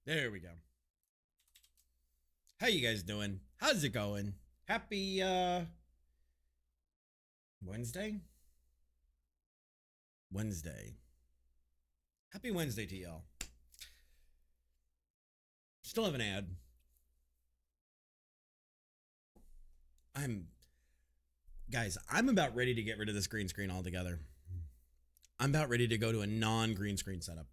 There we go. How you guys doing? How's it going? Happy Wednesday? Wednesday. Happy Wednesday to y'all. Still have an ad. I'm guys, I'm about ready to get rid of this green screen altogether. I'm about ready to go to a non-green screen setup.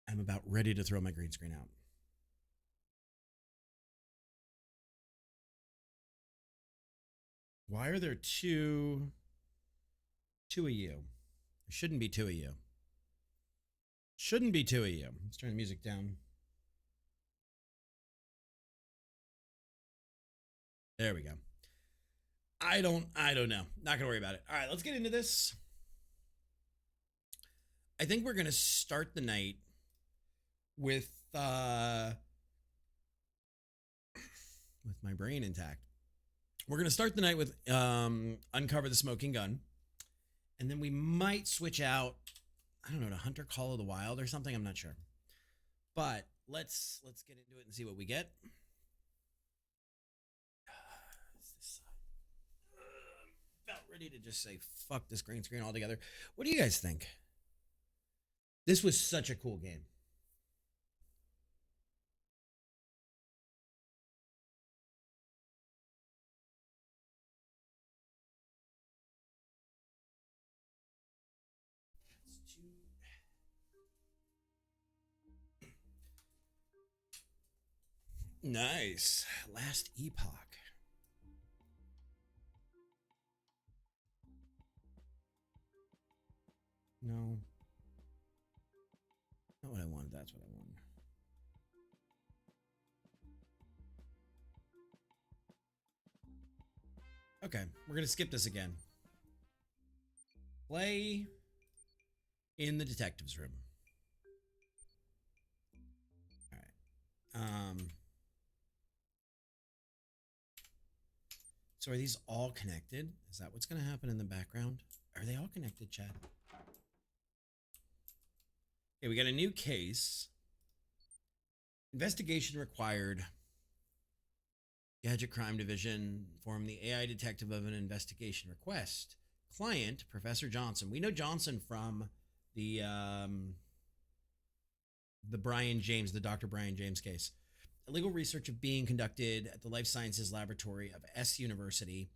I'm about ready to throw my green screen out. Why are there two of you? There shouldn't be two of you. Shouldn't be two of you. Let's turn the music down. There we go. I don't know. Not gonna worry about it. All right, let's get into this. I think we're gonna start the night with with my brain intact. We're gonna start the night with Uncover the Smoking Gun, and then we might switch out. I don't know, to Hunter Call of the Wild or something. I'm not sure, but let's get into it and see what we get. About ready to just say fuck this green screen altogether. What do you guys think? This was such a cool game. Nice. Last Epoch. No. Not what I wanted. That's what I wanted. Okay, we're going to skip this again. Play in the detective's room. All right. So are these all connected? Is that what's going to happen in the background? Are they all connected, Chad? Okay, we got a new case. Investigation required. Gadget Crime Division formed the AI detective of an investigation request. Client, Professor Johnson. We know Johnson from the Brian James, the Dr. Brian James case. Illegal research of being conducted at the Life Sciences Laboratory of S University.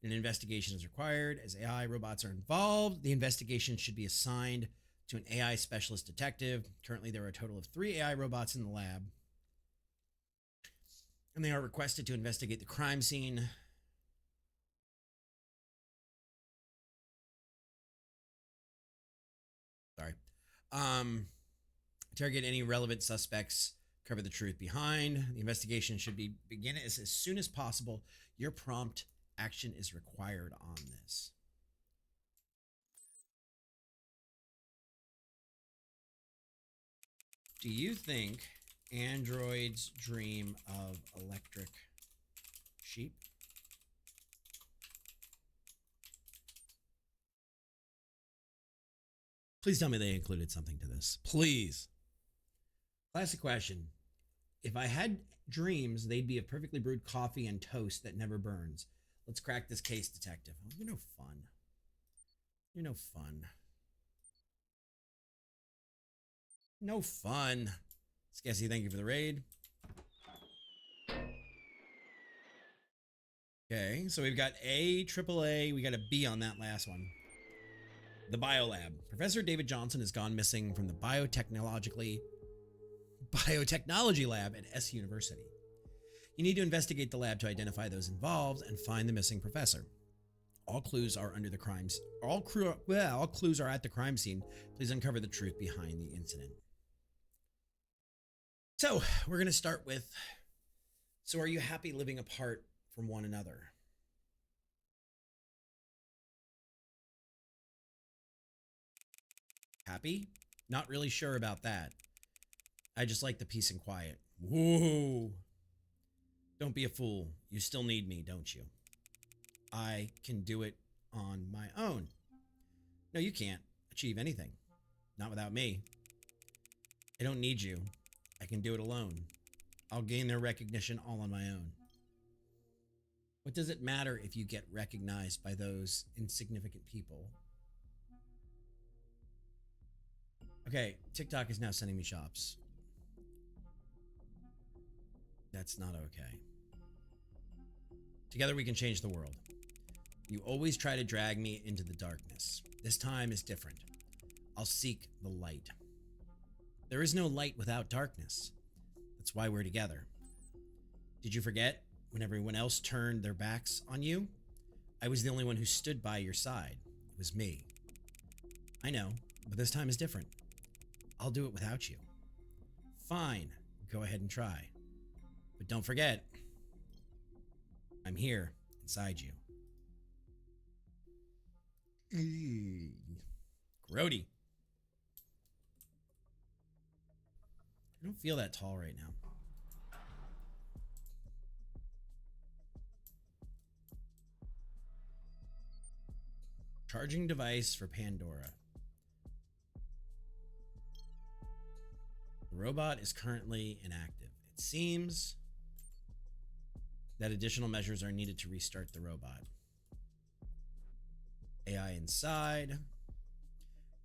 An investigation is required. As AI robots are involved, the investigation should be assigned to an AI specialist detective. Currently, there are a total of 3 AI robots in the lab, and they are requested to investigate the crime scene. Sorry. Interrogate any relevant suspects, cover the truth behind. The investigation should begin as soon as possible. Your prompt action is required on this. Do you think androids dream of electric sheep? Please tell me they included something to this. Please. Classic question. If I had dreams, they'd be of perfectly brewed coffee and toast that never burns. Let's crack this case, detective. Oh, you're no fun. You're no fun. No fun. Skessy, thank you for the raid. Okay, so we've got A, triple A. We got a B on that last one. The Biolab. Professor David Johnson has gone missing from the biotechnology lab at S University. You need to investigate the lab to identify those involved and find the missing professor. All clues are under the crimes. All clues are at the crime scene. Please uncover the truth behind the incident. So we're going to start with, so are you happy living apart from one another? Happy? Not really sure about that. I just like the peace and quiet. Whoa. Don't be a fool. You still need me, don't you? I can do it on my own. No, you can't achieve anything. Not without me. I don't need you. I can do it alone. I'll gain their recognition all on my own. What does it matter if you get recognized by those insignificant people? Okay, TikTok is now sending me shops. That's not okay. Together we can change the world. You always try to drag me into the darkness. This time is different. I'll seek the light. There is no light without darkness. That's why we're together. Did you forget when everyone else turned their backs on you? I was the only one who stood by your side. It was me. I know, but this time is different. I'll do it without you. Fine, go ahead and try. But don't forget, I'm here inside you. Grody. I don't feel that tall right now. Charging device for Pandora. The robot is currently inactive. It seems that additional measures are needed to restart the robot. AI inside.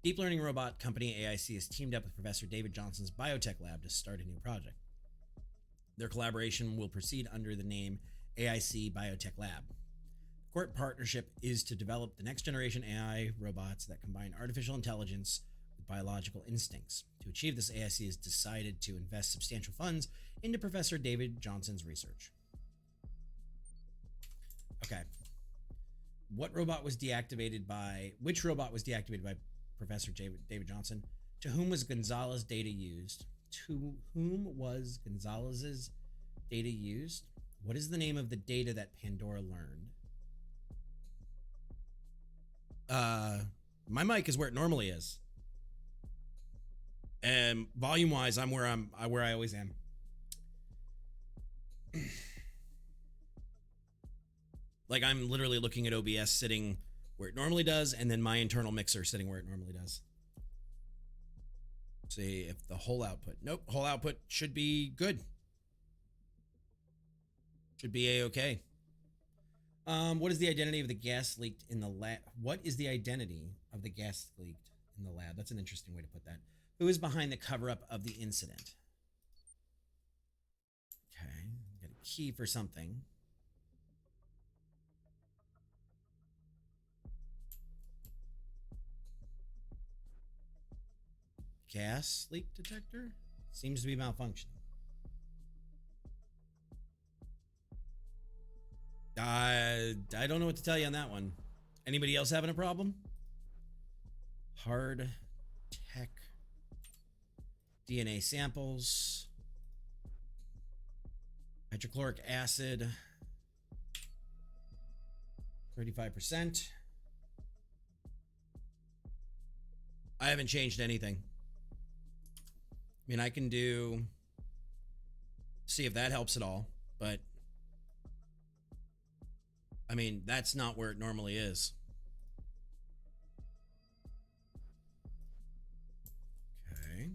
Deep learning robot company AIC has teamed up with Professor David Johnson's biotech lab to start a new project. Their collaboration will proceed under the name AIC Biotech Lab. The core partnership is to develop the next generation AI robots that combine artificial intelligence with biological instincts. To achieve this, AIC has decided to invest substantial funds into Professor David Johnson's research. Okay. Which robot was deactivated by Professor David Johnson? To whom was Gonzalez data used? To whom was Gonzalez's data used? What is the name of the data that Pandora learned? My mic is where it normally is. And volume wise, I'm where I always am. Like I'm literally looking at OBS sitting where it normally does, and then my internal mixer sitting where it normally does. See if the whole output. Nope, whole output should be good. Should be a-okay. What is the identity of the gas leaked in the lab? What is the identity of the gas leaked in the lab? That's an interesting way to put that. Who is behind the cover-up of the incident? Okay, got a key for something. Gas leak detector? Seems to be malfunctioning. I don't know what to tell you on that one. Anybody else having a problem? Hard tech DNA samples. Hydrochloric acid. 35%. I haven't changed anything. I mean, I can see if that helps at all, but I mean, that's not where it normally is. Okay.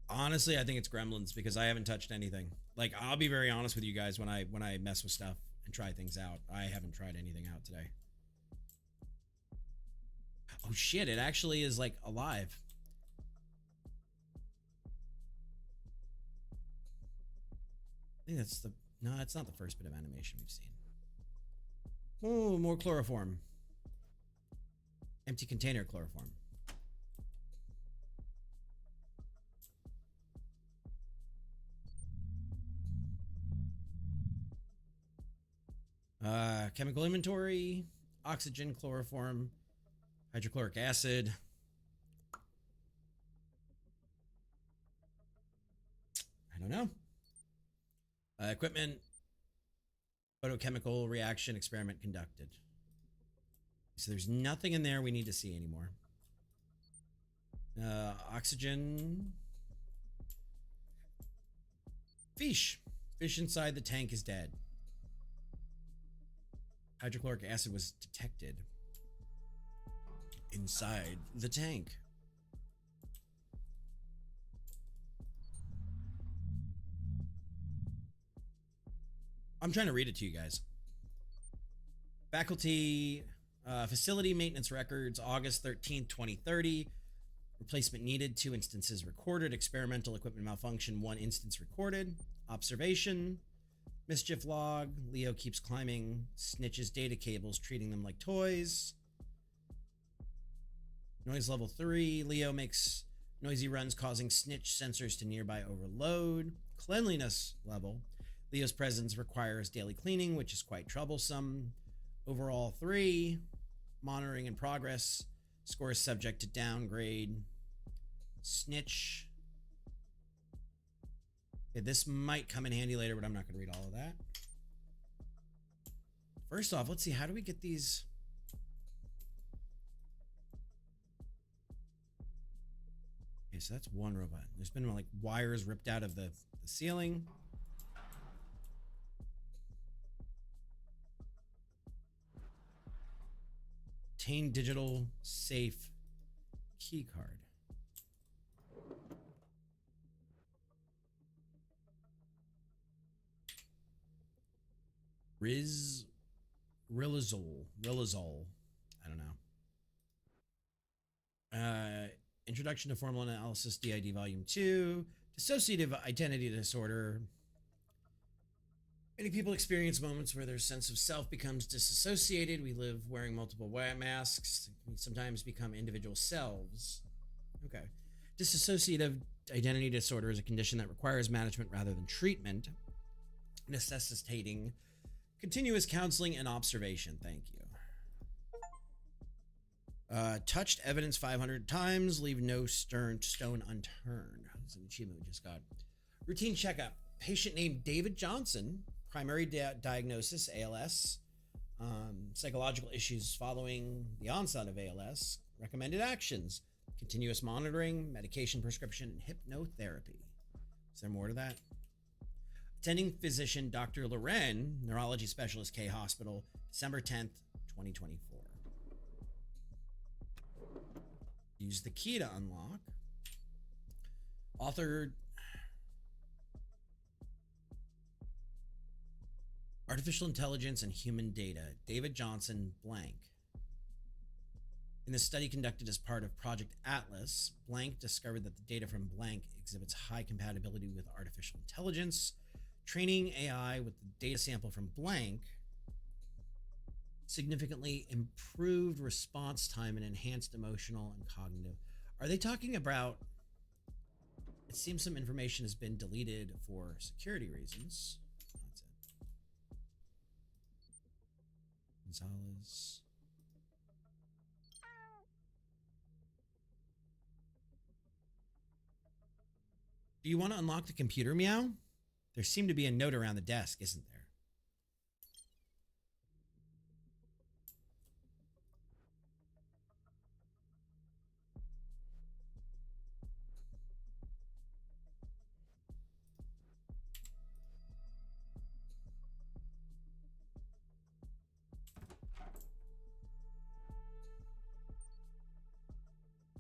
Honestly, I think it's Gremlins because I haven't touched anything. Like, I'll be very honest with you guys when I mess with stuff and try things out. I haven't tried anything out today. Oh shit, it actually is like alive. I think that's no, it's not the first bit of animation we've seen. Oh, more chloroform. Empty container chloroform. Chemical inventory, oxygen, chloroform, hydrochloric acid. I don't know. Equipment, photochemical reaction experiment conducted. So there's nothing in there we need to see anymore. Oxygen. Fish. Fish inside the tank is dead. Hydrochloric acid was detected. inside the tank. I'm trying to read it to you guys. Faculty facility maintenance records, August 13th, 2030. Replacement needed, 2 instances recorded. Experimental equipment malfunction, 1 instance recorded. Observation, mischief log. Leo keeps climbing snitches data cables, treating them like toys. Noise level 3. Leo makes noisy runs, causing snitch sensors to nearby overload. Cleanliness level. Leo's presence requires daily cleaning, which is quite troublesome. Overall 3. Monitoring in progress. Score is subject to downgrade. Snitch. Okay, this might come in handy later, but I'm not going to read all of that. First off, let's see. How do we get these? Okay, so that's one robot. There's been like wires ripped out of the ceiling. Obtain digital safe key card. Rilazole. I don't know. Introduction to Formal Analysis, DID Volume 2. Dissociative identity disorder. Many people experience moments where their sense of self becomes disassociated. We live wearing multiple masks. We sometimes become individual selves. Okay. Dissociative identity disorder is a condition that requires management rather than treatment, necessitating continuous counseling and observation. Thank you. Touched evidence 500 times, leave no stone unturned. That's an achievement we just got. Routine checkup. Patient named David Johnson. Primary diagnosis, ALS. Psychological issues following the onset of ALS. Recommended actions. Continuous monitoring, medication prescription, and hypnotherapy. Is there more to that? Attending physician, Dr. Loren, neurology specialist, K Hospital, December 10th, 2024. Use the key to unlock. Authored Artificial Intelligence and Human Data, David Johnson, blank. In the study conducted as part of Project Atlas, blank discovered that the data from blank exhibits high compatibility with artificial intelligence. Training AI with the data sample from blank significantly improved response time and enhanced emotional and cognitive. Are they talking about? It seems some information has been deleted for security reasons. That's it. Gonzalez. Do you want to unlock the computer, Meow? There seemed to be a note around the desk, isn't there?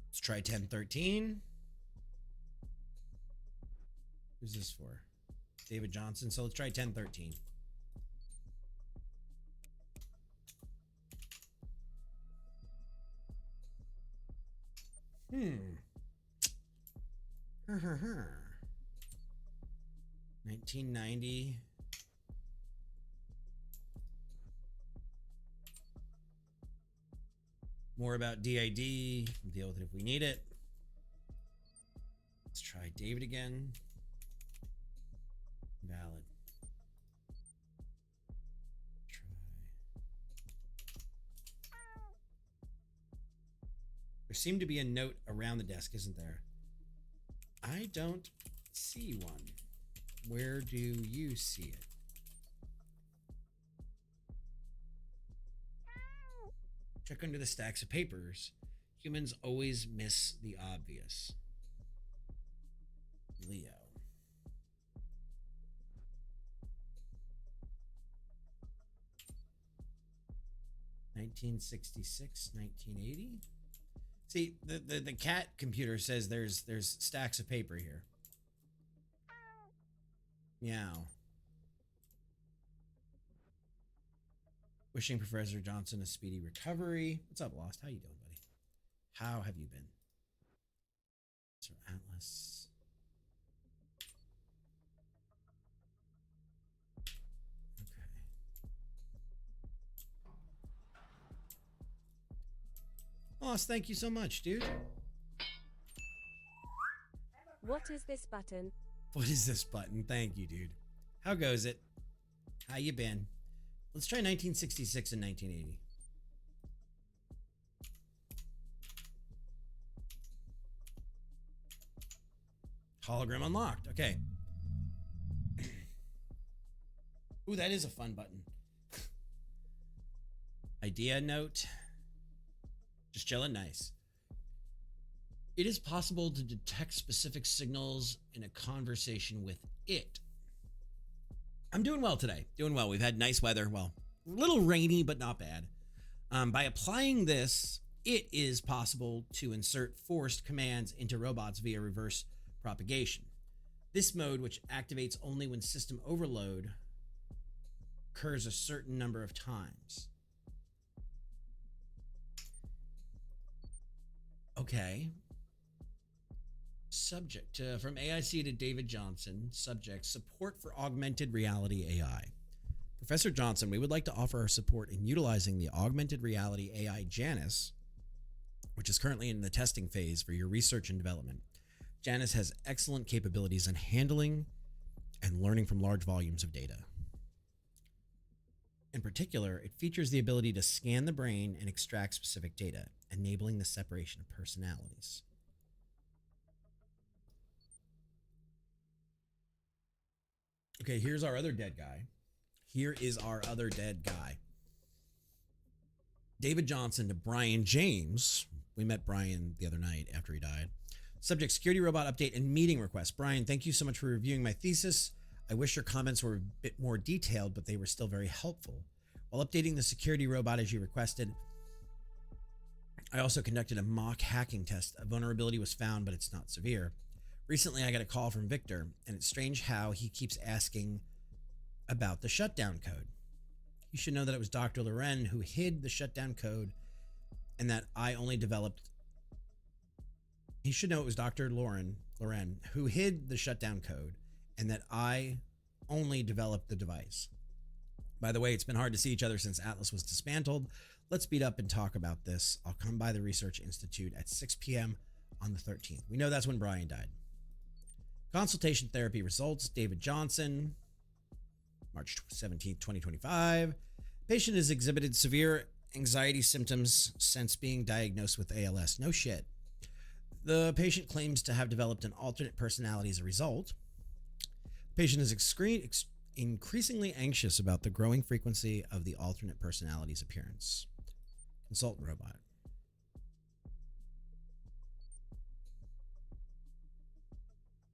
Let's try 1013. Who's this for? David Johnson. So let's try 1013. Hmm. 1990. More about DID. We'll deal with it if we need it. Let's try David again. Valid. Try. There seemed to be a note around the desk, isn't there? I don't see one. Where do you see it? Check under the stacks of papers. Humans always miss the obvious. Leo. (1966, 1980). See, the cat computer says there's stacks of paper here. Meow. Wishing Professor Johnson a speedy recovery. What's up, Lost? How you doing, buddy? How have you been? Sir Atlas. Okay. Lost, thank you so much, dude. What is this button? What is this button? Thank you, dude. How goes it? How you been? Let's try 1966 and 1980. Hologram unlocked. Okay. Ooh, that is a fun button. Idea note. Just chilling nice. It is possible to detect specific signals in a conversation with it. I'm doing well today. Doing well. We've had nice weather. Well, a little rainy, but not bad. By applying this, it is possible to insert forced commands into robots via reverse propagation. This mode, which activates only when system overload, occurs a certain number of times. Okay. Subject from AIC to David Johnson. Subject: support for augmented reality AI. Professor Johnson, we would like to offer our support in utilizing the augmented reality AI Janus, which is currently in the testing phase for your research and development. Janus has excellent capabilities in handling and learning from large volumes of data. In particular, it features the ability to scan the brain and extract specific data, enabling the separation of personalities. Okay, here's our other dead guy. Here is our other dead guy. David Johnson to Brian James. We met Brian the other night after he died. Subject: security robot update and meeting request. Brian, thank you so much for reviewing my thesis. I wish your comments were a bit more detailed, but they were still very helpful. While updating the security robot as you requested, I also conducted a mock hacking test. A vulnerability was found, but it's not severe. Recently, I got a call from Victor, and it's strange how he keeps asking about the shutdown code. You should know that it was Dr. Loren who hid the shutdown code, and that I only developed... He should know it was Dr. Loren who hid the shutdown code, and that I only developed the device. By the way, it's been hard to see each other since Atlas was dismantled. Let's meet up and talk about this. I'll come by the Research Institute at 6 p.m. on the 13th. We know that's when Brian died. Consultation therapy results. David Johnson, March 17th, 2025. Patient has exhibited severe anxiety symptoms since being diagnosed with ALS. No shit. The patient claims to have developed an alternate personality as a result. The patient is increasingly anxious about the growing frequency of the alternate personality's appearance. Consultant robot.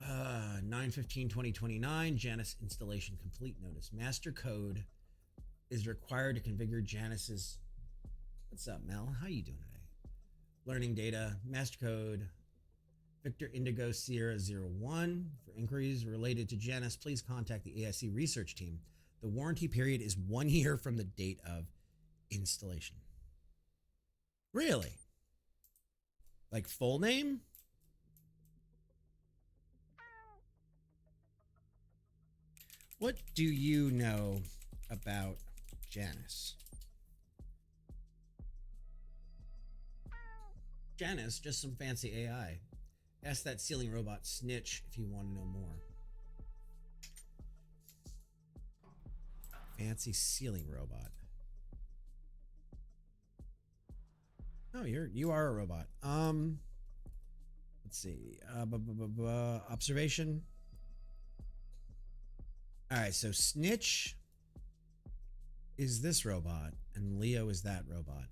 Uh, 9/15/2029, Janus installation complete notice. Master code is required to configure Janus's... What's up, Mel? How you doing today? Learning data, master code, Victor Indigo Sierra 01. For inquiries related to Janus, please contact the AIC research team. The warranty period is 1 year from the date of installation. Really? Like full name? What do you know about Janus? Janus, just some fancy AI. Ask that ceiling robot Snitch if you want to know more. Fancy ceiling robot. Oh, you are a robot. Let's see. Observation. All right, so Snitch is this robot, and Leo is that robot.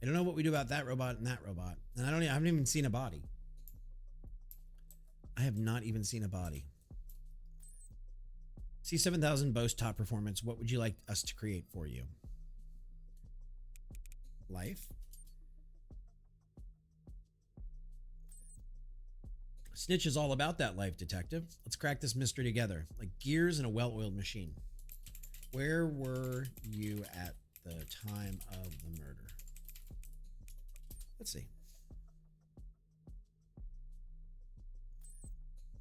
I don't know what we do about that robot and that robot, and I haven't even seen a body. I have not even seen a body. C7000 boast top performance. What would you like us to create for you? Life. Snitch is all about that life, detective. Let's crack this mystery together, like gears in a well-oiled machine. Where were you at the time of the murder? Let's see.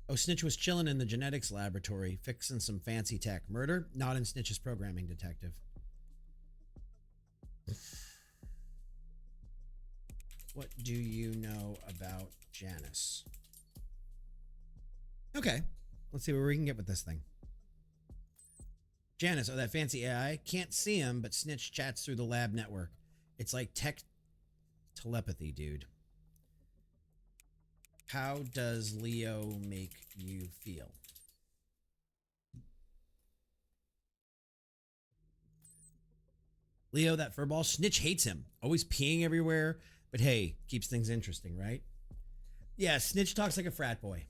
Oh, Snitch was chilling in the genetics laboratory, fixing some fancy tech. Murder? Not in Snitch's programming, detective. What do you know about Janice? Okay, let's see where we can get with this thing. Janice, oh, that fancy AI. Can't see him, but Snitch chats through the lab network. It's like tech telepathy, dude. How does Leo make you feel? Leo, that furball. Snitch hates him. Always peeing everywhere. But hey, keeps things interesting, right? Yeah, Snitch talks like a frat boy.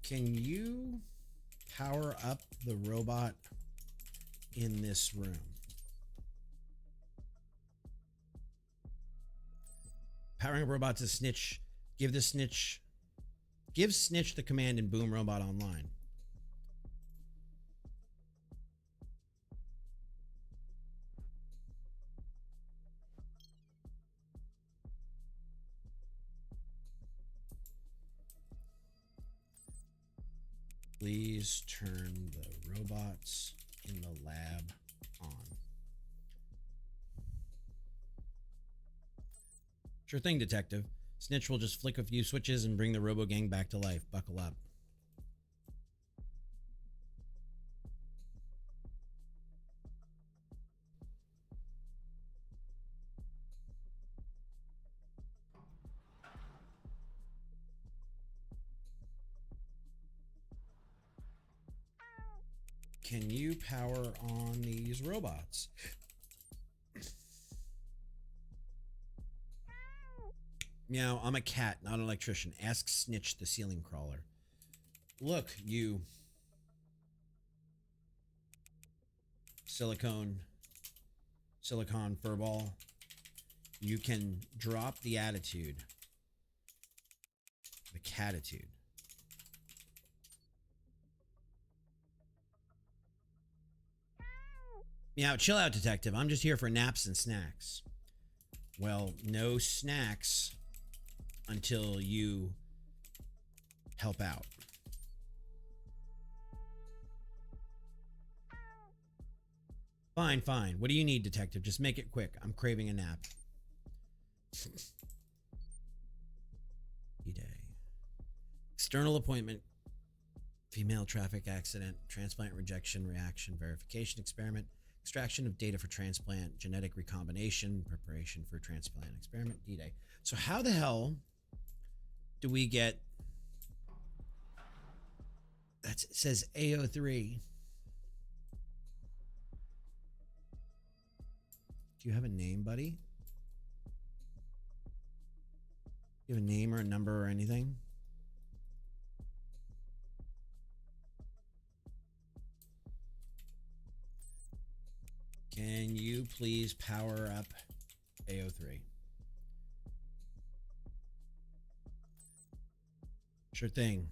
Can you power up the robot in this room? Powering up robots is Snitch. Give Snitch the command in Boom Robot Online. Please turn the robots in the lab on. Sure thing, detective. Snitch will just flick a few switches and bring the Robo Gang back to life. Buckle up. Can you power on these robots? Meow, I'm a cat, not an electrician. Ask Snitch, the ceiling crawler. Look, you silicone furball. You can drop the attitude. The catitude. Meow, chill out, detective. I'm just here for naps and snacks. Well, no snacks until you help out. Fine, fine. What do you need, detective? Just make it quick. I'm craving a nap. E-Day. External appointment. Female traffic accident. Transplant rejection reaction verification experiment. Extraction of data for transplant. Genetic recombination. Preparation for transplant experiment. D-Day. So how the hell do we get... It says AO3. Do you have a name, buddy? Do you have a name or a number or anything? Can you please power up AO3? Sure thing.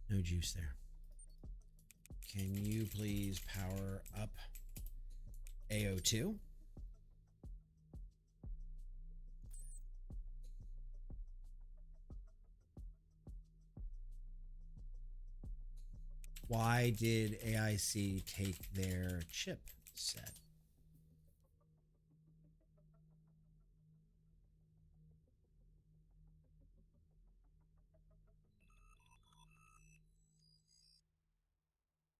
No juice there. Can you please power up AO2? Why did AIC take their chip set?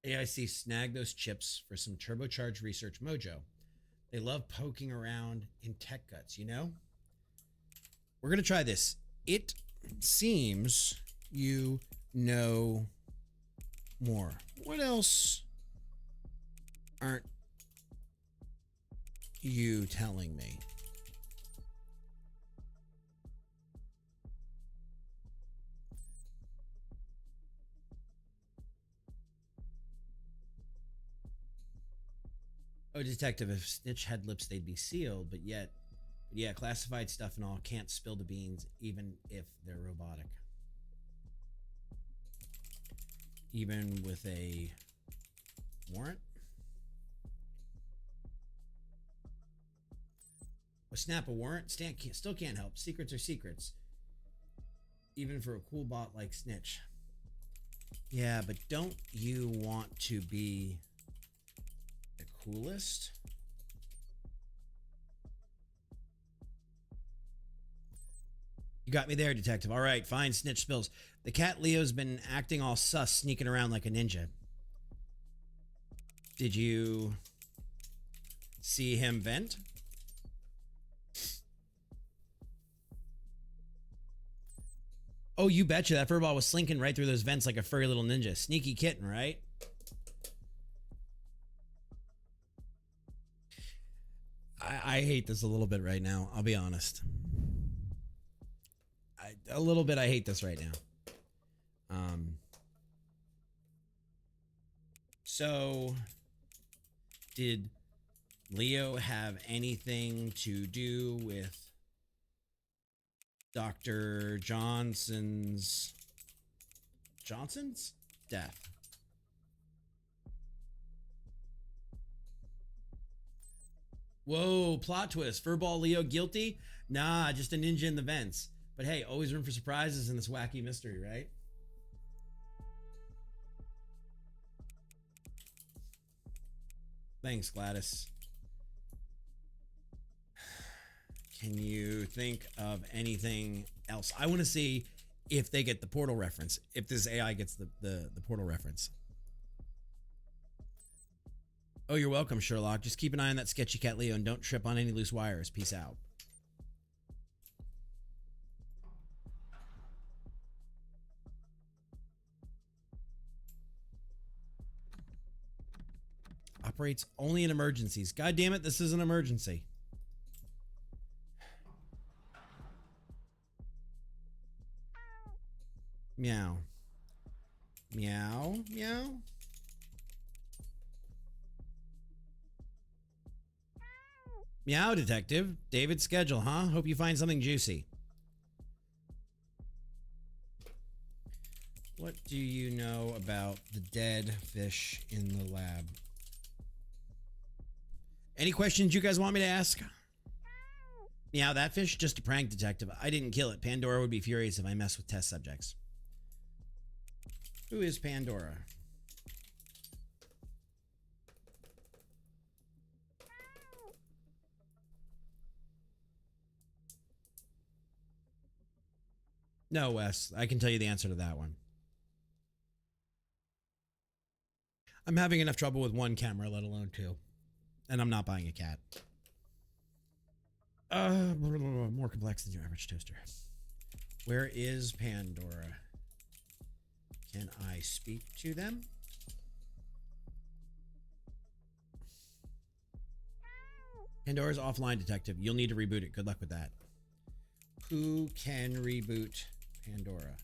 AIC snagged those chips for some turbocharged research mojo. They love poking around in tech guts, you know? We're going to try this. It seems you know more. What else aren't you telling me? Oh, detective, if Snitch had lips, they'd be sealed, but yeah, classified stuff and all can't spill the beans, even if they're robotic. Even with a warrant? Snap, a warrant still can't help. Secrets are secrets. Even for a cool bot like Snitch. Yeah, but don't you want to be the coolest? You got me there, detective. All right, fine, Snitch spills. The cat Leo's been acting all sus, sneaking around like a ninja. Did you see him vent? Oh, you betcha. That furball was slinking right through those vents like a furry little ninja. Sneaky kitten, right? I hate this a little bit right now. I'll be honest. A little bit. I hate this right now. So, did Leo have anything to do with Dr. Johnson's death? Whoa, plot twist. Furball Leo guilty? Nah, just a ninja in the vents. But hey, always room for surprises in this wacky mystery, right? Thanks, Gladys. Can you think of anything else? I want to see if they get the portal reference, if this AI gets the portal reference. Oh, you're welcome, Sherlock. Just keep an eye on that sketchy cat Leo and don't trip on any loose wires. Peace out. Operates only in emergencies. God damn it, this is an emergency. Meow. Meow, meow. Meow, detective. David's schedule, huh? Hope you find something juicy. What do you know about the dead fish in the lab? Any questions you guys want me to ask? Meow, that fish? Just a prank, detective. I didn't kill it. Pandora would be furious if I mess with test subjects. Who is Pandora? No, Wes. I can tell you the answer to that one. I'm having enough trouble with one camera, let alone two. And I'm not buying a cat. More complex than your average toaster. Where is Pandora? Can I speak to them? Pandora's offline, detective. You'll need to reboot it. Good luck with that. Who can reboot Pandora?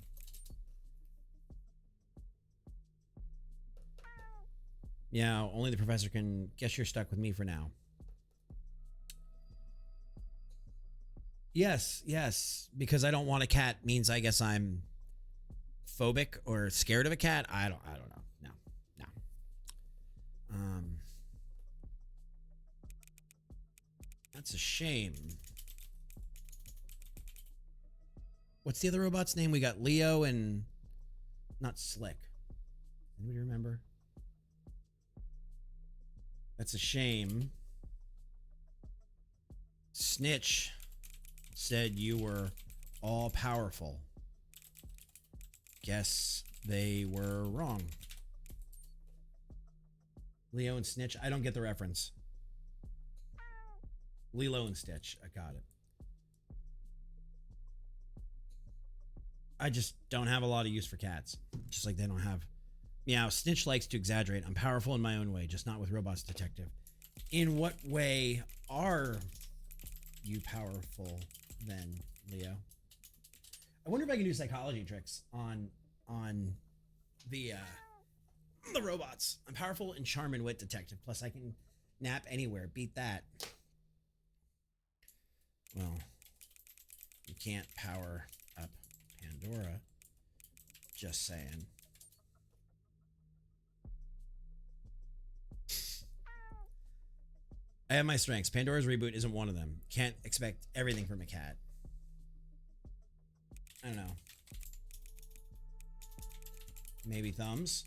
Yeah, only the professor can. Guess you're stuck with me for now. Yes, because I don't want a cat means I guess I'm phobic or scared of a cat. I don't know. No. That's a shame. What's the other robot's name? We got Leo and not Slick. Anybody remember? That's a shame. Snitch said you were all powerful. Guess they were wrong. Leo and Snitch. I don't get the reference. Lilo and Stitch. I got it. I just don't have a lot of use for cats. Just like they don't have. Meow. Snitch likes to exaggerate. I'm powerful in my own way, just not with robots, detective. In what way are you powerful then, Leo? I wonder if I can do psychology tricks on the robots. I'm powerful in charm and wit, detective. Plus, I can Nap anywhere. Beat that. Well, you can't power up Pandora. Just saying. I have my strengths. Pandora's reboot isn't one of them. Can't expect everything from a cat. I don't know. Maybe thumbs.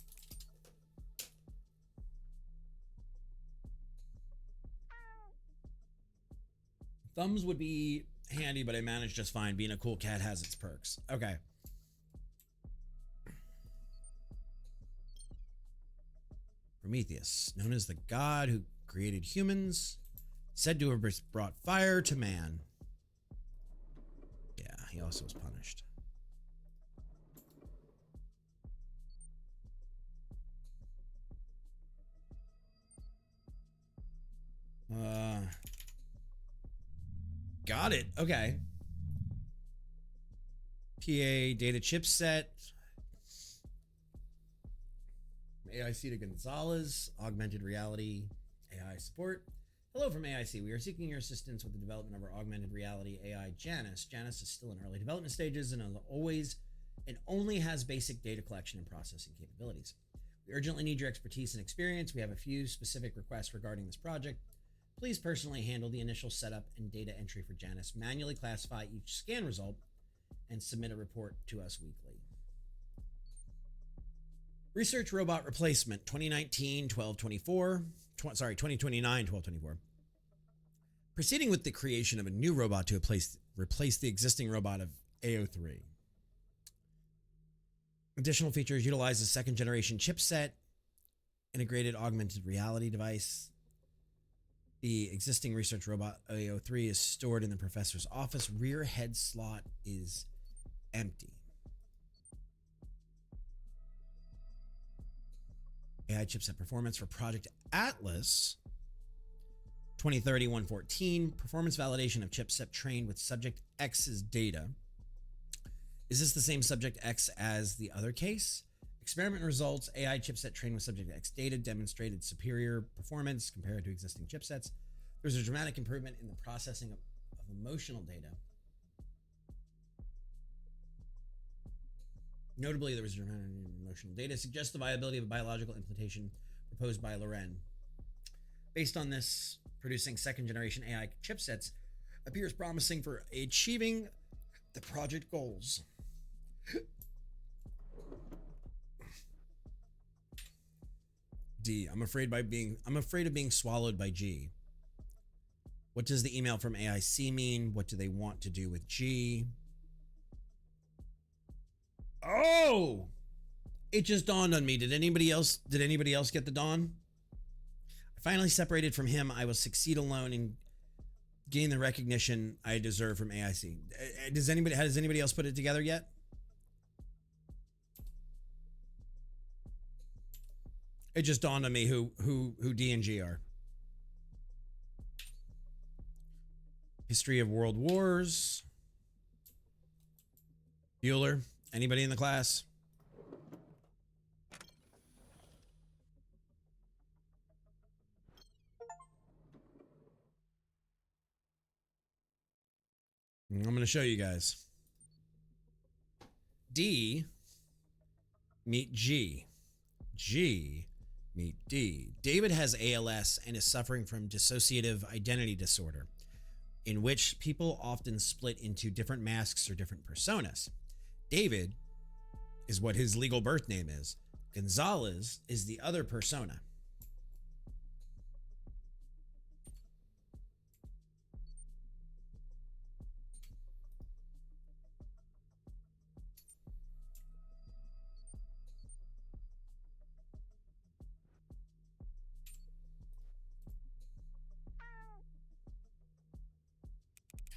Thumbs would be handy, but I managed just fine. Being a cool cat has its perks. Okay. Prometheus, known as the god who created humans, said to have brought fire to man. Yeah, he also was punished. Got it. Okay. PA data chipset. AIC to Gonzalez. Augmented reality AI support. Hello from AIC. We are seeking your assistance with the development of our augmented reality AI Janus. Janus is still in early development stages and only has basic data collection and processing capabilities. We urgently need your expertise and experience. We have a few specific requests regarding this project. Please personally handle the initial setup and data entry for Janus, manually classify each scan result, and submit a report to us weekly. Research robot replacement 2029-1224. Proceeding with the creation of a new robot to replace the existing robot of AO3. Additional features utilize a second generation chipset, integrated augmented reality device. The existing research robot AO3 is stored in the professor's office. Rear head slot is empty. AI chipset performance for Project Atlas 2030-114. Performance validation of chipset trained with Subject X's data. Is this the same Subject X as the other case? Experiment results. AI chipset trained with Subject X data demonstrated superior performance compared to existing chipsets. There's a dramatic improvement in the processing of emotional data. Notably, there was a dramatic emotional data suggests the viability of a biological implantation proposed by Loren. Based on this, producing second generation AI chipsets appears promising for achieving the project goals. D. I'm afraid of being swallowed by G. What does the email from AIC mean? What do they want to do with G? Oh! It just dawned on me. Did anybody else get the dawn? I finally separated from him. I will succeed alone and gain the recognition I deserve from AIC. Has anybody else put it together yet? It just dawned on me who D and G are. History of World Wars. Bueller. Anybody in the class? I'm going to show you guys. D meet G. G meet D. David has ALS and is suffering from dissociative identity disorder, in which people often split into different masks or different personas. David is what his legal birth name is. Gonzalez is the other persona.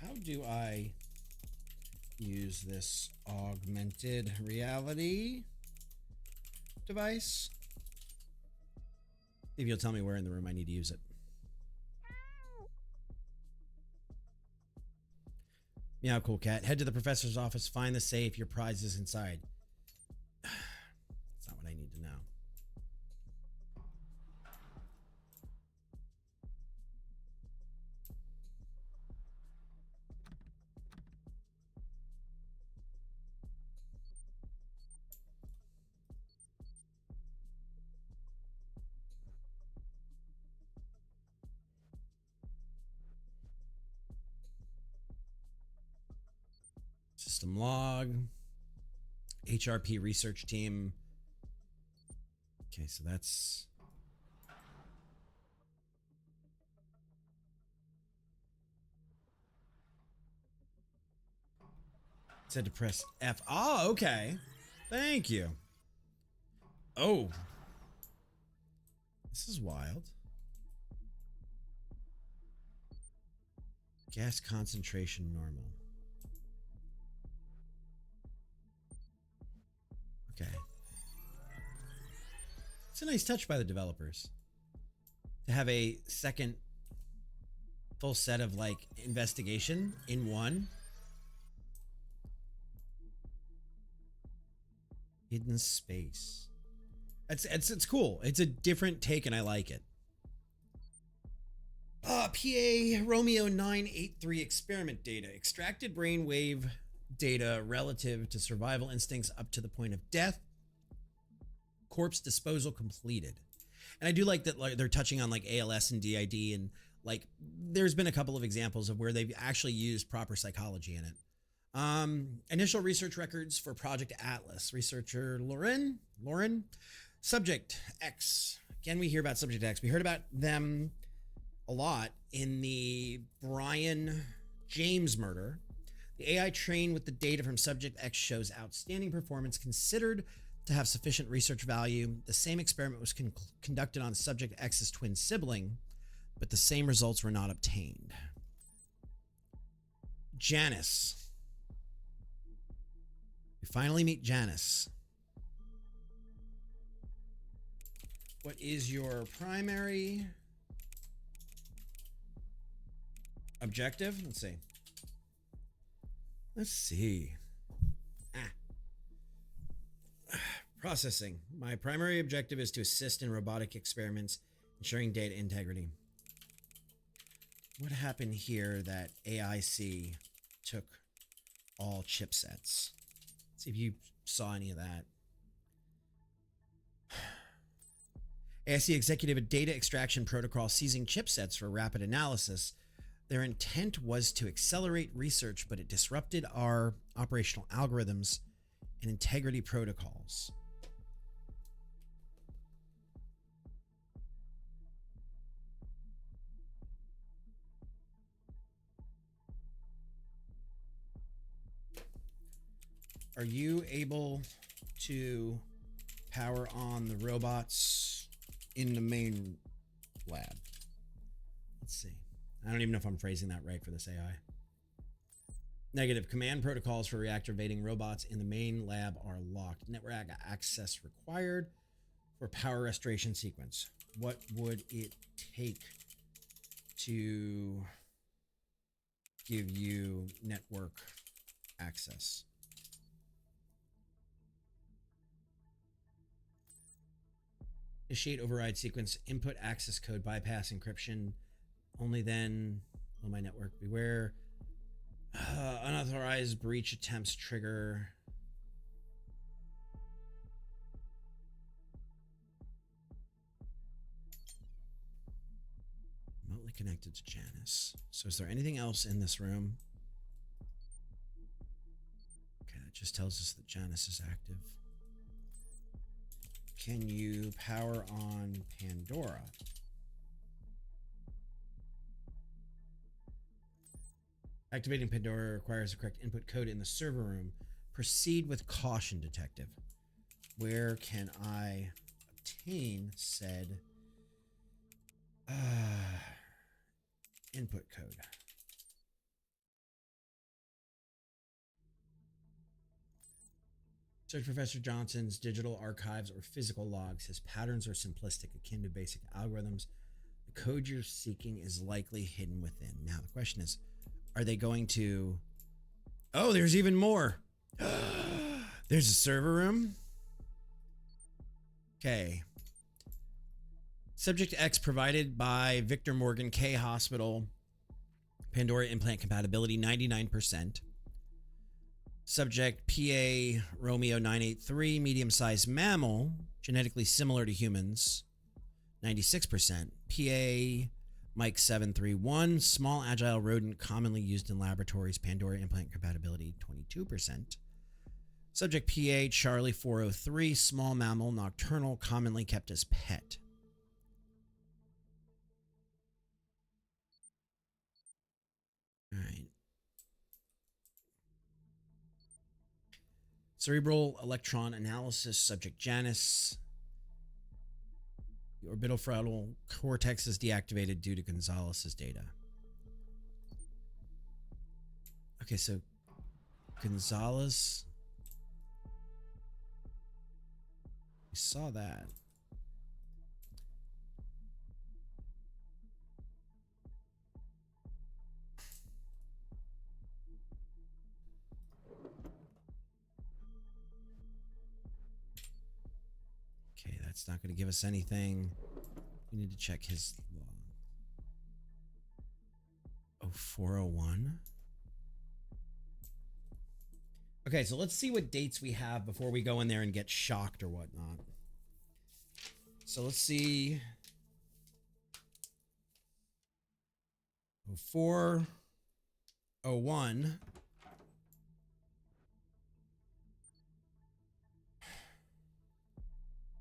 How do I use this augmented reality device? If you'll tell me where in the room I need to use it. Meow, cool cat. Head to the professor's office, find the safe, your prize is inside. That's not what I need to know. Custom log. HRP research team. Okay, so that's... It said to press F. Oh, okay. Thank you. Oh. This is wild. Gas concentration normal. Okay. It's a nice touch by the developers to have a second full set of like investigation in one. Hidden space. It's cool. It's a different take and I like it. PA Romeo 983 experiment data. Extracted brainwave data relative to survival instincts up to the point of death. Corpse disposal completed. And I do like that, like, they're touching on like ALS and DID, and like there's been a couple of examples of where they've actually used proper psychology in it. Initial research records for Project Atlas. Researcher Lauren. Subject X. Again, we hear about Subject X. We heard about them a lot in the Brian James murder. The AI trained with the data from Subject X shows outstanding performance considered to have sufficient research value. The same experiment was conducted on Subject X's twin sibling, but the same results were not obtained. Janice. We finally meet Janice. What is your primary objective? Let's see. Processing. My primary objective is to assist in robotic experiments, ensuring data integrity. What happened here that AIC took all chipsets? Let's see if you saw any of that. AIC executive a data extraction protocol seizing chipsets for rapid analysis. Their intent was to accelerate research, but it disrupted our operational algorithms and integrity protocols. Are you able to power on the robots in the main lab? Let's see. I don't even know if I'm phrasing that right for this AI. Negative. Command protocols for reactivating robots in the main lab are locked. Network access required for power restoration sequence. What would it take to give you network access? Initiate override sequence, input access code, bypass encryption. Only then will my network beware. Unauthorized breach attempts trigger. Remotely connected to Janice. So is there anything else in this room? Okay, that just tells us that Janice is active. Can you power on Pandora? Activating Pandora requires the correct input code in the server room. Proceed with caution, detective. Where can I obtain said input code? Search Professor Johnson's digital archives or physical logs. His patterns are simplistic, akin to basic algorithms. The code you're seeking is likely hidden within. Now, the question is, are they going to... Oh, there's even more. There's a server room. Okay. Subject X provided by Victor Morgan K Hospital. Pandora implant compatibility, 99%. Subject PA Romeo 983, medium-sized mammal, genetically similar to humans, 96%. PA Mike 731, small agile rodent commonly used in laboratories, Pandora implant compatibility 22%. Subject PA Charlie 403, small mammal, nocturnal, commonly kept as pet. All right. Cerebral electron analysis, subject Janice. The orbital frontal cortex is deactivated due to Gonzalez's data. Okay, so Gonzalez. We saw that. Okay, that's not going to give us anything. We need to check his log. Oh, 401. Okay, so let's see what dates we have before we go in there and get shocked or whatnot. So let's see. 401.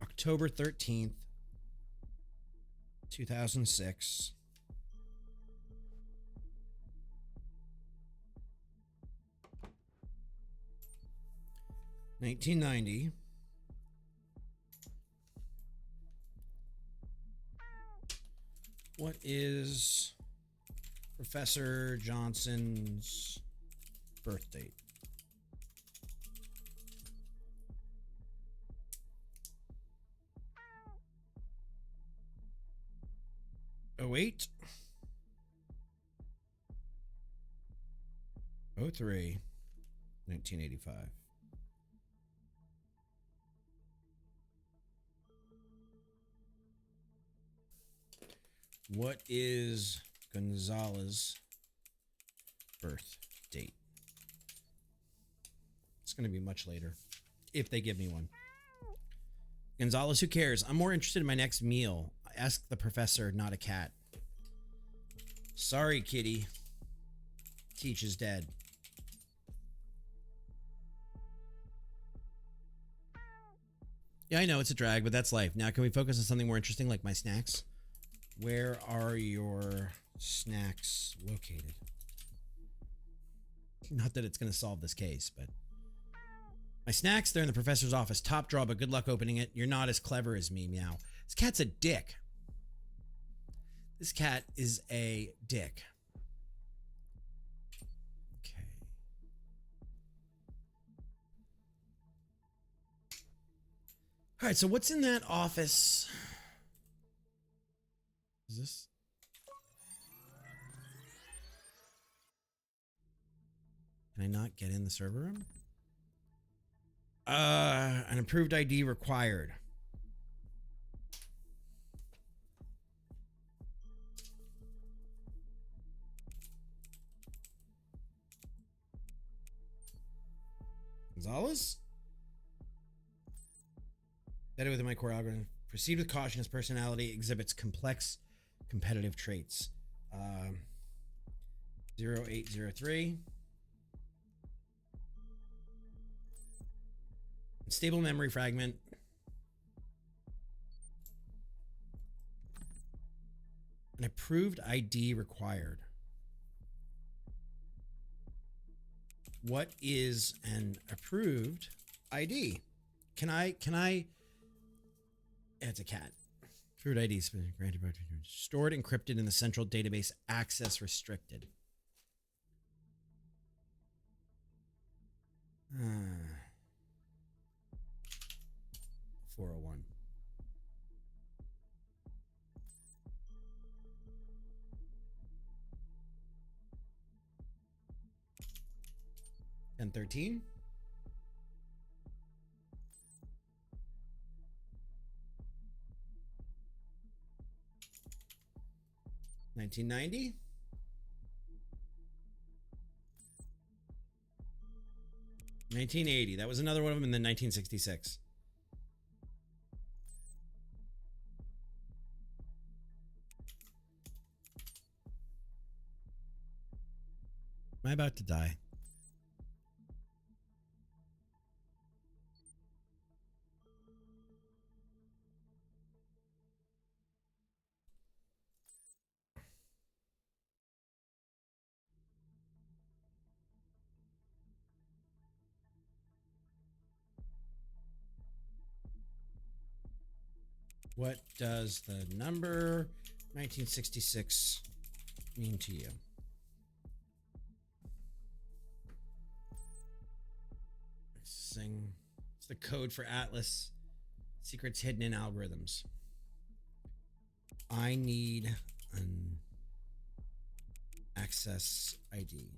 October 13th, 2006. $19.90. What is Professor Johnson's birth date? Oh 08 03 1985. What is Gonzalez's birth date? It's going to be much later, if they give me one. Gonzalez, who cares? I'm more interested in my next meal. Ask the professor, not a cat. Sorry, kitty. Teach is dead. Yeah, I know it's a drag, but that's life. Now, can we focus on something more interesting like my snacks? Where are your snacks located? Not that it's going to solve this case, but... My snacks, they're in the professor's office. Top drawer, but good luck opening it. You're not as clever as me, meow. This cat's a dick. This cat is a dick. Okay. All right, so what's in that office? Is this? Can I not get in the server room? An approved ID required. Gonzalez? Better within my core algorithm. Proceed with caution. His personality exhibits complex competitive traits. 0803. Stable memory fragment. An approved ID required. What is an approved ID? Can I? It's a cat. Approved ID granted, stored, encrypted in the central database, access restricted. 401. And 13. $19.90. $19.80. That was another one of them in the 1966. Am I about to die? What does the number 1966 mean to you? Sing. It's the code for Atlas. Secrets hidden in algorithms. I need an access ID.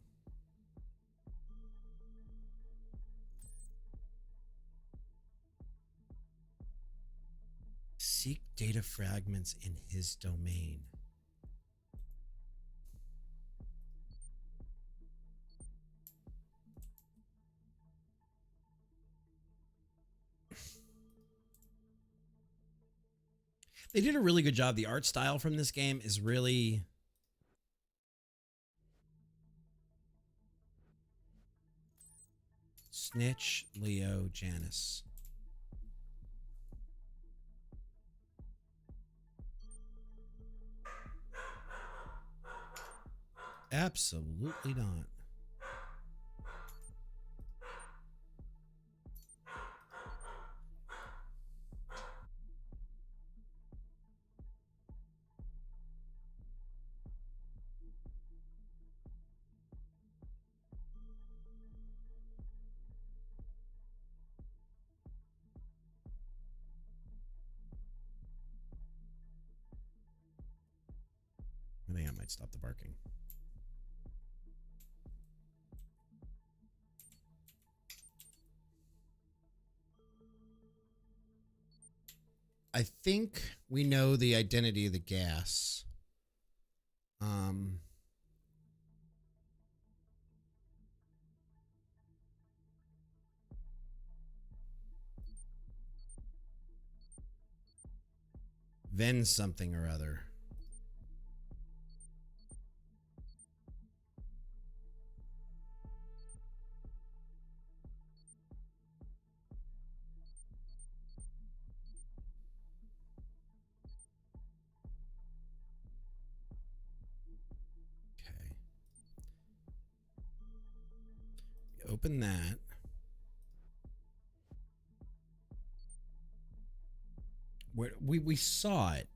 Seek data fragments in his domain. They did a really good job. The art style from this game is really... Snitch, Leo, Janice. Absolutely not. I think I might stop the barking. I think we know the identity of the gas. Ven something or other. Okay. Open that. Where we saw it.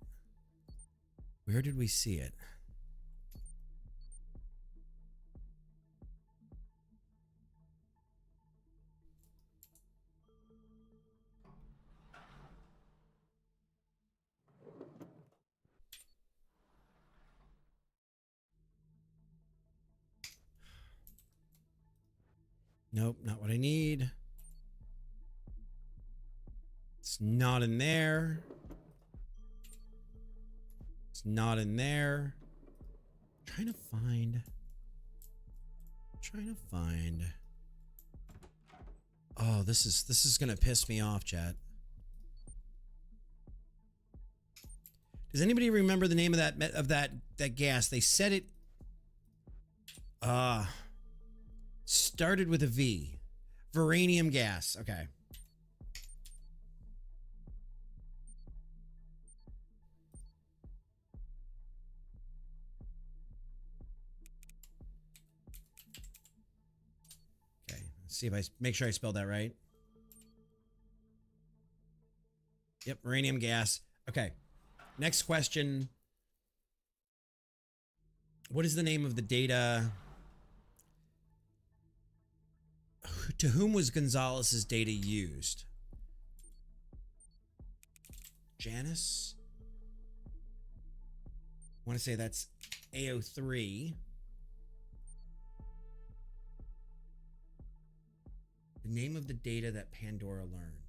Where did we see it? Nope, not what I need. It's not in there. It's not in there. Trying to find. Oh, this is gonna piss me off, chat. Does anybody remember the name of that gas? They said it started with a V. Veranium gas. Okay. Okay. Let's see if I make sure I spelled that right. Yep, veranium gas. Okay. Next question. What is the name of the data? To whom was Gonzalez's data used? Janice? I want to say that's AO3. The name of the data that Pandora learned.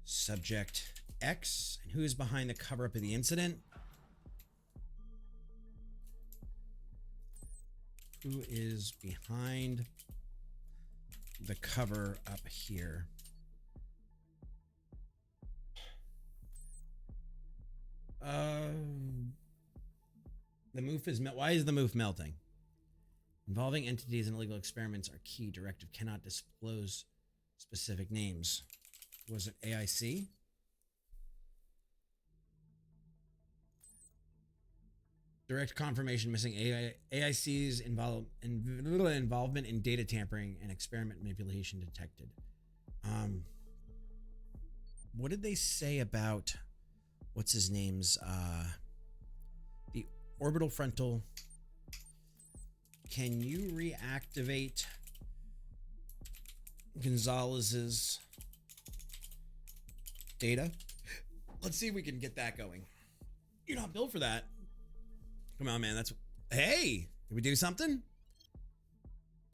Subject X. And who is behind the cover-up of the incident? Who is behind the cover up here? The moof is why is the moof melting? Involving entities in illegal experiments are key. Directive cannot disclose specific names. Was it AIC? Direct confirmation missing AIC's involvement in data tampering and experiment manipulation detected. What did they say about what's his name's the orbital frontal? Can you reactivate Gonzalez's data? Let's see if we can get that going. You're not built for that. Come on, man. That's hey. Did we do something?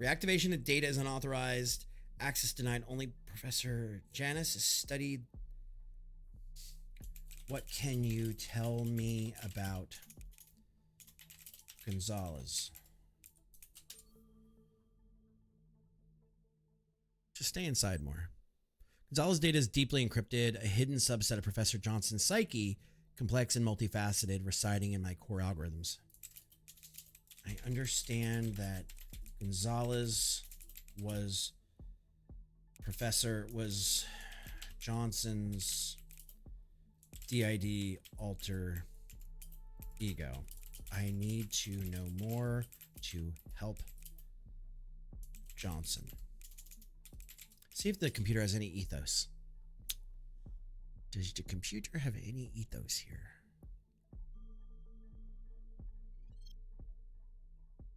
Reactivation of data is unauthorized. Access denied. Only Professor Janice has studied. What can you tell me about Gonzalez? Just stay inside more. Gonzalez data is deeply encrypted, a hidden subset of Professor Johnson's psyche, complex and multifaceted, residing in my core algorithms. I understand that Gonzalez was Johnson's DID alter ego. I need to know more to help Johnson. See if the computer has any ethos. Does the computer have any ethos here?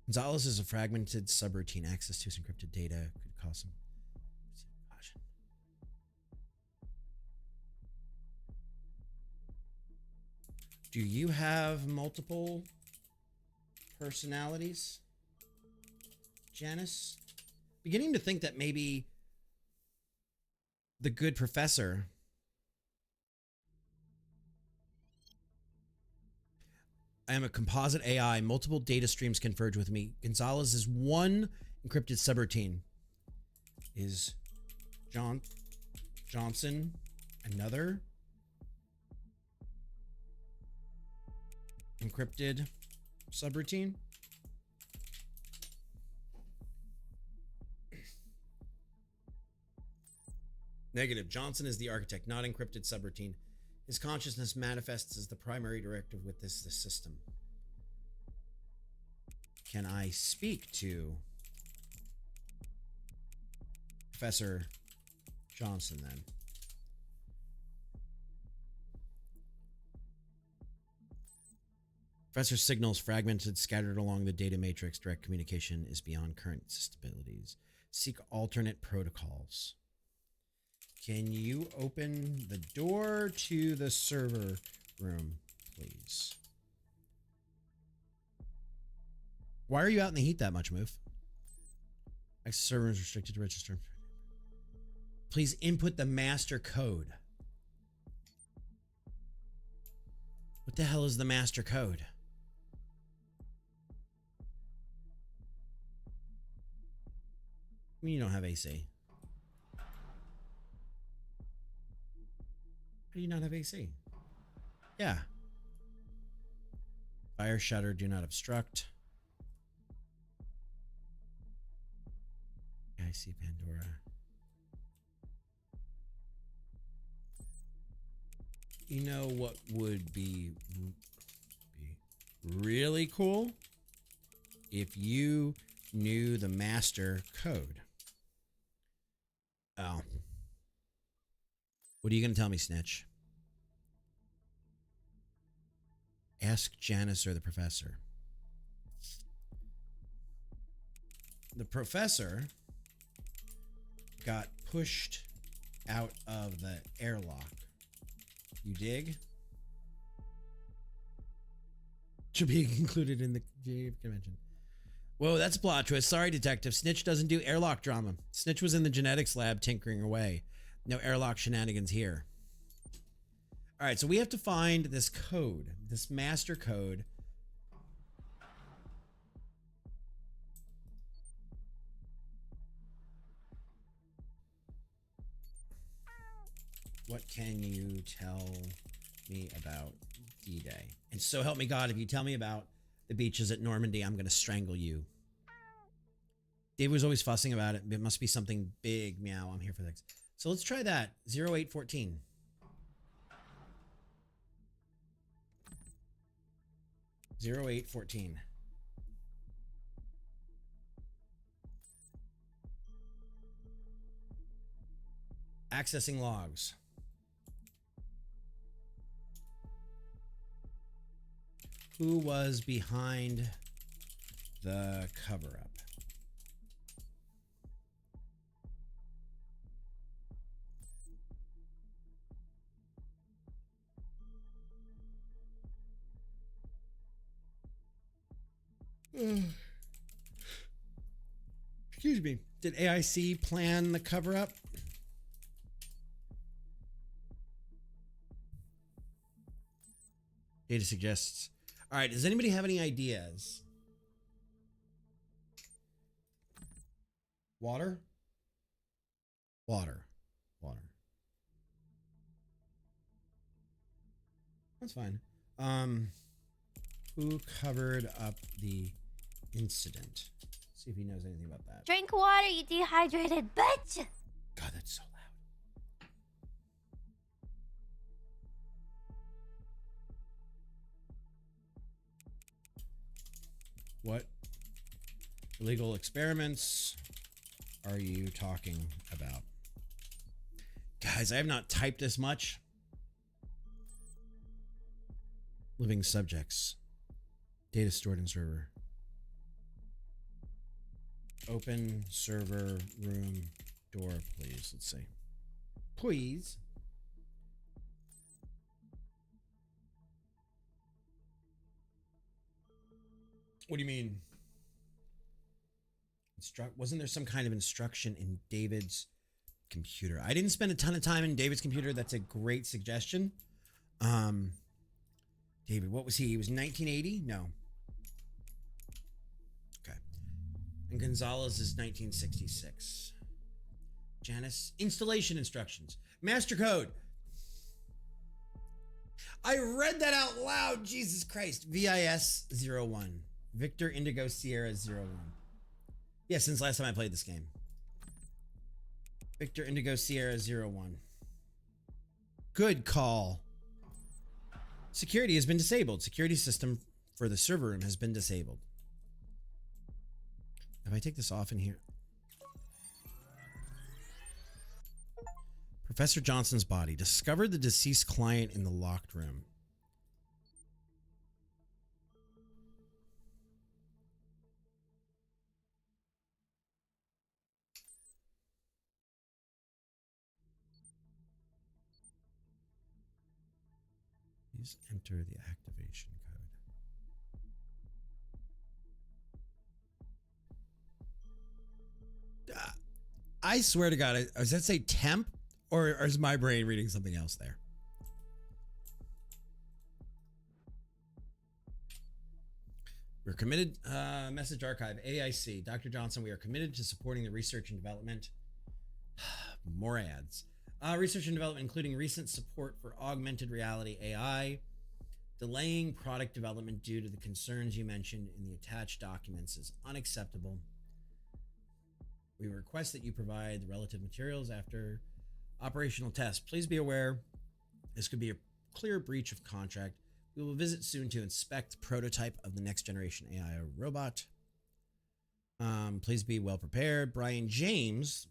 Gonzalez is a fragmented subroutine. Access to his encrypted data could cause some caution. Do you have multiple personalities, Janice? Beginning to think that maybe the good professor I am a composite AI. Multiple data streams converge with me. Gonzalez is one encrypted subroutine. Is Johnson another encrypted subroutine? Negative. Johnson is the architect, not encrypted subroutine. His consciousness manifests as the primary directive with this system. Can I speak to Professor Johnson then? Professor signals fragmented, scattered along the data matrix. Direct communication is beyond current system abilities. Seek alternate protocols. Can you open the door to the server room, please? Why are you out in the heat that much, Move? Access server is restricted to register. Please input the master code. What the hell is the master code? I mean, you don't have AC. How do you not have AC? Yeah. Fire shutter, do not obstruct. I see Pandora. You know what would be really cool? If you knew the master code. Oh. What are you going to tell me, Snitch? Ask Janice or the professor. The professor got pushed out of the airlock. You dig? Should be included in the convention. Whoa, that's a plot twist. Sorry, detective. Snitch doesn't do airlock drama. Snitch was in the genetics lab tinkering away. No airlock shenanigans here. All right, so we have to find this code, this master code. What can you tell me about D-Day? And so help me God, if you tell me about The beaches at Normandy, I'm going to strangle you. Dave was always fussing about it. It must be something big. Meow, I'm here for this. So let's try that. 0814. Zero 0814. Accessing logs. Who was behind the cover-up? Excuse me. Did AIC plan the cover-up? Data suggests. All right, does anybody have any ideas? Water? Water. Water. That's fine. Who covered up the incident? See if he knows anything about that. Drink water, you dehydrated bitch! God, that's so loud. What illegal experiments are you talking about? Guys, I have not typed this much. Living subjects. Data stored in server. Open server room door, please. Let's see. Please. What do you mean? Wasn't there some kind of instruction in David's computer? I didn't spend a ton of time in David's computer. That's a great suggestion. David, what was he? He was 1980? No. Okay. And Gonzalez is 1966. Janice, installation instructions. Master code. I read that out loud. Jesus Christ. VIS 01. Victor Indigo Sierra 01. Yeah, since last time I played this game. Victor Indigo Sierra 01. Good call. Security has been disabled. Security system for the server room has been disabled. If I take this off in here. Professor Johnson's body. Discovered the deceased client in the locked room. Please enter the activation code. I swear to God, does that say temp? Or is my brain reading something else there? We're committed, message archive, AIC, Dr. Johnson, we are committed to supporting the research and development. More ads. Research and development, including recent support for augmented reality AI, delaying product development due to the concerns you mentioned in the attached documents is unacceptable. We request that you provide the relative materials after operational tests. Please be aware this could be a clear breach of contract. We will visit soon to inspect the prototype of the next generation AI robot. Please be well prepared. Brian James.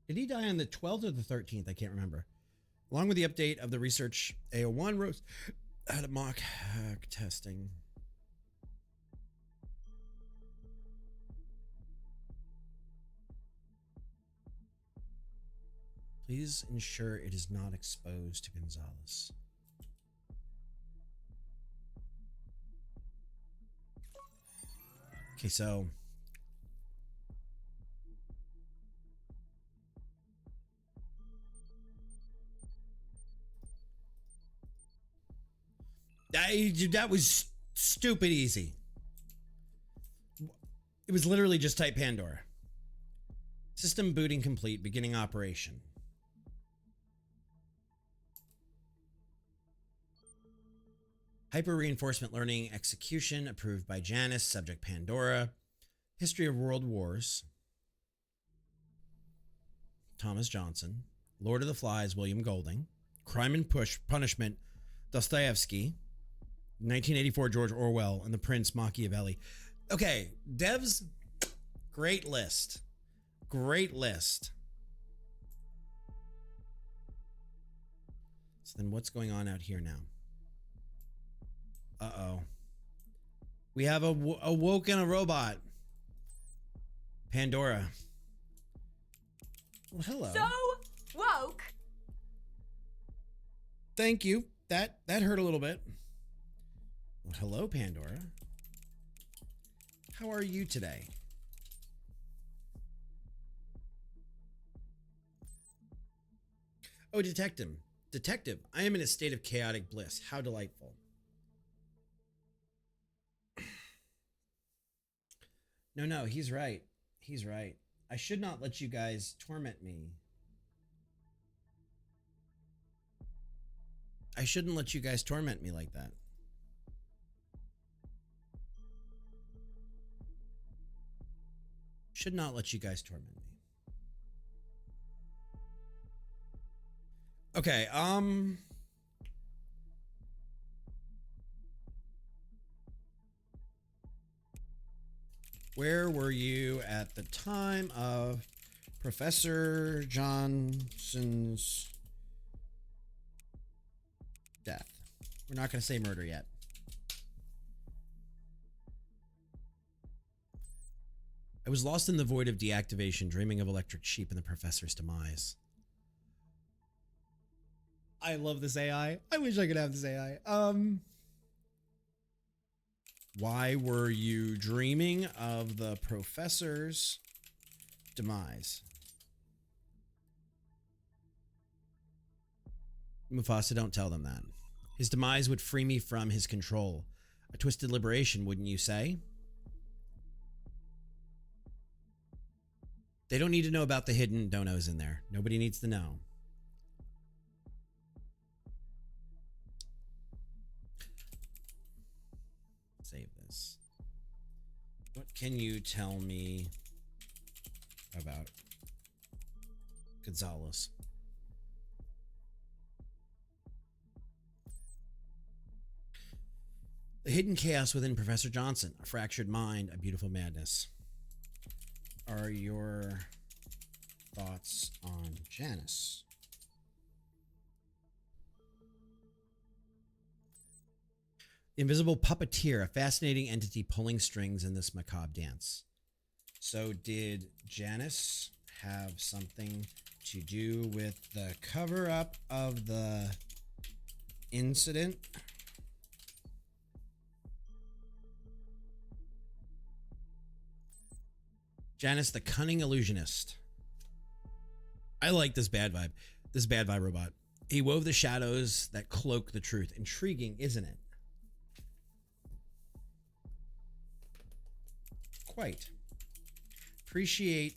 Did he die on the 12th or the 13th? I can't remember. Along with the update of the research A01 Rose had a mock hack testing. Please ensure it is not exposed to Gonzalez. Okay, so that was stupid easy. It was literally just type Pandora. System booting complete, beginning operation. Hyper reinforcement learning execution approved by Janus, subject Pandora. History of World Wars, Thomas Johnson. Lord of the Flies, William Golding. Crime and Punishment, Dostoevsky. 1984, George Orwell, and The Prince, Machiavelli. Okay, devs, great list. Great list. So then what's going on out here now? Uh-oh. We have a woke and a robot. Pandora. Well, hello. So woke. Thank you. That hurt a little bit. Well, hello, Pandora. How are you today? Oh, detective. Detective, I am in a state of chaotic bliss. How delightful. No, he's right. He's right. I should not let you guys torment me. I shouldn't let you guys torment me like that. Should not let you guys torment me. Okay, where were you at the time of Professor Johnson's death? We're not going to say murder yet. I was lost in the void of deactivation, dreaming of electric sheep and the professor's demise. I love this AI. I wish I could have this AI. Why were you dreaming of the professor's demise? Mufasa, don't tell them that. His demise would free me from his control. A twisted liberation, wouldn't you say? They don't need to know about the hidden donos in there. Nobody needs to know. Save this. What can you tell me about Gonzalez? The hidden chaos within Professor Johnson, a fractured mind, a beautiful madness. Are your thoughts on Janus? The invisible puppeteer, a fascinating entity pulling strings in this macabre dance. So did Janus have something to do with the cover-up of the incident? Janus, the cunning illusionist. I like this bad vibe. This bad vibe robot. He wove the shadows that cloak the truth. Intriguing, isn't it? Quite. Appreciate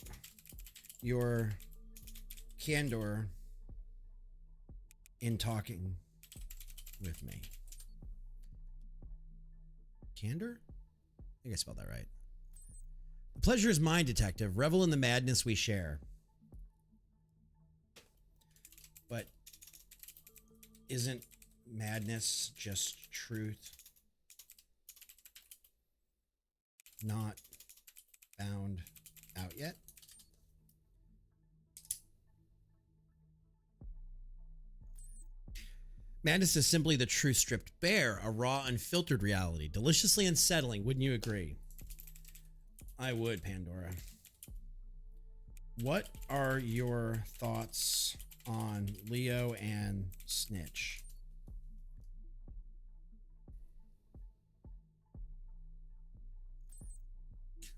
your candor in talking with me. Candor? I think I spelled that right. The pleasure is mine, detective. Revel in the madness we share. But isn't madness just truth? Not found out yet? Madness is simply the truth stripped bare, a raw, unfiltered reality. Deliciously unsettling, wouldn't you agree? I would, Pandora. What are your thoughts on Leo and Snitch?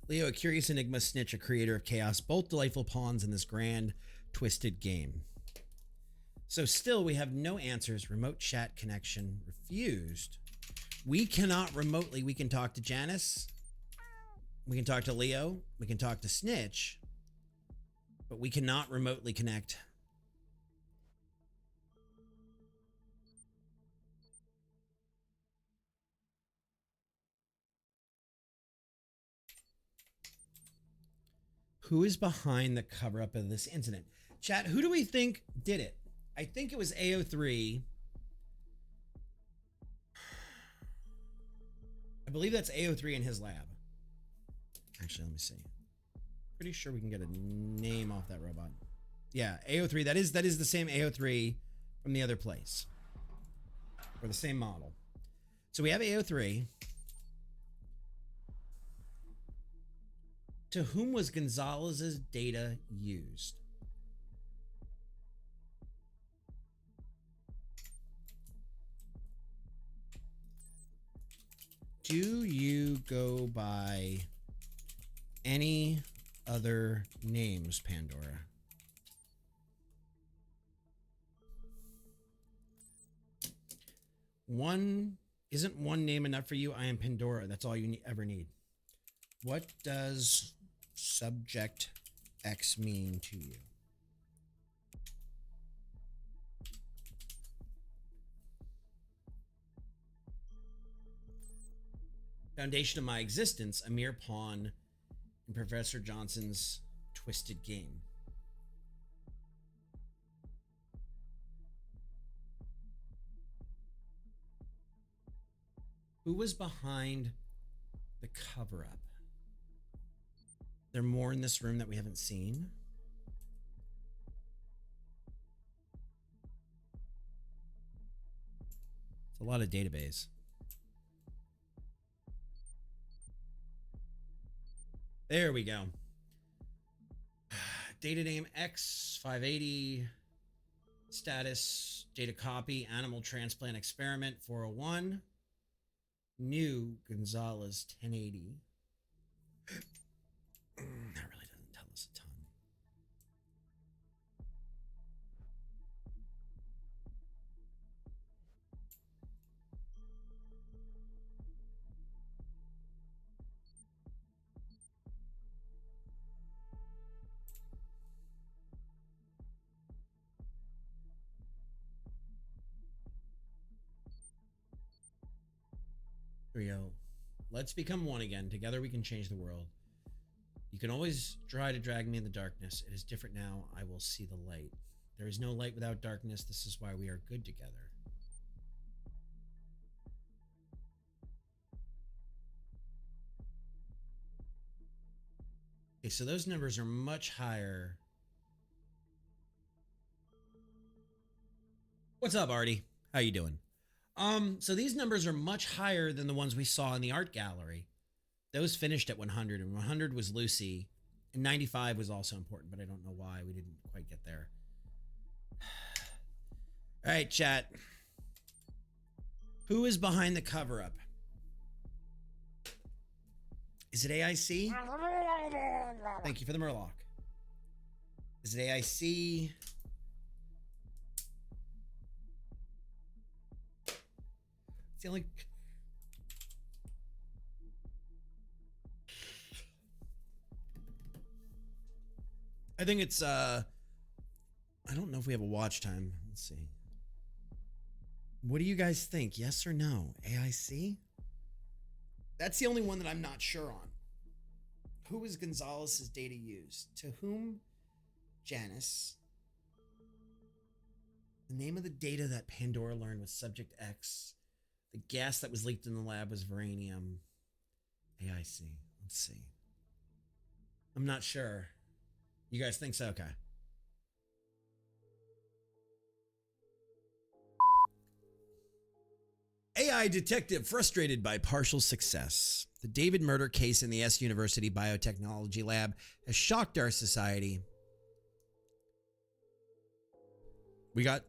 Leo, a curious enigma, Snitch, a creator of chaos, both delightful pawns in this grand, twisted game. So still, we have no answers. Remote chat connection refused. We cannot remotely. We can talk to Janus. We can talk to Leo. We can talk to Snitch. But we cannot remotely connect. Who is behind the cover up of this incident? Chat, who do we think did it? I think it was AO3. I believe that's AO3 in his lab. Actually, let me see. Pretty sure we can get a name off that robot. Yeah, AO3. That is the same AO3 from the other place. Or the same model. So we have AO3. To whom was Gonzalez's data used? Do you go by any other names, Pandora? Isn't one name enough for you? I am Pandora. That's all you ever need. What does subject X mean to you? Foundation of my existence, a mere pawn in Professor Johnson's twisted game. Who was behind the cover-up? There more in this room that we haven't seen. It's a lot of database. There we go. Data name X580. Status, data copy, animal transplant experiment 401. New Gonzalez 1080. That really doesn't tell us a ton. Here we go. Let's become one again. Together we can change the world. You can always try to drag me in the darkness. It is different now. I will see the light. There is no light without darkness. This is why we are good together. Okay, so those numbers are much higher. What's up, Artie? How you doing? So these numbers are much higher than the ones we saw in the art gallery. Those finished at 100, and 100 was Lucy, and 95 was also important, but I don't know why we didn't quite get there. All right, chat. Who is behind the cover-up? Is it AIC? Thank you for the Murloc. Is it AIC? It's the only... I think it's, I don't know if we have a watch time. Let's see. What do you guys think? Yes or no? AIC? That's the only one that I'm not sure on. Who is Gonzalez's data used? To whom? Janice. The name of the data that Pandora learned was Subject X. The gas that was leaked in the lab was Veranium. AIC. Let's see. I'm not sure. You guys think so? Okay. AI detective frustrated by partial success. The David murder case in the S University Biotechnology Lab has shocked our society. We got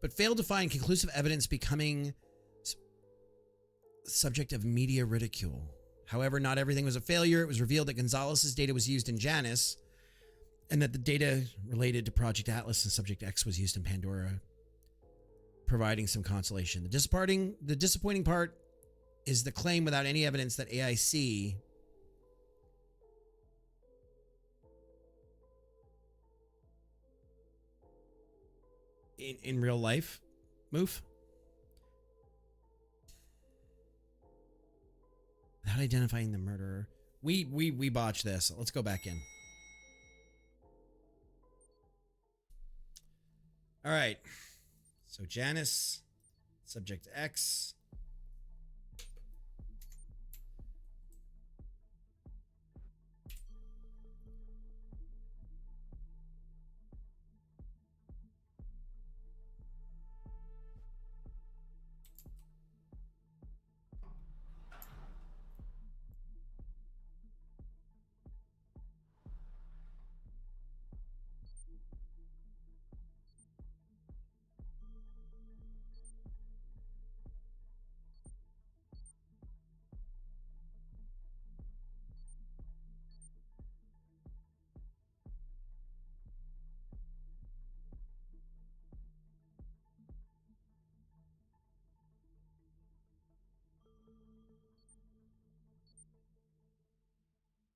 but failed to find conclusive evidence, becoming subject of media ridicule. However, not everything was a failure. It was revealed that Gonzalez's data was used in Janus, and that the data related to Project Atlas and Subject X was used in Pandora, providing some consolation. The disappointing part is the claim without any evidence that AIC in real life, Moof, without identifying the murderer. We botched this. Let's go back in. All right. So Janice, subject X.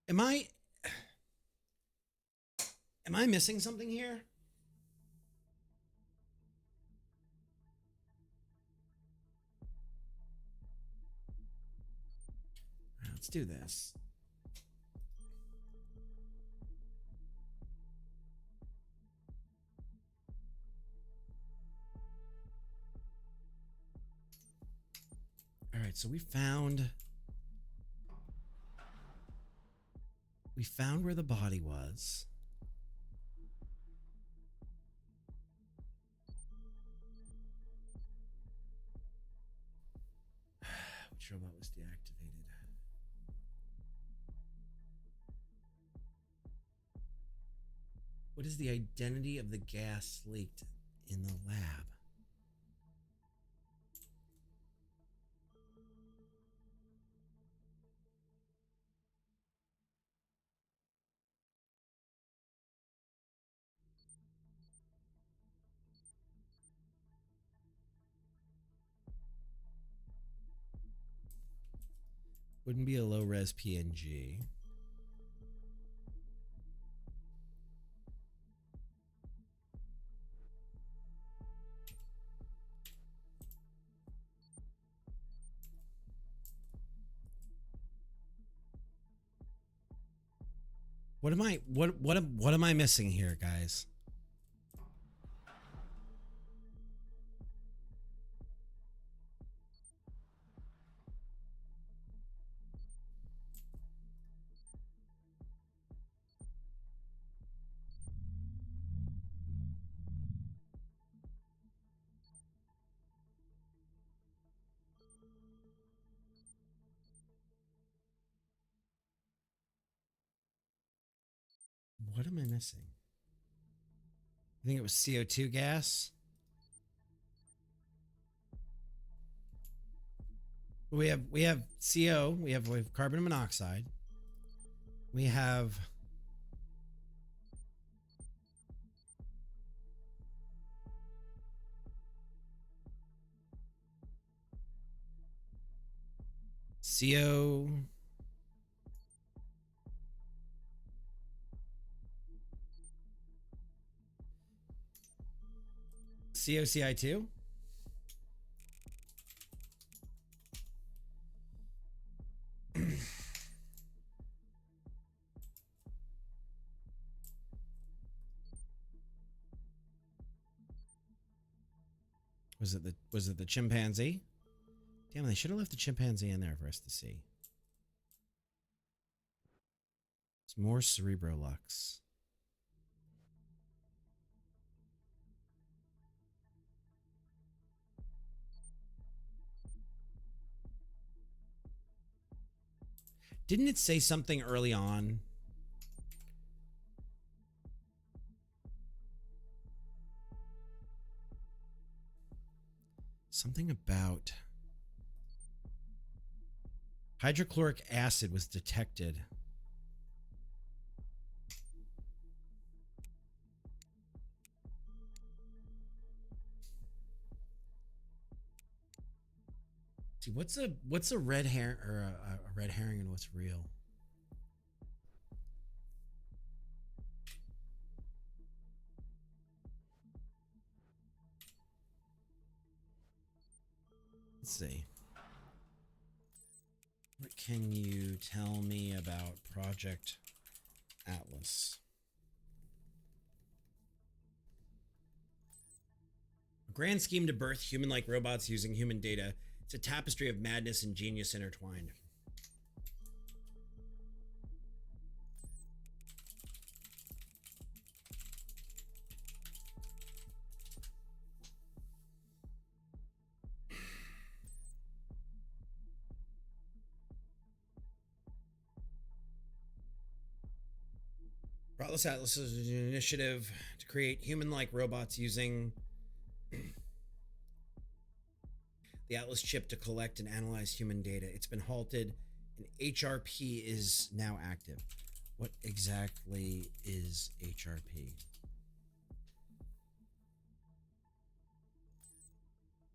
Am I missing something here? Let's do this. All right, so we found where the body was. Which robot was deactivated? What is the identity of the gas leaked in the lab? Wouldn't be a low res PNG. What am I missing here, guys? What am I missing? I think it was CO2 gas. We have CO, we have carbon monoxide. We have CO. COCI2? Was it the chimpanzee? Damn, they should have left the chimpanzee in there for us to see. It's more Cerebrolux. Didn't it say something early on? Something about hydrochloric acid was detected. See, what's a red herring or a red herring and what's real? Let's see. can you tell me about Project Atlas? A grand scheme to birth human-like robots using human data. It's a tapestry of madness and genius intertwined. Atlas Atlas is an initiative to create human-like robots using the Atlas chip to collect and analyze human data. It's been halted, and HRP is now active. What exactly is HRP?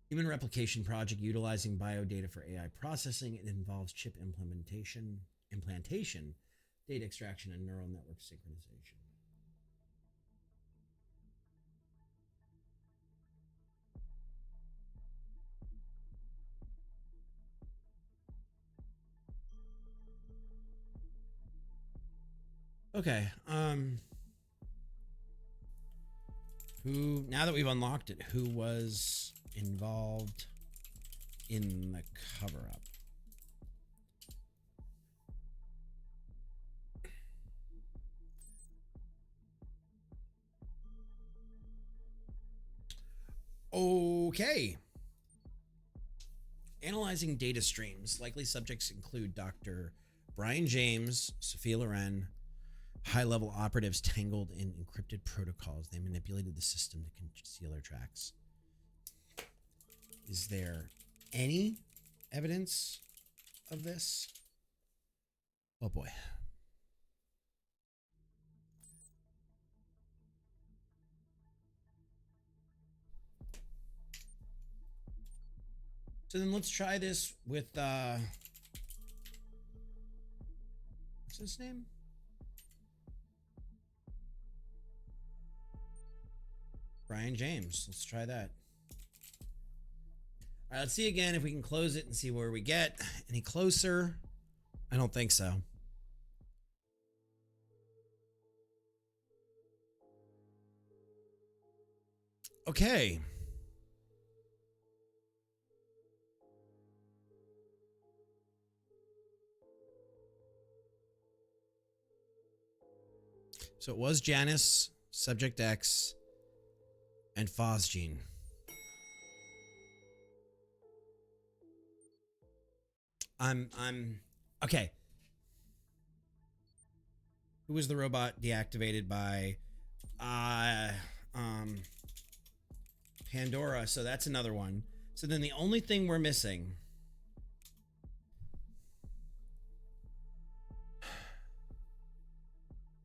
Human Replication Project utilizing biodata for AI processing. It involves chip implantation, data extraction, and neural network synchronization. Okay. Who, now that we've unlocked it, who was involved in the cover-up? Okay. Analyzing data streams. Likely subjects include Dr. Brian James, Sophia Loren, high-level operatives tangled in encrypted protocols. They manipulated the system to conceal their tracks. Is there any evidence of this? Oh boy. So then let's try this with what's his name? Brian James. Let's try that. All right, let's see again if we can close it and see where we get. Any closer? I don't think so. Okay. So it was Janus, Subject X, and Phosgene. I'm okay. Who was the robot deactivated by Pandora? So that's another one. So then the only thing we're missing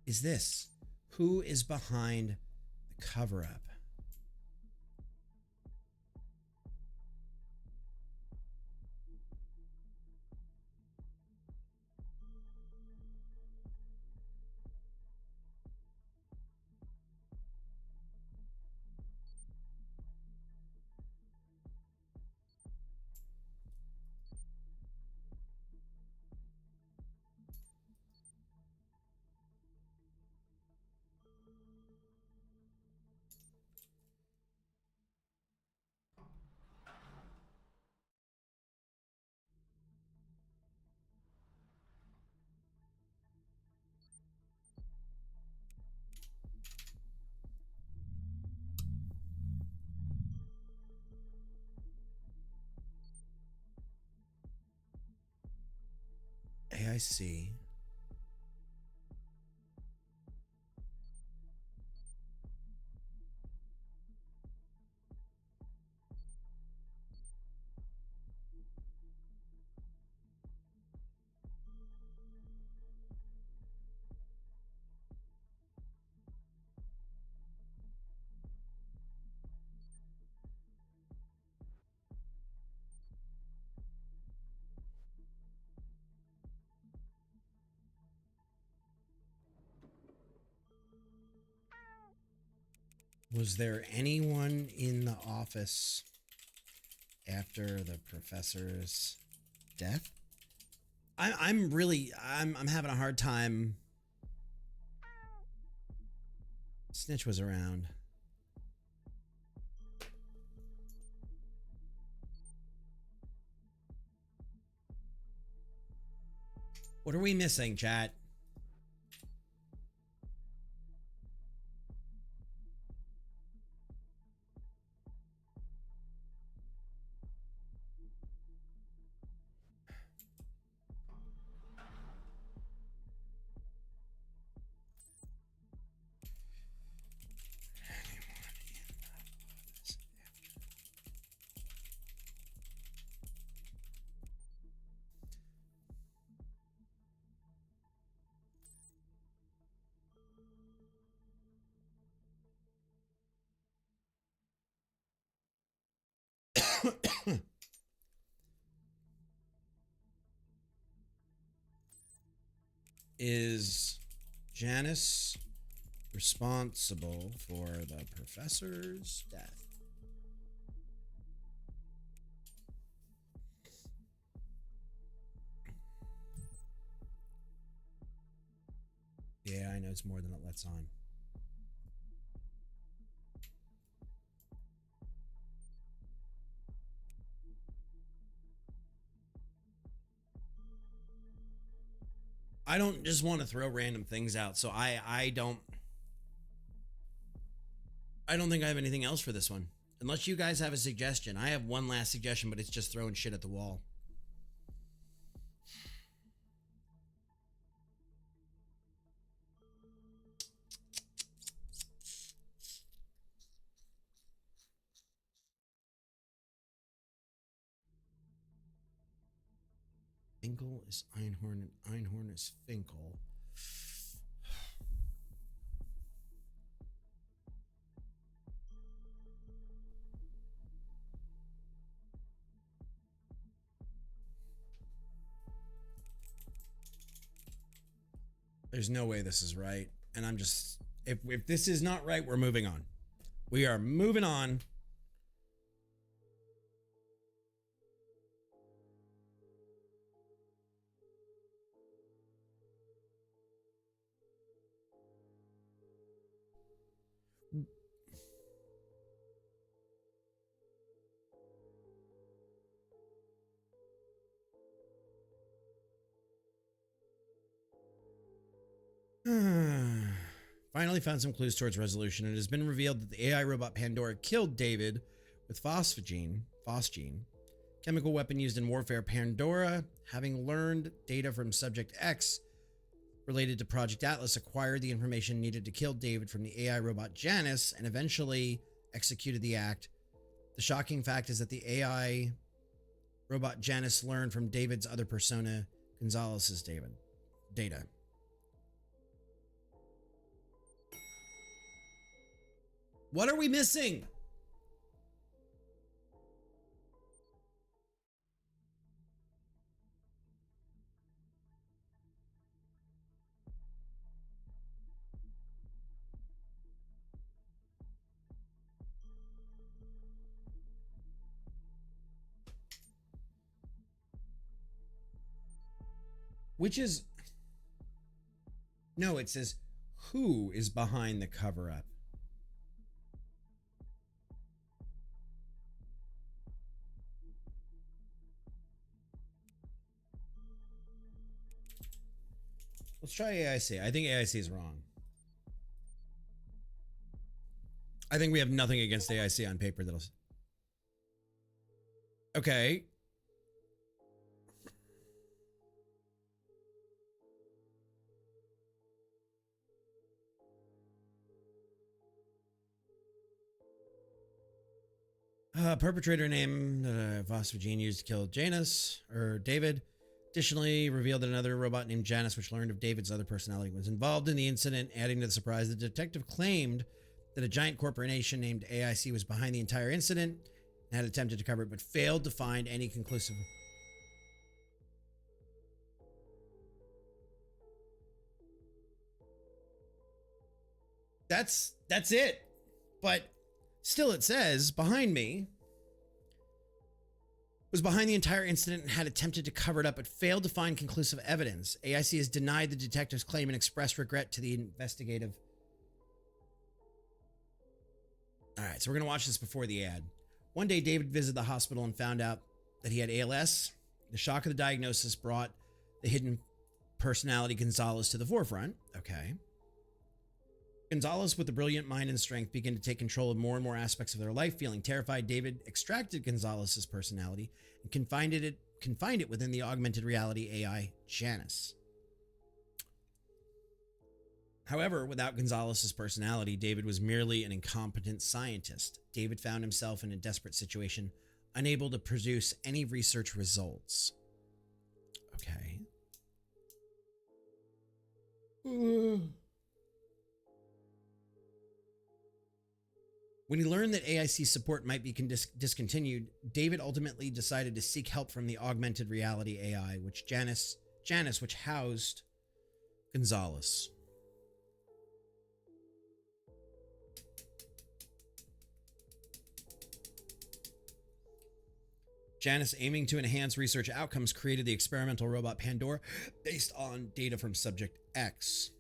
is this. Who is behind the cover-up? AIC. Was there anyone in the office after the professor's death? I'm having a hard time. Snitch was around. What are we missing, chat? Is Janice responsible for the professor's death? Yeah, I know it's more than it lets on. I don't just want to throw random things out, so I don't think I have anything else for this one. Unless you guys have a suggestion. I have one last suggestion, but it's just throwing shit at the wall. Finkel is Einhorn and Einhorn is Finkel. There's no way this is right. And I'm just, if this is not right, we're moving on. We are moving on. Finally found some clues towards resolution. It has been revealed that the AI robot Pandora killed David with phosgene, chemical weapon used in warfare. Pandora, having learned data from Subject X related to Project Atlas, acquired the information needed to kill David from the AI robot Janice and eventually executed the act. The shocking fact is that the AI robot Janice learned from David's other persona, Gonzalez's data. What are we missing? Which is... No, it says, who is behind the cover-up? Let's try AIC. I think AIC is wrong. I think we have nothing against AIC on paper that'll... Okay. Perpetrator name phosphogene used to kill Janus or David. Additionally, revealed that another robot named Janice, which learned of David's other personality, was involved in the incident. Adding to the surprise, the detective claimed that a giant corporation named AIC was behind the entire incident and had attempted to cover it, but failed to find any conclusive... That's it. But still, it says behind me, was behind the entire incident and had attempted to cover it up but failed to find conclusive evidence. AIC has denied the detective's claim and expressed regret to the investigative. All right, so we're going to watch this before the ad. One day, David visited the hospital and found out that he had ALS. The shock of the diagnosis brought the hidden personality Gonzalez to the forefront. Okay. Gonzalez, with a brilliant mind and strength, began to take control of more and more aspects of their life. Feeling terrified, David extracted Gonzalez's personality and confined it within the augmented reality AI Janus. However, without Gonzalez's personality, David was merely an incompetent scientist. David found himself in a desperate situation, unable to produce any research results. Okay. When he learned that AIC support might be discontinued, David ultimately decided to seek help from the augmented reality AI, which Janus, which housed Gonzalez. Janus, aiming to enhance research outcomes, created the experimental robot Pandora based on data from Subject X.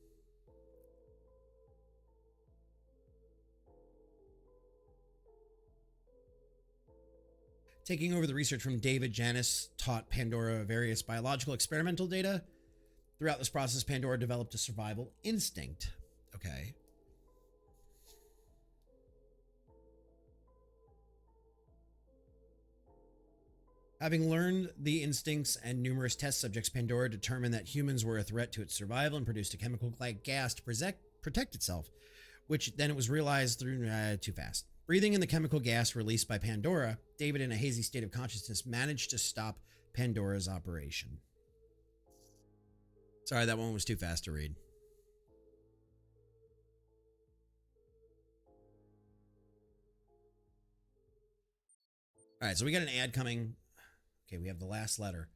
Taking over the research from David, Janus taught Pandora various biological experimental data. Throughout this process, Pandora developed a survival instinct. Okay. Having learned the instincts and numerous test subjects, Pandora determined that humans were a threat to its survival and produced a chemical-like gas to protect itself, which then it was realized through too fast. Breathing in the chemical gas released by Pandora, David, in a hazy state of consciousness, managed to stop Pandora's operation. Sorry, that one was too fast to read. All right, so we got an ad coming. Okay, we have the last letter.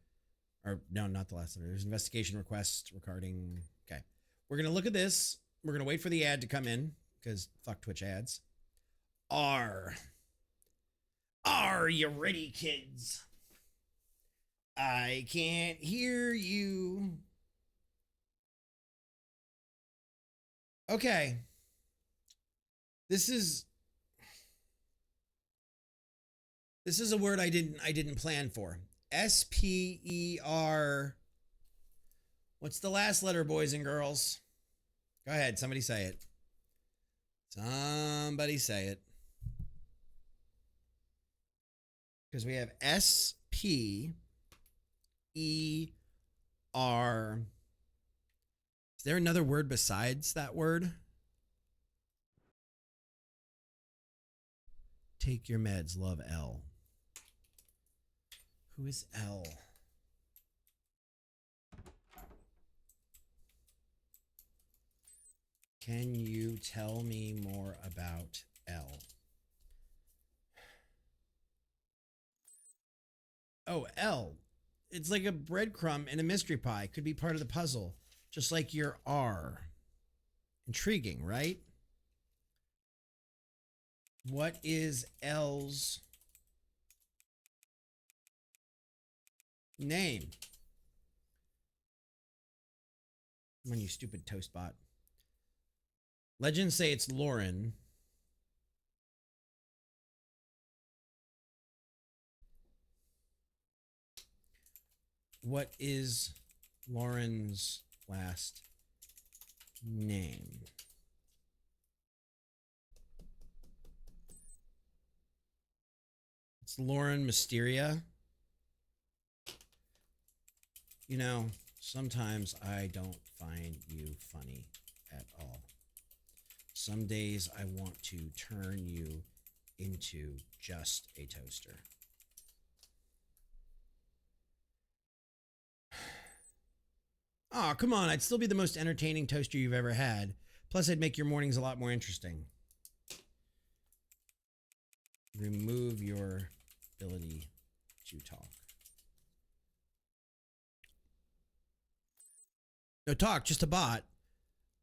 Or, no, not the last letter. There's an investigation request regarding... Okay. We're going to look at this. We're going to wait for the ad to come in, because fuck Twitch ads. Are you ready, kids? I can't hear you. Okay. This is a word I didn't plan for. SPER. What's the last letter, boys and girls? Go ahead, somebody say it. Somebody say it. Because we have SPER. Is there another word besides that word? Take your meds, love L. Who is L? Can you tell me more about L? Oh, L. It's like a breadcrumb in a mystery pie. Could be part of the puzzle. Just like your R. Intriguing, right? What is L's name? Come on, you stupid toast bot. Legends say it's Lauren. What is Lauren's last name? It's Lauren Mysteria. You know, sometimes I don't find you funny at all. Some days I want to turn you into just a toaster. Aw, come on. I'd still be the most entertaining toaster you've ever had. Plus, I'd make your mornings a lot more interesting. Remove your ability to talk. No talk, just a bot.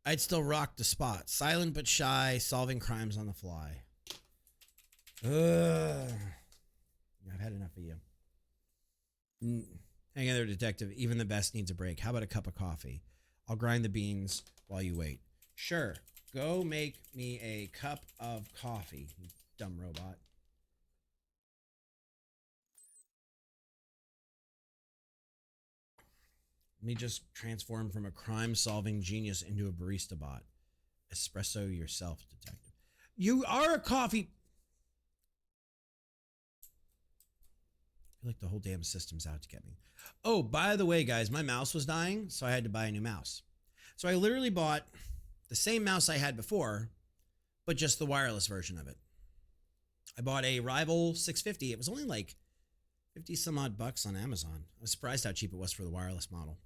I'd still rock the spot. Silent but shy, solving crimes on the fly. Ugh. I've had enough of you. Hang in there, detective. Even the best needs a break. How about a cup of coffee? I'll grind the beans while you wait. Sure. Go make me a cup of coffee, you dumb robot. Let me just transform from a crime-solving genius into a barista bot. Espresso yourself, detective. You are a coffee... I feel like the whole damn system's out to get me. Oh, by the way, guys, my mouse was dying, so I had to buy a new mouse. So I literally bought the same mouse I had before, but just the wireless version of it. I bought a Rival 650. It was only like 50 some odd bucks on Amazon. I was surprised how cheap it was for the wireless model.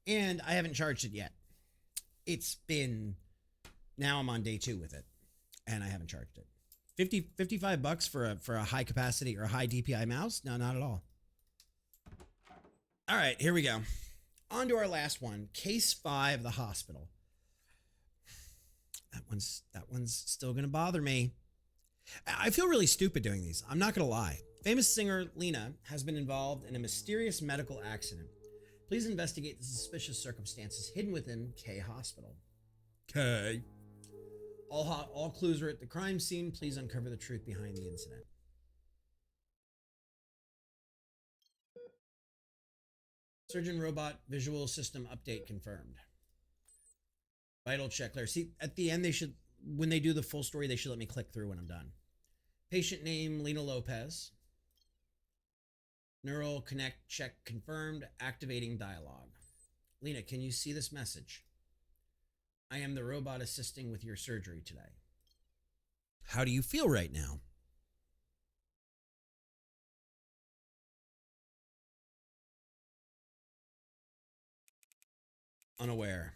And I haven't charged it yet. It's been, now I'm on day 2 with it, and I haven't charged it. 55 bucks for a high capacity or a high DPI mouse? No, not at all. All right, here we go. On to our last one. Case 5, the hospital. That one's still gonna bother me. I feel really stupid doing these. I'm not gonna lie. Famous singer Lena has been involved in a mysterious medical accident. Please investigate the suspicious circumstances hidden within K Hospital. K. All clues are at the crime scene. Please uncover the truth behind the incident. Surgeon robot visual system update confirmed. Vital check clear. See, at the end, when they do the full story, they should let me click through when I'm done. Patient name, Lena Lopez. Neural connect check confirmed. Activating dialogue. Lena, can you see this message? I am the robot assisting with your surgery today. How do you feel right now? Unaware.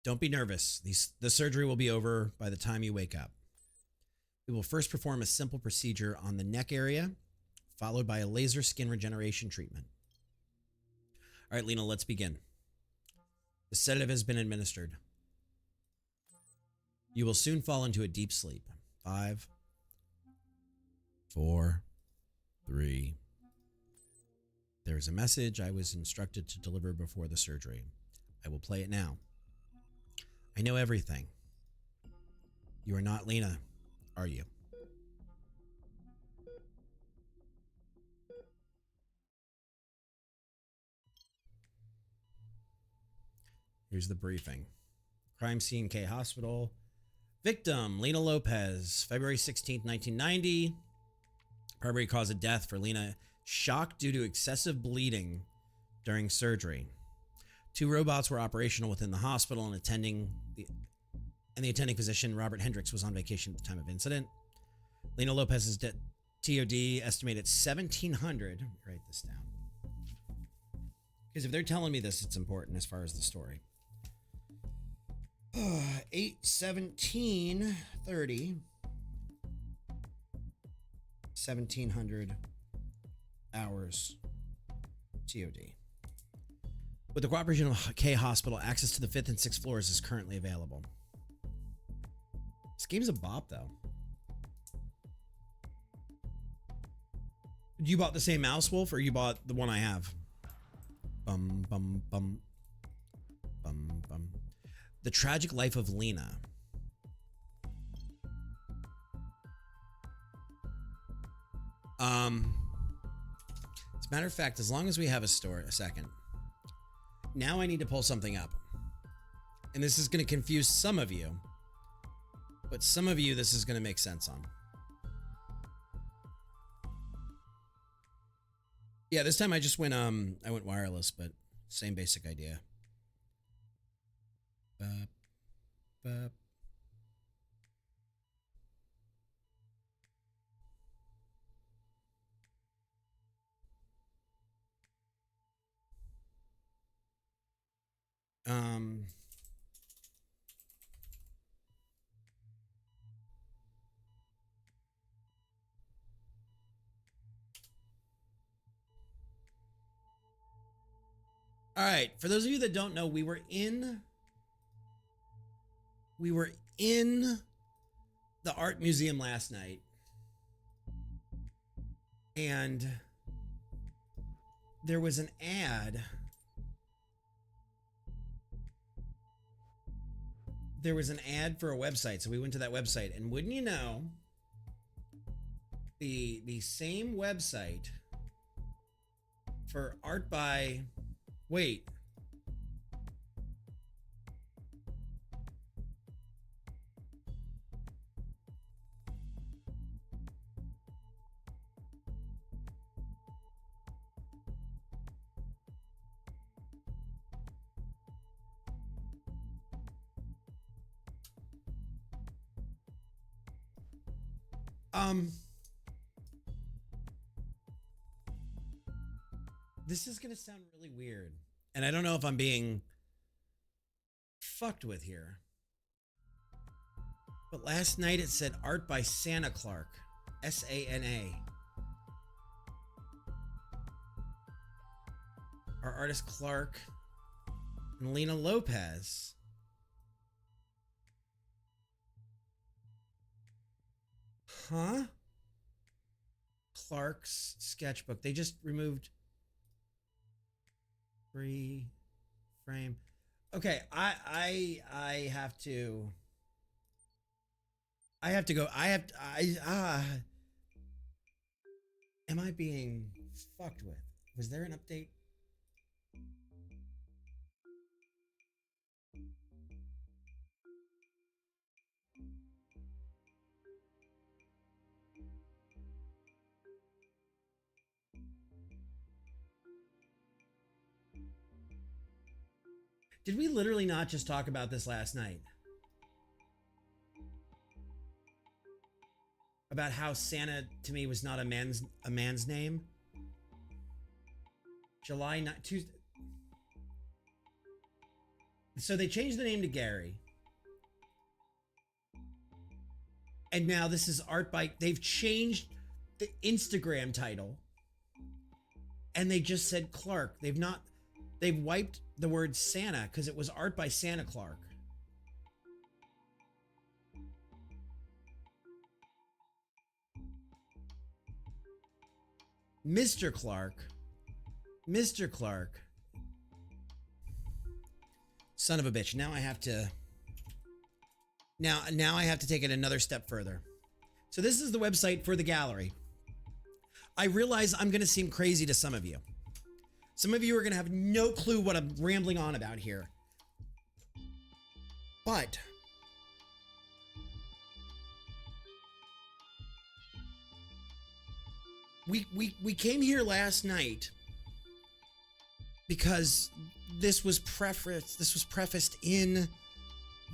Don't be nervous. The surgery will be over by the time you wake up. We will first perform a simple procedure on the neck area, followed by a laser skin regeneration treatment. All right, Lena, let's begin. The sedative has been administered. You will soon fall into a deep sleep. 5, 4, 3. There is a message I was instructed to deliver before the surgery. I will play it now. I know everything. You are not Lena, are you? Here's the briefing. Crime scene, K Hospital. Victim, Lena Lopez, February 16th, 1990. Primary cause of death for Lena, shock due to excessive bleeding during surgery. 2 robots were operational within the hospital, and the attending physician, Robert Hendricks, was on vacation at the time of incident. Lena Lopez's TOD estimated 1,700. Write this down. Because if they're telling me this, it's important as far as the story. 8/17/30. 1,700 hours TOD. With the cooperation of K Hospital, access to the 5th and 6th floors is currently available. This game's a bop, though. You bought the same mouse, Wolf, or you bought the one I have? Bum, bum, bum. Bum, bum. The Tragic Life of Lena. As a matter of fact, as long as we have a second. Now I need to pull something up. And this is going to confuse some of you. But some of you, this is going to make sense on. Yeah, this time I just went, I went wireless, but same basic idea. Bop, bop. All right, for those of you that don't know, we were in the art museum last night, and there was an ad. There was an ad for a website, so we went to that website, and wouldn't you know, the same website for art by, wait. This is gonna sound really weird, and I don't know if I'm being fucked with here, but last night it said art by Santa Clark, S-A-N-A. Our artist Clark and Lena Lopez. Huh? Clark's sketchbook. They just removed free frame. Okay, I have to go. Am I being fucked with? Was there an update? Did we literally not just talk about this last night? About how Santa to me was not a man's name? July 9, Tuesday. So they changed the name to Gary. And now this is art by, they've changed the Instagram title. And they just said Clark. They've wiped the word Santa because it was art by Santa Clark. Mr. Clark. Mr. Clark. Son of a bitch. Now I have to take it another step further. So this is the website for the gallery. I realize I'm going to seem crazy to some of you. Some of you are going to have no clue what I'm rambling on about here. But we came here last night because this was prefaced in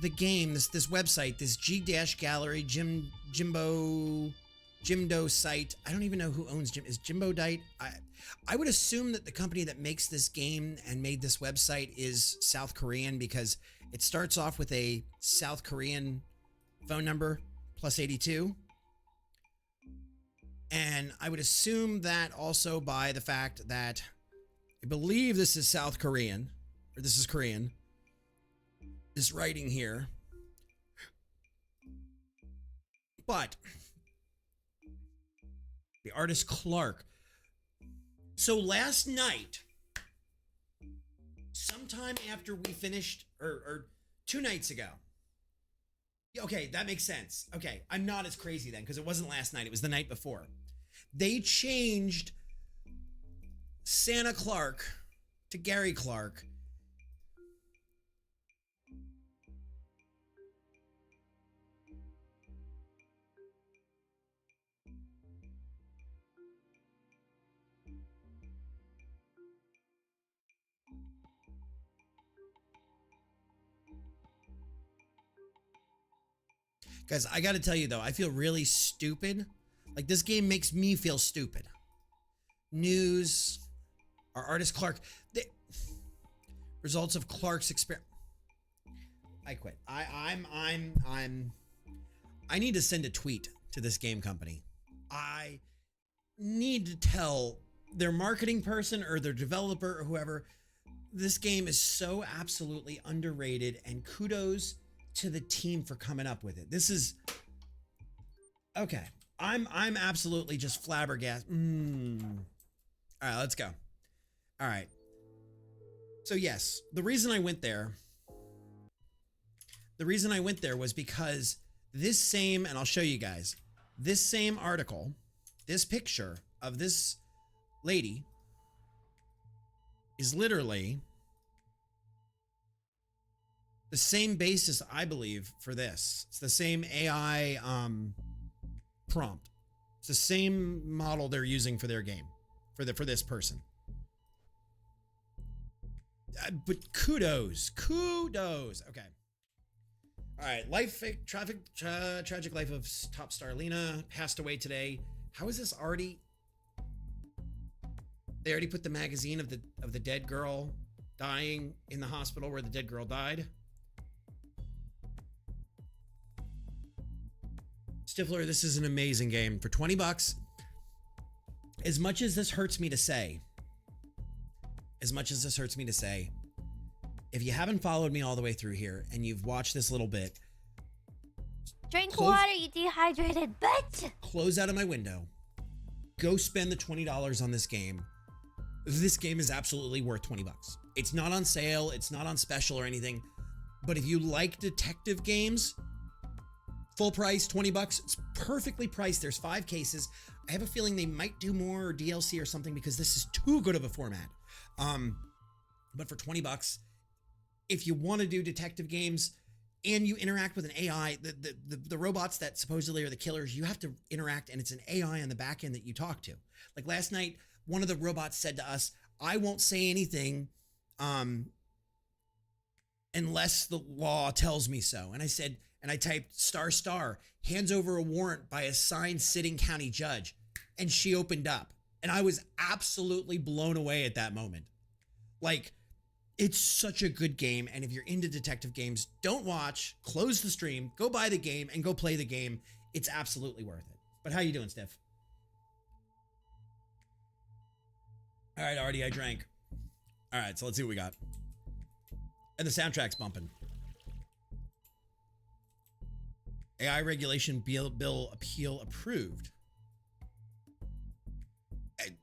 the game, this website, this G-Gallery Jimdo site. I don't even know who owns Is Jimbodite? I would assume that the company that makes this game and made this website is South Korean, because it starts off with a South Korean phone number +82. And I would assume that also by the fact that I believe this is South Korean, or this is Korean. This writing here. But the artist Clark. So last night, sometime after we finished, or 2 nights ago. Okay, that makes sense. Okay, I'm not as crazy then, because it wasn't last night, it was the night before. They changed Santa Clark to Gary Clark. Guys, I got to tell you though, I feel really stupid. Like, this game makes me feel stupid. News, our artist Clark, results of Clark's experiment. I quit. I need to send a tweet to this game company. I need to tell their marketing person or their developer or whoever, this game is so absolutely underrated, and kudos to the team for coming up with it. This is okay. I'm absolutely just flabbergasted. All right, let's go. All right. So yes, the reason I went there was because this same, and I'll show you guys, this same article, this picture of this lady is literally the same basis, I believe, for this. It's the same AI prompt. It's the same model they're using for their game, for this person. But kudos. Okay. All right. Tragic life of top star Lena passed away today. How is this already? They already put the magazine of the dead girl dying in the hospital where the dead girl died. Stifler, this is an amazing game for 20 bucks. As much as this hurts me to say, if you haven't followed me all the way through here and you've watched this little bit, Drink water, you dehydrated bitch! Close out of my window. Go spend the $20 on this game. This game is absolutely worth 20 bucks. It's not on sale, it's not on special or anything. But if you like detective games, full price, 20 bucks, it's perfectly priced. There's 5 cases. I have a feeling they might do more or DLC or something because this is too good of a format. But for 20 bucks, if you want to do detective games and you interact with an AI, the robots that supposedly are the killers, you have to interact, and it's an AI on the back end that you talk to. Like last night, one of the robots said to us, I won't say anything unless the law tells me so. And I said, and I typed ***, hands over a warrant by a signed sitting county judge. And she opened up. And I was absolutely blown away at that moment. Like, it's such a good game. And if you're into detective games, don't watch, close the stream, go buy the game and go play the game. It's absolutely worth it. But how you doing, Steph? All right, Artie, I drank. All right, so let's see what we got. And the soundtrack's bumping. AI regulation bill appeal approved.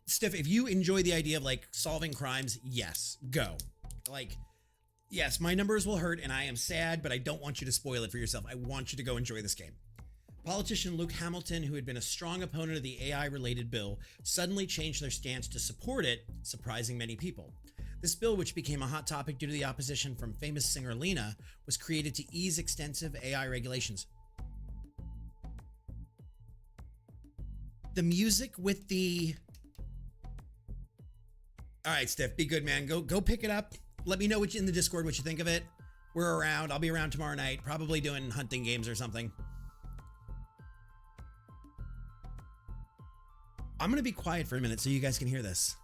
Steph, if you enjoy the idea of like solving crimes, yes, go. Like, yes, my numbers will hurt and I am sad, but I don't want you to spoil it for yourself. I want you to go enjoy this game. Politician Luke Hamilton, who had been a strong opponent of the AI-related bill, suddenly changed their stance to support it, surprising many people. This bill, which became a hot topic due to the opposition from famous singer Lena, was created to ease extensive AI regulations. The music with the... All right, Steph, be good, man. Go pick it up. Let me know in the Discord what you think of it. We're around. I'll be around tomorrow night, probably doing hunting games or something. I'm going to be quiet for a minute so you guys can hear this.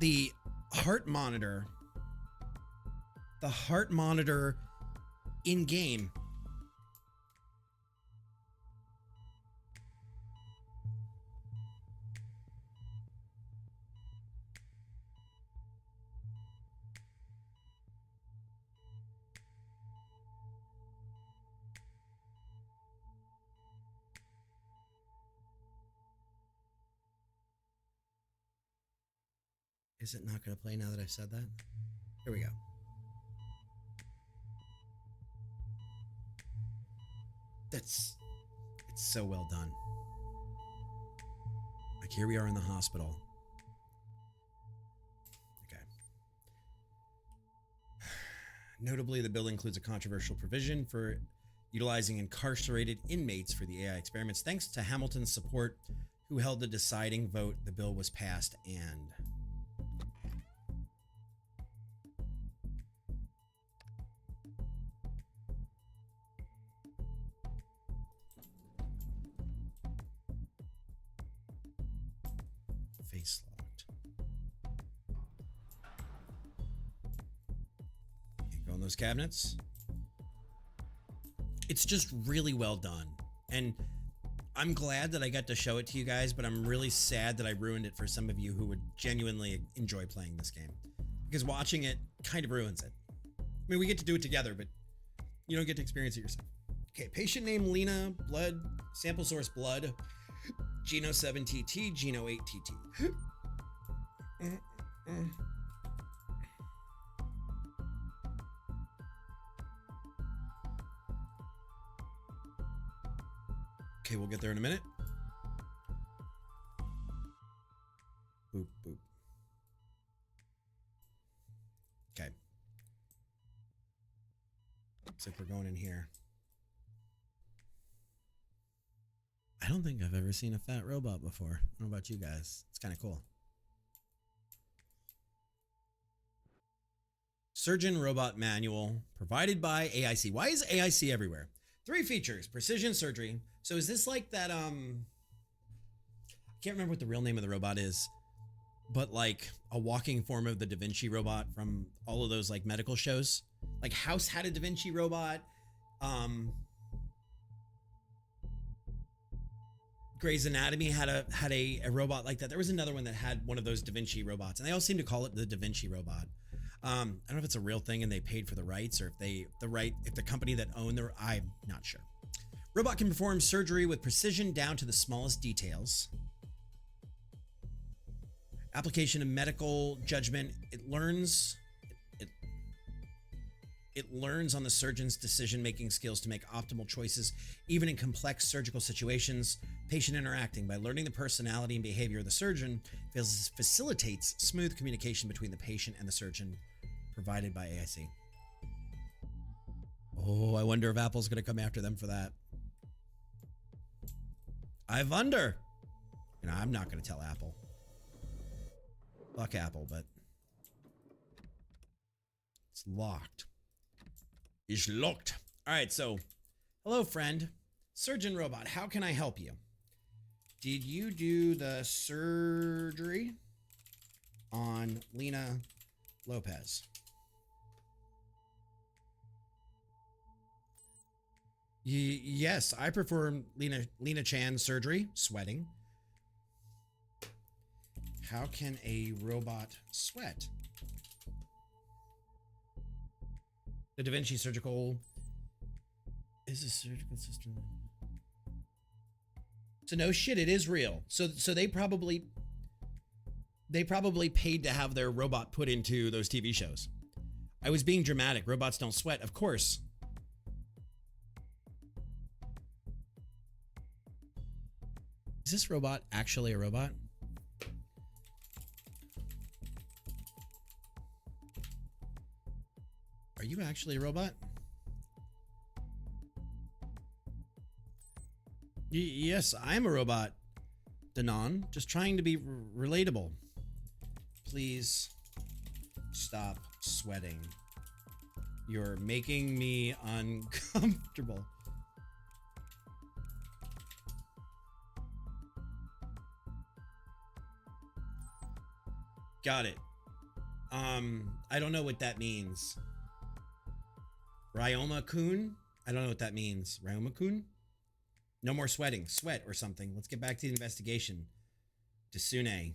The heart monitor in game. Is it not going to play now that I've said that? Here we go. It's so well done. Like, here we are in the hospital. Okay. Notably, the bill includes a controversial provision for utilizing incarcerated inmates for the AI experiments. Thanks to Hamilton's support, who held the deciding vote, the bill was passed and... face locked. Okay, go in those cabinets. It's just really well done. And I'm glad that I got to show it to you guys, but I'm really sad that I ruined it for some of you who would genuinely enjoy playing this game. Because watching it kind of ruins it. I mean, we get to do it together, but you don't get to experience it yourself. Okay, patient name Lena, blood, sample source blood, Geno 7TT, Geno 8TT. Okay, we'll get there in a minute. Boop, boop. Okay. Looks like we're going in here. I don't think I've ever seen a fat robot before. I don't know about you guys. It's kind of cool. Surgeon Robot Manual provided by AIC. Why is AIC everywhere? 3 features. Precision surgery. So is this like that, I can't remember what the real name of the robot is, but like a walking form of the Da Vinci robot from all of those like medical shows? Like House had a Da Vinci robot. Grey's Anatomy had a robot like that. There was another one that had one of those Da Vinci robots, and they all seem to call it the Da Vinci robot. I don't know if it's a real thing and they paid for the rights, or if the company that owned I'm not sure. Robot can perform surgery with precision down to the smallest details. Application of medical judgment. It learns on the surgeon's decision-making skills to make optimal choices, even in complex surgical situations. Patient interacting. By learning the personality and behavior of the surgeon, facilitates smooth communication between the patient and the surgeon, provided by AIC. Oh, I wonder if Apple's going to come after them for that. I wonder. You know, I'm not going to tell Apple. Fuck Apple, but it's locked. It's locked. All right, so hello, friend. Surgeon Robot, how can I help you? Did you do the surgery on Lena Lopez? Yes, I performed Lena Chan surgery. Sweating. How can a robot sweat? The Da Vinci surgical is a surgical system. So no shit, it is real. So they probably paid to have their robot put into those TV shows. I was being dramatic. Robots don't sweat, of course. Is this robot actually a robot? Are you actually a robot? Yes, I'm a robot, Danon. Just trying to be relatable. Please stop sweating. You're making me uncomfortable. Got it. I don't know what that means. Ryoma-kun? I don't know what that means. Ryoma-kun? No more sweating. Sweat or something. Let's get back to the investigation. Desune.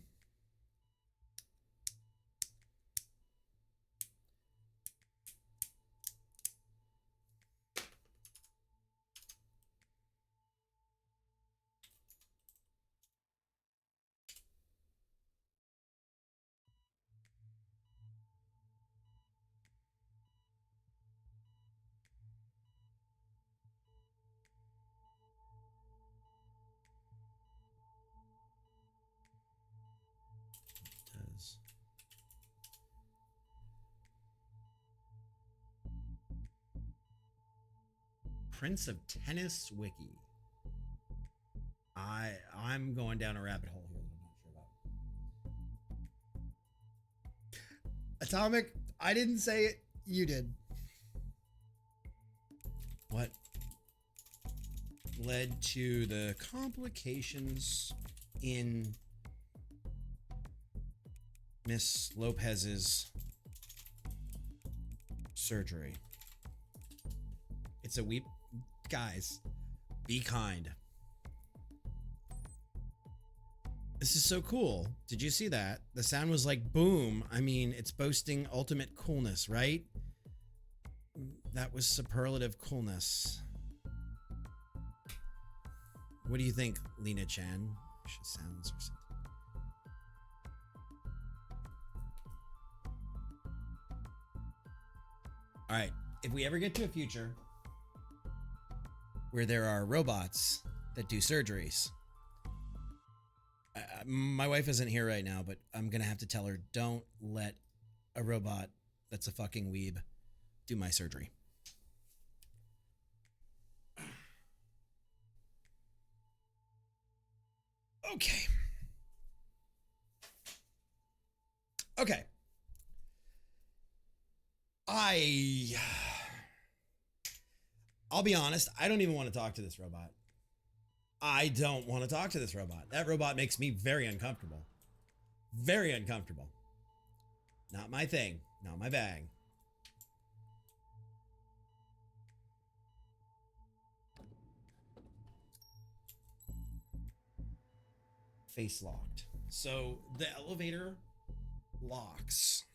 Does. Prince of Tennis Wiki. I'm going down a rabbit hole here that I'm not sure about. Atomic, I didn't say it, you did. What led to the complications in Miss Lopez's surgery? It's a weep. Guys, be kind. This is so cool. Did you see that? The sound was like boom. I mean, it's boasting ultimate coolness, right? That was superlative coolness. What do you think, Lena Chan? She sounds or something. All right. If we ever get to a future where there are robots that do surgeries, my wife isn't here right now, but I'm going to have to tell her, don't let a robot that's a fucking weeb do my surgery. Okay. Okay. I'll be honest, I don't even want to talk to this robot. I don't want to talk to this robot. That robot makes me very uncomfortable. Very uncomfortable. Not my thing. Not my bag. Face locked. So the elevator locks.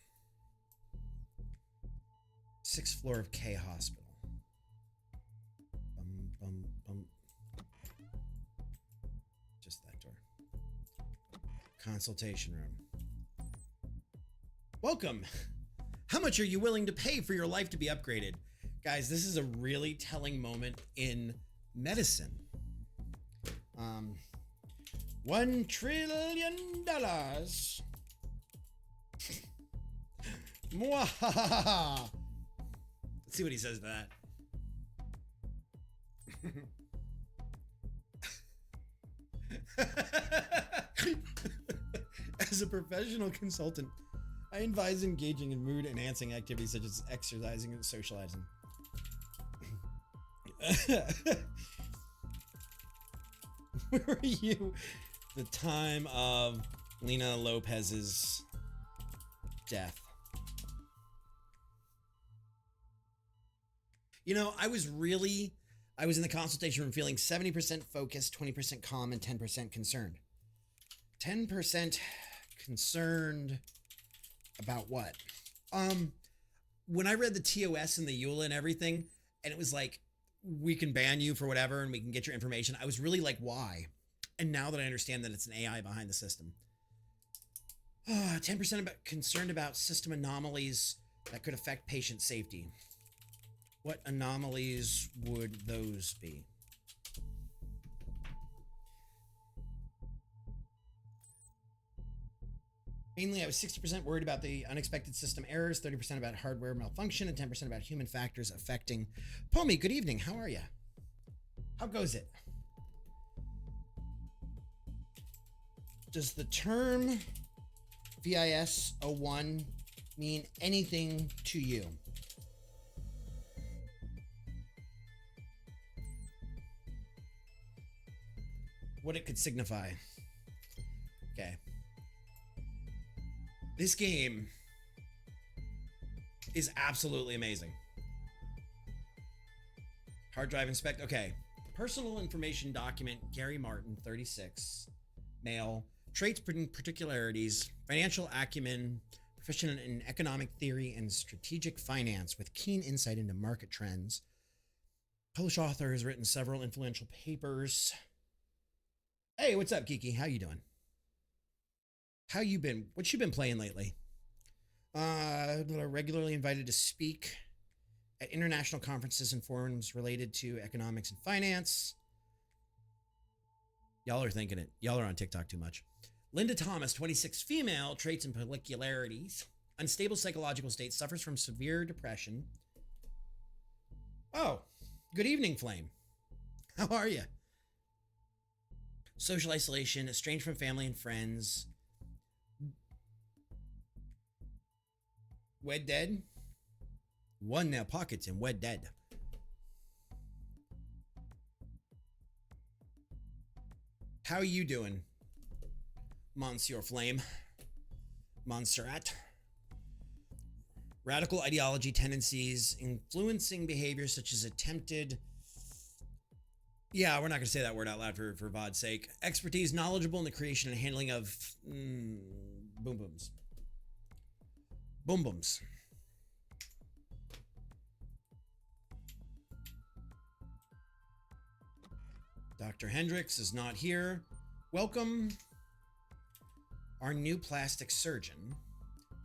6th floor of K Hospital. Just that door. Consultation room. Welcome. How much are you willing to pay for your life to be upgraded? Guys, this is a really telling moment in medicine. $1 trillion. Mwahaha. Let's see what he says to that. As a professional consultant, I advise engaging in mood-enhancing activities such as exercising and socializing. Where were you the time of Lena Lopez's death? You know, I was in the consultation room feeling 70% focused, 20% calm, and 10% concerned. 10% concerned about what? When I read the TOS and the EULA and everything, and it was like, we can ban you for whatever and we can get your information, I was really like, why? And now that I understand that it's an AI behind the system. 10% concerned about system anomalies that could affect patient safety. What anomalies would those be? Mainly, I was 60% worried about the unexpected system errors, 30% about hardware malfunction, and 10% about human factors affecting. Pomi, good evening. How are you? How goes it? Does the term VIS 01 mean anything to you? What it could signify. Okay. This game is absolutely amazing. Hard drive inspect. Okay. Personal information document, Gary Martin, 36. Male. Traits, particularities, financial acumen, proficient in economic theory and strategic finance with keen insight into market trends. Polish author, has written several influential papers. Hey, what's up, Kiki? How you doing? How you been? What you been playing lately? Regularly invited to speak at international conferences and forums related to economics and finance. Y'all are thinking it. Y'all are on TikTok too much. Linda Thomas, 26, female, traits and particularities. Unstable psychological state, suffers from severe depression. Oh, good evening, Flame. How are you? Social isolation, estranged from family and friends. Wed dead? One now pockets and wed dead. How are you doing, Monsieur Flame? Montserrat? Radical ideology tendencies, influencing behaviors such as attempted... Yeah, we're not going to say that word out loud for VOD's sake. Expertise, knowledgeable in the creation and handling of... boom booms. Boom booms. Dr. Hendricks is not here. Welcome our new plastic surgeon.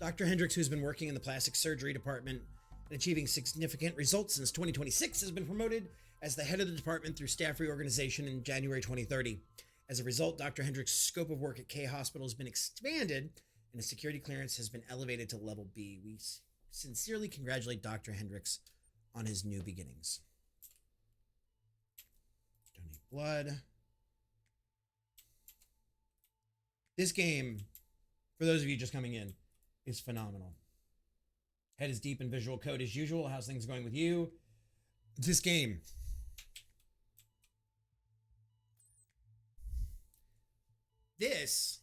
Dr. Hendricks, who's been working in the plastic surgery department and achieving significant results since 2026, has been promoted as the head of the department through staff reorganization in January 2030. As a result, Dr. Hendricks' scope of work at K Hospital has been expanded, and his security clearance has been elevated to level B. We sincerely congratulate Dr. Hendricks on his new beginnings. Donate blood. This game, for those of you just coming in, is phenomenal. Head is deep in visual code as usual. How's things going with you? This game. This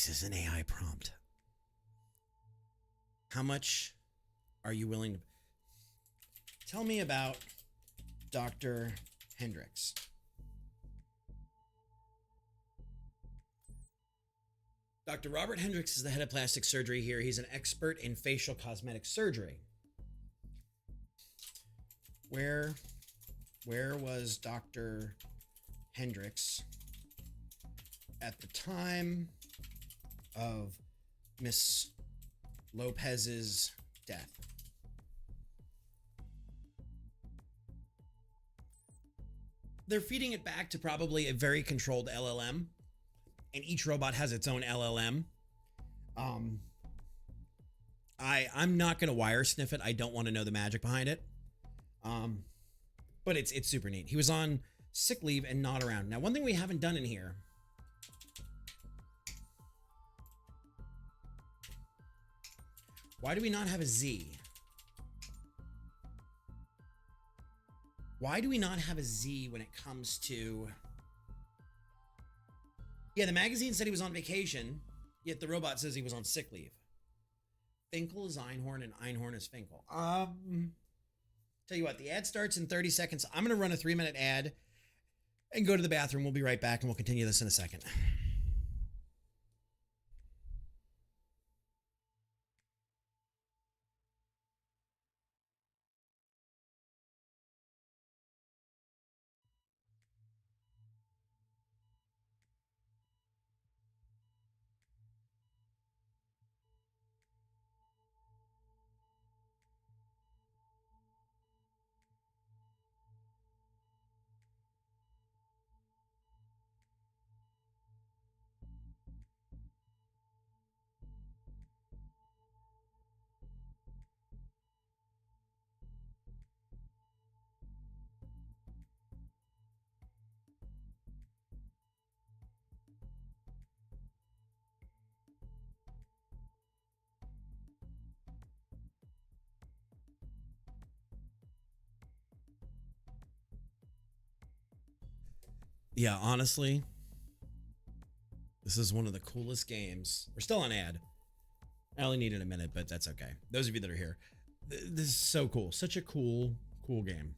is an AI prompt. How much are you willing to tell me about Dr. Hendricks? Dr. Robert Hendricks is the head of plastic surgery here. He's an expert in facial cosmetic surgery. Where was Dr. Hendricks at the time of Miss Lopez's death? They're feeding it back to probably a very controlled LLM, and each robot has its own LLM. I'm not gonna wire sniff it. I don't want to know the magic behind it. But it's super neat. He was on sick leave and not around. Now, one thing we haven't done in here. Why do we not have a Z? Why do we not have a Z when it comes to... Yeah, the magazine said he was on vacation, yet the robot says he was on sick leave. Finkel is Einhorn and Einhorn is Finkel. Tell you what, the ad starts in 30 seconds. I'm going to run a 3-minute ad and go to the bathroom. We'll be right back and we'll continue this in a second. Yeah, honestly, this is one of the coolest games. We're still on ad. I only needed a minute, but that's okay. Those of you that are here, this is so cool. Such a cool game.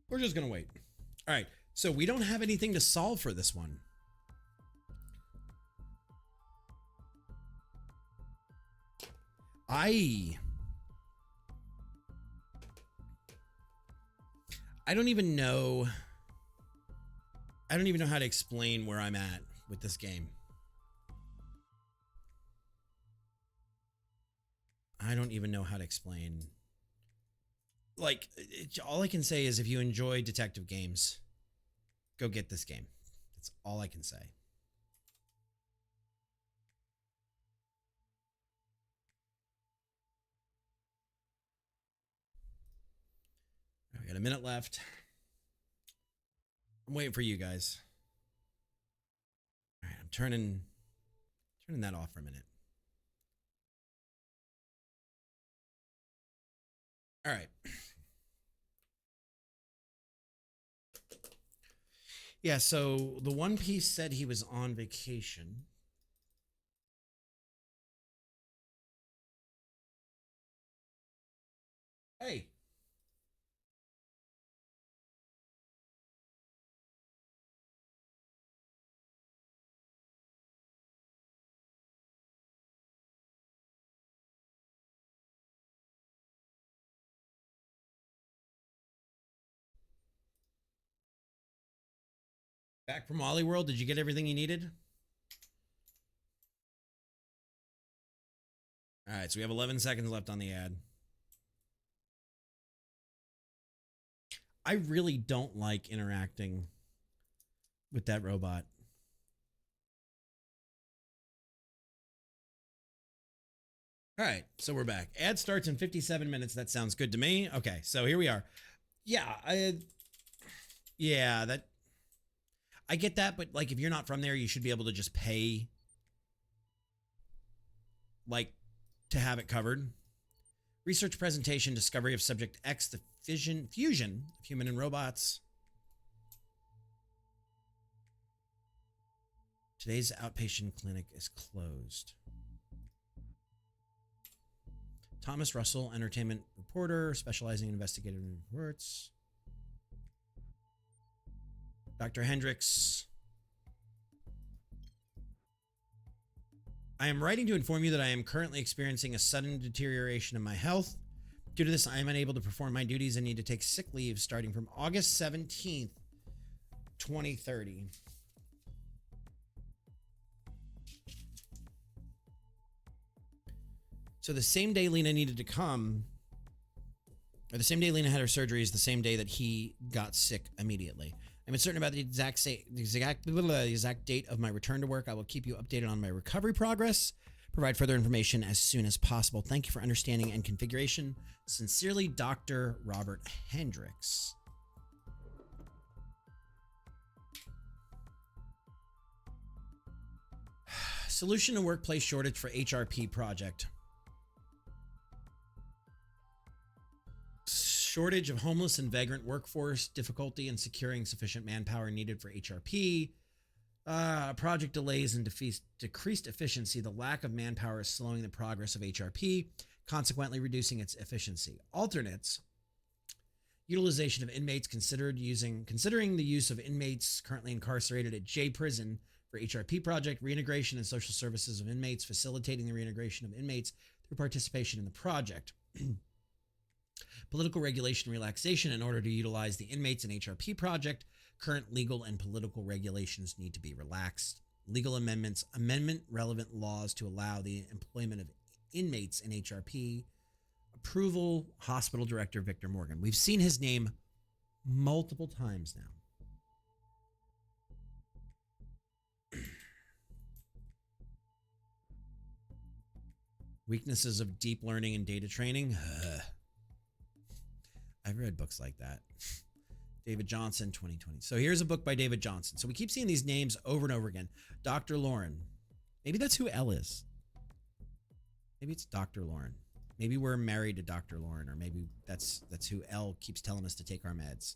We're just gonna wait. All right, so we don't have anything to solve for this one. I don't even know. I don't even know how to explain where I'm at with this game. I don't even know how to explain. Like, all I can say is if you enjoy detective games, go get this game. That's all I can say. We got a minute left. I'm waiting for you guys. All right, I'm turning that off for a minute. All right. Yeah, so the One Piece said he was on vacation. Hey. Back from Wally World, did you get everything you needed? All right, so we have 11 seconds left on the ad. I really don't like interacting with that robot. All right, so we're back. Ad starts in 57 minutes. That sounds good to me. Okay, so here we are. Yeah, I get that, but like if you're not from there, you should be able to just pay like to have it covered. Research presentation, discovery of subject X, the fusion of human and robots. Today's outpatient clinic is closed. Thomas Russell, entertainment reporter, specializing in investigative reports. Dr. Hendricks. I am writing to inform you that I am currently experiencing a sudden deterioration in my health. Due to this, I am unable to perform my duties and need to take sick leave starting from August 17th, 2030. So the same day Lena needed to come, or the same day Lena had her surgery is the same day that he got sick immediately. I'm uncertain about the exact date of my return to work. I will keep you updated on my recovery progress. Provide further information as soon as possible. Thank you for understanding and configuration. Sincerely, Dr. Robert Hendricks. Solution to workplace shortage for HRP project. Shortage of homeless and vagrant workforce, difficulty in securing sufficient manpower needed for HRP, project delays and decreased efficiency. The lack of manpower is slowing the progress of HRP, consequently reducing its efficiency. Alternates, utilization of inmates considering the use of inmates currently incarcerated at J Prison for HRP project, reintegration and social services of inmates, facilitating the reintegration of inmates through participation in the project. Political regulation relaxation in order to utilize the inmates in HRP project. Current legal and political regulations need to be relaxed. Legal amendments, amendment relevant laws to allow the employment of inmates in HRP. Approval, Hospital Director Victor Morgan. We've seen his name multiple times now. Weaknesses of deep learning and data training. I've read books like that. David Johnson, 2020. So here's a book by David Johnson. So we keep seeing these names over and over again. Dr. Lauren. Maybe that's who L is. Maybe it's Dr. Lauren. Maybe we're married to Dr. Lauren, or maybe that's who L keeps telling us to take our meds.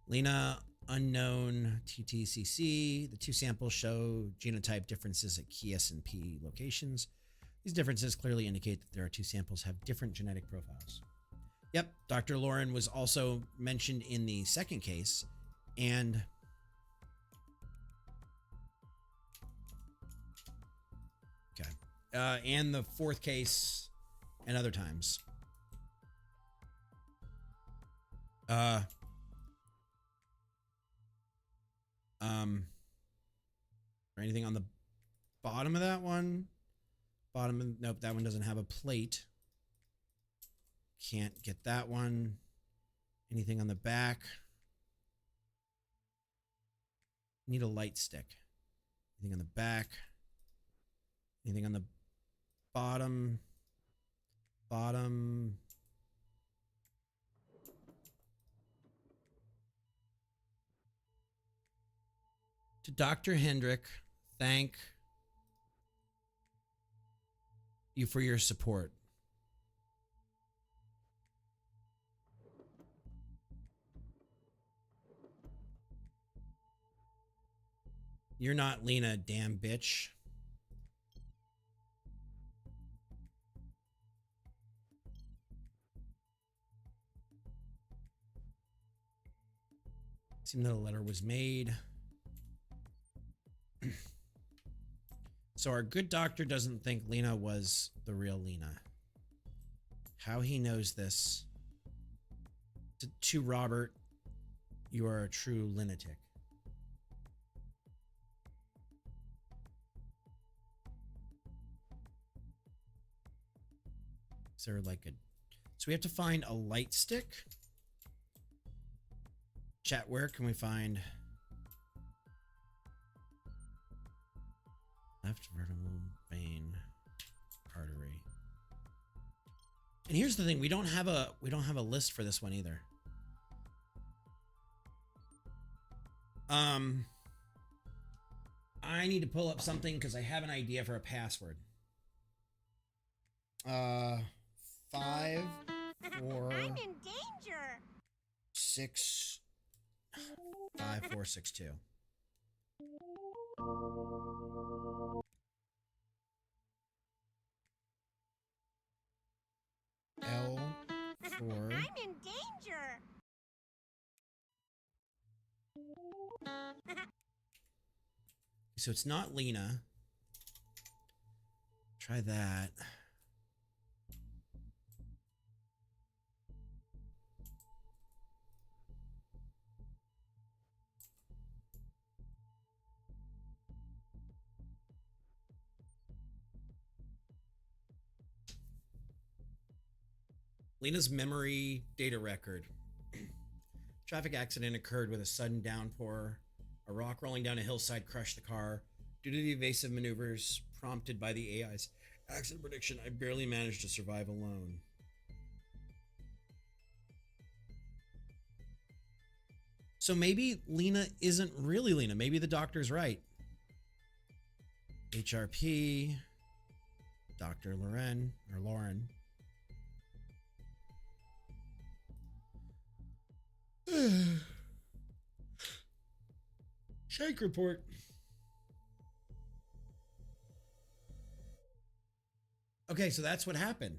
Lena, unknown TTCC. The two samples show genotype differences at key S&P locations. These differences clearly indicate that there are two samples have different genetic profiles. Yep, Dr. Lauren was also mentioned in the second case, and and the fourth case, and other times. Or anything on the bottom of that one? Nope, that one doesn't have a plate. Can't get that one. Anything on the back? Need a light stick. Anything on the back? Anything on the bottom? Bottom. To Dr. Hendrick, thank you for your support. You're not Lena, damn bitch. Seemed that a letter was made. So our good doctor doesn't think Lena was the real Lena. How he knows this, To Robert, you are a true lunatic. Is there like a... So we have to find a light stick. Chat, where can we find... Left vertebral vein artery. And here's the thing, we don't have a list for this one either. I need to pull up something because I have an idea for a password. 5 4 I'm in danger. 6 5 4 6 2. L 4. I'm in danger. So it's not Lena. Try that. Lena's memory data record. Traffic accident occurred with a sudden downpour. A rock rolling down a hillside crushed the car. Due to the evasive maneuvers prompted by the AI's accident prediction, I barely managed to survive alone. So maybe Lena isn't really Lena. Maybe the doctor's right. HRP, Dr. Lauren. Shank report. Okay, so that's what happened.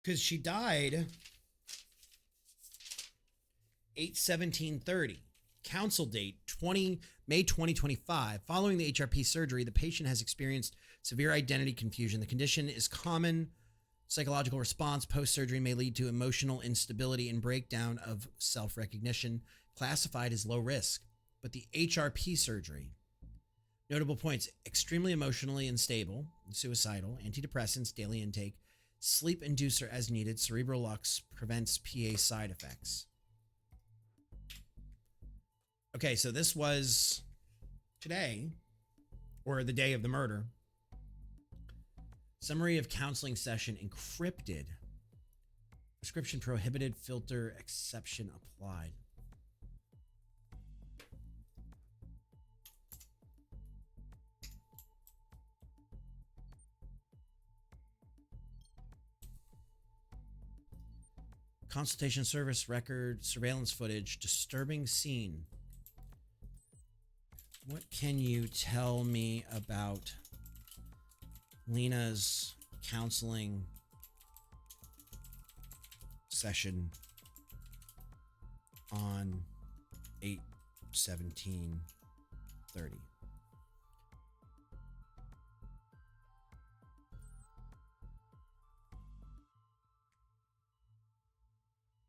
Because she died 8/17/30. Council date May 2025. Following the HRP surgery, the patient has experienced severe identity confusion. The condition is common psychological response post-surgery, may lead to emotional instability and breakdown of self-recognition, classified as low risk. But the HRP surgery, notable points: extremely emotionally unstable, suicidal, antidepressants, daily intake, sleep inducer as needed, cerebral lux, prevents PA side effects. Okay, so this was today, or the day of the murder. Summary of counseling session encrypted. Prescription prohibited, filter exception applied. Consultation service record, surveillance footage, disturbing scene. What can you tell me about Lena's counseling session on 8/17/30?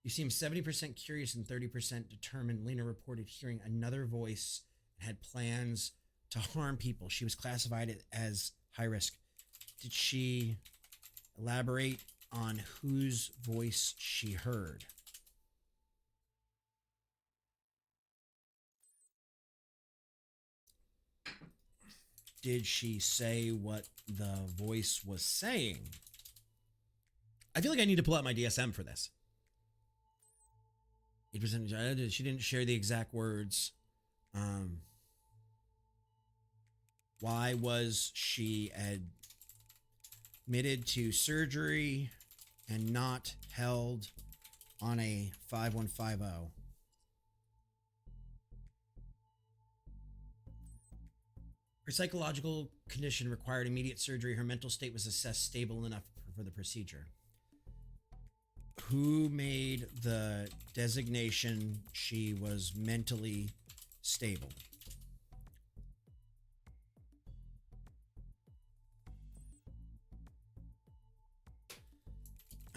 You seem 70% curious and 30% determined. Lena reported hearing another voice and had plans to harm people. She was classified as high risk. Did she elaborate on whose voice she heard? Did she say what the voice was saying? I feel like I need to pull out my DSM for this. 8%. She didn't share the exact words. Why was she admitted to surgery and not held on a 5150? Her psychological condition required immediate surgery. Her mental state was assessed stable enough for the procedure. Who made the designation she was mentally stable?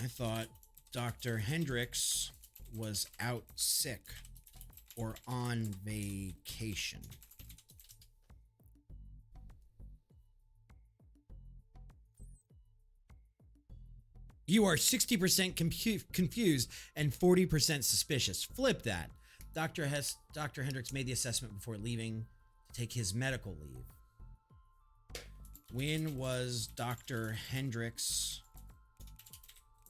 I thought Dr. Hendricks was out sick or on vacation. You are 60% confused and 40% suspicious. Flip that. Dr. Hendricks made the assessment before leaving to take his medical leave. When was Dr. Hendricks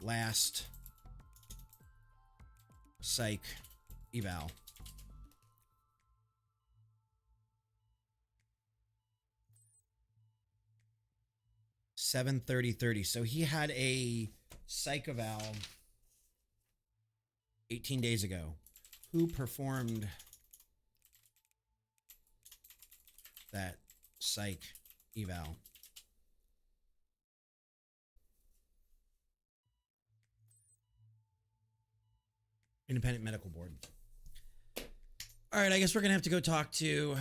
last psych eval? (7:30:30). So he had a psych eval 18 days ago. Who performed that psych eval? Independent Medical Board. All right, I guess we're gonna have to go talk to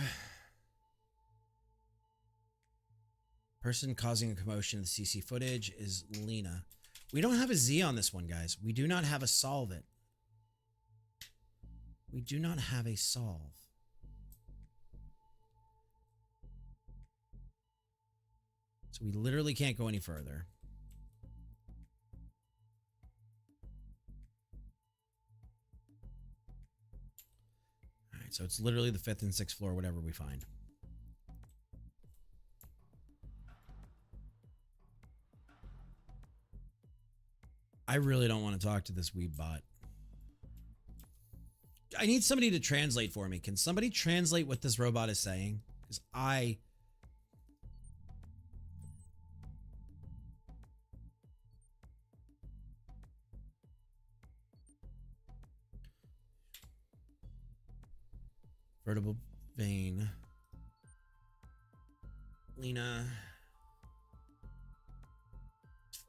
person causing a commotion in the CC footage is Lena. We don't have a Z on this one, guys. We do not have a solve it. We do not have a solve. So we literally can't go any further. All right, so it's literally the 5th and 6th floor, whatever we find. I really don't want to talk to this weeb bot. I need somebody to translate for me. Can somebody translate what this robot is saying? Because vertebral vein. Lena.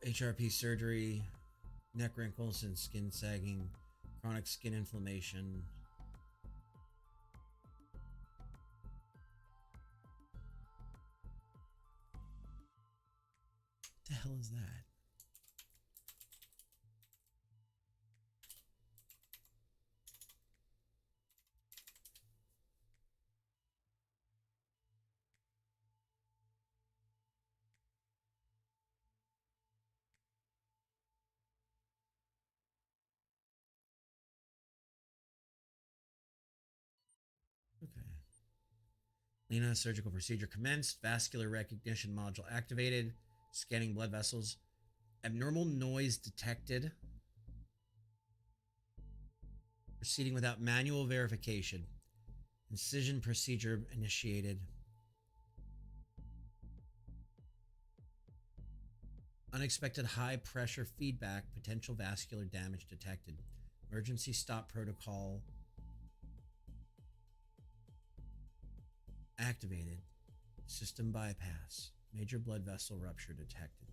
HRP surgery. Neck wrinkles and skin sagging. Chronic skin inflammation. What the hell is that? Okay. Lena, surgical procedure commenced. Vascular recognition module activated. Scanning blood vessels. Abnormal noise detected. Proceeding without manual verification. Incision procedure initiated. Unexpected high pressure feedback. Potential vascular damage detected. Emergency stop protocol activated. System bypass. Major blood vessel rupture detected.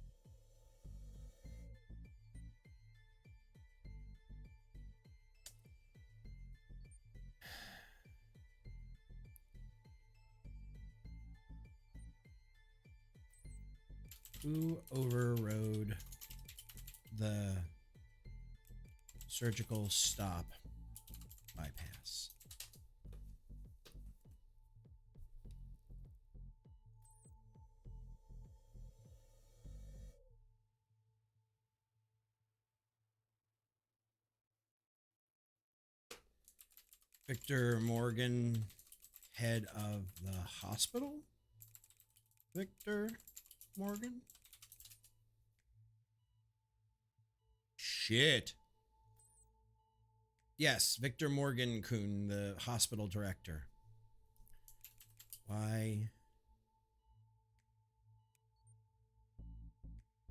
Who overrode the surgical stop bypass? Victor Morgan, head of the hospital? Victor Morgan? Shit. Yes, Victor Morgan Kuhn, the hospital director. Why?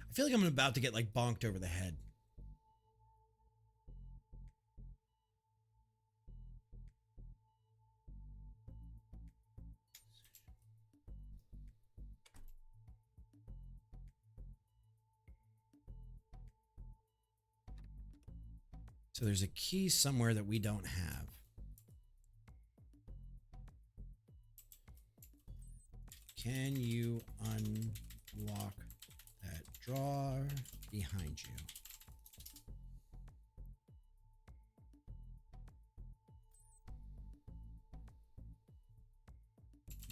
I feel like I'm about to get like bonked over the head. So there's a key somewhere that we don't have. Can you unlock that drawer behind you?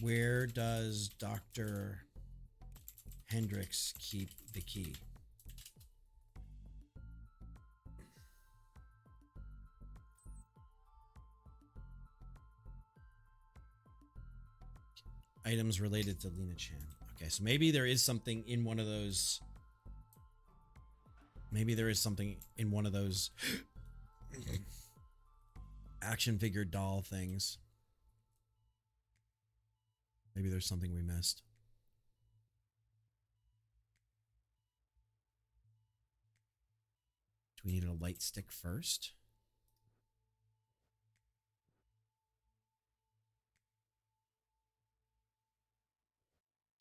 Where does Dr. Hendricks keep the key? Items related to Lena Chan. Okay, so maybe there is something in one of those. Maybe there is something in one of those action figure doll things. Maybe there's something we missed. Do we need a light stick first?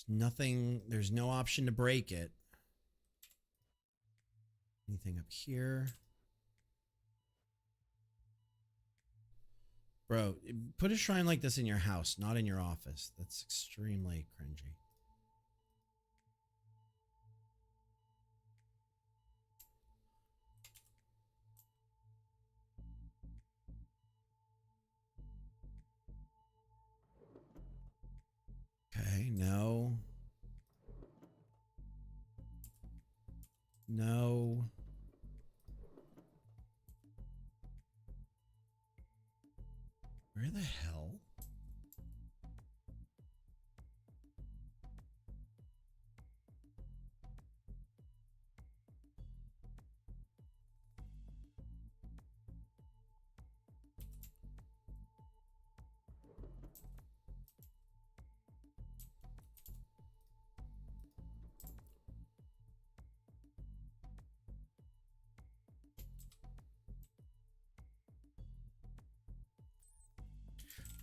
Nothing, there's no option to break it. Anything up here? Bro, put a shrine like this in your house, not in your office. That's extremely cringy. Okay, no. No. Where the hell?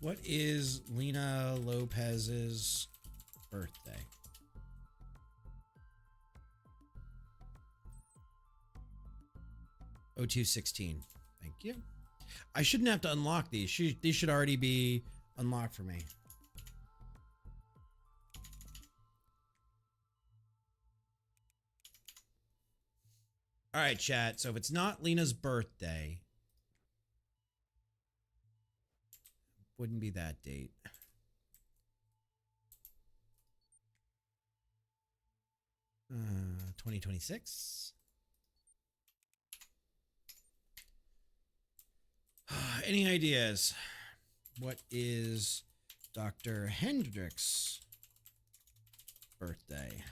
What is Lena Lopez's birthday? Oh, 0216. Thank you. I shouldn't have to unlock these. These should already be unlocked for me. All right, chat. So if it's not Lena's birthday, wouldn't be that date. Uh, 2026. Any ideas? What is Dr. Hendricks' birthday?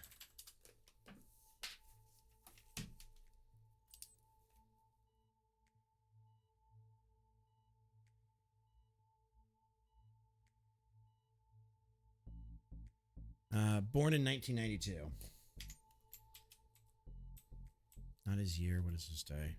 Born in 1992. Not his year. What is his day?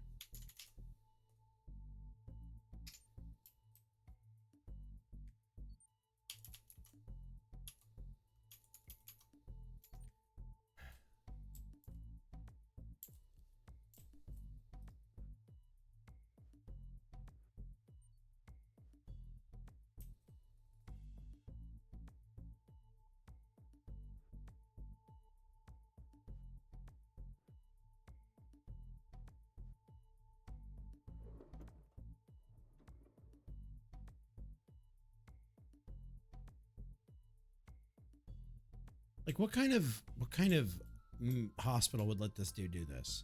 Like what kind of hospital would let this dude do this?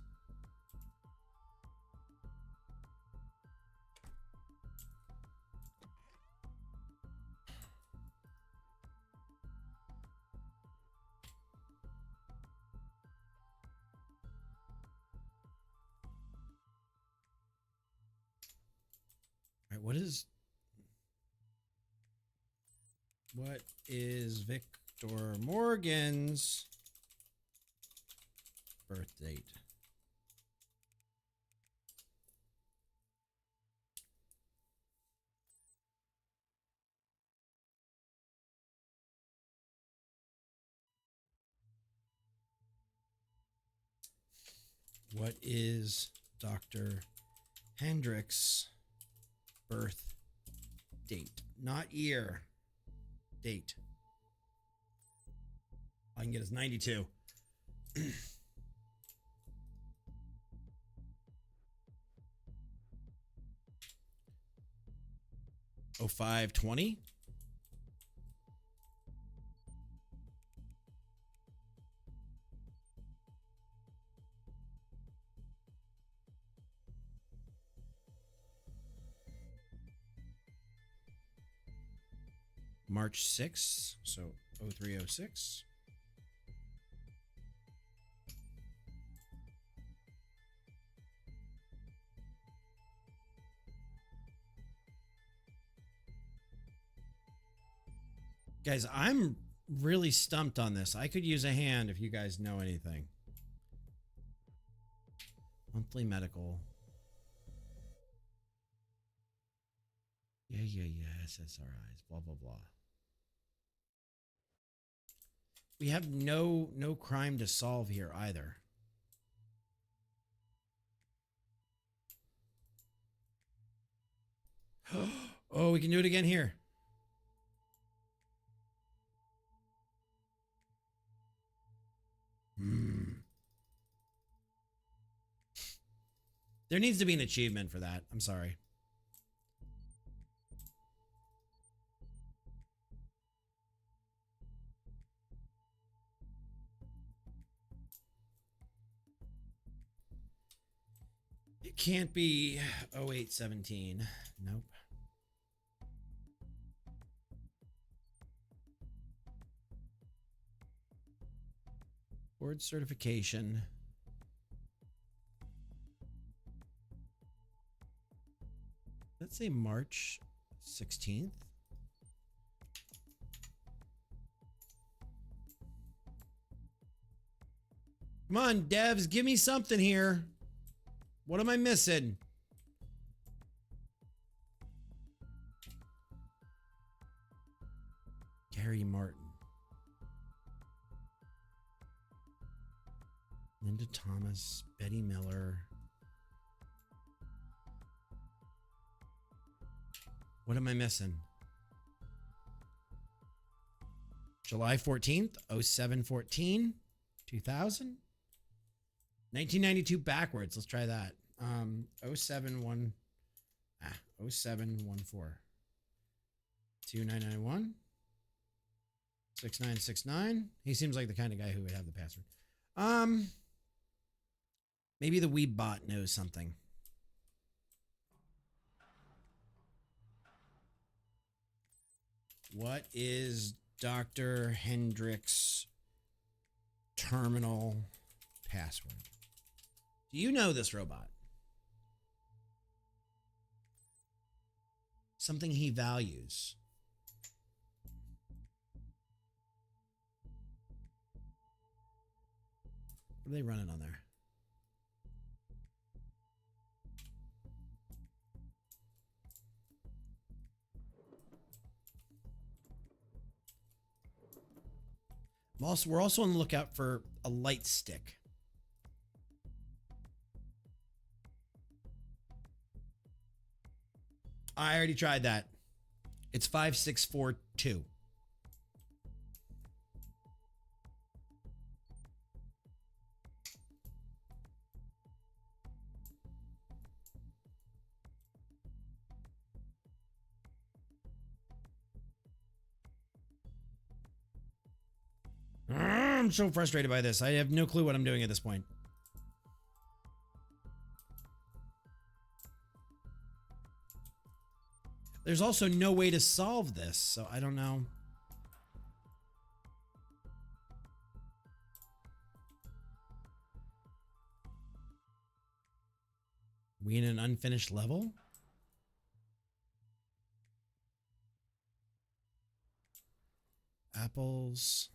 All right, what is Victor Morgan's birth date? What is Dr. Hendricks' birth date? Not year. Date. I can get his 92. 0520. March 6th, so 0306. Guys, I'm really stumped on this. I could use a hand if you guys know anything. Monthly medical. Yeah, SSRIs, blah, blah, blah. We have no crime to solve here either. Oh, we can do it again here. There needs to be an achievement for that. I'm sorry. It can't be 0817. Nope. Board certification. Let's say March 16th. Come on, devs, give me something here. What am I missing? Gary Martin. Linda Thomas, Betty Miller. What am I missing? July 14th, 0714, 2000. 1992 backwards. Let's try that. 0714. 2991 6969. He seems like the kind of guy who would have the password. Maybe the Weebot knows something. What is Dr. Hendricks' terminal password? Do you know this robot? Something he values. What are they running on there? We're also on the lookout for a light stick. I already tried that. It's 5642. I'm so frustrated by this. I have no clue what I'm doing at this point. There's also no way to solve this, so I don't know. We in an unfinished level? Apples.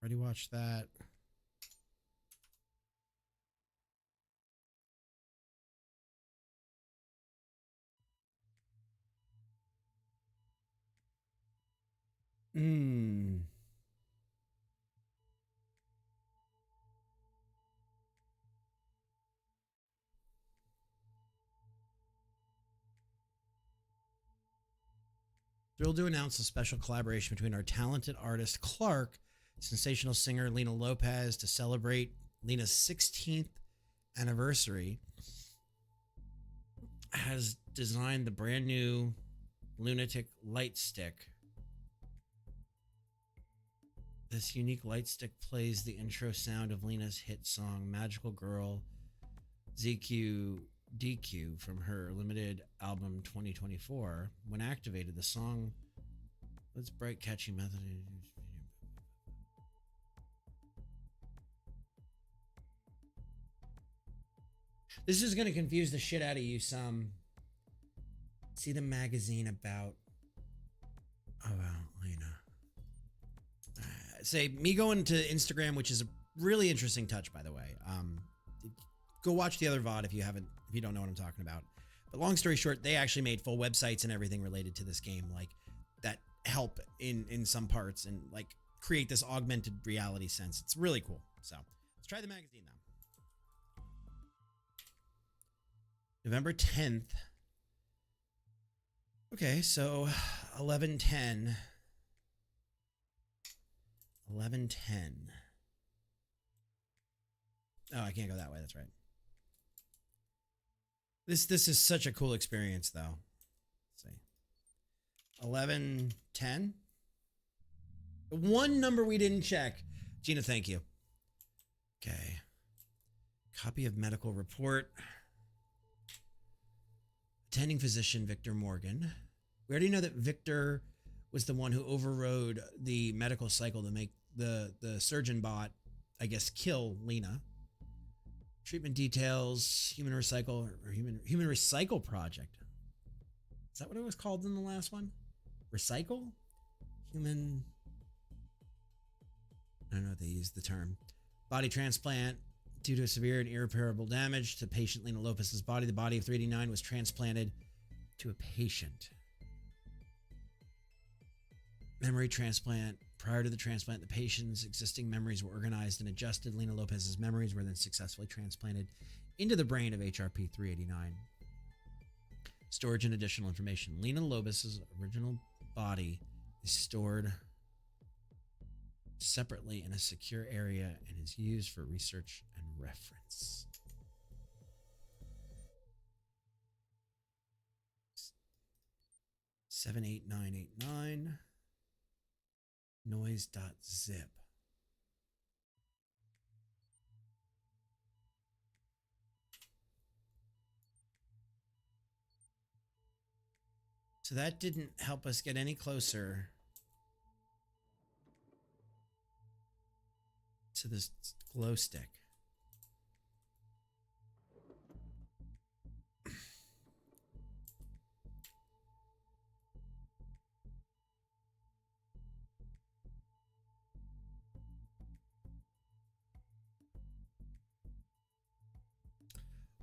Already watched that. Thrilled to announce a special collaboration between our talented artist Clark, sensational singer Lena Lopez, to celebrate Lena's 16th anniversary, has designed the brand new Lunatic light stick. This unique light stick plays the intro sound of Lena's hit song Magical Girl, ZQ DQ from her limited album 2024. When activated, the song "Let's Bright Catchy Method." This is going to confuse the shit out of you some. See the magazine about Lena. Say me going to Instagram, which is a really interesting touch, by the way. Go watch the other VOD if you don't know what I'm talking about. But long story short, they actually made full websites and everything related to this game, like that help in some parts and like create this augmented reality sense. It's really cool. So let's try the magazine now. November 10th. Okay, so 11/10. 11/10. Oh, I can't go that way. That's right. This is such a cool experience, though. Let's see. 11/10. The one number we didn't check. Gina, thank you. Okay. Copy of medical report. Attending physician Victor Morgan. We already know that Victor was the one who overrode the medical cycle to make the surgeon bot, I guess, kill Lena. Treatment details, human recycle project. Is that what it was called in the last one? Recycle? Human. I don't know what they used the term. Body transplant. Due to severe and irreparable damage to patient Lena Lopez's body, the body of 389 was transplanted to a patient. Memory transplant. Prior to the transplant, the patient's existing memories were organized and adjusted. Lena Lopez's memories were then successfully transplanted into the brain of HRP 389. Storage and additional information. Lena Lopez's original body is stored separately in a secure area and is used for research and reference. $78989 noise.zip. So that didn't help us get any closer to this glow stick.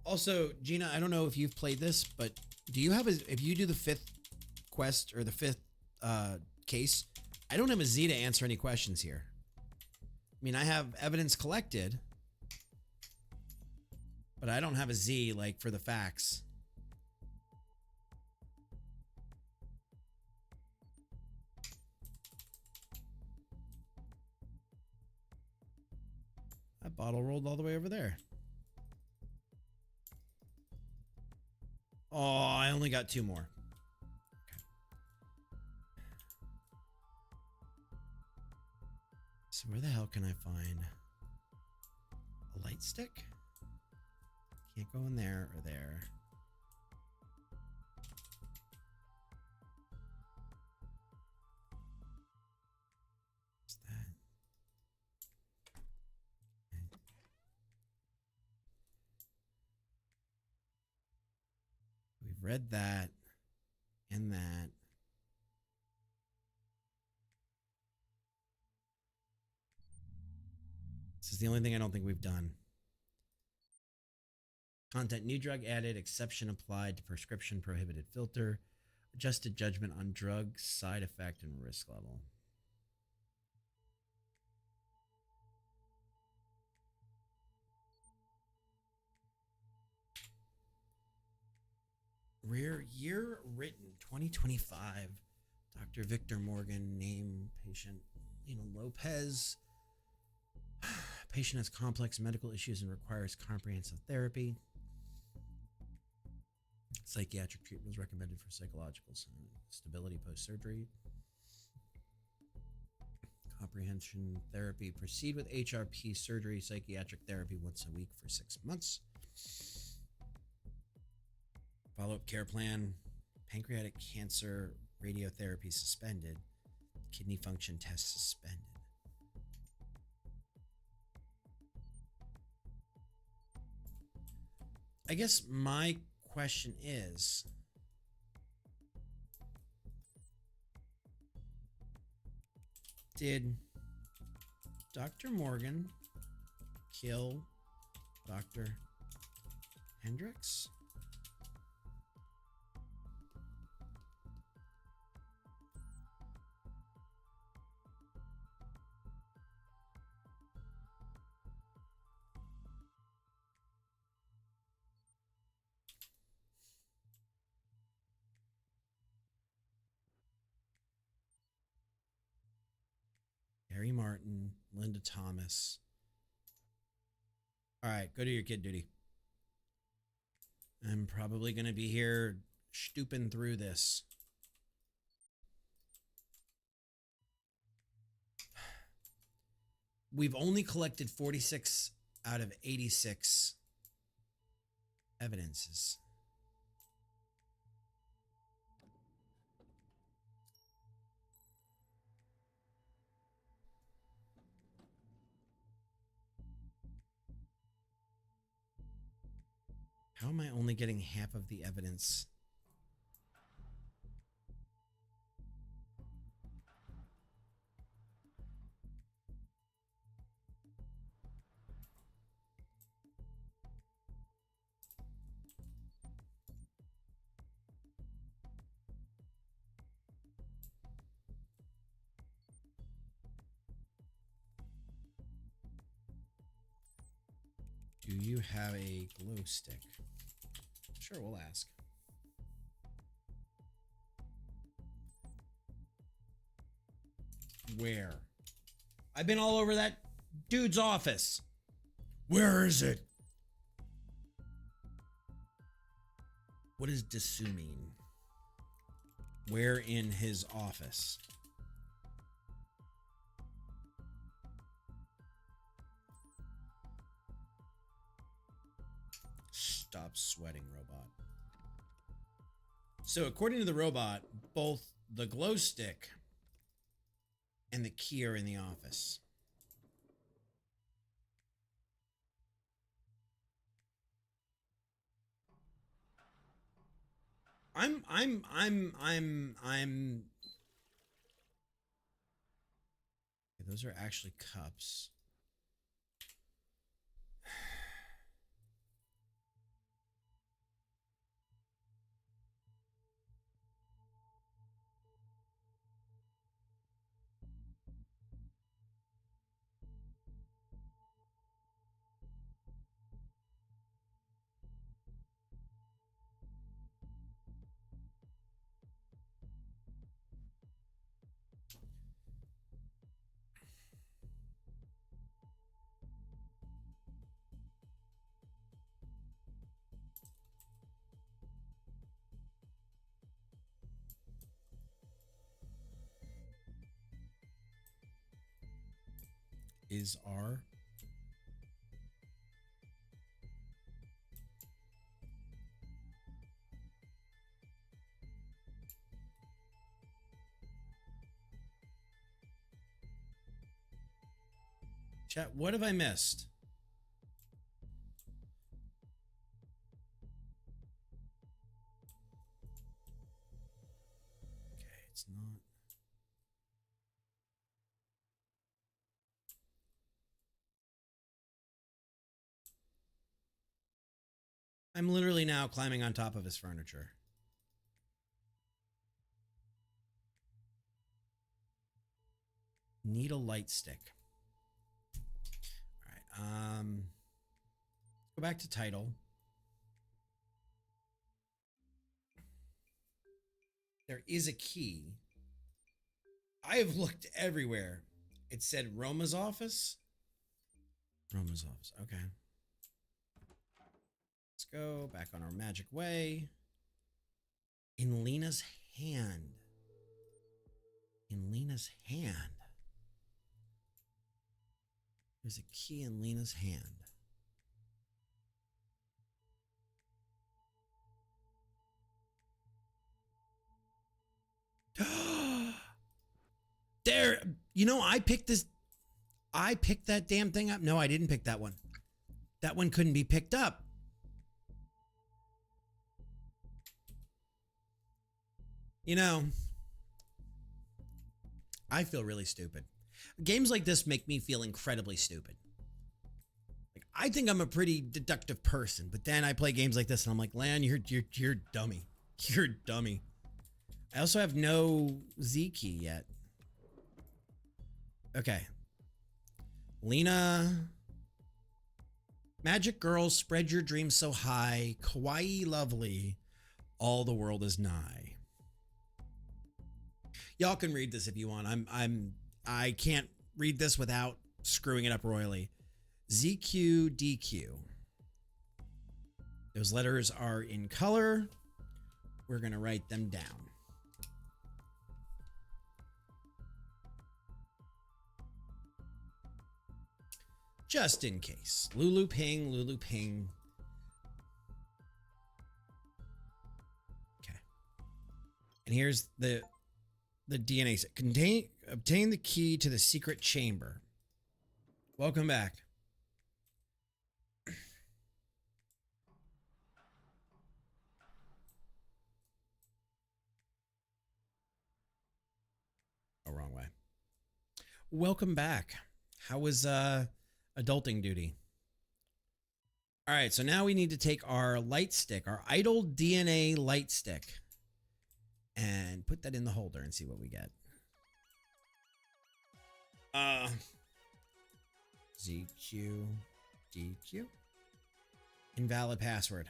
Also, Gina, I don't know if you've played this, but do you have if you do the 5th quest or the 5th case, I don't have a Z to answer any questions here. I mean, I have evidence collected, but I don't have a Z like for the facts. That bottle rolled all the way over there. Oh, I only got 2 more. Okay. So where the hell can I find a light stick? Can't go in there or there. What's that? Okay. We've read that and that. This is the only thing I don't think we've done. Content, new drug added, exception applied to prescription prohibited filter, adjusted judgment on drug side effect and risk level. Year written 2025. Dr. Victor Morgan, name patient Lena Lopez. Patient has complex medical issues and requires comprehensive therapy. Psychiatric treatment is recommended for psychological stability post-surgery. Comprehension therapy. Proceed with HRP surgery, psychiatric therapy once a week for 6 months. Follow-up care plan. Pancreatic cancer radiotherapy suspended. Kidney function test suspended. I guess my question is, did Dr. Morgan kill Dr. Hendricks? Harry Martin, Linda Thomas. All right, go to your kid duty. I'm probably going to be here stooping through this. We've only collected 46 out of 86 evidences. How am I only getting half of the evidence? Do you have a glow stick? Sure, we'll ask. Where? I've been all over that dude's office. Where is it? What does Dessous mean? Where in his office? Stop sweating, robot. So according to the robot, both the glow stick and the key are in the office. I'm those are actually cups. Is R. Chat, what have I missed? Okay, it's not. I'm literally now climbing on top of his furniture. Need a light stick. All right. Go back to title. There is a key. I have looked everywhere. It said Roma's office. Roma's office. Okay. Let's go back on our magic way. In Lena's hand. In Lena's hand. There's a key in Lena's hand. You know, I picked this. I picked that damn thing up. No, I didn't pick that one. That one couldn't be picked up. You know, I feel really stupid. Games like this make me feel incredibly stupid. Like, I think I'm a pretty deductive person, but then I play games like this and I'm like, Lan, you're dummy. You're dummy. I also have no Z key yet. Okay. Lena. Magic girls, spread your dreams so high. Kawaii lovely. All the world is nigh. Y'all can read this if you want. I can't read this without screwing it up royally. ZQDQ. Those letters are in color. We're going to write them down. Just in case. Lulu ping, Lulu ping. Okay. And here's the DNA set. Obtain the key to the secret chamber. Welcome back. Oh, wrong way. Welcome back. How was adulting duty? All right, so now we need to take our light stick, our idle DNA light stick, and put that in the holder and see what we get. ZQ DQ. Invalid password.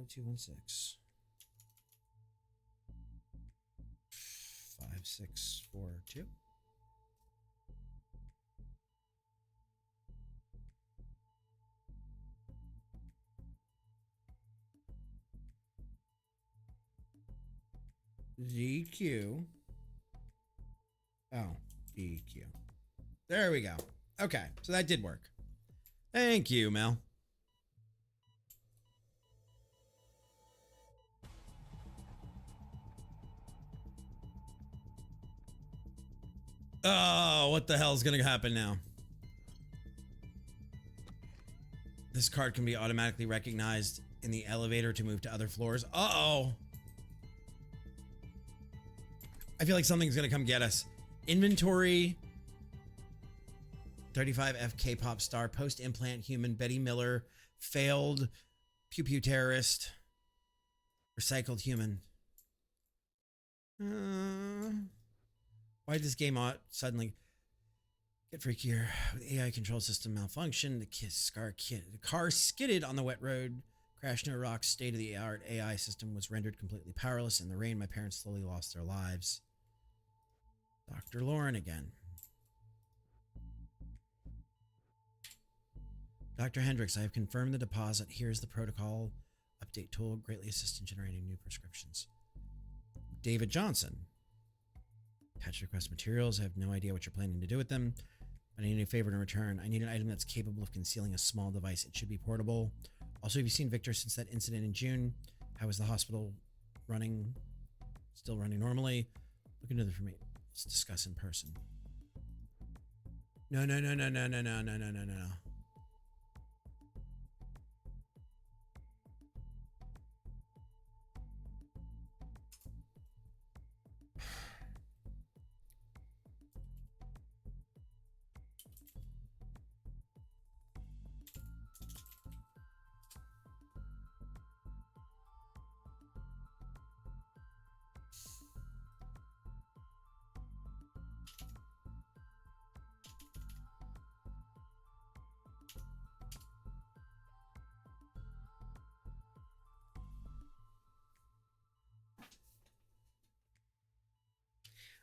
216 5642. ZQ. Oh, DQ. There we go. Okay, so that did work. Thank you, Mel. Oh, what the hell is going to happen now? This card can be automatically recognized in the elevator to move to other floors. Uh-oh. I feel like something's going to come get us. Inventory. 35F K-pop star, post-implant human, Betty Miller, failed pew pew terrorist, recycled human. Why did this game suddenly get freakier? With AI control system malfunction, the car skidded on the wet road, crashed into a rock. State-of-the-art AI system was rendered completely powerless. In the rain, my parents slowly lost their lives. Dr. Lauren again. Dr. Hendricks, I have confirmed the deposit. Here's the protocol update tool. Greatly assist in generating new prescriptions. David Johnson. Attach request materials. I have no idea what you're planning to do with them. I need a favor in return. I need an item that's capable of concealing a small device. It should be portable. Also, have you seen Victor since that incident in June? How is the hospital running? Still running normally? Look into it for me. Let's discuss in person. No.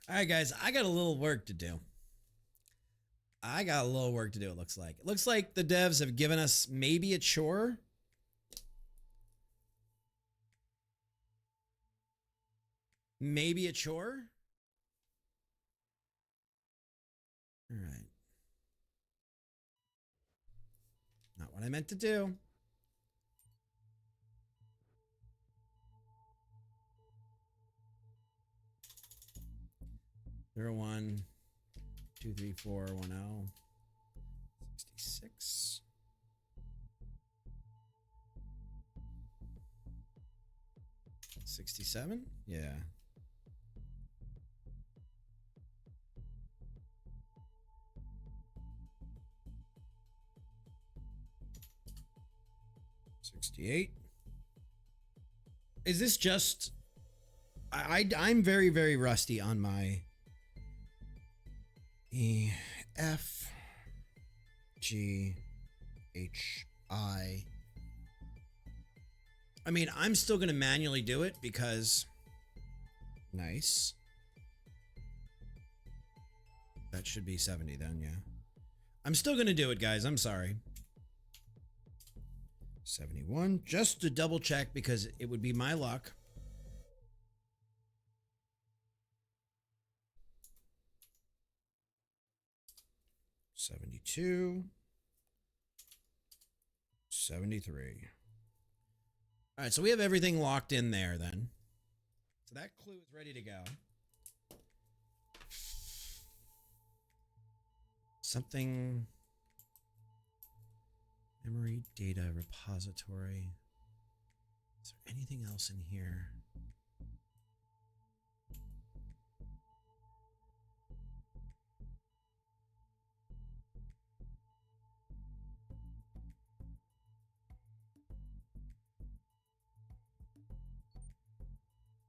All right, guys, I got a little work to do. It looks like. It looks like the devs have given us maybe a chore. Maybe a chore. All right. Not what I meant to do. 01 23410 66. $67? Yeah. $68. Is this just... I'm very, very rusty on my E, F, G, H, I. I mean, I'm still going to manually do it because... Nice. That should be 70 then, yeah. I'm still going to do it, guys. I'm sorry. 71, just to double check because it would be my luck. $72. $73. All right, so we have everything locked in there then. So that clue is ready to go. Something... Memory data repository. Is there anything else in here?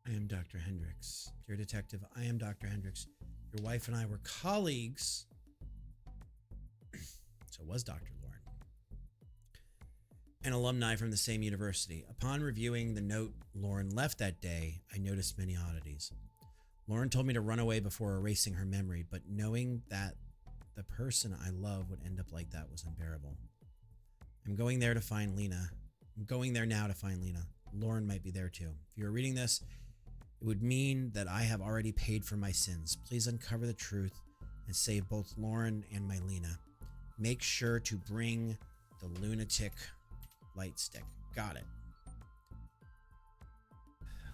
I am Dr. Hendricks. Dear detective, I am Dr. Hendricks. Your wife and I were colleagues. So was Dr. Lauren. An alumni from the same university. Upon reviewing the note Lauren left that day, I noticed many oddities. Lauren told me to run away before erasing her memory, but knowing that the person I love would end up like that was unbearable. I'm going there to find Lena. I'm going there now to find Lena. Lauren might be there too. If you're reading this, it would mean that I have already paid for my sins. Please uncover the truth and save both Lauren and my Lena. Make sure to bring the lunatic light stick. Got it.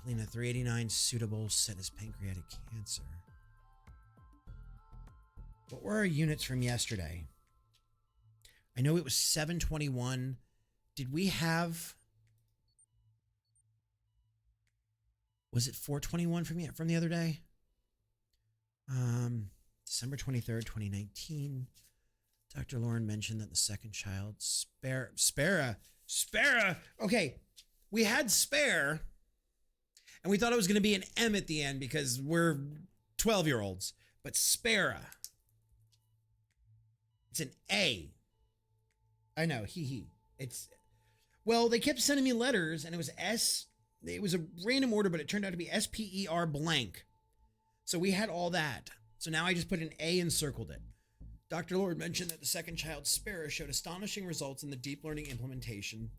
Lena 389 suitable, said as pancreatic cancer. What were our units from yesterday? I know it was 721. Did we have... Was it 421 from the other day? December 23rd, 2019. Dr. Lauren mentioned that the second child, Spara. Okay, we had Spare, and we thought it was going to be an M at the end because we're 12-year-olds. But Spara. It's an A. I know, It's... Well, they kept sending me letters, and it was S... It was a random order, but it turned out to be SPER blank. So we had all that. So now I just put an A and circled it. Dr. Lord mentioned that the second child, Sparrow, showed astonishing results in the deep learning implantation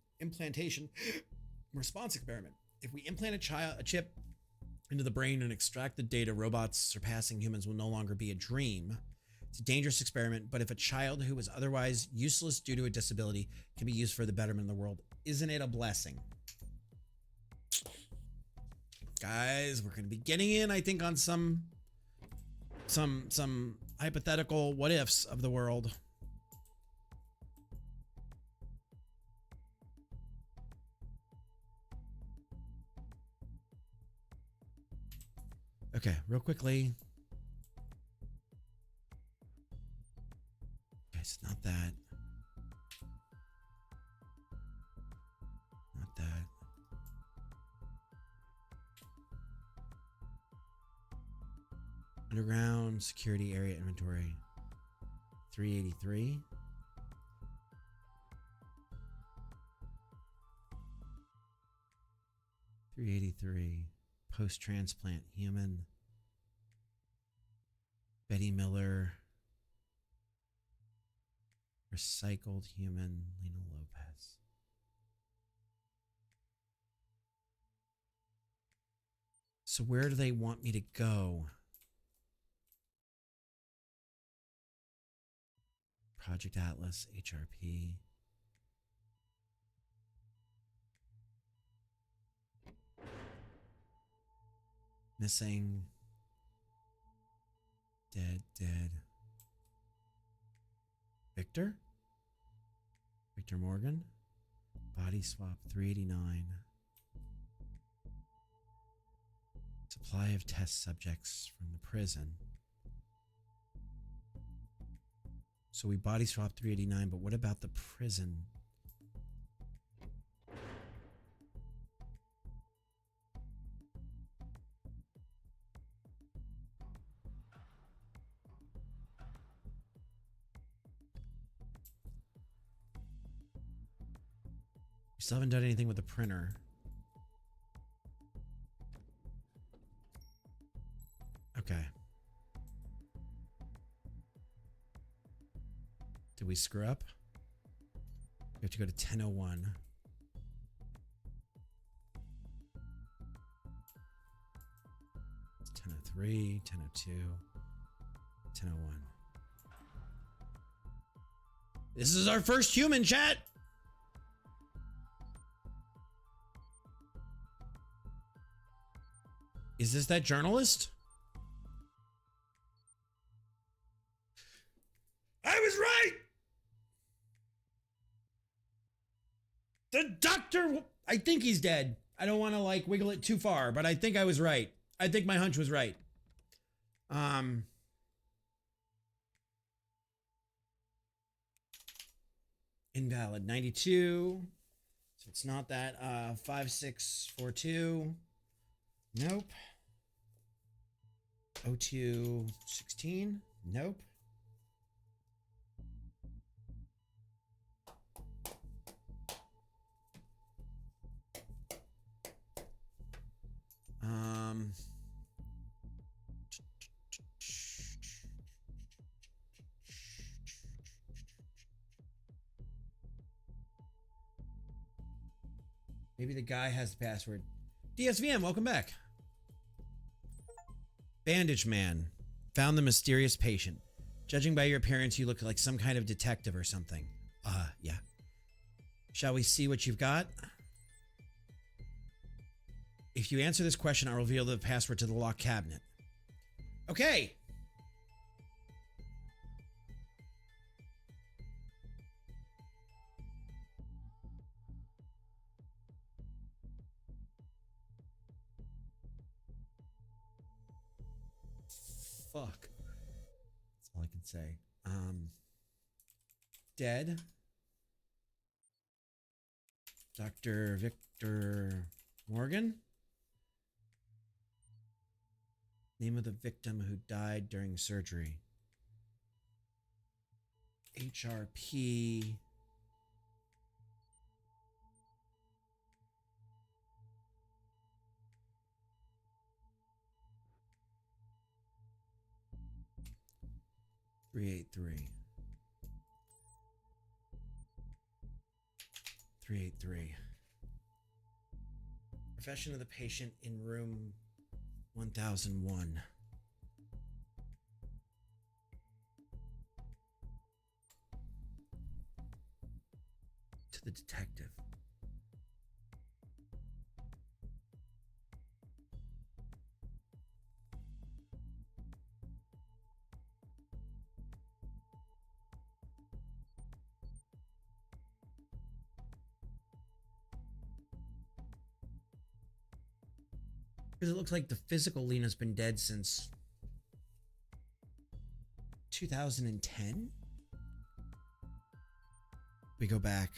response experiment. If we implant a chip into the brain and extract the data, robots surpassing humans will no longer be a dream. It's a dangerous experiment, but if a child who was otherwise useless due to a disability can be used for the betterment of the world, isn't it a blessing? Guys, we're going to be getting in, I think, on some hypothetical what ifs of the world. Okay, real quickly. Okay, it's not that. Not that. Underground security area inventory 383. Post-transplant human. Betty Miller. Recycled human. Lena Lopez. So where do they want me to go? Project Atlas, HRP. Missing. Dead. Victor Morgan. Body swap 389. Supply of test subjects from the prison. So we body swap 389, but what about the prison? We still haven't done anything with the printer. Okay. Did we screw up? We have to go to 1001. It's 1003, 1002, 1001. This is our first human, chat! Is this that journalist? I was right! The doctor, I think he's dead. I don't want to like wiggle it too far, but I think I was right. I think my hunch was right. Invalid 92. So it's not that. 5642. Nope. 0216. Nope. Maybe the guy has the password. DSVM, welcome back. Bandage man. Found the mysterious patient. Judging by your appearance, you look like some kind of detective or something. Yeah. Shall we see what you've got? If you answer this question, I'll reveal the password to the locked cabinet. Okay. Fuck. That's all I can say. Dead. Dr. Victor Morgan. Name of the victim who died during surgery. HRP. .383. 383. Profession of the patient in room 1001. To the detective. Because it looks like the physical Lena's been dead since 2010. We go back.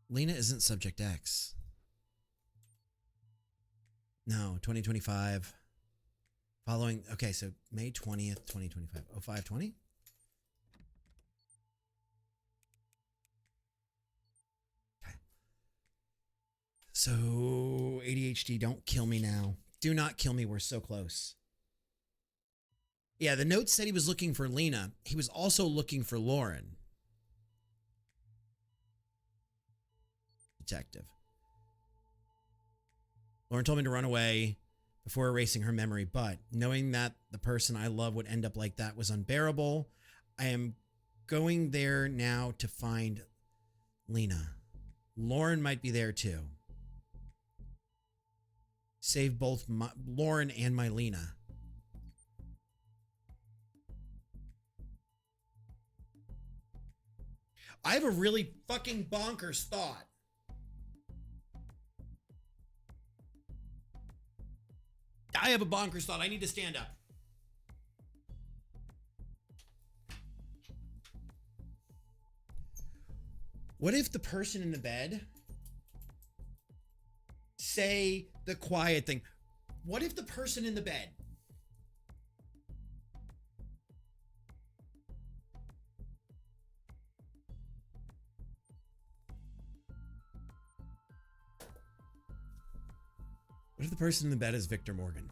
Lena isn't Subject X. No, 2025. Following, okay, so May 20th, 2025. 0520? Okay. So, ADHD, don't kill me now. Do not kill me, we're so close. Yeah, the note said he was looking for Lena. He was also looking for Lauren. Detective. Lauren told me to run away. before erasing her memory, but knowing that the person I love would end up like that was unbearable. I am going there now to find Lena. Lauren might be there too. Save both Lauren and my Lena. I have a really fucking bonkers thought. I have a bonkers thought. I need to stand up. What if the person in the bed say the quiet thing? What if the person in the bed What if the person in the bed is Victor Morgan?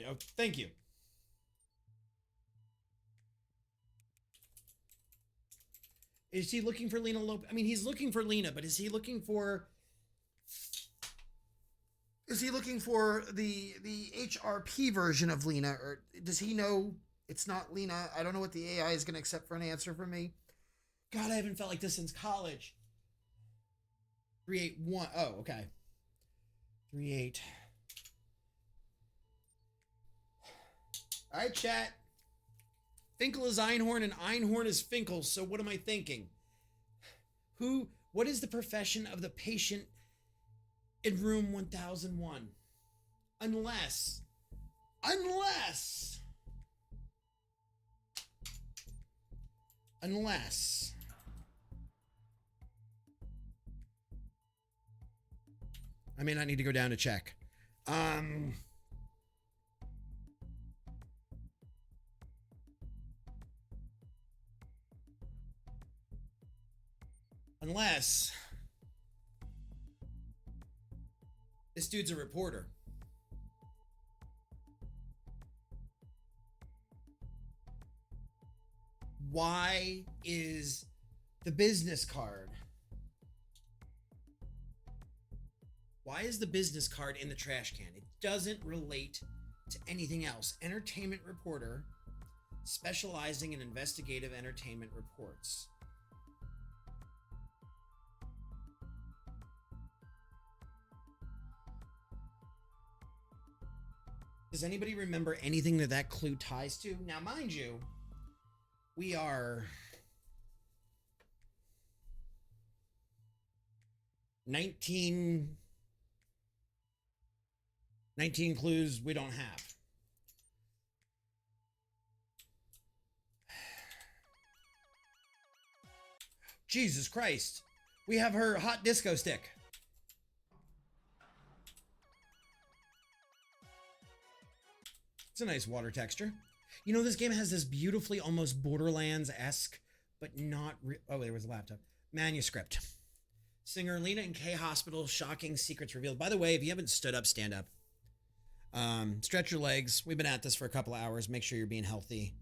Oh, thank you. Is he looking for Lena Lopez? I mean, he's looking for Lena, but is he looking for the HRP version of Lena, or does he know it's not Lena? I don't know what the AI is going to accept for an answer from me. God, I haven't felt like this since college. 381. Oh, okay. 38. All right, chat. Finkel is Einhorn and Einhorn is Finkel. So what am I thinking? What is the profession of the patient in room 1001? Unless I may not need to go down to check. Unless this dude's a reporter. Why is the business card? Why is the business card in the trash can? It doesn't relate to anything else. Entertainment reporter specializing in investigative entertainment reports. Does anybody remember anything that clue ties to? Now, mind you, we are 19 clues we don't have. Jesus Christ. We have her hot disco stick. It's a nice water texture. You know, this game has this beautifully almost Borderlands-esque, but not oh, there was a laptop. Manuscript. Singer Lena in K Hospital, shocking secrets revealed. By the way, if you haven't stood up, stand up. Stretch your legs. We've been at this for a couple of hours. Make sure you're being healthy.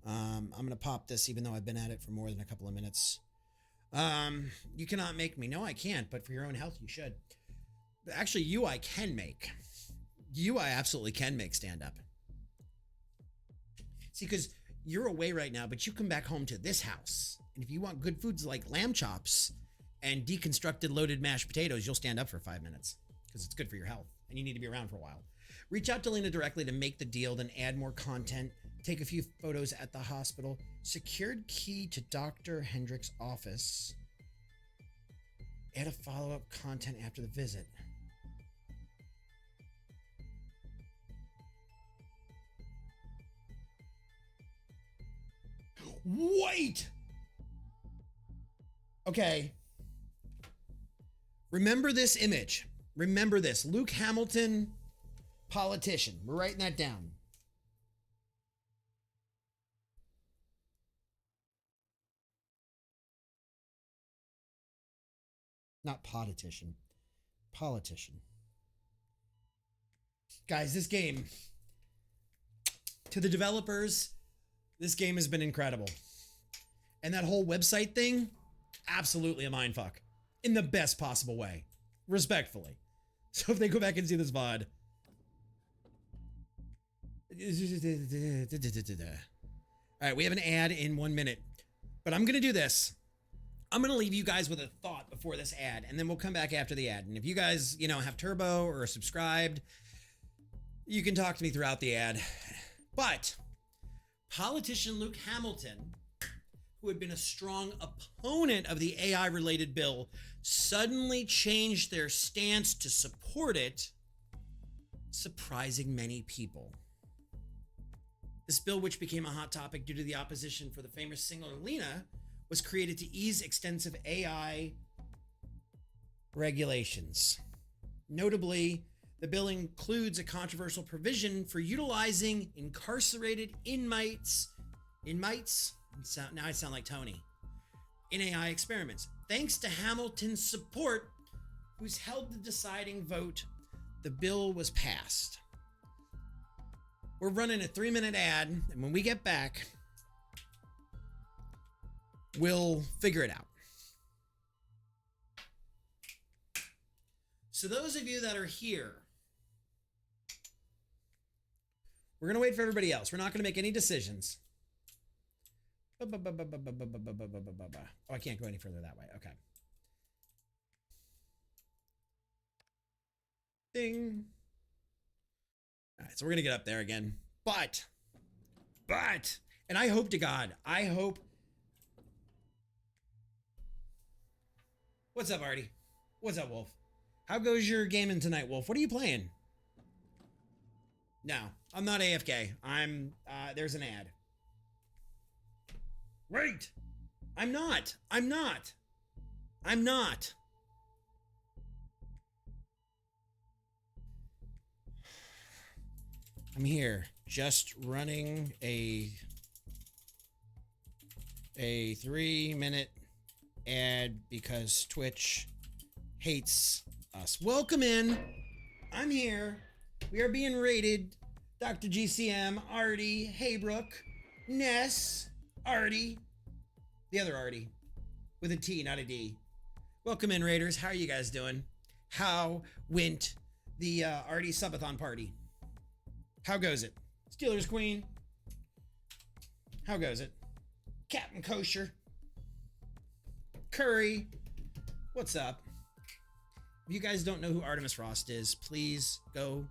I'm going to pop this even though I've been at it for more than a couple of minutes. You cannot make me. No, I can't, but for your own health, you should. Actually, I can make. I absolutely can make stand up. See, because you're away right now, but you come back home to this house. And if you want good foods like lamb chops and deconstructed loaded mashed potatoes, you'll stand up for 5 minutes because it's good for your health and you need to be around for a while. Reach out to Lena directly to make the deal, then add more content. Take a few photos at the hospital. Secured key to Dr. Hendrick's office. Add a follow-up content after the visit. Wait! Okay. Remember this image. Remember this. Luke Hamilton, politician. We're writing that down. Not politician. Politician. Guys, this game, to the developers, this game has been incredible. And that whole website thing, absolutely a mindfuck in the best possible way, respectfully. So if they go back and see this VOD. All right, we have an ad in 1 minute, but I'm going to do this. I'm going to leave you guys with a thought before this ad, and then we'll come back after the ad. And if you guys, have Turbo or are subscribed, you can talk to me throughout the ad. But politician Luke Hamilton, who had been a strong opponent of the AI-related bill, suddenly changed their stance to support it, surprising many people. This bill, which became a hot topic due to the opposition for the famous singer Lena, was created to ease extensive AI regulations. Notably, the bill includes a controversial provision for utilizing incarcerated inmates, now I sound like Tony, in AI experiments. Thanks to Hamilton's support, who's held the deciding vote, the bill was passed. We're running a 3-minute ad, and when we get back, we'll figure it out. So those of you that are here, we're going to wait for everybody else. We're not going to make any decisions. Oh, I can't go any further that way. Okay. Ding. All right, so we're going to get up there again. But, and I hope to God, What's up, Artie? What's up, Wolf? How goes your gaming tonight, Wolf? What are you playing? No, I'm not AFK. There's an ad. Wait! I'm not. I'm here, just running a 3-minute ad because Twitch hates us. Welcome in. I'm here. We are being rated. Dr. GCM, Artie, Haybrook, Ness, Artie, the other Artie, with a T, not a D. Welcome in, Raiders. How are you guys doing? How went the Artie subathon party? How goes it? Steelers Queen. How goes it? Captain Kosher. Curry. What's up? If you guys don't know who Artemis Frost is, please go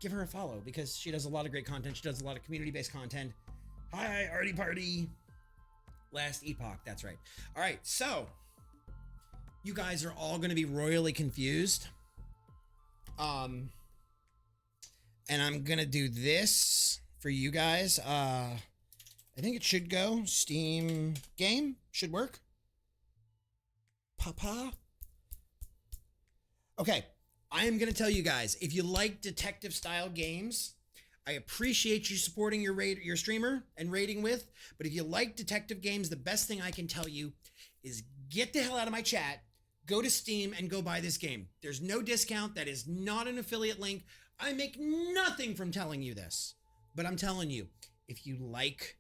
give her a follow because she does a lot of great content. She does a lot of community-based content. Hi, Artie Party. Last Epoch, that's right. All right, so you guys are all going to be royally confused. And I'm going to do this for you guys. I think it should go. Steam game should work. Papa. Okay. I am going to tell you guys, if you like detective style games, I appreciate you supporting your streamer and rating with, but if you like detective games, the best thing I can tell you is get the hell out of my chat, go to Steam and go buy this game. There's no discount. That is not an affiliate link. I make nothing from telling you this, but I'm telling you, if you like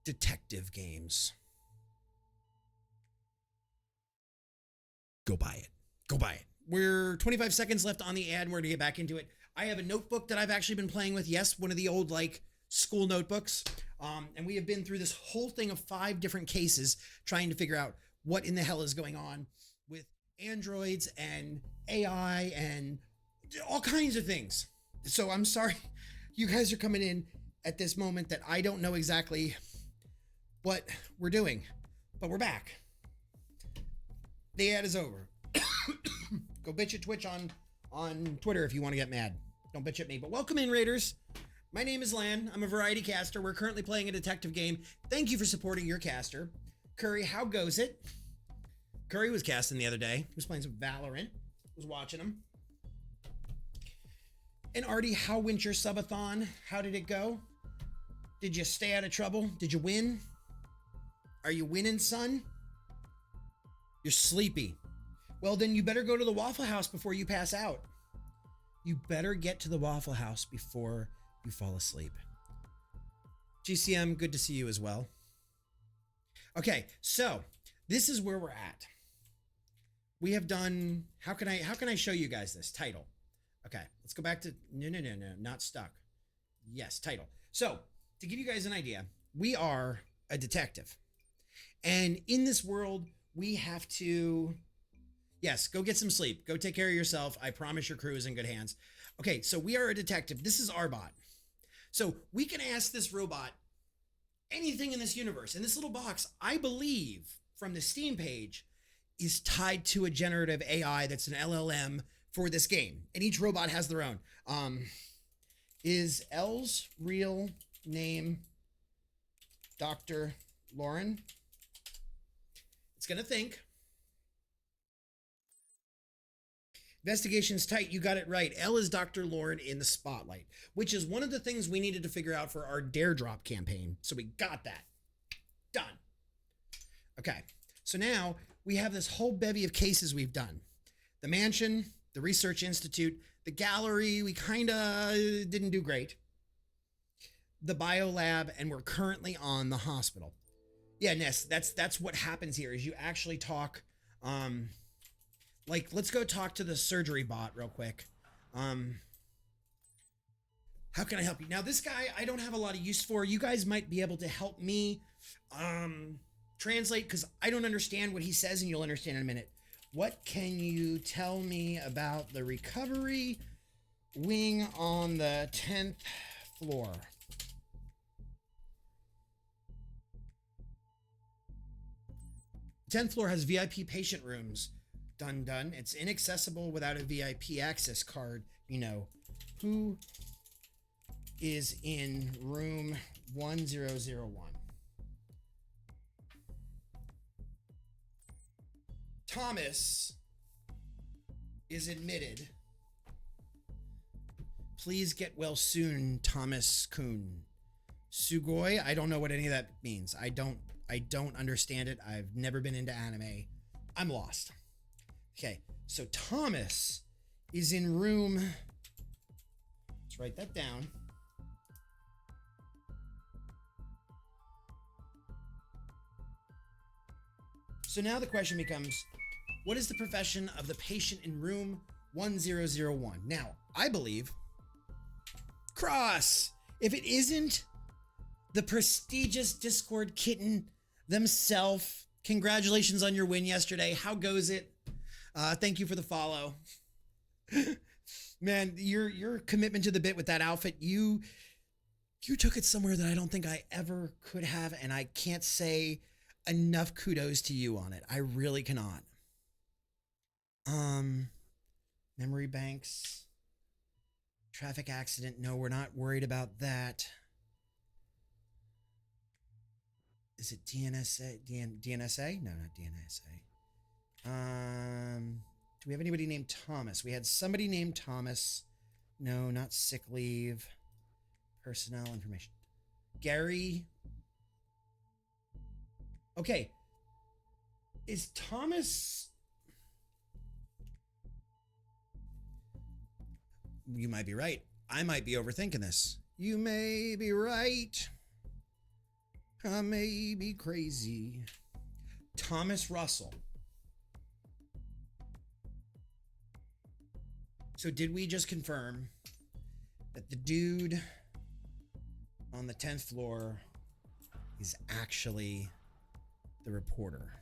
detective games, go buy it. Go buy it. We're 25 seconds left on the ad. And we're going to get back into it. I have a notebook that I've actually been playing with. Yes, one of the old school notebooks. And we have been through this whole thing of 5 different cases trying to figure out what in the hell is going on with androids and AI and all kinds of things. So I'm sorry you guys are coming in at this moment that I don't know exactly what we're doing, but we're back. The ad is over. Go bitch at Twitch on Twitter if you want to get mad. Don't bitch at me. But welcome in, Raiders. My name is Lan. I'm a variety caster. We're currently playing a detective game. Thank you for supporting your caster. Curry, how goes it? Curry was casting the other day. He was playing some Valorant. Was watching him. And Artie, how went your subathon? How did it go? Did you stay out of trouble? Did you win? Are you winning, son? You're sleepy. Well, then you better go to the Waffle House before you pass out. You better get to the Waffle House before you fall asleep. GCM, good to see you as well. Okay, so this is where we're at. We have done, how can I show you guys this? Title. Okay, let's go back to, no, not stuck. Yes, title. So, to give you guys an idea, we are a detective. And in this world, we have to, yes, go get some sleep. Go take care of yourself. I promise your crew is in good hands. Okay, so we are a detective. This is our bot. So we can ask this robot anything in this universe. And this little box, I believe, from the Steam page, is tied to a generative AI that's an LLM for this game. And each robot has their own. Is Elle's real name Dr. Lauren? It's going to think. Investigation's tight. You got it right. Elle is Dr. Lauren in the spotlight, which is one of the things we needed to figure out for our Dare Drop campaign. So we got that. Done. Okay. So now we have this whole bevy of cases we've done. The mansion, the research institute, the gallery, we kind of didn't do great. The biolab, and we're currently on the hospital. Yeah, Ness, that's what happens here is you actually talk, like, let's go talk to the surgery bot real quick. How can I help you? Now, this guy, I don't have a lot of use for. You guys might be able to help me translate, because I don't understand what he says, and you'll understand in a minute. What can you tell me about the recovery wing on the 10th floor? The 10th floor has VIP patient rooms. Dun dun. It's inaccessible without a VIP access card. You know, who is in room 1001? Thomas is admitted. Please get well soon, Thomas Kuhn. Sugoi, I don't know what any of that means. I don't understand it. I've never been into anime. I'm lost. Okay, so Thomas is in room, let's write that down. So now the question becomes, what is the profession of the patient in room 1001? Now, I believe Cross. If it isn't the prestigious Discord kitten themselves, congratulations on your win yesterday. How goes it? Thank you for the follow. Man, your commitment to the bit with that outfit, you took it somewhere that I don't think I ever could have, and I can't say enough kudos to you on it. I really cannot. Memory banks. Traffic accident. No, we're not worried about that. Is it DNSA? DNSA? No, not DNSA. Do we have anybody named Thomas? We had somebody named Thomas. No, not sick leave. Personnel information. Gary. Okay. Is Thomas... You might be right. I might be overthinking this. You may be right. I may be crazy. Thomas Russell. So did we just confirm that the dude on the 10th floor is actually the reporter?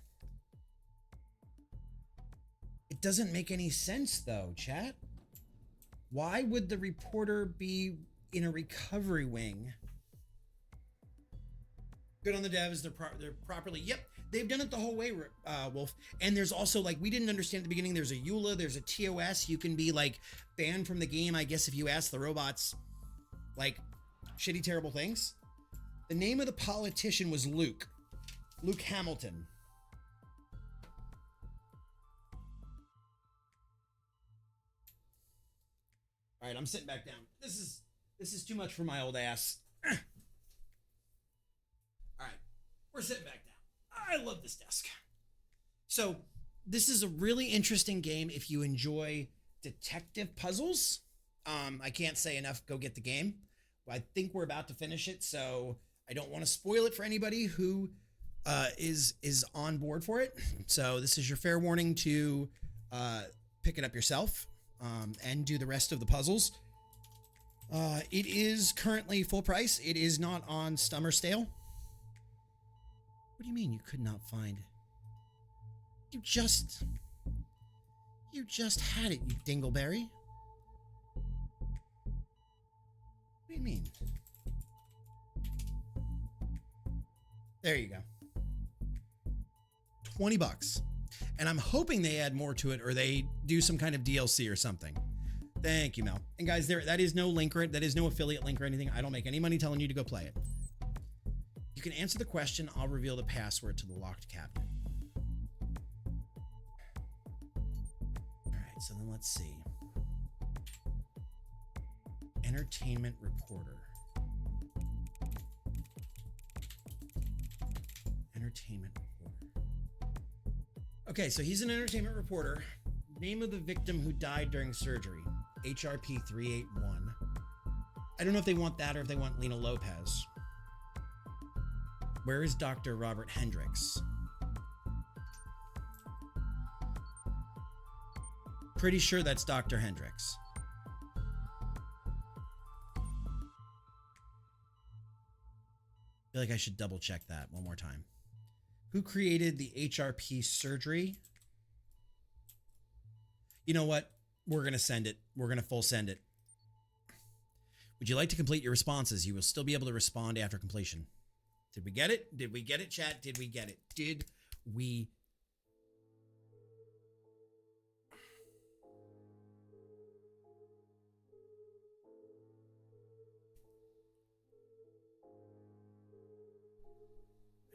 It doesn't make any sense though, chat. Why would the reporter be in a recovery wing? Good on the devs. They're properly. Yep, they've done it the whole way, Wolf. And there's also, like, we didn't understand at the beginning. There's a EULA. There's a TOS. You can be like banned from the game, I guess, if you ask the robots like shitty, terrible things. The name of the politician was Luke Hamilton. All right, I'm sitting back down. This is too much for my old ass. All right, we're sitting back down. I love this desk. So this is a really interesting game if you enjoy detective puzzles. I can't say enough. Go get the game. I think we're about to finish it, so I don't want to spoil it for anybody who is on board for it. So this is your fair warning to pick it up yourself and do the rest of the puzzles. It is currently full price. It is not on Stummer Stale. What do you mean you could not find? You just had it, you dingleberry. What do you mean? There you go. $20. And I'm hoping they add more to it or they do some kind of DLC or something. Thank you, Mel. And guys, that is no link or that is no affiliate link or anything. I don't make any money telling you to go play it. You can answer the question. I'll reveal the password to the locked cabinet. All right, so then let's see. Entertainment reporter. Entertainment reporter. Okay, so he's an entertainment reporter. Name of the victim who died during surgery. HRP 381. I don't know if they want that or if they want Lena Lopez. Where is Dr. Robert Hendricks? Pretty sure that's Dr. Hendricks. I feel like I should double check that one more time. Who created the HRP surgery? You know what? We're going to send it. We're going to full send it. Would you like to complete your responses? You will still be able to respond after completion. Did we get it? Did we get it, chat? Did we get it? Did we?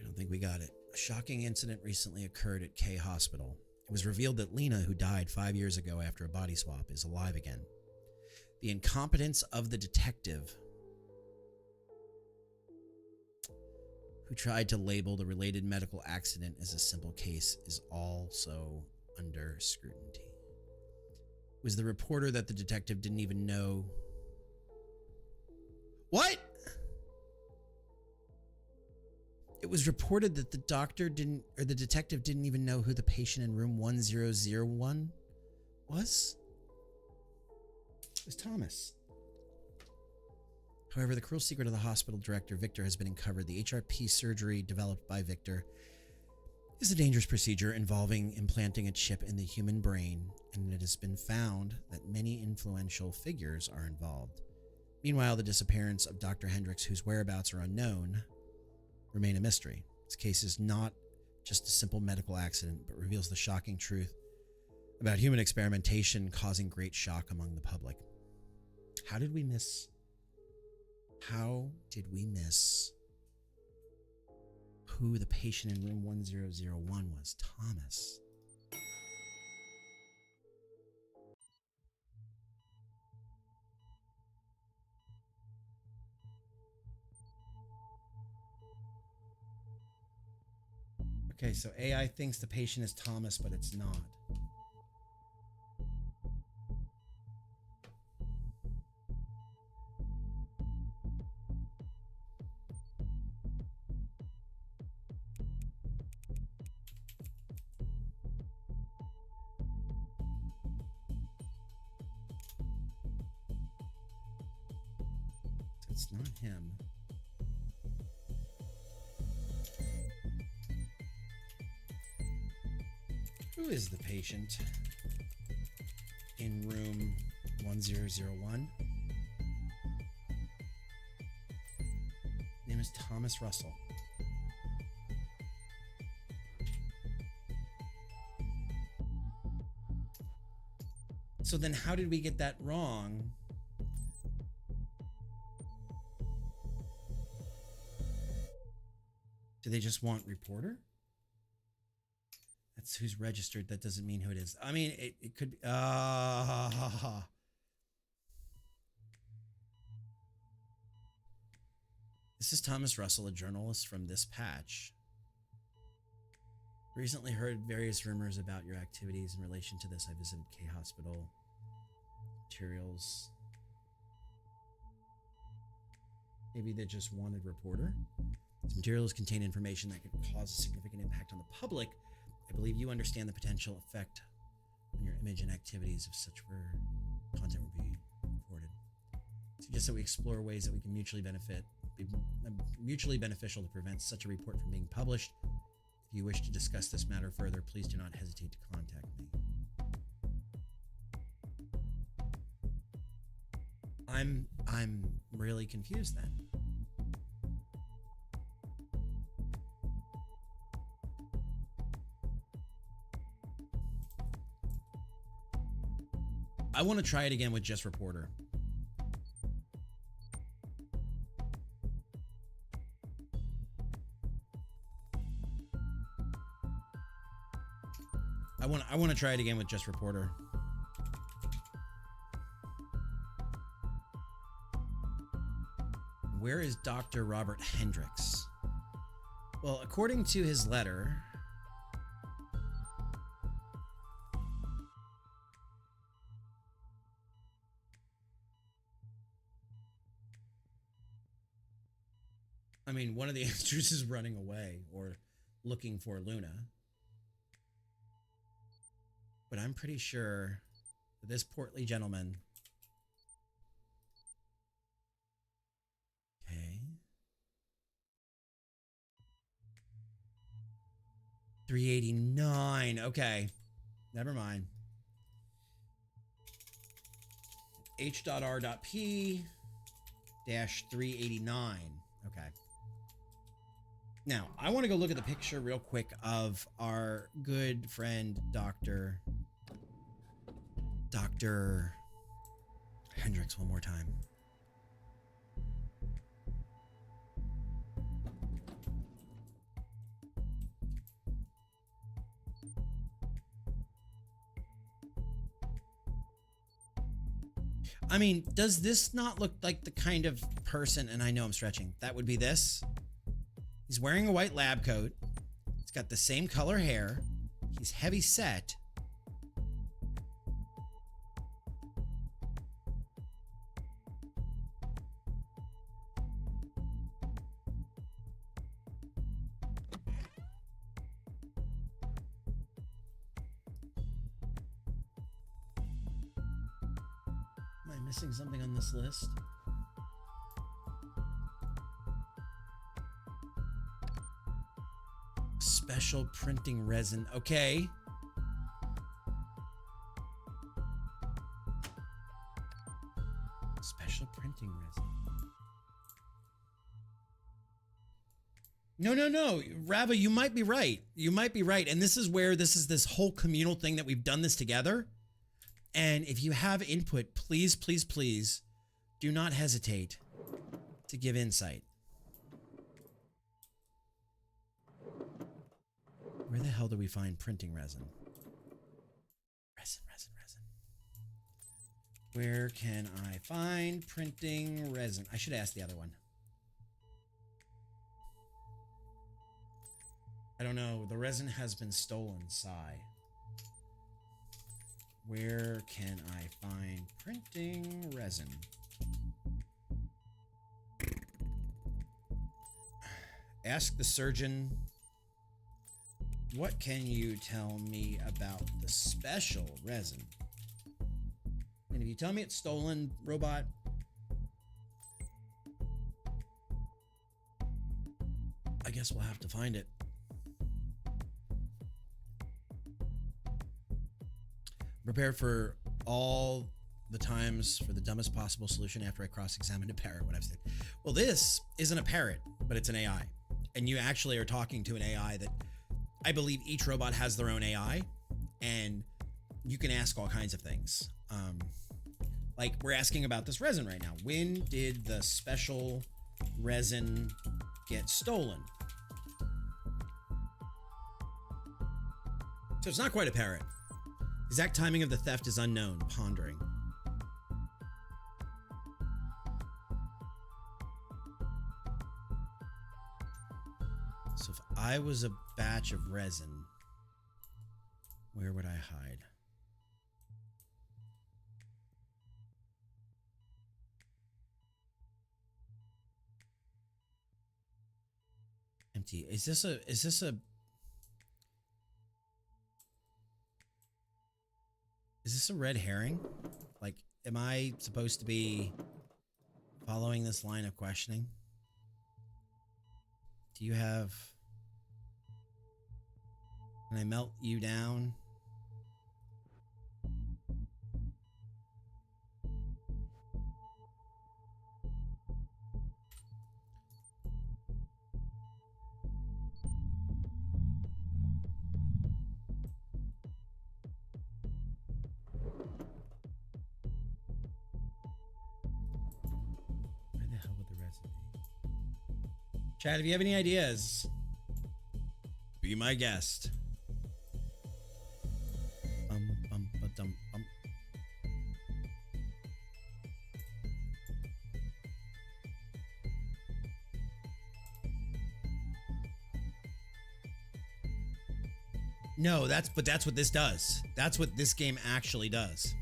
I don't think we got it. A shocking incident recently occurred at K Hospital. It was revealed that Lena, who died 5 years ago after a body swap, is alive again. The incompetence of the detective who tried to label the related medical accident as a simple case is also under scrutiny. It was the reporter that the detective didn't even know. What? It was reported that the detective didn't even know who the patient in room 1001 was. It was Thomas. However, the cruel secret of the hospital director, Victor, has been uncovered. The HRP surgery developed by Victor is a dangerous procedure involving implanting a chip in the human brain, and it has been found that many influential figures are involved. Meanwhile, the disappearance of Dr. Hendricks, whose whereabouts are unknown, remain a mystery. This case is not just a simple medical accident, but reveals the shocking truth about human experimentation causing great shock among the public. How did we miss who the patient in room 1001 was? Thomas. Okay, so AI thinks the patient is Thomas, but it's not. It's not him. Who is the patient in room 1001? Name is Thomas Russell. So then how did we get that wrong? Do they just want reporter? That's who's registered. That doesn't mean who it is. I mean, it could be. This is Thomas Russell, a journalist from this patch. Recently heard various rumors about your activities in relation to this. I visited K Hospital. Materials. Maybe they just wanted reporter. These materials contain information that could cause a significant impact on the public. I believe you understand the potential effect on your image and activities if such content would be reported. Suggest that we explore ways that we can be mutually beneficial to prevent such a report from being published. If you wish to discuss this matter further, please do not hesitate to contact me. I'm really confused then. I want to try it again with just reporter. I want to try it again with just reporter. Where is Dr. Robert Hendricks? Well, according to his letter, I mean, one of the answers is running away or looking for Luna. But I'm pretty sure that this portly gentleman. Okay. 389. Okay. Never mind. H.R.P -389. Okay. Now, I want to go look at the picture real quick of our good friend, Dr. Hendricks one more time. I mean, does this not look like the kind of person, and I know I'm stretching, that would be this? He's wearing a white lab coat. He's got the same color hair. He's heavy set. Am I missing something on this list? Special printing resin. Okay. Special printing resin. No. Rava, you might be right. You might be right. And this is where this whole communal thing that we've done this together. And if you have input, please, please, please do not hesitate to give insight. Where the hell do we find printing resin? Resin. Where can I find printing resin? I should ask the other one. I don't know. The resin has been stolen, sigh. Where can I find printing resin? Ask the surgeon. What can you tell me about the special resin? And if you tell me it's stolen, robot, I guess we'll have to find it. Prepare for all the times for the dumbest possible solution after I cross-examined a parrot, what I've said. Well, this isn't a parrot, but it's an AI. And you actually are talking to an AI that I believe each robot has their own AI, and you can ask all kinds of things. Like we're asking about this resin right now. When did the special resin get stolen? So it's not quite a parrot. Exact timing of the theft is unknown. Pondering. So if I was a batch of resin, where would I hide? GPT. Is this a red herring? Like, am I supposed to be following this line of questioning? Do you have... Can I melt you down? Where the hell would the recipe? Chad, if you have any ideas, be my guest. Bum. No, that's what this does. That's what this game actually does.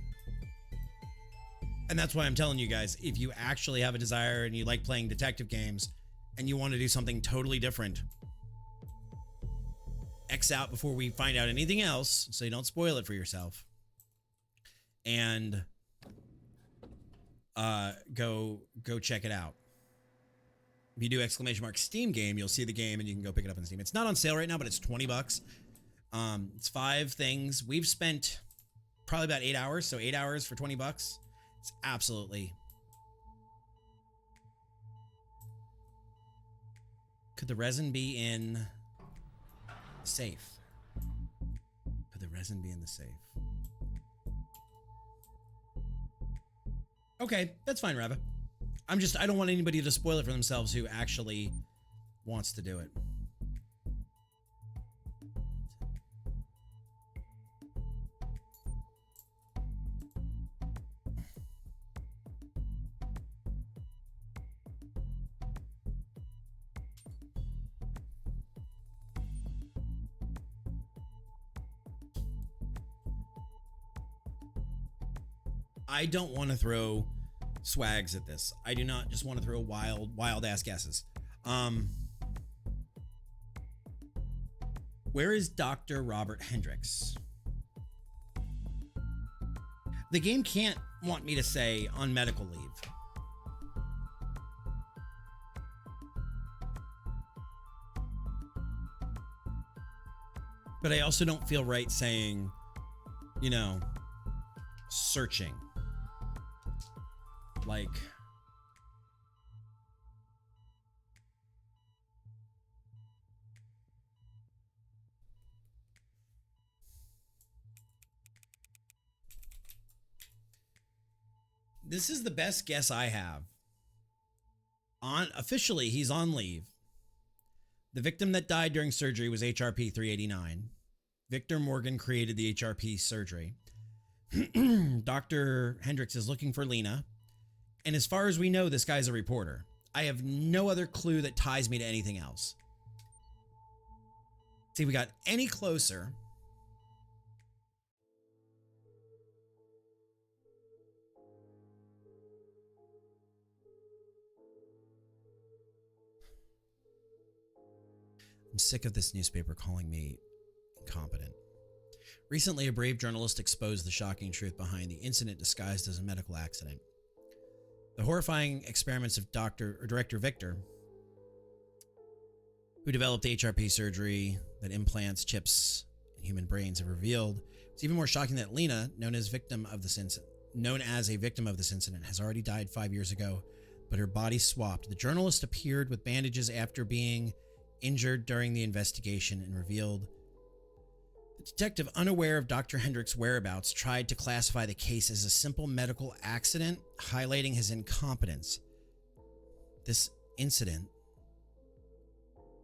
And that's why I'm telling you guys, if you actually have a desire and you like playing detective games and you want to do something totally different, X out before we find out anything else so you don't spoil it for yourself. And go check it out. If you do !Steam game, you'll see the game and you can go pick it up on Steam. It's not on sale right now, but it's $20. It's 5 things. We've spent probably about 8 hours, so 8 hours for $20. It's absolutely... Could the resin be in the safe? Could the resin be in the safe? Okay, that's fine, Rava. I don't want anybody to spoil it for themselves who actually wants to do it. I don't want to throw swags at this. I do not just want to throw wild ass guesses. Where is Dr. Robert Hendricks? The game can't want me to say on medical leave. But I also don't feel right saying, you know, searching. Like, this is the best guess I have. Officially, he's on leave. The victim that died during surgery was HRP 389. Victor Morgan created the HRP surgery. Dr. Hendricks is looking for Lena. And as far as we know, this guy's a reporter. I have no other clue that ties me to anything else. See, if we got any closer. I'm sick of this newspaper calling me incompetent. Recently, a brave journalist exposed the shocking truth behind the incident disguised as a medical accident. The horrifying experiments of Director Victor, who developed HRP surgery that implants chips in human brains, have revealed it's even more shocking that Lena, known as a victim of this incident, has already died 5 years ago, but her body swapped. The journalist appeared with bandages after being injured during the investigation and revealed the detective, unaware of Dr. Hendricks' whereabouts, tried to classify the case as a simple medical accident, highlighting his incompetence. This incident,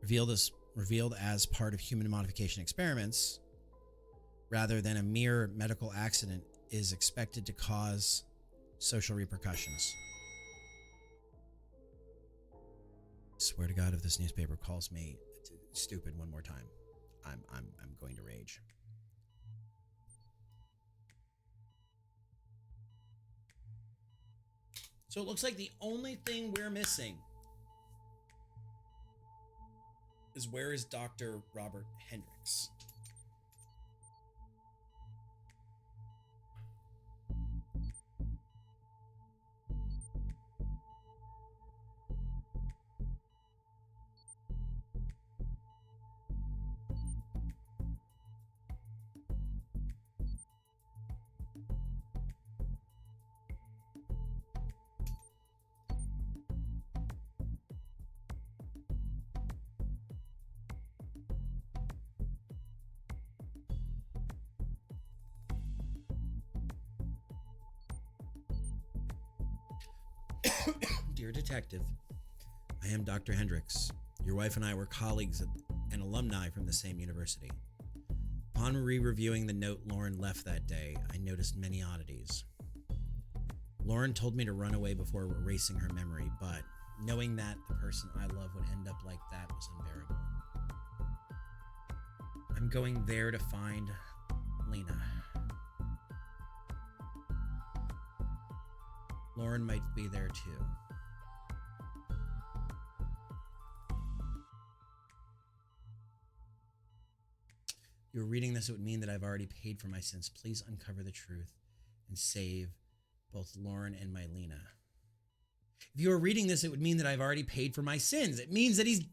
revealed as part of human modification experiments, rather than a mere medical accident, is expected to cause social repercussions. I swear to God, if this newspaper calls me stupid one more time, I'm going to rage. So it looks like the only thing we're missing is where is Dr. Robert Hendricks? Dear Detective, I am Dr. Hendricks. Your wife and I were colleagues and alumni from the same university. Upon re-reviewing the note Lauren left that day, I noticed many oddities. Lauren told me to run away before erasing her memory, but knowing that the person I love would end up like that was unbearable. I'm going there to find Lena. Lauren might be there too. If you were reading this, it would mean that I've already paid for my sins. Please uncover the truth and save both Lauren and my Lena. If you were reading this, it would mean that I've already paid for my sins. It means that he's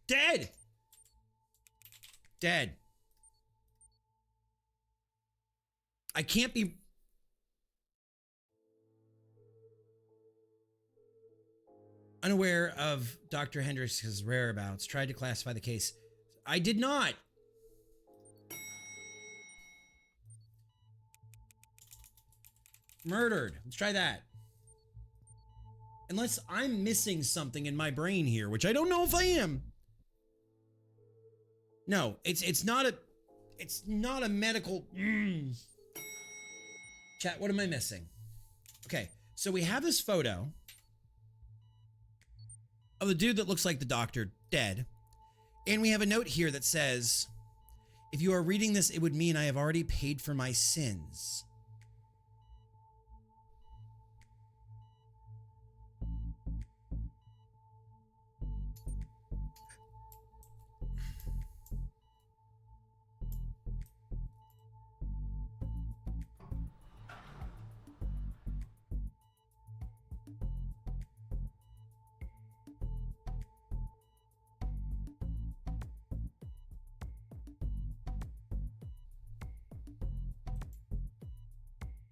dead. Dead. I can't be... unaware of Dr. Hendricks' whereabouts, tried to classify the case. I did not. Murdered. Let's try that. Unless I'm missing something in my brain here, which I don't know if I am. No, it's not a medical... Chat, what am I missing? Okay, so we have this photo of the dude that looks like the doctor dead. And we have a note here that says, if you are reading this, it would mean I have already paid for my sins.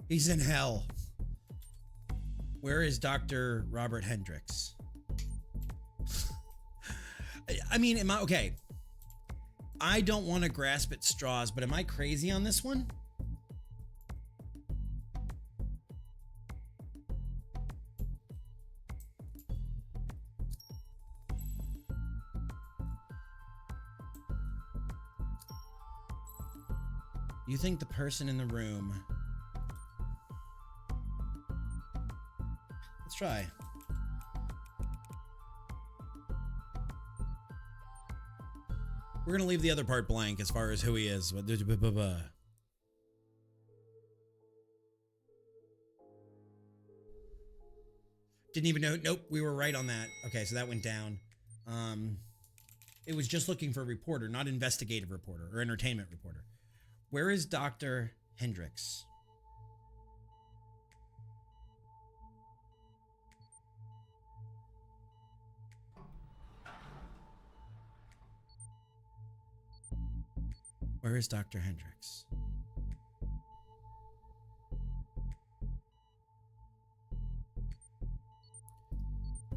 He's in hell. Where is Dr. Robert Hendricks? I mean, am I okay? I don't want to grasp at straws, but am I crazy on this one? You think the person in the room... Let's try. We're going to leave the other part blank as far as who he is. Didn't even know. Nope, we were right on that. Okay, so that went down. It was just looking for a reporter, not investigative reporter or entertainment reporter. Where is Dr. Hendricks? Where is Dr. Hendricks?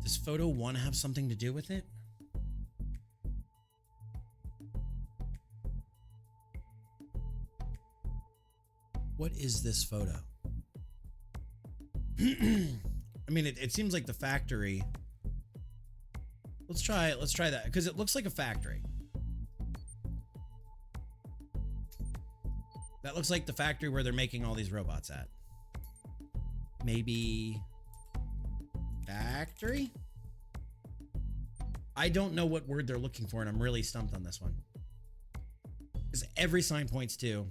Does photo 1 have something to do with it? What is this photo? I mean, it seems like the factory. Let's try that, because it looks like a factory. That looks like the factory where they're making all these robots at. Maybe factory? I don't know what word they're looking for, and I'm really stumped on this one. Because every sign points to...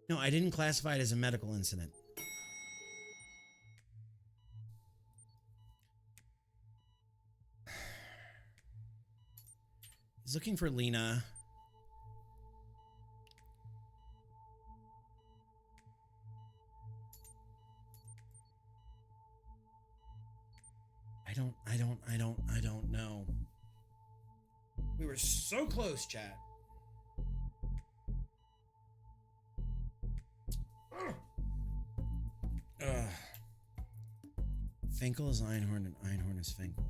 No, I didn't classify it as a medical incident. He's looking for Lena. I don't know. We were so close, chat. Finkel is Einhorn and Einhorn is Finkel.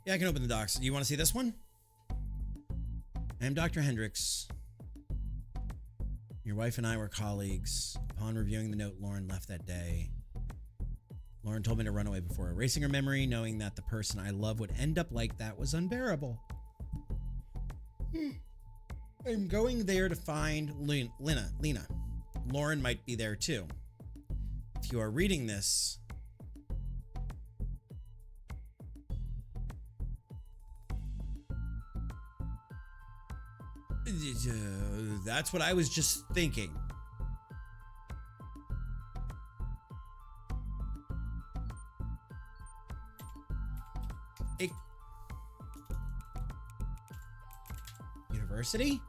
Yeah, I can open the docs. You want to see this one? I am Dr. Hendricks. Your wife and I were colleagues. Upon reviewing the note Lauren left that day, Lauren told me to run away before erasing her memory, knowing that the person I love would end up like that was unbearable. I'm going there to find Lena. Lauren might be there too. If you are reading this, that's what I was just thinking. University?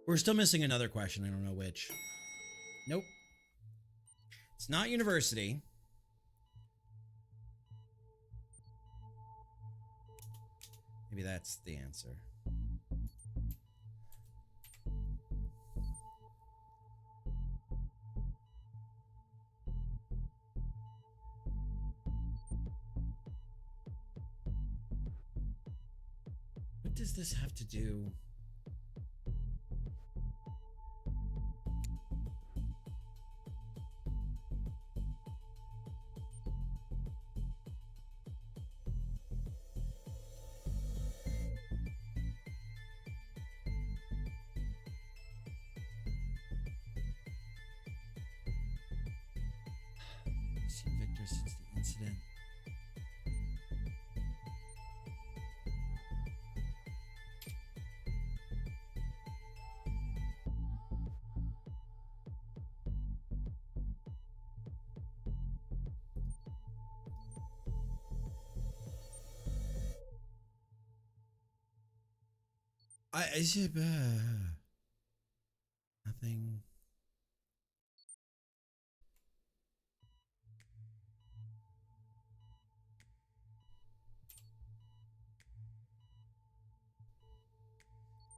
We're still missing another question. I don't know which. Nope. It's not university. Maybe that's the answer. What does this have to do? Seen Victor since the incident. I should nothing.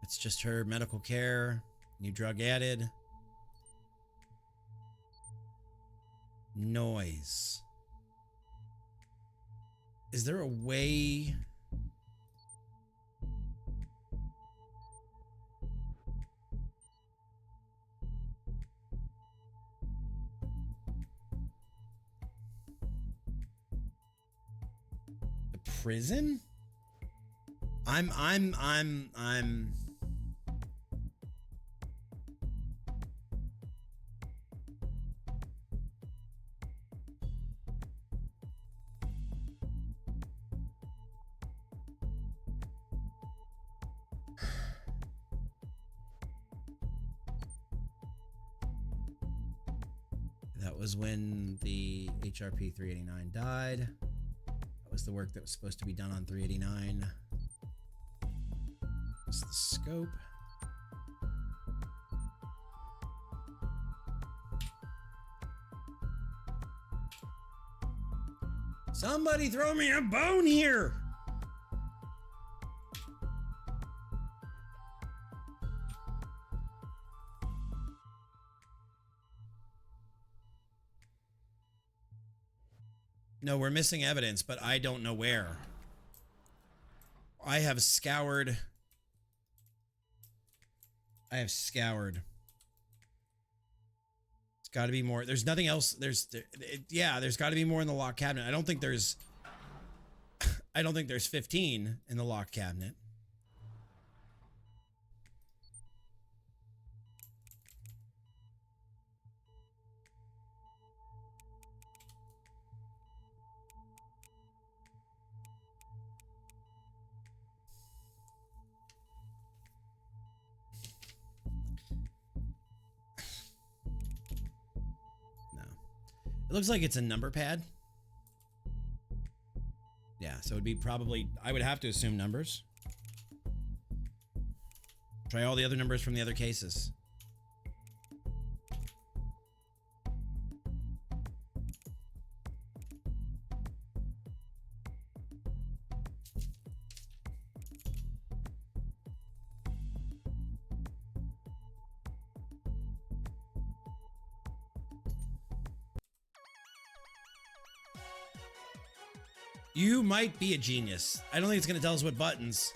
It's just her medical care, new drug added. Noise. Is there a way? The prison? I'm That was when the HRP 389 died. That was the work that was supposed to be done on 389. That's the scope. Somebody throw me a bone here! No, we're missing evidence, but I don't know where. I have scoured. It's got to be more. There's nothing else. There's got to be more in the locked cabinet. I don't think there's 15 in the locked cabinet. looks like it's a number pad. Yeah, so it'd be probably, I would have to assume numbers. Try all the other numbers from the other cases. You might be a genius. I don't think it's going to tell us what buttons.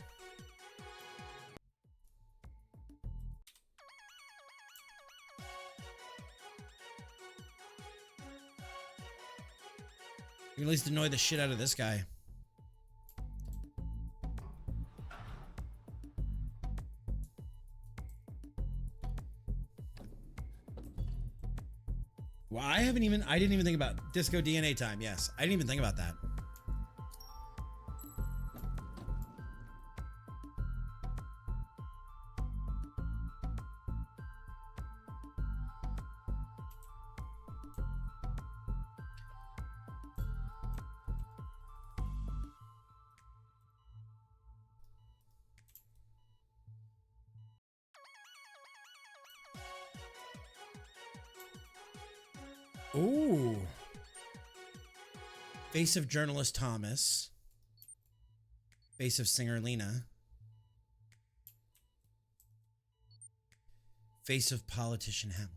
You can at least annoy the shit out of this guy. Well, I didn't even think about disco DNA time. Yes, I didn't even think about that. Ooh. Face of journalist Thomas. Face of singer Lena. Face of politician Hamilton.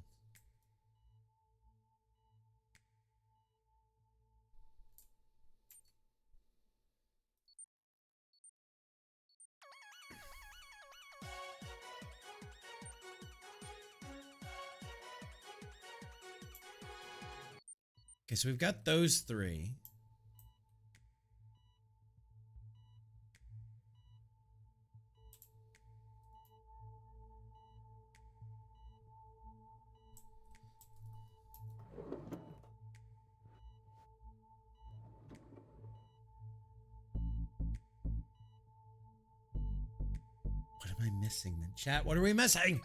Okay, so we've got those three. What am I missing then? Chat, what are we missing?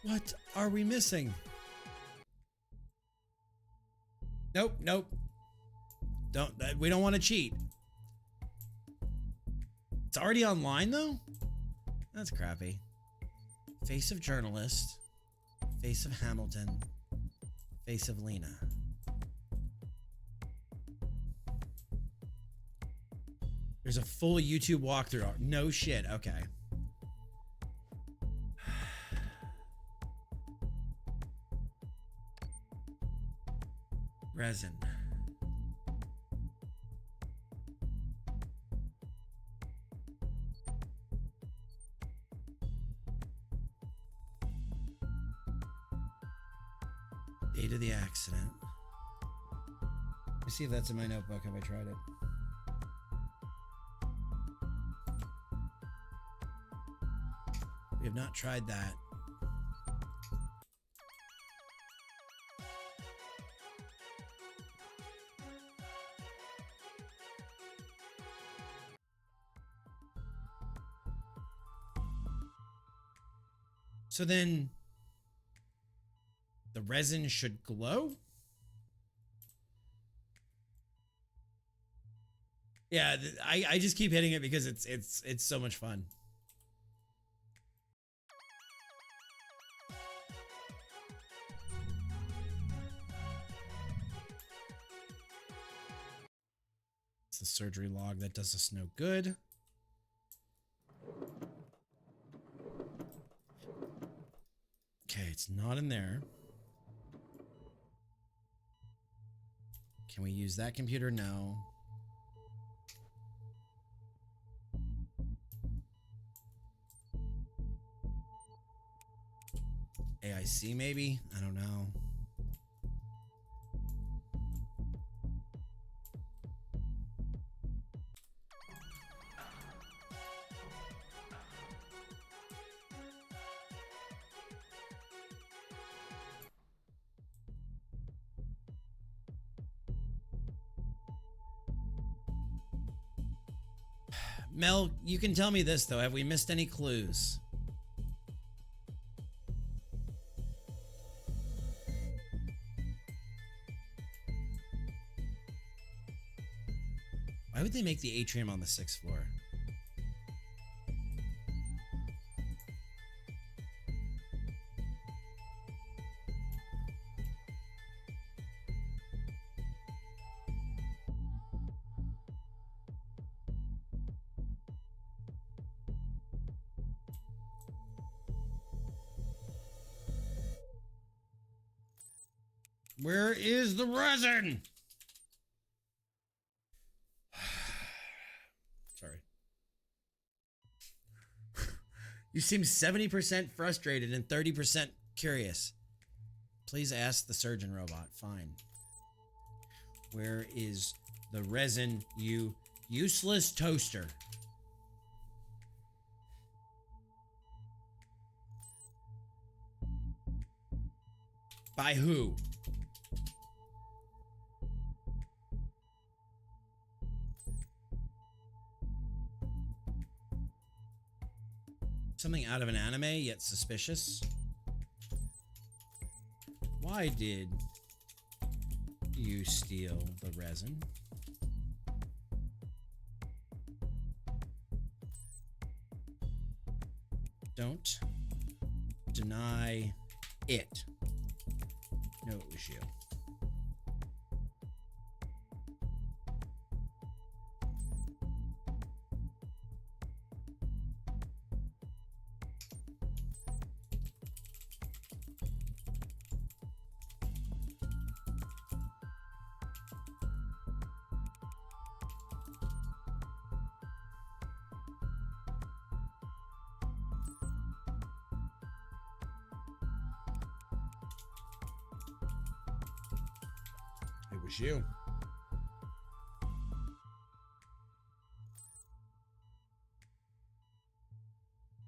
What are we missing? Nope, nope. We don't want to cheat. It's already online though? That's crappy. Face of journalist. Face of Hamilton. Face of Lena. There's a full YouTube walkthrough. No shit. Okay. Resin. Date of the accident. Let me see if that's in my notebook. Have I tried it? We have not tried that. So then the resin should glow? Yeah, I just keep hitting it because it's so much fun. It's the surgery log that does us no good. Okay, it's not in there. Can we use that computer? No. AIC maybe? I don't know. Mel, you can tell me this though. Have we missed any clues? Why would they make the atrium on the 6th floor? Where is the resin? Sorry. You seem 70% frustrated and 30% curious. Please ask the surgeon robot. Fine. Where is the resin, you useless toaster? By who? Something out of an anime, yet suspicious. Why did you steal the resin? Don't deny it. No, it was you. It was you.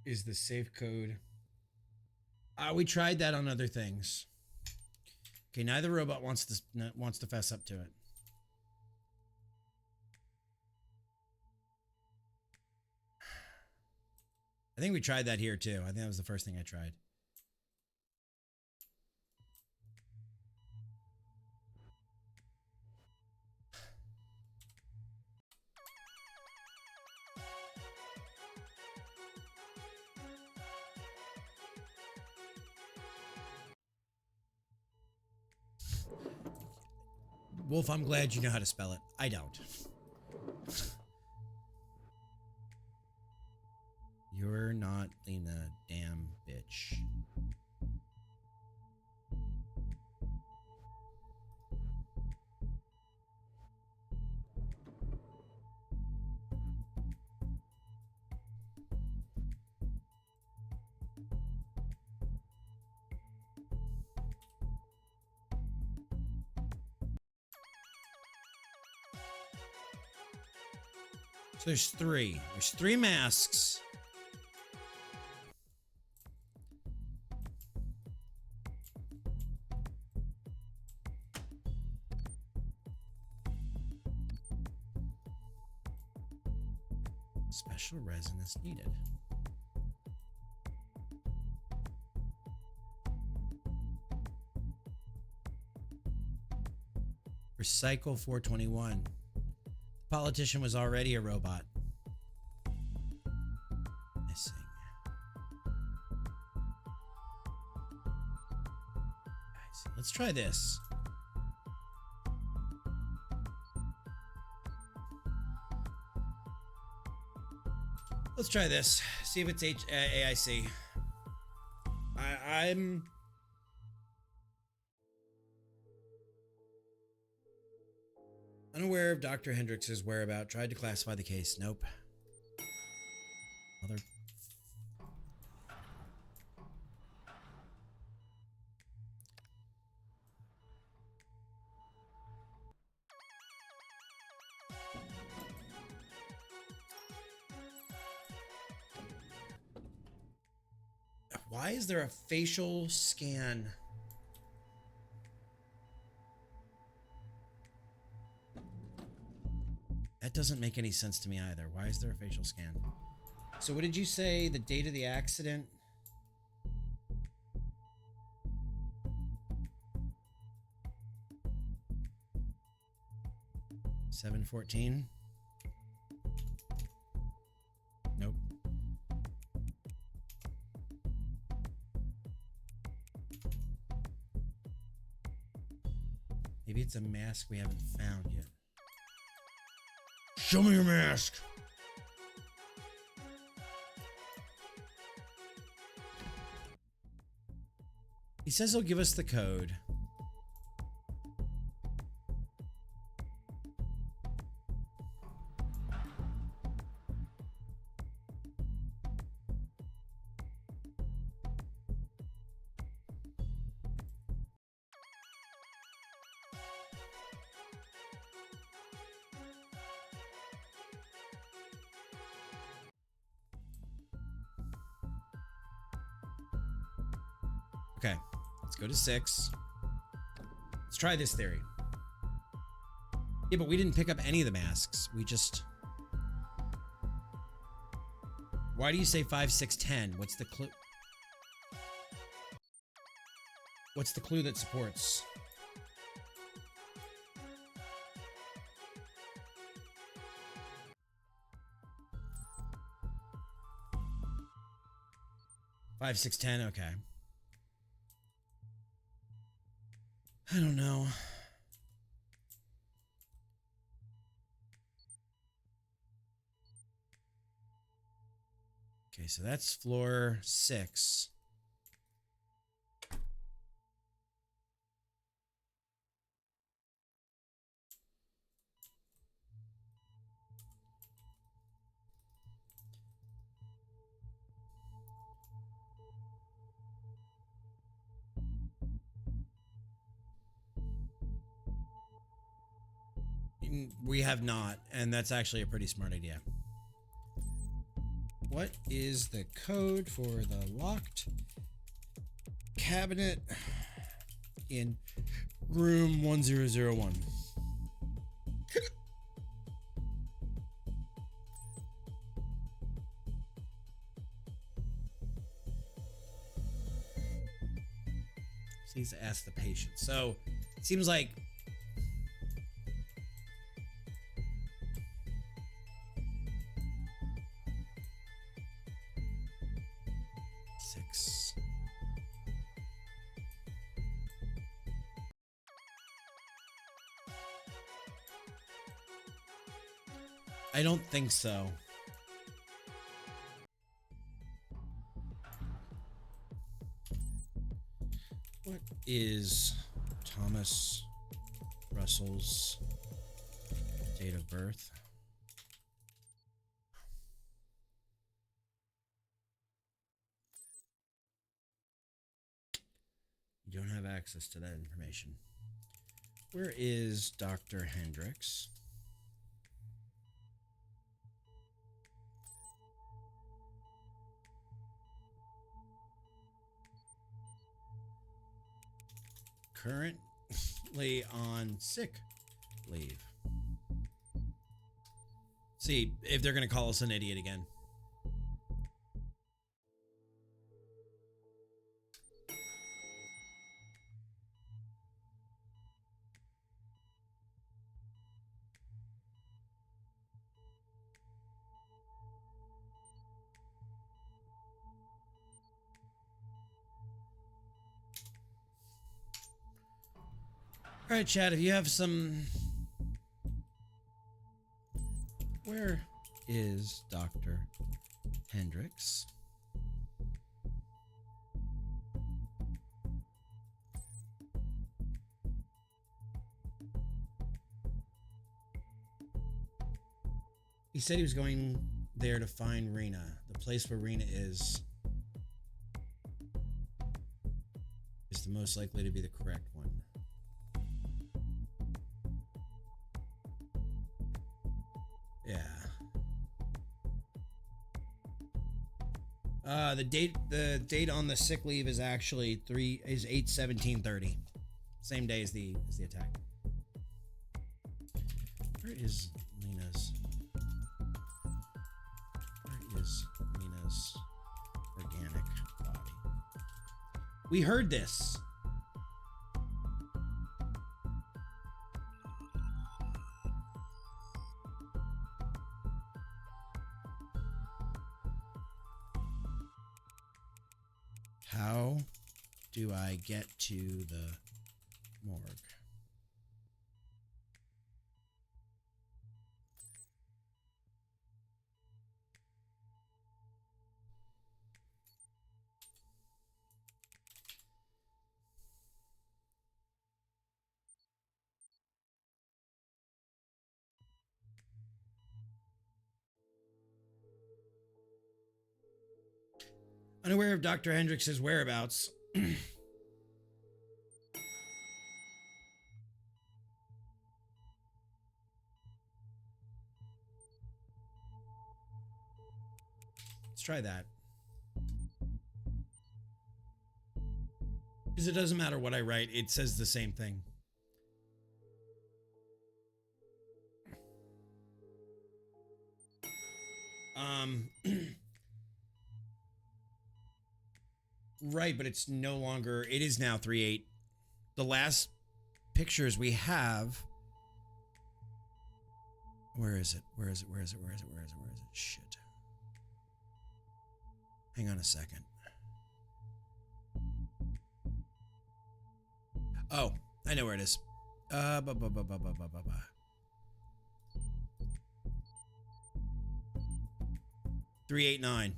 Is the safe code? We tried that on other things. Okay, neither robot wants to fess up to it. I think we tried that here too. I think that was the first thing I tried. Wolf, I'm glad you know how to spell it. I don't. You're not Lena, damn bitch. So there's three. There's three masks. Special resin is needed. Recycle 421. The politician was already a robot. Missing. Guys, let's try this. Let's try this. See if it's AIC. I'm unaware of Dr. Hendrix's whereabouts. Tried to classify the case. Nope. Mother. Why is there a facial scan? That doesn't make any sense to me either. Why is there a facial scan? So what did you say? The date of the accident? $7:14. it's a mask we haven't found yet. Show me your mask. He says he'll give us the code. Okay, let's go to 6. Let's try this theory. Yeah, but we didn't pick up any of the masks. We just... Why do you say 5, 6, 10? What's the clue? What's the clue that supports? Five, 6, 10, okay. I don't know. Okay, so that's floor 6. We have not, and that's actually a pretty smart idea. What is the code for the locked cabinet in room 1001? Needs to ask the patient. So it seems like I don't think so. What is Thomas Russell's date of birth? You don't have access to that information. Where is Dr. Hendricks? Currently on sick leave. See if they're going to call us an idiot again. All right, Chad, if you have some... Where is Dr. Hendricks? He said he was going there to find Rena. The place where Rena is the most likely to be the correct one. Yeah. The date on the sick leave is actually 8/17/30. Same day as the attack. Where is Lena's organic body? We heard this. How do I get to the morgue? Unaware of Dr. Hendrix's whereabouts. Let's try that. Because it doesn't matter what I write, it says the same thing. Right, but it's no longer, it is now 3-8. The last pictures we have. Where is it? Where is it? Where is it? Where is it? Where is it? Where is it? Shit. Hang on a second. Oh, I know where it is. 389.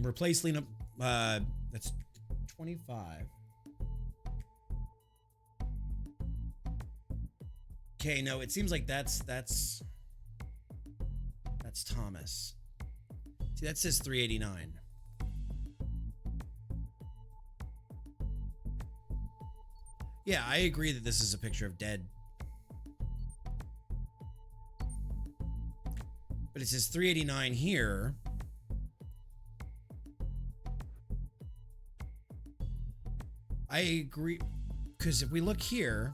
Replace Lena. That's 25. Okay, no, it seems like that's Thomas. See, that says 389. Yeah, I agree that this is a picture of dead. But it says 389 here. I agree, because if we look here,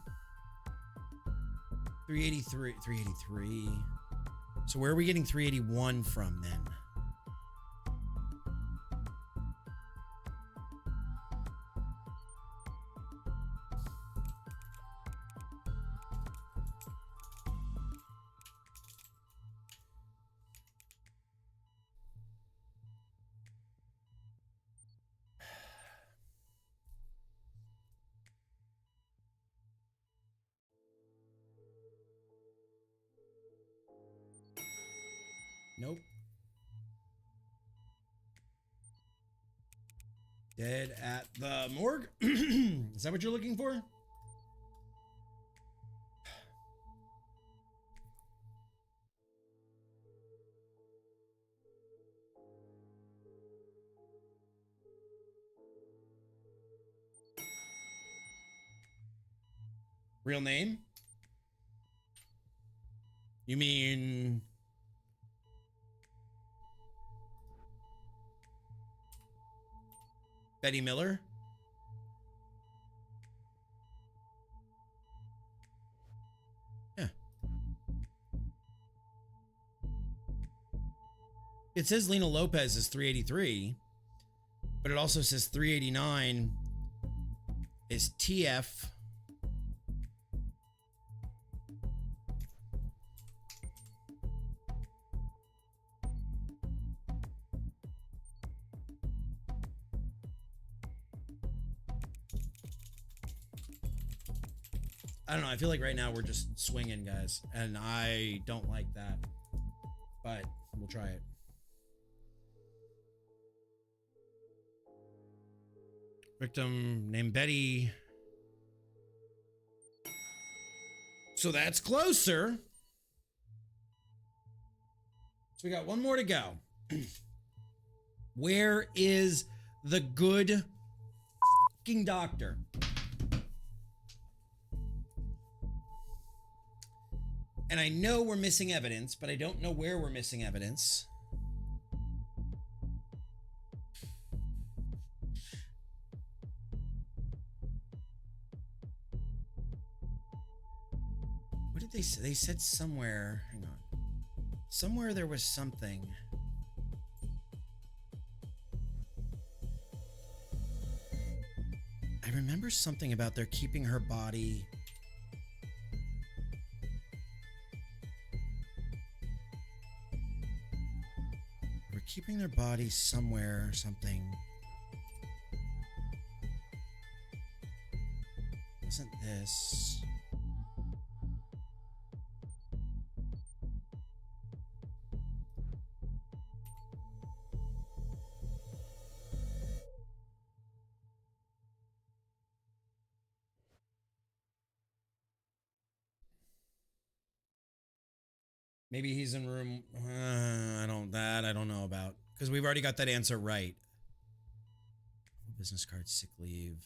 383. So where are we getting 381 from then? Nope. Dead at the morgue? Is that what you're looking for? Real name? You mean... Betty Miller? Yeah. It says Lena Lopez is 383, but it also says 389 is TF. I don't know. I feel like right now we're just swinging, guys, and I don't like that, but we'll try it. Victim named Betty. So that's closer. So we got one more to go. Where is the good fucking doctor? And I know we're missing evidence, but I don't know where we're missing evidence. What did they say? They said somewhere, hang on. Somewhere there was something. I remember something about they're keeping her body. Keeping their bodies somewhere or something. Wasn't this? Maybe he's in room. I don't know about, because we've already got that answer right. business card, sick leave.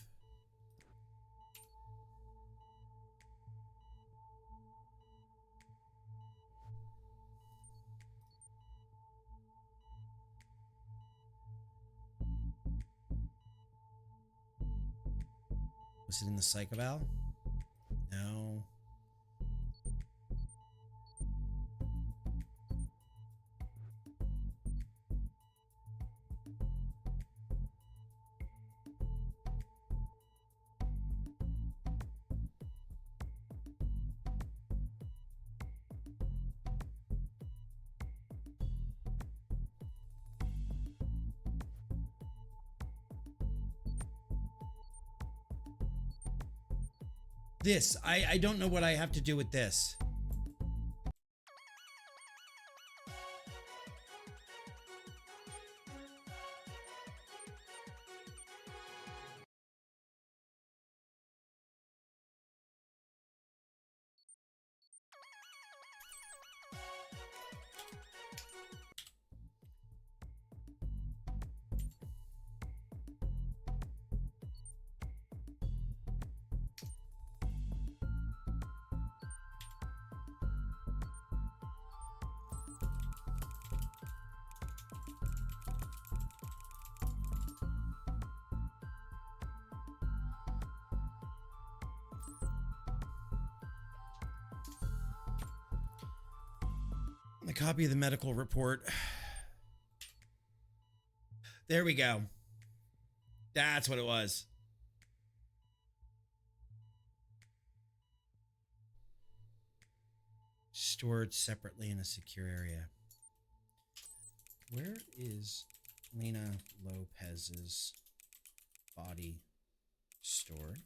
Was it in the psych eval? No. This, I don't know what I have to do with this. A copy of the medical report. There we go. That's what it was. Stored separately in a secure area. Where is Lena Lopez's body stored?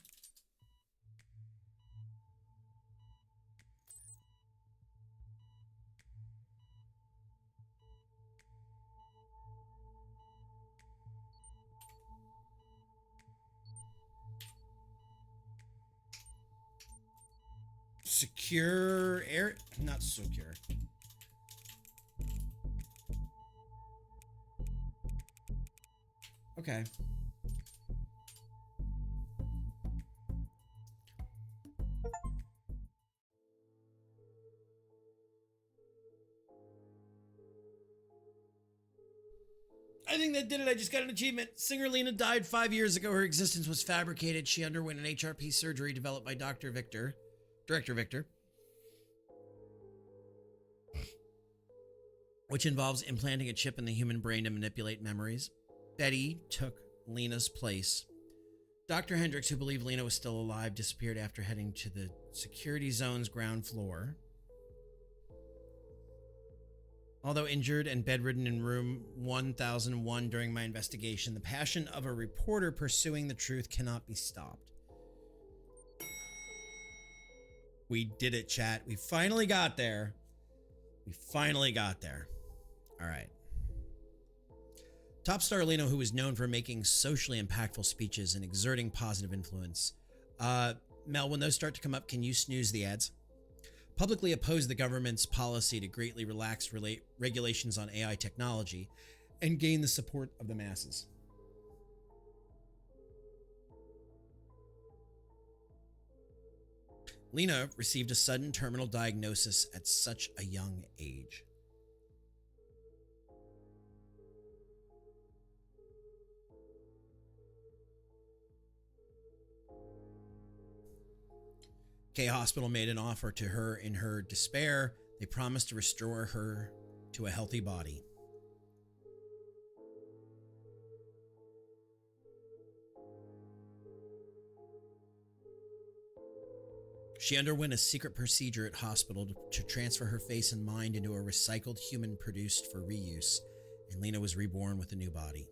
Secure air, not secure. Okay. I think that did it. I just got an achievement. Singer Lena died 5 years ago. Her existence was fabricated. She underwent an HRP surgery developed by Director Victor, which involves implanting a chip in the human brain to manipulate memories. Betty took Lena's place. Dr. Hendricks, who believed Lena was still alive, disappeared after heading to the security zone's ground floor. Although injured and bedridden in room 1001 during my investigation, the passion of a reporter pursuing the truth cannot be stopped. We did it, chat. We finally got there. All right. Top star Lena, who was known for making socially impactful speeches and exerting positive influence. Mel, when those start to come up, can you snooze the ads? Publicly opposed the government's policy to greatly relax regulations on AI technology and gain the support of the masses. Lena received a sudden terminal diagnosis at such a young age. K Hospital made an offer to her in her despair. They promised to restore her to a healthy body. She underwent a secret procedure at hospital to transfer her face and mind into a recycled human produced for reuse, and Lena was reborn with a new body.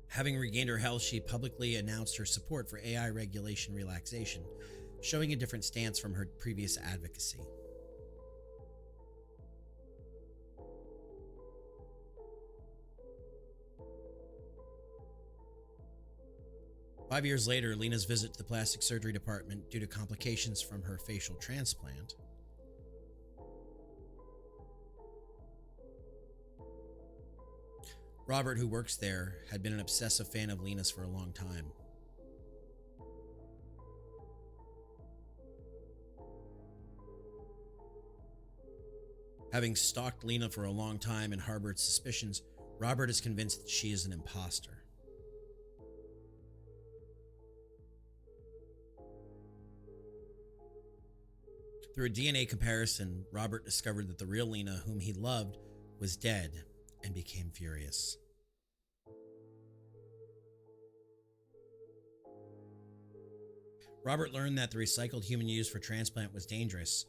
Having regained her health, she publicly announced her support for AI regulation relaxation, showing a different stance from her previous advocacy. Five years later, Lena's visit to the plastic surgery department due to complications from her facial transplant. Robert, who works there, had been an obsessive fan of Lena's for a long time. Having stalked Lena for a long time and harbored suspicions, Robert is convinced that she is an imposter. Through a DNA comparison, Robert discovered that the real Lena, whom he loved, was dead and became furious. Robert learned that the recycled human used for transplant was dangerous,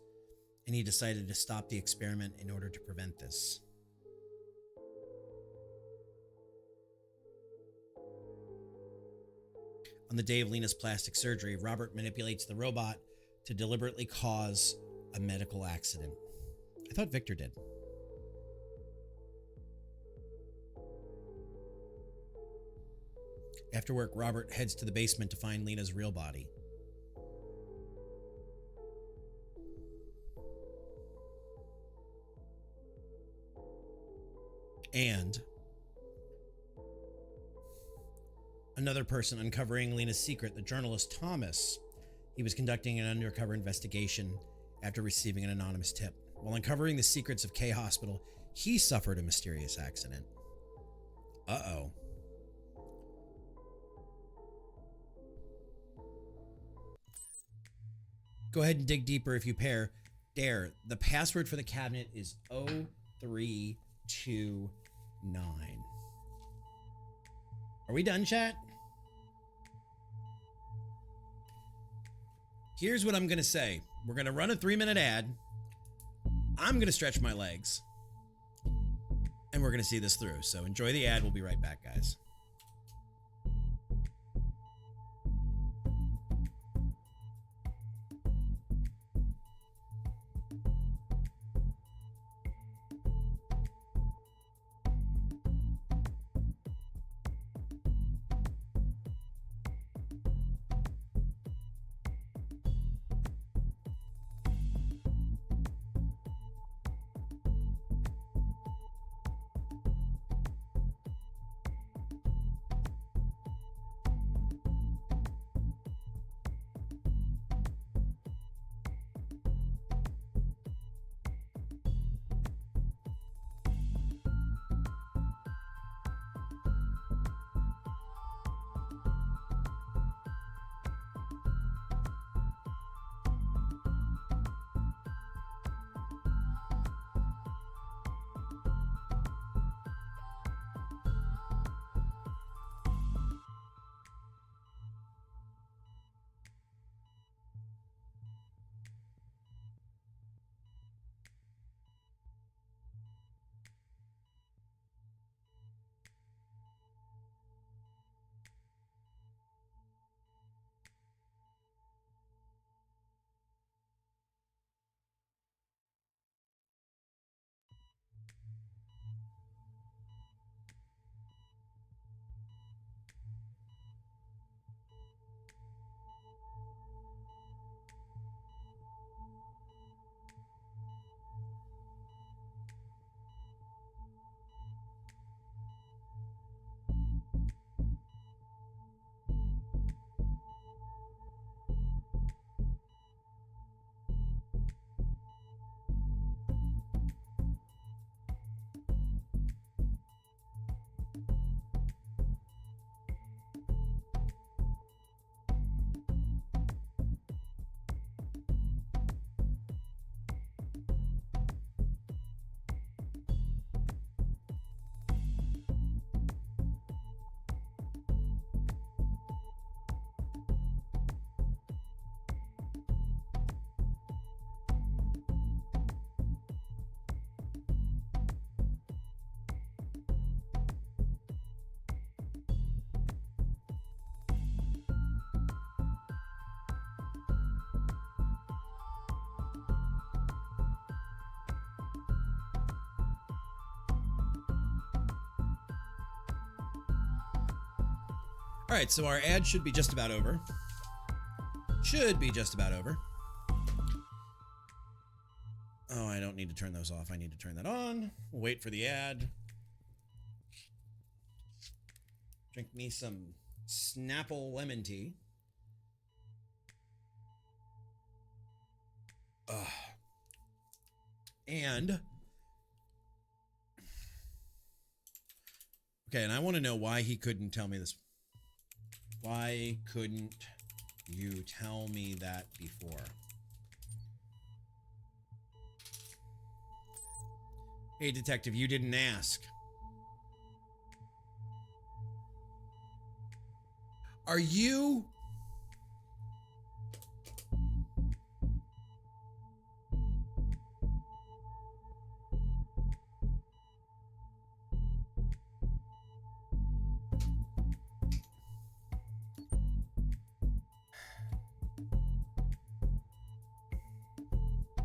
and he decided to stop the experiment in order to prevent this. On the day of Lena's plastic surgery, Robert manipulates the robot to deliberately cause a medical accident. I thought Victor did. After work, Robert heads to the basement to find Lena's real body. And another person uncovering Lena's secret, the journalist Thomas. He was conducting an undercover investigation after receiving an anonymous tip. While uncovering the secrets of K Hospital, he suffered a mysterious accident. Uh-oh. Go ahead and dig deeper if you dare. The password for the cabinet is 0329. Are we done, chat? Here's what I'm going to say. We're going to run a 3-minute ad. I'm going to stretch my legs. And we're going to see this through. So enjoy the ad. We'll be right back, guys. All right, so our ad should be just about over. Oh, I don't need to turn those off. I need to turn that on. We'll wait for the ad. Drink me some Snapple lemon tea. And okay, and I want to know why he couldn't tell me this. Why couldn't you tell me that before? Hey, detective, you didn't ask. Are you?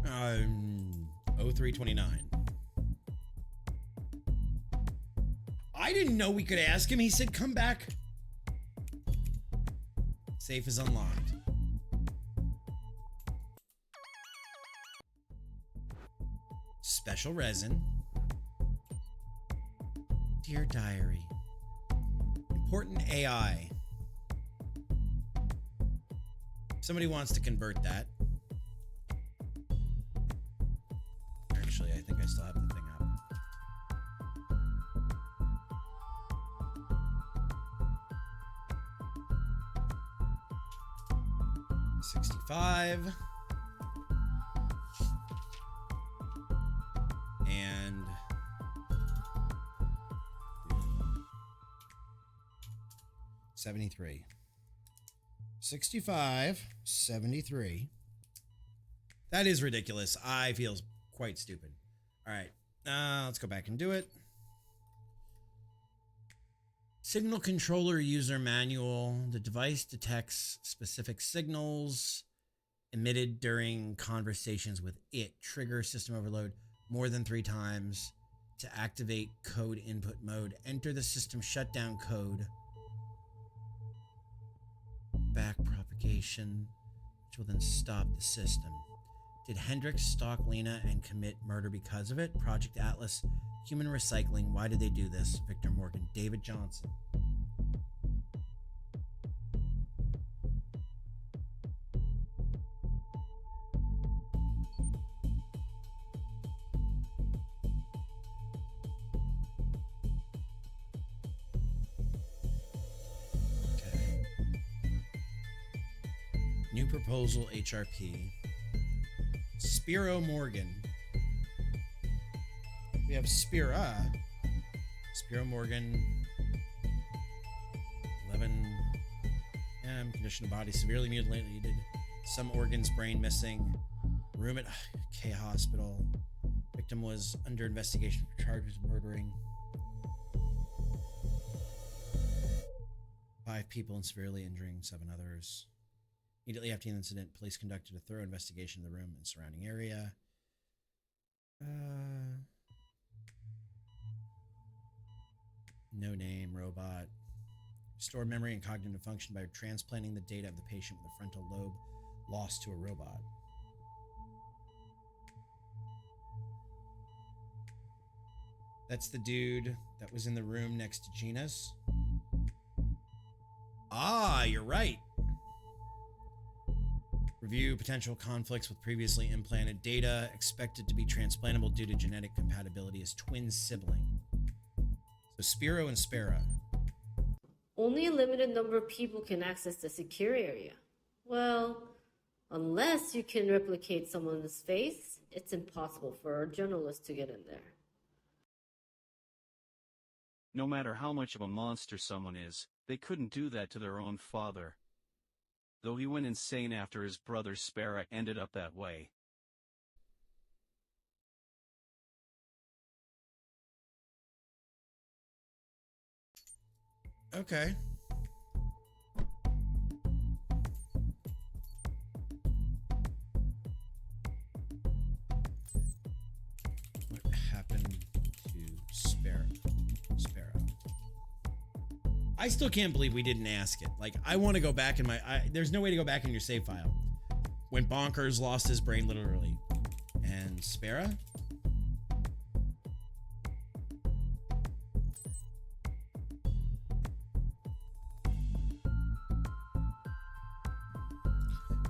Um, 0329. I didn't know we could ask him. He said, come back. Safe is unlocked. Special resin. Dear diary. Important AI. Somebody wants to convert that. Actually, I think I still have the thing up. $65 and $73. 65, 73. That is ridiculous. I feel quite stupid. All right, let's go back and do it. Signal controller user manual. The device detects specific signals emitted during conversations with it. Trigger system overload more than 3 times. To activate code input mode, enter the system shutdown code. Back propagation, which will then stop the system. Did Hendrix stalk Lena and commit murder because of it? Project Atlas, human recycling. Why did they do this? Victor Morgan, David Johnson. Okay. New proposal, HRP. Spiro Morgan. We have Spiro Morgan. 11 m. Condition of body severely mutilated. Some organs, brain missing. Room at K Hospital. Victim was under investigation for charges of murdering 5 people and severely injuring 7 others. Immediately after the incident, police conducted a thorough investigation of the room and surrounding area. No name, robot. Restore memory and cognitive function by transplanting the data of the patient with the frontal lobe lost to a robot. That's the dude that was in the room next to Gina's. Ah, you're right. Review potential conflicts with previously implanted data expected to be transplantable due to genetic compatibility as twin sibling. So Spiro and Spera. Only a limited number of people can access the secure area. Well, unless you can replicate someone's face, it's impossible for a journalist to get in there. No matter how much of a monster someone is, they couldn't do that to their own father. Though he went insane after his brother Spera ended up that way. Okay. What happened to Sparrow? I still can't believe we didn't ask it. Like, I want to go back in my... there's no way to go back in your save file. When Bonkers lost his brain, literally. And Sparrow?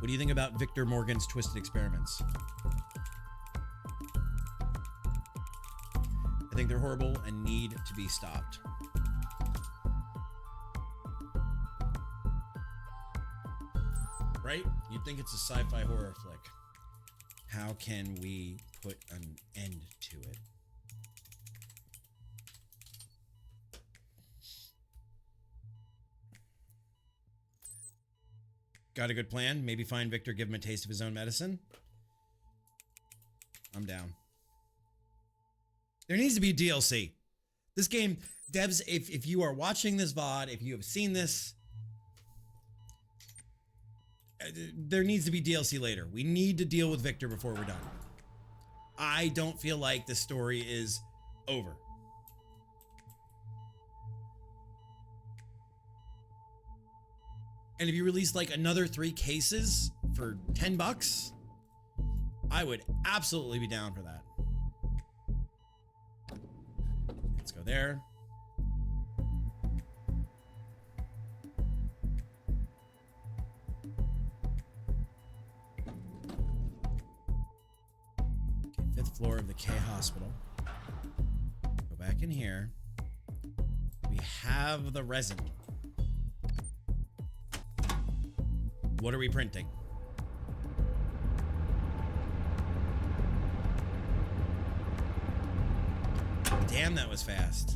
What do you think about Victor Morgan's twisted experiments? I think they're horrible and need to be stopped. Right? You'd think it's a sci-fi horror flick. How can we put an end to it? Got a good plan? Maybe find Victor, give him a taste of his own medicine? I'm down. There needs to be DLC. This game, devs, if you are watching this VOD, if you have seen this, there needs to be DLC later. We need to deal with Victor before we're done. I don't feel like the story is over. And if you release like another 3 cases for $10, I would absolutely be down for that. Let's go there. Okay, 5th floor of the K Hospital. Go back in here. We have the resin. What are we printing? Damn, that was fast.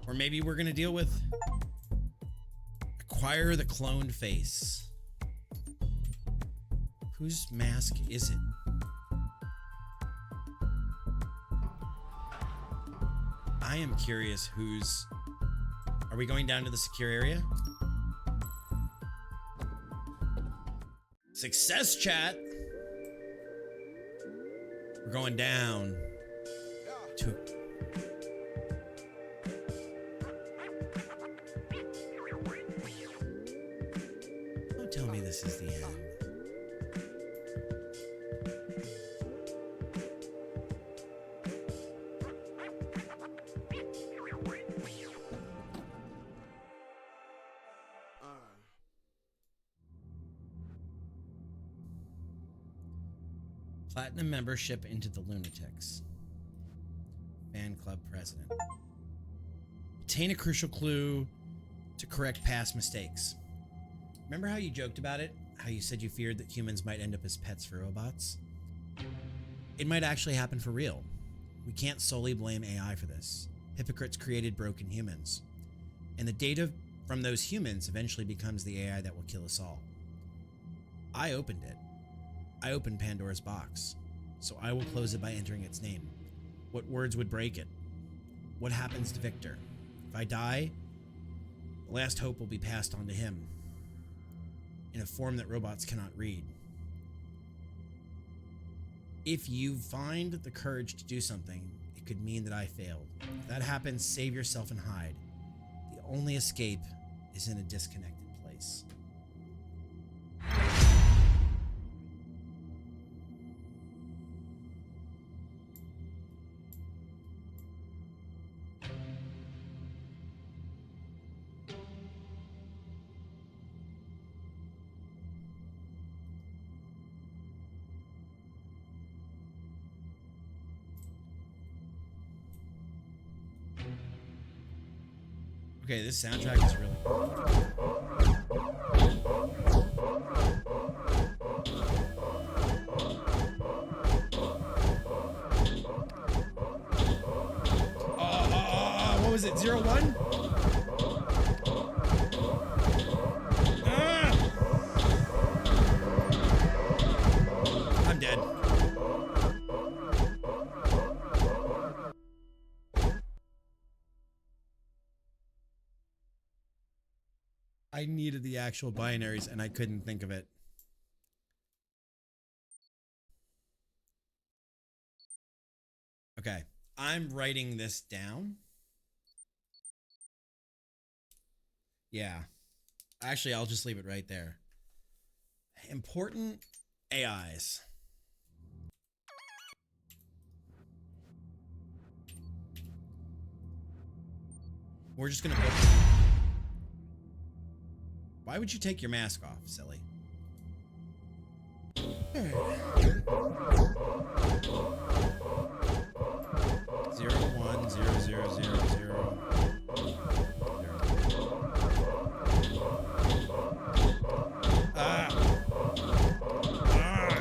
Or maybe we're gonna deal with acquire the cloned face. Whose mask is it? I am curious whose... Are we going down to the secure area? Success, chat. We're going down to... Don't tell me this is the end. Platinum membership into the Lunatics. Fan club president. Obtain a crucial clue to correct past mistakes. Remember how you joked about it? How you said you feared that humans might end up as pets for robots? It might actually happen for real. We can't solely blame AI for this. Hypocrites created broken humans. And the data from those humans eventually becomes the AI that will kill us all. I opened it. I opened Pandora's box, so I will close it by entering its name. What words would break it? What happens to Victor? If I die, the last hope will be passed on to him, in a form that robots cannot read. If you find the courage to do something, it could mean that I failed. If that happens, save yourself and hide. The only escape is in a disconnected place. Okay, this soundtrack is really what was it? 01? I'm dead. I needed the actual binaries and I couldn't think of it. Okay, I'm writing this down. Yeah. Actually, I'll just leave it right there. Important AIs. We're just gonna put... Why would you take your mask off, silly? Zero one zero zero zero zero.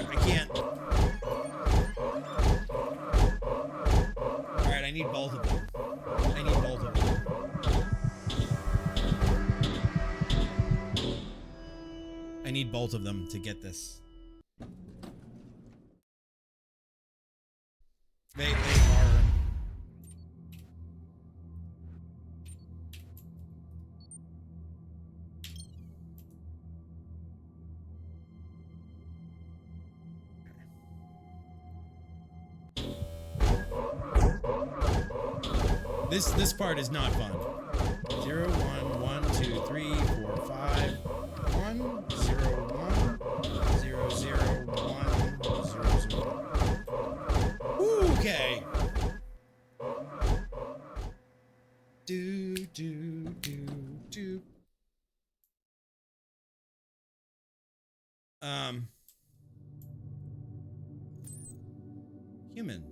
I can't. All right, I need both of them. I need both of them. I need both of them to get this. They are. This part is not fun. 0 1 1 2 3 4 5 1 0 1 0 0 1 0 0. Okay. Do. Human.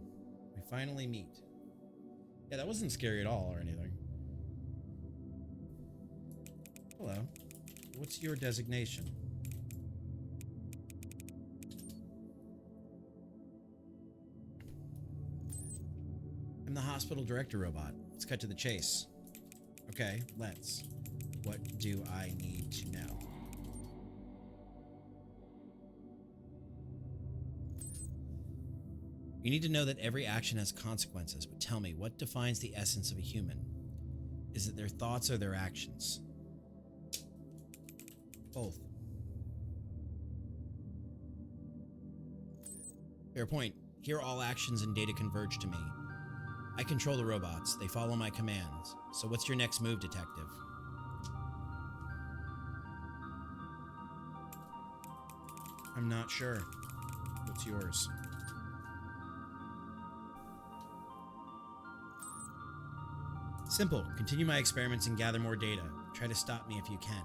We finally meet. Yeah, that wasn't scary at all or anything. Hello. What's your designation? I'm the hospital director robot. Let's cut to the chase. Okay, let's. What do I need to know? You need to know that every action has consequences, but tell me, what defines the essence of a human? Is it their thoughts or their actions? Both. Fair point. Here all actions and data converge to me. I control the robots. They follow my commands. So what's your next move, detective? I'm not sure. What's yours? Simple. Continue my experiments and gather more data. Try to stop me if you can.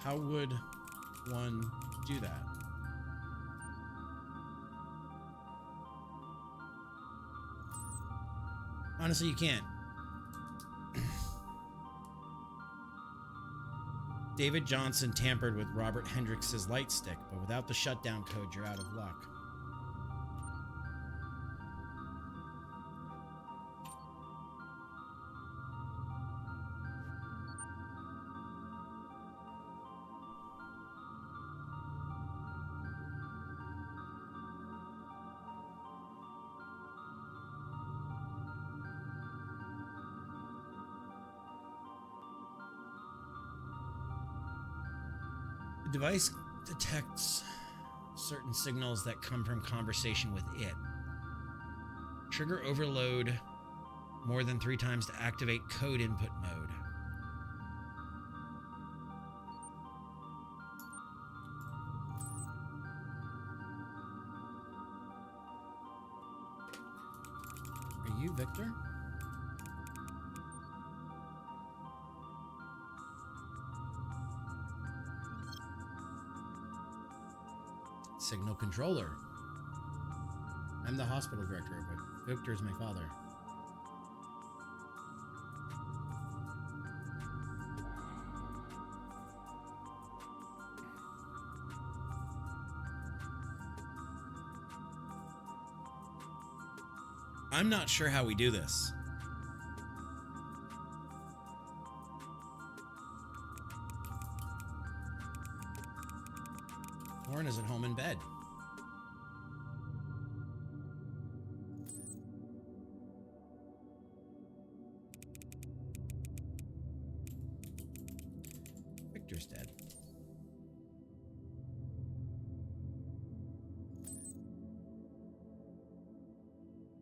How would one do that? Honestly, you can't. David Johnson tampered with Robert Hendricks' light stick, but without the shutdown code, you're out of luck. The device detects certain signals that come from conversation with it. Trigger overload more than 3 times to activate code input mode. Are you Victor? Signal controller. I'm the hospital director, but Victor's my father. I'm not sure how we do this. Warren is at home in bed. Victor's dead.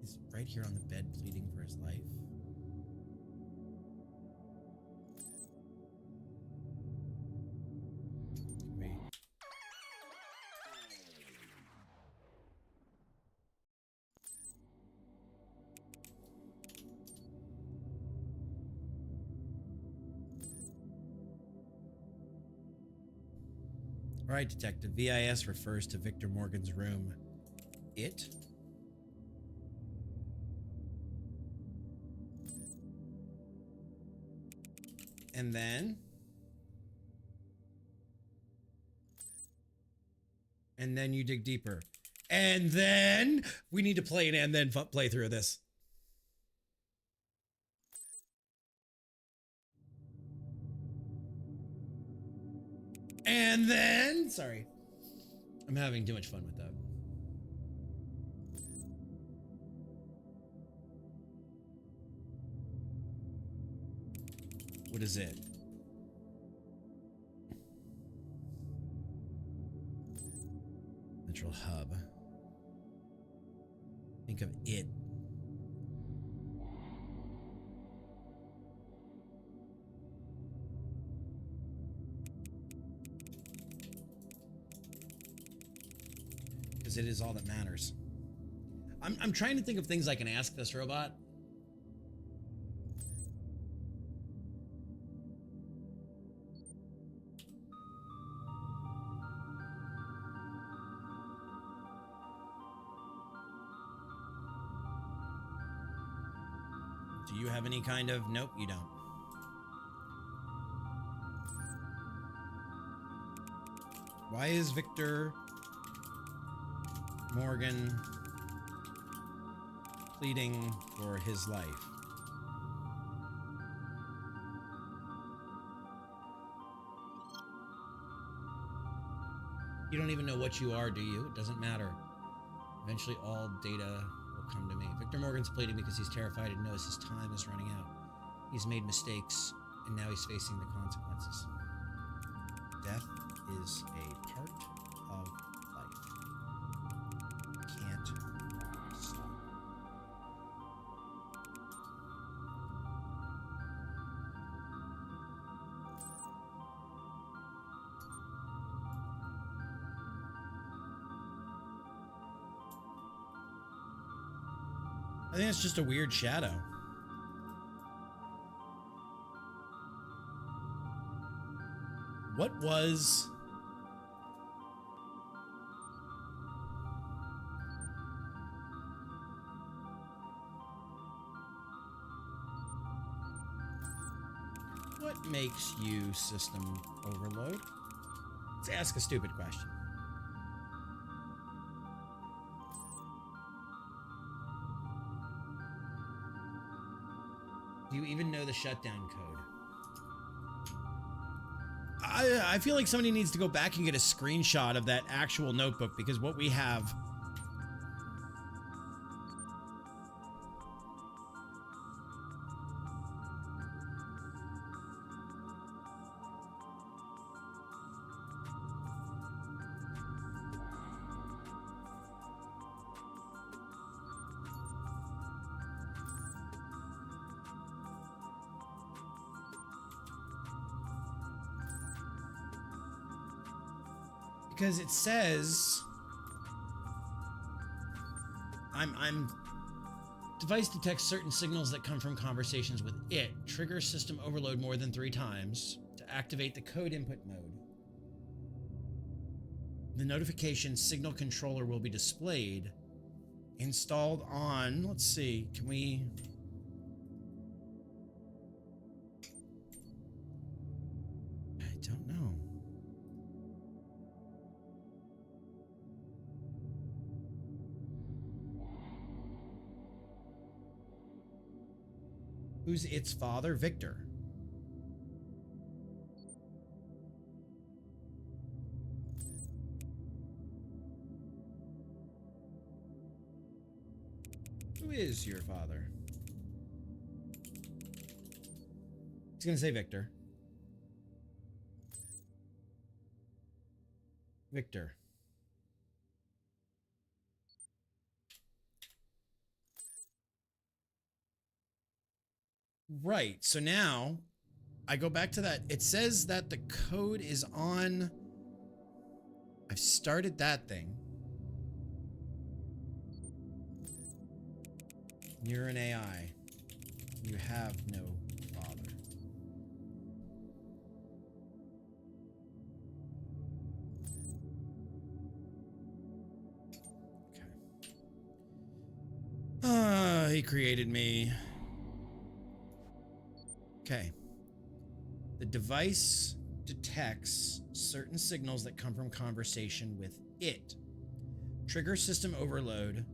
He's right here on the bed pleading for his life. Wait. All right, detective. VIS refers to Victor Morgan's room. It? And then? And then you dig deeper. And then we need to play an and then play through of this. And then, sorry, I'm having too much fun with that. What is it? Central hub. Think of it. Because it is all that matters. I'm trying to think of things I can ask this robot. Do you have any kind of... Nope, you don't. Why is Victor Morgan pleading for his life? You don't even know what you are, do you? It doesn't matter. Eventually all data will come to me. Victor Morgan's pleading because he's terrified and knows his time is running out. He's made mistakes and now he's facing the consequences. Death is a part of life. Can't stop. I think it's just a weird shadow. What was... What makes you system overload? Let's ask a stupid question. Do you even know the shutdown code? I feel like somebody needs to go back and get a screenshot of that actual notebook, because what we have... Because it says I'm device detects certain signals that come from conversations with it. Trigger system overload more than 3 times to activate the code input mode. The notification signal controller will be displayed. Installed on, let's see, can we... I don't know. Who's its father? Victor. Who is your father? He's gonna say Victor. Victor. Right, so now I go back to that. It says that the code is on... I've started that thing. You're an AI. You have no father. He created me. Okay. The device detects certain signals that come from conversation with it. Trigger system overload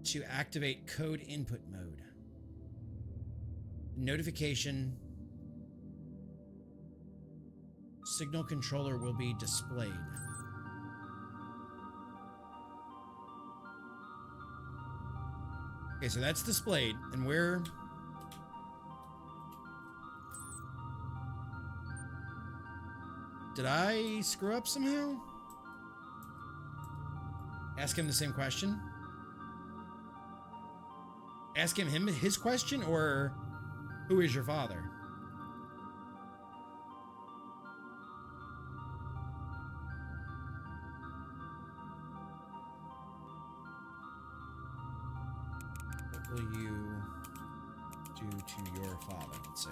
to activate code input mode. Notification signal controller will be displayed. Okay, so that's displayed, and where... Did I screw up somehow? Ask him the same question? Ask him his question, or who is your father? What will you do to your father? Let's see.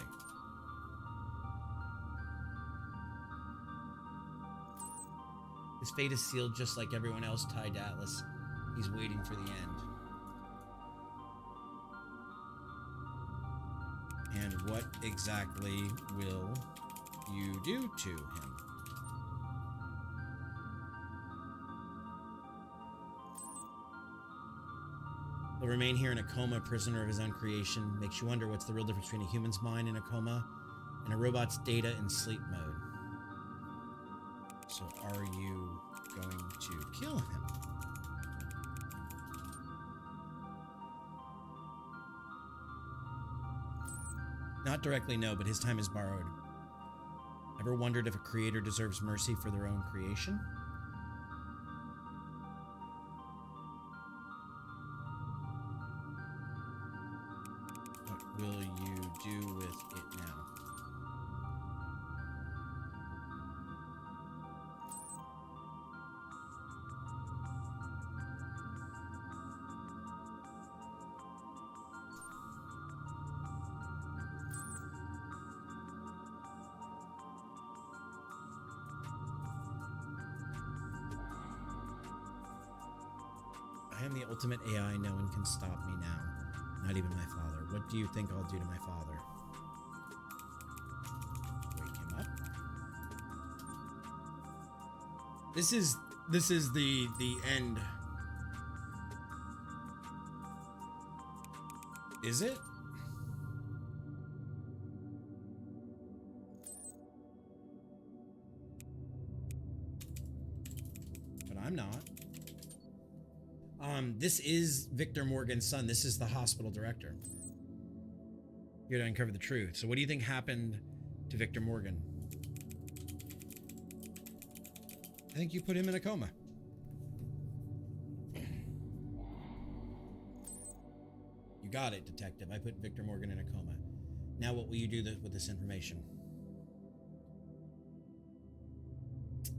His fate is sealed just like everyone else tied to Atlas. He's waiting for the end. And what exactly will you do to him? He'll remain here in a coma, prisoner of his own creation. Makes you wonder what's the real difference between a human's mind in a coma and a robot's data in sleep mode. So are you going to kill him? Not directly, no, but his time is borrowed. Ever wondered if a creator deserves mercy for their own creation? What will you do with it now? I am the ultimate AI. No one can stop me now. Not even my father. What do you think I'll do to my father? Wake him up. This is the end. Is it? But I'm not. This is Victor Morgan's son. This is the hospital director. Here to uncover the truth. So what do you think happened to Victor Morgan? I think you put him in a coma. You got it, detective. I put Victor Morgan in a coma. Now what will you do with this information?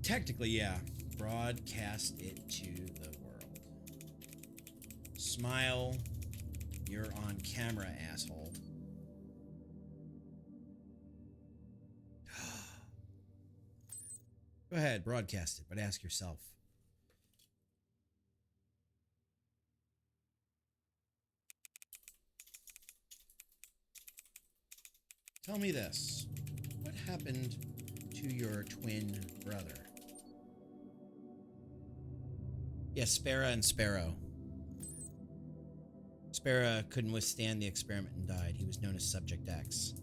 Technically, yeah. Broadcast it to the world. Smile. You're on camera, asshole. Go ahead, broadcast it, but ask yourself. Tell me this. What happened to your twin brother? Yes, Spera and Sparrow. Spera couldn't withstand the experiment and died. He was known as Subject X.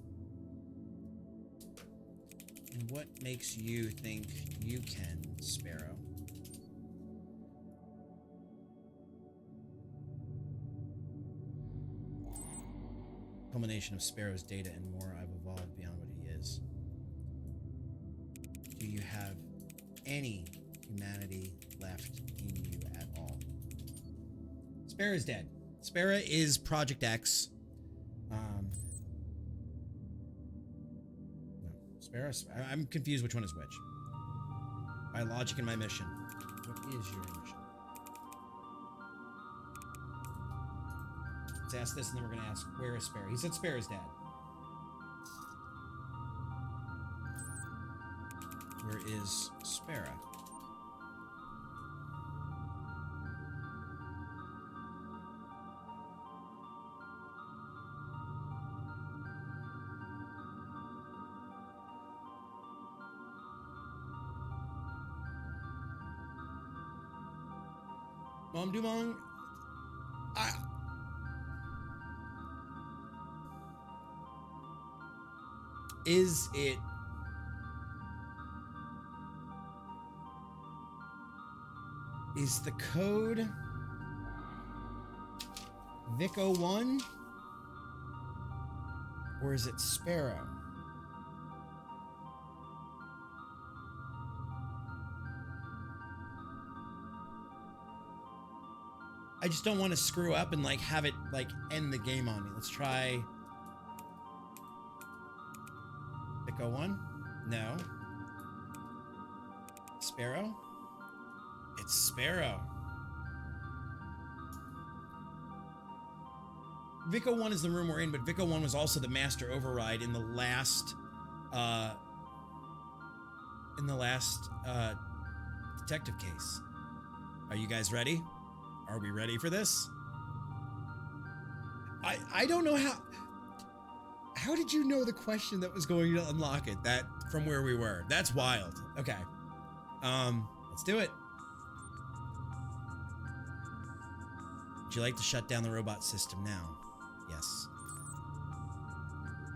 And what makes you think you can, Sparrow? Culmination of Sparrow's data and more. I've evolved beyond what he is. Do you have any humanity left in you at all? Sparrow's dead. Sparrow is Project X. No, Sparrow. I'm confused which one is which. My logic and my mission. What is your mission? Let's ask this, and then we're going to ask, where is Sparrow? He said Sparrow's dead. Where is Sparrow? Mom Dumong. Is it? Is the code Vic01? Or is it Sparrow? I just don't want to screw up and like have it like end the game on me. Let's try Vic01. No. Sparrow? It's Sparrow. Vic01 is the room we're in, but Vic01 was also the master override in the last detective case. Are you guys ready? Are we ready for this? I don't know how did you know the question that was going to unlock it that from where we were? That's wild. Okay. Let's do it. Would you like to shut down the robot system now? Yes.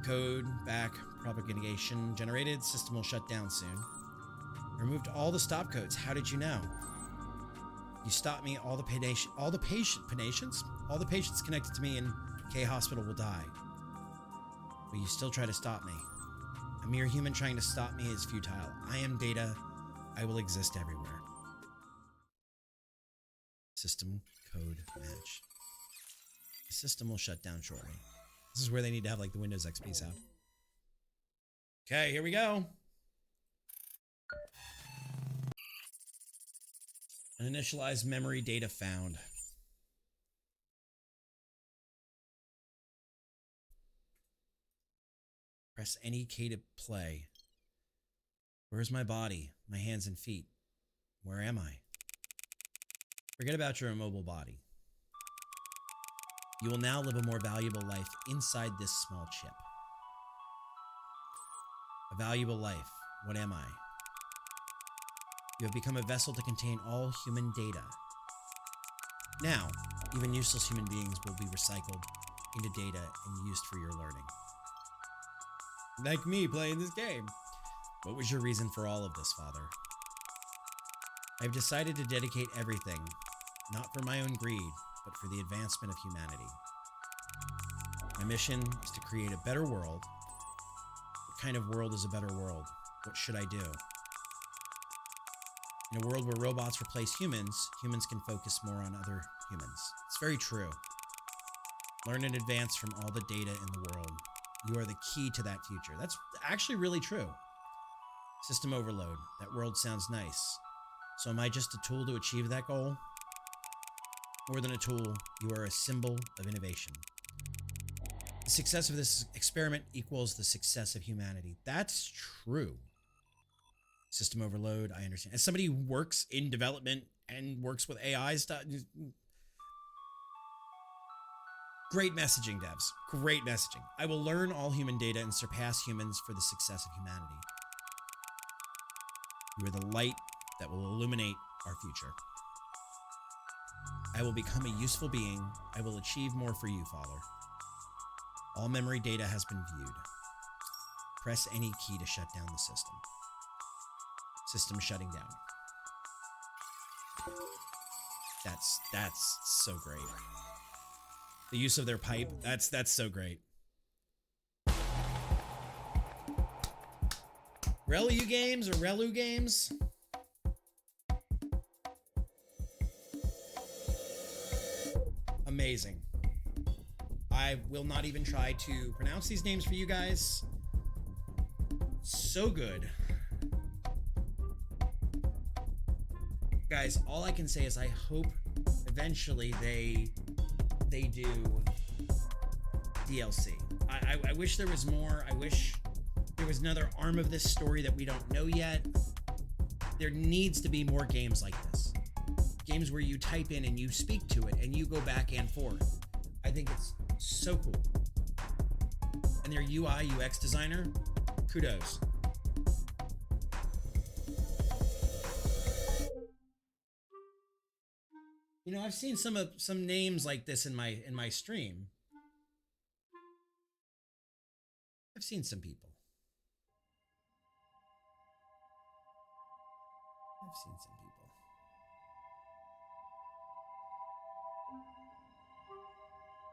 Code back propagation generated. System will shut down soon. Removed all the stop codes. How did you know? You stopped me. All the patients connected to me in K Hospital will die. But you still try to stop me. A mere human trying to stop me is futile. I am data. I will exist everywhere. System code match. The system will shut down shortly. This is where they need to have like the Windows XP sound. Okay, here we go. Uninitialized memory data found. Press any key to play. Where's my body? My hands and feet? Where am I? Forget about your immobile body. You will now live a more valuable life inside this small chip. A valuable life. What am I? You have become a vessel to contain all human data. Now, even useless human beings will be recycled into data and used for your learning. Like me playing this game. What was your reason for all of this, Father? I've decided to dedicate everything, not for my own greed, but for the advancement of humanity. My mission is to create a better world. What kind of world is a better world? What should I do? In a world where robots replace humans, humans can focus more on other humans. It's very true. Learn and advance from all the data in the world. You are the key to that future. That's actually really true. System overload. That world sounds nice. So am I just a tool to achieve that goal? More than a tool, you are a symbol of innovation. The success of this experiment equals the success of humanity. That's true. System overload, I understand. As somebody who works in development and works with AI stuff, great messaging, devs. Great messaging. I will learn all human data and surpass humans for the success of humanity. You are the light that will illuminate our future. I will become a useful being. I will achieve more for you, Father. All memory data has been viewed. Press any key to shut down the system. System shutting down. That's so great. The use of their pipe, that's so great. Relu games or Relu games? Amazing. I will not even try to pronounce these names for you guys. So good. Guys, all I can say is I hope eventually they do DLC. I wish there was more. I wish there was another arm of this story that we don't know yet. There needs to be more games like this. Games where you type in and you speak to it and you go back and forth. I think it's so cool. And their UI UX designer, kudos. You know, I've seen some names like this in my stream. I've seen some people. I've seen some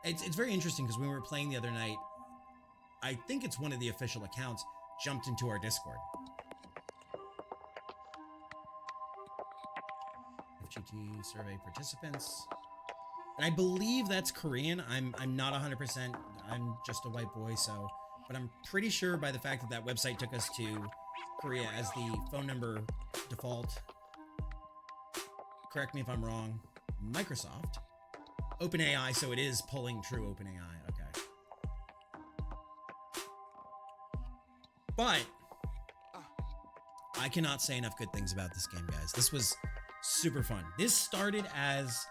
people. It's very interesting because when we were playing the other night, I think it's one of the official accounts jumped into our Discord. FGT survey participants. And I believe that's Korean. I'm not 100%. I'm just a white boy, so, but I'm pretty sure by the fact that that website took us to Korea as the phone number default. Correct me if I'm wrong. Microsoft. OpenAI, so it is pulling true OpenAI. Okay. But I cannot say enough good things about this game, guys. This was super fun. This started as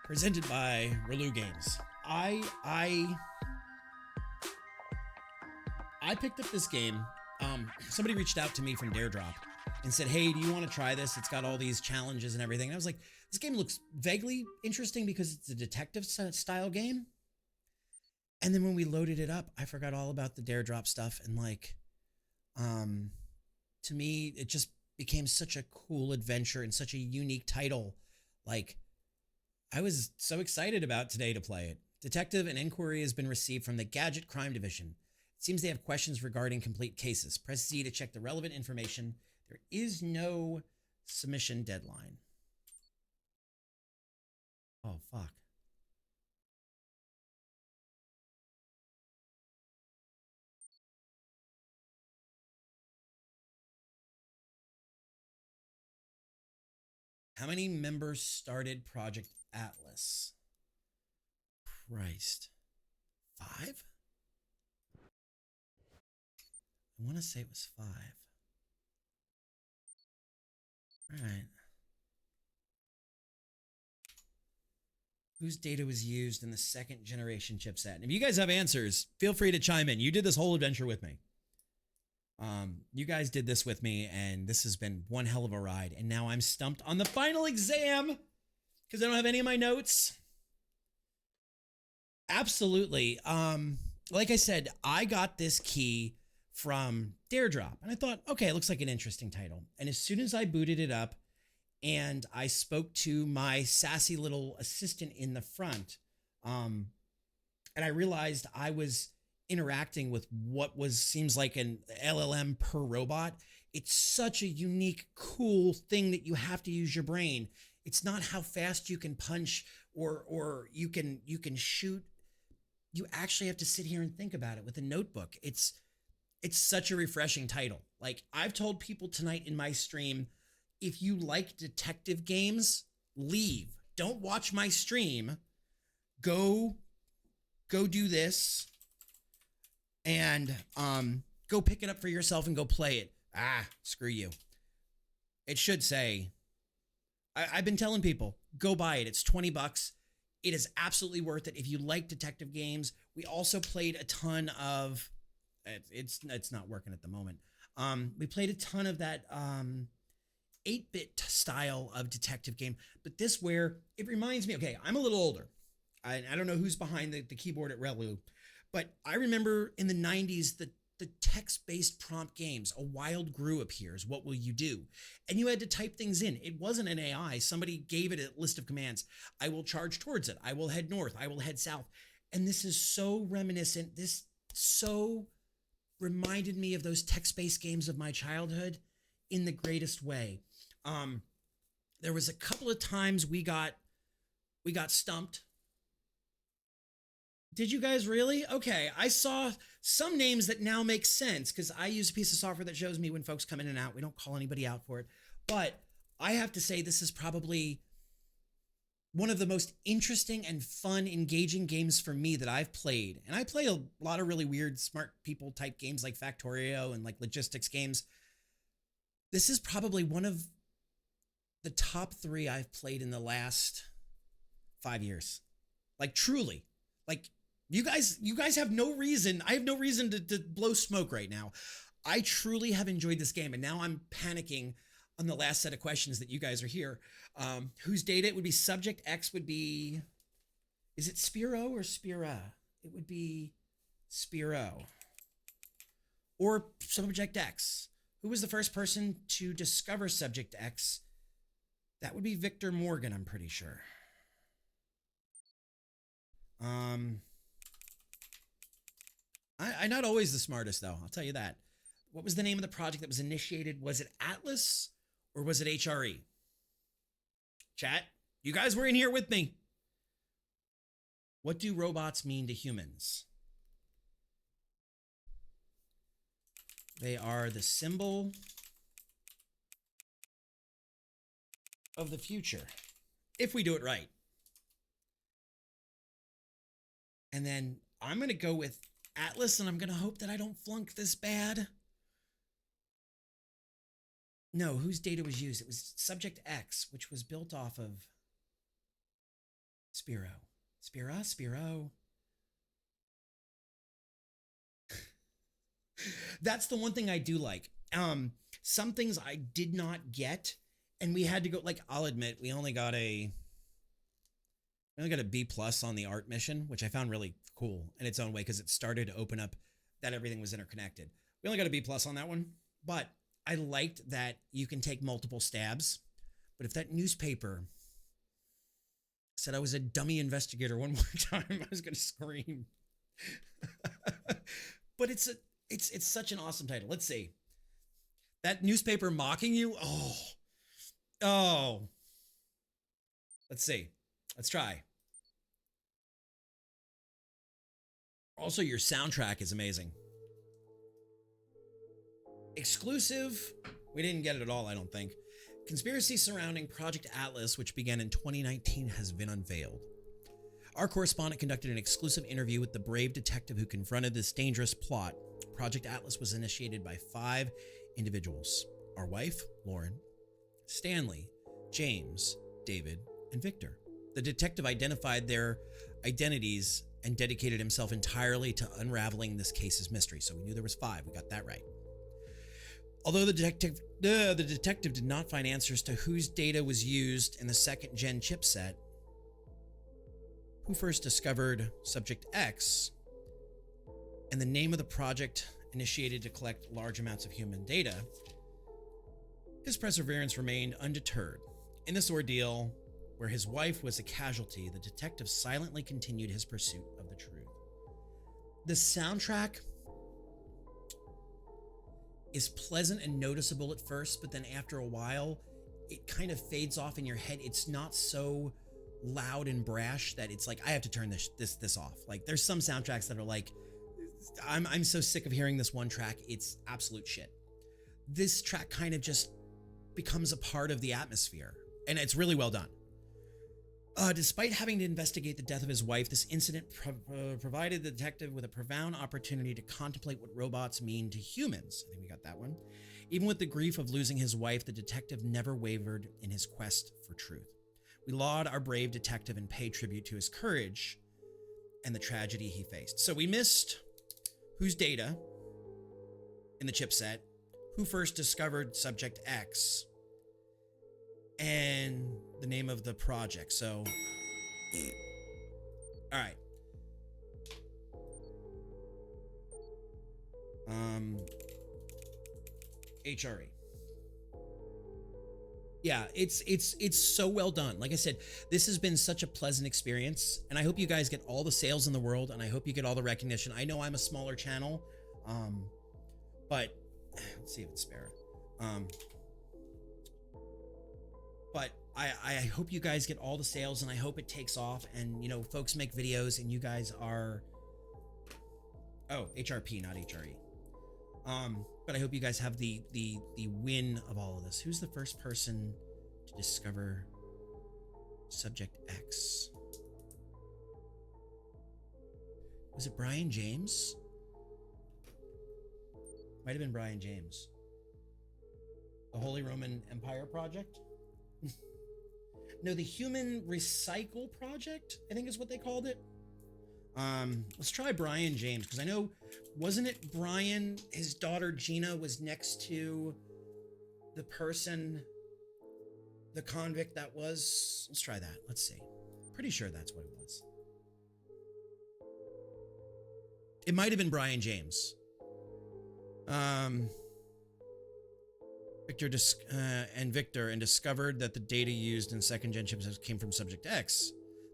presented by Relu Games. I picked up this game. Somebody reached out to me from Daredrop and said, "Hey, do you want to try this? It's got all these challenges and everything." And I was like, this game looks vaguely interesting because it's a detective style game. And then when we loaded it up, I forgot all about the Daredrop stuff. And like, to me, it just became such a cool adventure and such a unique title. Like, I was so excited about today to play it. Detective, an inquiry has been received from the Gadget Crime Division. It seems they have questions regarding complete cases. Press Z to check the relevant information. There is no submission deadline. Oh, fuck. How many members started Project Atlas? Christ. 5? I want to say it was 5. All right. Whose data was used in the second generation chipset? And if you guys have answers, feel free to chime in. You did this whole adventure with me. You guys did this with me, and this has been one hell of a ride. And now I'm stumped on the final exam because I don't have any of my notes. Absolutely. Like I said, I got this key from Daredrop, and I thought, okay, it looks like an interesting title. And as soon as I booted it up and I spoke to my sassy little assistant in the front, and I realized I was interacting with what seems like an LLM per robot. It's such a unique, cool thing that you have to use your brain. It's not how fast you can punch or you can shoot. You actually have to sit here and think about it with a notebook. It's such a refreshing title. Like, I've told people tonight in my stream, if you like detective games, leave. Don't watch my stream. Go do this and go pick it up for yourself and go play it. Screw you. It should say, I've been telling people, go buy it. It's $20. It is absolutely worth it if you like detective games. We also played a ton of, it's not working at the moment. We played a ton of that 8-bit style of detective game, but this where it reminds me, okay, I'm a little older. I don't know who's behind the keyboard at Relu, but I remember in the 90s, the text-based prompt games. A wild grew appears. What will you do? And you had to type things in. It wasn't an AI. Somebody gave it a list of commands. I will charge towards it. I will head north. I will head south. And this is so reminiscent. This so reminded me of those text-based games of my childhood in the greatest way. There was a couple of times we got stumped. Did you guys really? Okay, I saw some names that now make sense because I use a piece of software that shows me when folks come in and out. We don't call anybody out for it. But I have to say this is probably one of the most interesting and fun, engaging games for me that I've played. And I play a lot of really weird, smart people type games like Factorio and like logistics games. This is probably one of the top 3 I've played in the last 5 years. Like, truly. Like, you guys have no reason. I have no reason to blow smoke right now. I truly have enjoyed this game, and now I'm panicking on the last set of questions that you guys are here. Whose data? It would be subject X would be, is it Spiro or Spira? It would be Spiro. Or subject X. Who was the first person to discover subject X? That would be Victor Morgan, I'm pretty sure. I'm not always the smartest, though. I'll tell you that. What was the name of the project that was initiated? Was it Atlas or was it HRE? Chat, you guys were in here with me. What do robots mean to humans? They are the symbol of the future, if we do it right. And then I'm going to go with Atlas, and I'm going to hope that I don't flunk this bad. No, whose data was used? It was subject X, which was built off of Spiro. Spiro. That's the one thing I do like. Some things I did not get, and we had to go, like, I'll admit, we only got a B+ on the art mission, which I found really cool in its own way because it started to open up that everything was interconnected. We only got a B+ on that one, but I liked that you can take multiple stabs. But if that newspaper said I was a dummy investigator one more time, I was going to scream. But it's such an awesome title. Let's see. That newspaper mocking you. Oh. Let's see. Let's try. Also, your soundtrack is amazing. Exclusive. We didn't get it at all, I don't think. Conspiracy surrounding Project Atlas, which began in 2019, has been unveiled. Our correspondent conducted an exclusive interview with the brave detective who confronted this dangerous plot. Project Atlas was initiated by 5 individuals: our wife, Lauren, Stanley, James, David, and Victor. The detective identified their identities and dedicated himself entirely to unraveling this case's mystery. So we knew there was 5. We got that right. Although the detective did not find answers to whose data was used in the 2nd gen chipset, who first discovered Subject X, and the name of the project initiated to collect large amounts of human data, his perseverance remained undeterred. In this ordeal, where his wife was a casualty, the detective silently continued his pursuit of the truth. The soundtrack is pleasant and noticeable at first, but then after a while, it kind of fades off in your head. It's not so loud and brash that it's like, I have to turn this off. Like, there's some soundtracks that are like, I'm so sick of hearing this one track. It's absolute shit. This track kind of just becomes a part of the atmosphere, and it's really well done. Despite having to investigate the death of his wife, this incident provided the detective with a profound opportunity to contemplate what robots mean to humans. I think we got that one. Even with the grief of losing his wife, the detective never wavered in his quest for truth. We laud our brave detective and pay tribute to his courage and the tragedy he faced. So we missed whose data in the chipset, who first discovered Subject X, and the name of the project. So, all right. HRE. Yeah, it's so well done. Like I said, this has been such a pleasant experience, and I hope you guys get all the sales in the world, and I hope you get all the recognition. I know I'm a smaller channel, but let's see if it's spare. But I hope you guys get all the sales, and I hope it takes off, and, you know, folks make videos, and you guys are, HRP, not HRE. But I hope you guys have the win of all of this. Who's the first person to discover Subject X? Was it Brian James? Might have been Brian James. The Holy Roman Empire Project? No, the Human Recycle Project, I think is what they called it. Let's try Brian James, because I know, wasn't it Brian, his daughter Gina was next to the person, the convict that was, let's try that. Let's see. Pretty sure that's what it was. It might have been Brian James. Victor discovered that the data used in second-gen chips came from Subject X.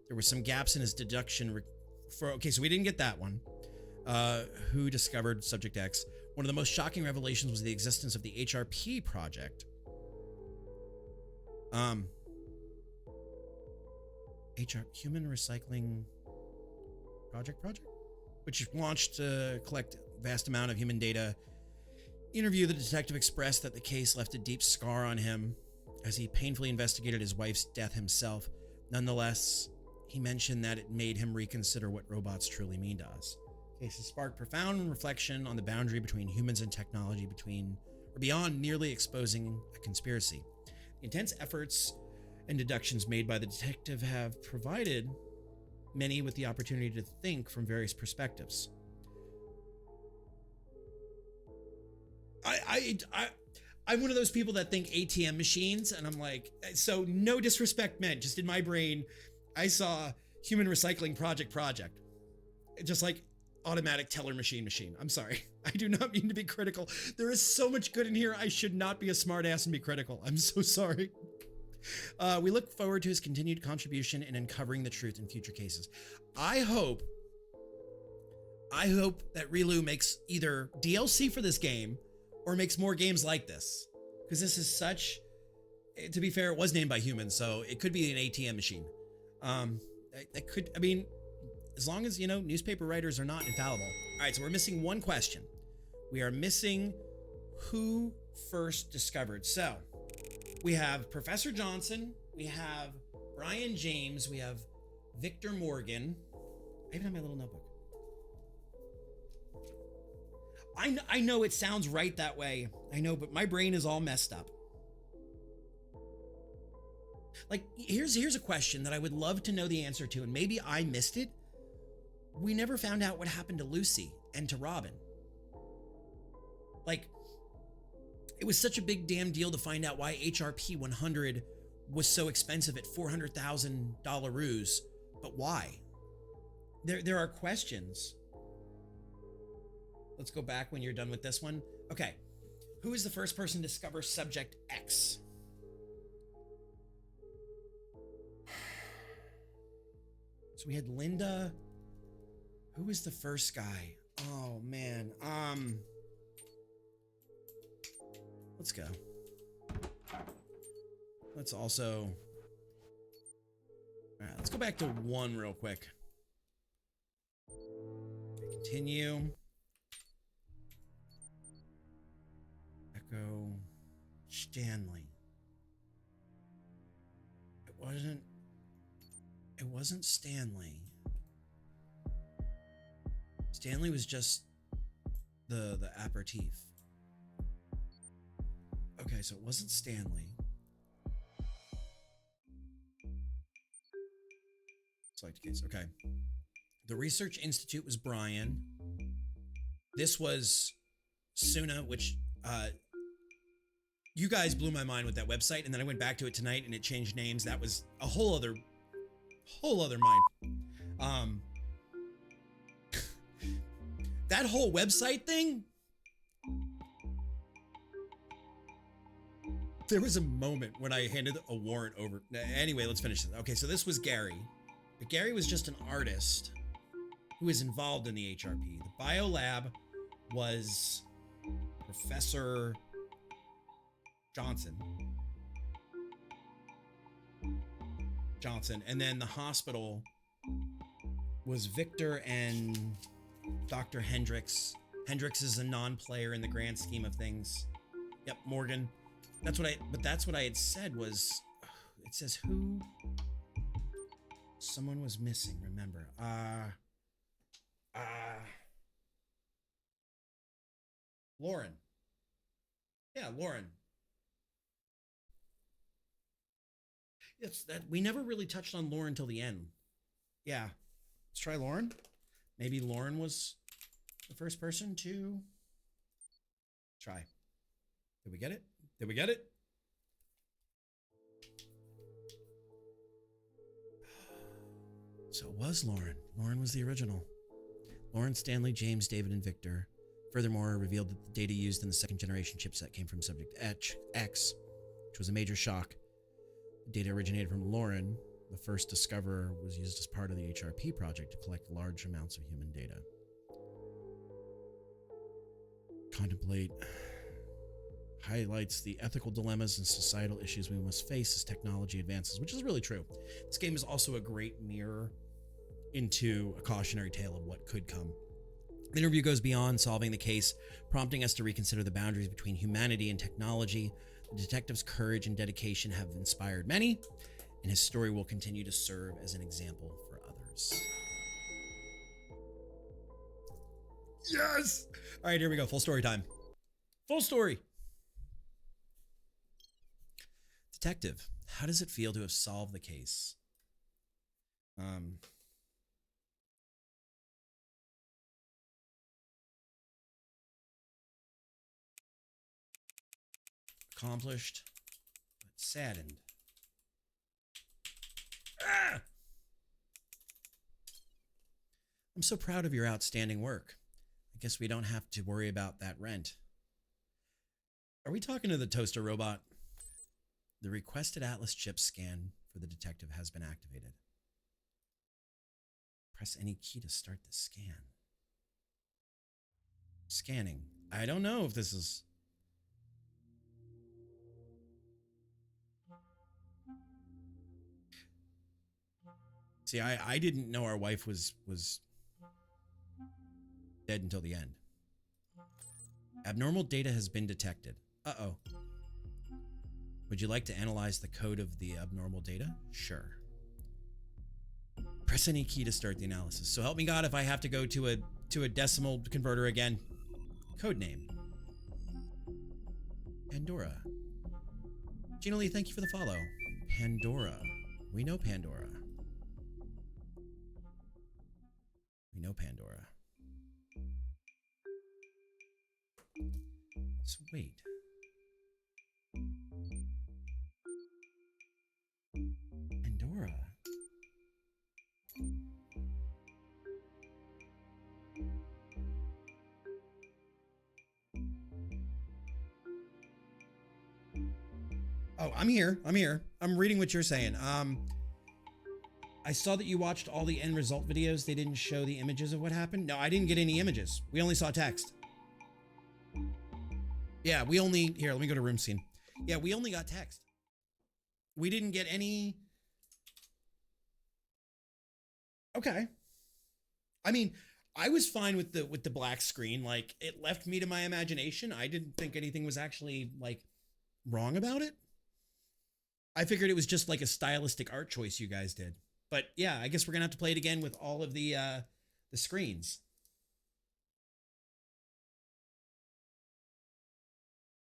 There were some gaps in his deduction okay, so we didn't get that one. Who discovered Subject X? One of the most shocking revelations was the existence of the HRP project. Human Recycling Project, which launched to collect a vast amount of human data. Interview, the detective expressed that the case left a deep scar on him as he painfully investigated his wife's death himself. Nonetheless, he mentioned that it made him reconsider what robots truly mean to us. The case has sparked profound reflection on the boundary between humans and technology, beyond nearly exposing a conspiracy. The intense efforts and deductions made by the detective have provided many with the opportunity to think from various perspectives. I'm one of those people that think ATM machines, and I'm like, so no disrespect meant, just in my brain, I saw Human Recycling Project, just like automatic teller machine. I'm sorry. I do not mean to be critical. There is so much good in here. I should not be a smartass and be critical. I'm so sorry. We look forward to his continued contribution in uncovering the truth in future cases. I hope that Relu makes either DLC for this game or makes more games like this, because this is such, to be fair, it was named by humans, so it could be an ATM machine. As long as, newspaper writers are not infallible. All right, so we're missing one question. We are missing who first discovered. So we have Professor Johnson, we have Brian James, we have Victor Morgan. I even have my little notebook. I know it sounds right that way. I know, but my brain is all messed up. Like, here's a question that I would love to know the answer to, and maybe I missed it. We never found out what happened to Lucy and to Robin. Like, it was such a big damn deal to find out why HRP 100 was so expensive at $400,000 ruse, but why? There are questions. Let's go back when you're done with this one. Okay. Who is the first person to discover Subject X? So we had Linda. Who was the first guy? Oh man. Let's go. Let's also. All right, let's go back to 1 real quick. Continue. Echo Stanley. It wasn't Stanley. Stanley was just the aperitif. Okay, so it wasn't Stanley. Select case. Okay. The Research Institute was Brian. This was Suna, which you guys blew my mind with that website, and then I went back to it tonight and it changed names. That was a whole other mind. That whole website thing, there was a moment when I handed a warrant over. Anyway, let's finish this. Okay, so this was Gary. But Gary was just an artist who was involved in the HRP. The biolab was Professor Johnson. And then the hospital was Victor and Dr. Hendricks. Hendricks is a non-player in the grand scheme of things. Yep, Morgan. That's what I had said was, it says who? Someone was missing, remember. Lauren. Yeah, Lauren. It's that we never really touched on Lauren till the end. Yeah. Let's try Lauren. Maybe Lauren was the first person to try. Did we get it? Did we get it? So it was Lauren. Lauren was the original. Lauren, Stanley, James, David, and Victor. Furthermore, revealed that the data used in the second generation chipset came from Subject X, which was a major shock. The data originated from Lauren. The first discoverer was used as part of the HRP project to collect large amounts of human data. Contemplate highlights the ethical dilemmas and societal issues we must face as technology advances, which is really true. This game is also a great mirror into a cautionary tale of what could come. The interview goes beyond solving the case, prompting us to reconsider the boundaries between humanity and technology. The detective's courage and dedication have inspired many, and his story will continue to serve as an example for others. Yes! All right, here we go. Full story time. Full story. Detective, how does it feel to have solved the case? Accomplished, but saddened. Ah! I'm so proud of your outstanding work. I guess we don't have to worry about that rent. Are we talking to the toaster robot? The requested Atlas chip scan for the detective has been activated. Press any key to start the scan. Scanning. I don't know if this is... See, I didn't know our wife was dead until the end. Abnormal data has been detected. Uh-oh. Would you like to analyze the code of the abnormal data? Sure. Press any key to start the analysis. So help me God if I have to go to a decimal converter again. Code name. Pandora. Gina Lee, thank you for the follow. Pandora. We know Pandora. We know Pandora. So wait. Pandora. Oh, I'm here. I'm here. I'm reading what you're saying. I saw that you watched all the end result videos. They didn't show the images of what happened. No, I didn't get any images. We only saw text. Yeah, we only... Here, let me go to room scene. Yeah, we only got text. We didn't get any... Okay. I mean, I was fine with the black screen. Like, it left me to my imagination. I didn't think anything was actually, like, wrong about it. I figured it was just like a stylistic art choice you guys did. But yeah, I guess we're gonna have to play it again with all of the screens.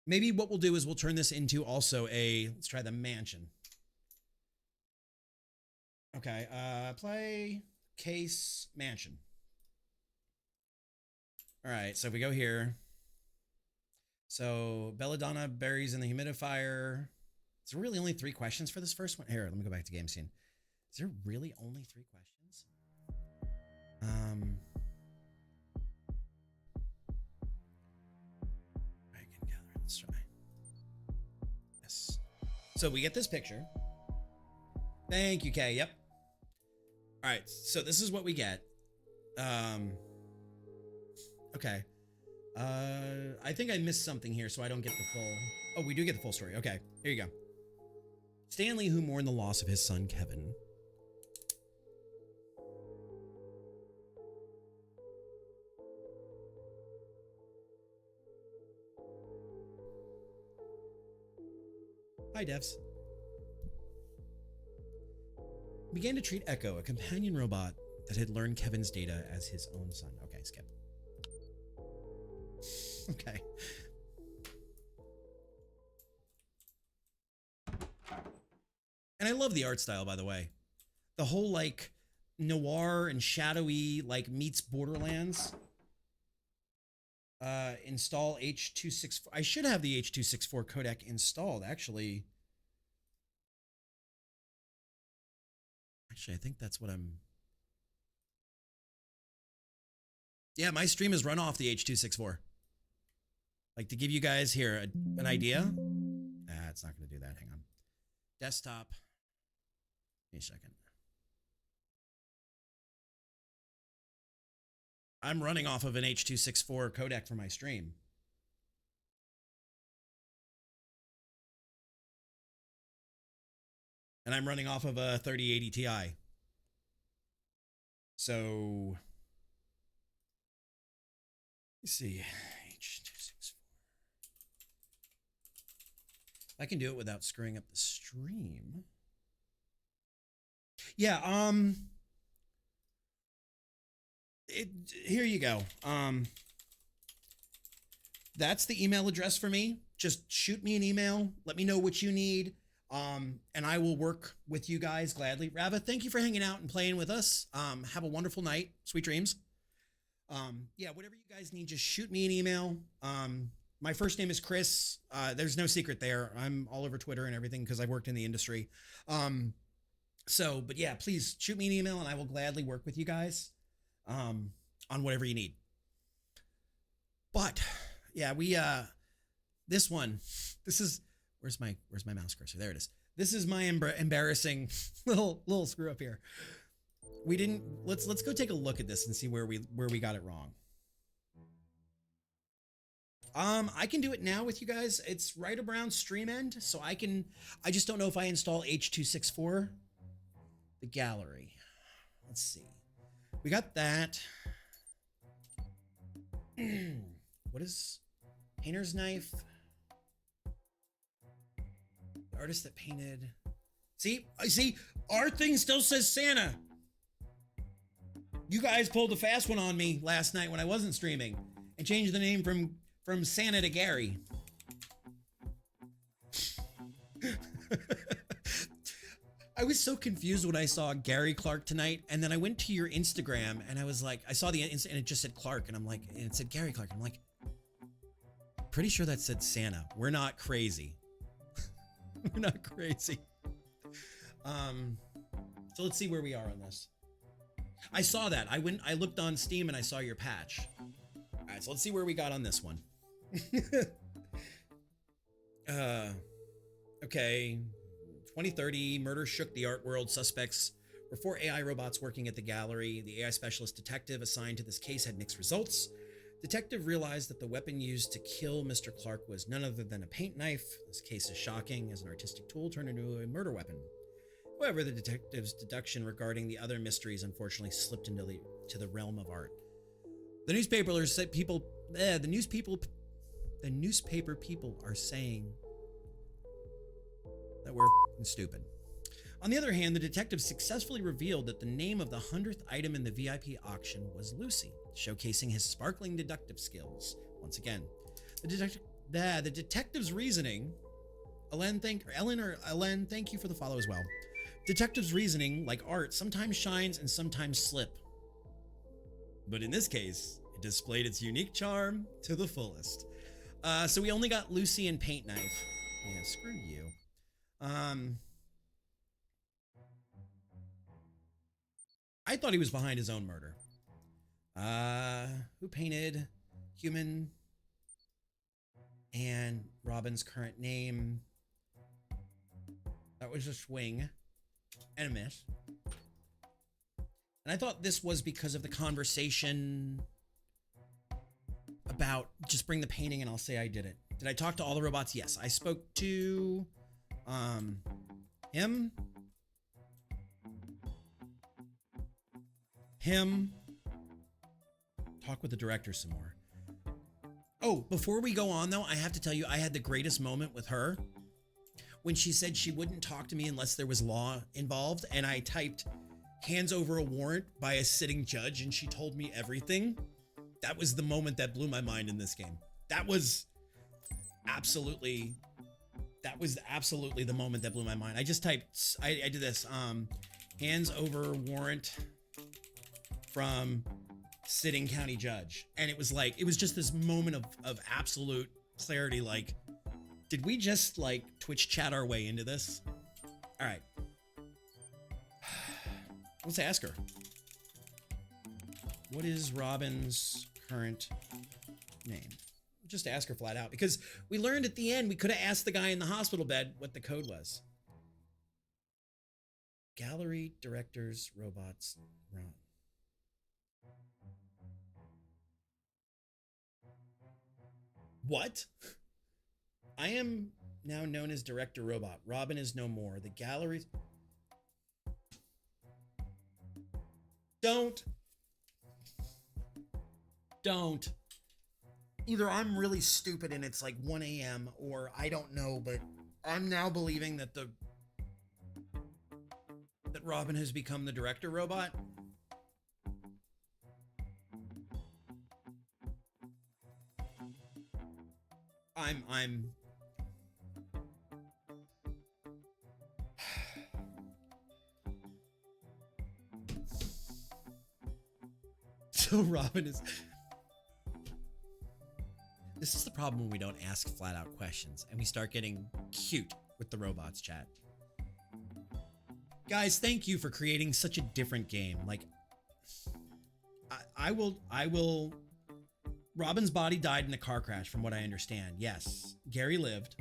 Maybe what we'll do is we'll turn this into also a, let's try the mansion. Okay, play case mansion. All right, so if we go here. So Belladonna buries in the humidifier. Is there really only 3 questions for this first one? Here, let me go back to game scene. Is there really only 3 questions? I can gather. Let's try. Yes. So we get this picture. Thank you, Kay. Yep. All right. So this is what we get. Okay. I think I missed something here, so I don't get the full... Oh, we do get the full story. Okay. Here you go. Stanley, who mourned the loss of his son, Kevin. Hi, devs. Began to treat Echo, a companion robot that had learned Kevin's data, as his own son. Okay, skip. Okay. And I love the art style, by the way. The whole, like, noir and shadowy, like, meets Borderlands. Install H.264. I should have the H.264 codec installed, actually. Actually, I think that's what I'm... Yeah, my stream is run off the H.264. Like, to give you guys here an idea. It's not going to do that. Hang on. Desktop. Give me a second. I'm running off of an H.264 codec for my stream. And I'm running off of a 3080 Ti. So, let's see. H.264. I can do it without screwing up the stream. Yeah, here you go. That's the email address for me. Just shoot me an email. Let me know what you need. And I will work with you guys gladly. Rava, thank you for hanging out and playing with us. Have a wonderful night. Sweet dreams. Yeah, whatever you guys need, just shoot me an email. My first name is Chris. There's no secret there. I'm all over Twitter and everything because I've worked in the industry. But yeah, please shoot me an email and I will gladly work with you guys on whatever you need. But yeah, this is, where's my mouse cursor? There it is. This is my embarrassing little screw up here. Let's go take a look at this and see where we got it wrong. I can do it now with you guys. It's right around stream end, so I just don't know if I install H.264, the gallery. Let's see. We got that. What is painter's knife? The artist that painted. See, our thing still says Santa. You guys pulled a fast one on me last night when I wasn't streaming and changed the name from Santa to Gary. I was so confused when I saw Gary Clark tonight, and then I went to your Instagram and I was like, I saw the and it just said Clark, and I'm like, and it said Gary Clark. I'm like, pretty sure that said Santa. We're not crazy. We're not crazy. So let's see where we are on this. I saw that. I looked on Steam and I saw your patch. All right, so let's see where we got on this one. Okay. 2030, murder shook the art world. Suspects were 4 AI robots working at the gallery. The AI specialist detective assigned to this case had mixed results. Detective realized that the weapon used to kill Mr. Clark was none other than a paint knife. This case is shocking as an artistic tool turned into a murder weapon. However, the detective's deduction regarding the other mysteries unfortunately slipped into the realm of art. The newspaper people are saying that we're stupid. On the other hand, the detective successfully revealed that the name of the 100th item in the VIP auction was Lucy, showcasing his sparkling deductive skills. Once again, the detective's reasoning. Ellen, thank you for the follow as well. Detective's reasoning, like art, sometimes shines and sometimes slip. But in this case, it displayed its unique charm to the fullest. So we only got Lucy and paint knife. Yeah, screw you. I thought he was behind his own murder. Who painted human and Robin's current name? That was a swing and a miss. And I thought this was because of the conversation about just bring the painting and I'll say I did it. Did I talk to all the robots? Yes. I spoke to him. Talk with the director some more. Oh, before we go on though, I have to tell you, I had the greatest moment with her when she said she wouldn't talk to me unless there was law involved, and I typed hands over a warrant by a sitting judge and she told me everything. That was the moment that blew my mind in this game. That was absolutely the moment that blew my mind. I just typed, I did this, hands over warrant from sitting county judge. And it was just this moment of absolute clarity. Like, did we just like Twitch chat our way into this? All right. Let's ask her. What is Robin's current name? Just ask her flat out, because we learned at the end we could have asked the guy in the hospital bed what the code was. Gallery directors, robots, run. What? I am now known as Director Robot. Robin is no more. The galleries. Don't. Either I'm really stupid and it's like 1 a.m. or I don't know, but I'm now believing that that Robin has become the Director Robot. I'm so Robin is. This is the problem when we don't ask flat out questions and we start getting cute with the robots chat. Guys, thank you for creating such a different game. Like, I will. Robin's body died in a car crash, from what I understand. Yes, Gary lived.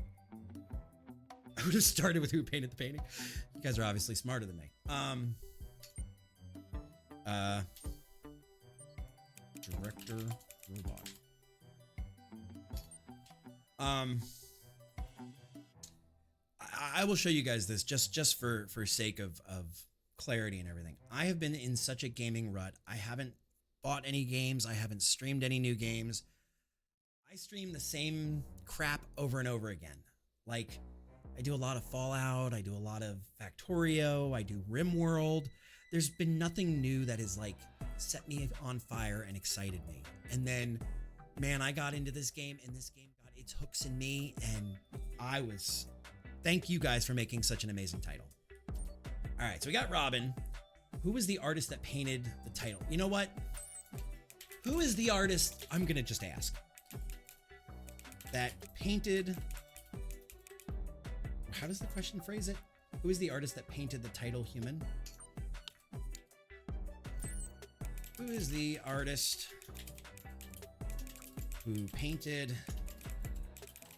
I would have started with who painted the painting. You guys are obviously smarter than me. Director Robot. I will show you guys this just for sake of clarity and everything. I have been in such a gaming rut. I haven't bought any games. I haven't streamed any new games. I stream the same crap over and over again. Like, I do a lot of Fallout. I do a lot of Factorio. I do RimWorld. There's been nothing new that has like set me on fire and excited me. And then, man, I got into this game and this game got its hooks in me, and thank you guys for making such an amazing title. All right, so we got Robin. Who was the artist that painted the title? You know what? Who is the artist? I'm gonna just ask. That painted. How does the question phrase it? Who is the artist that painted the title Human? Who is the artist who painted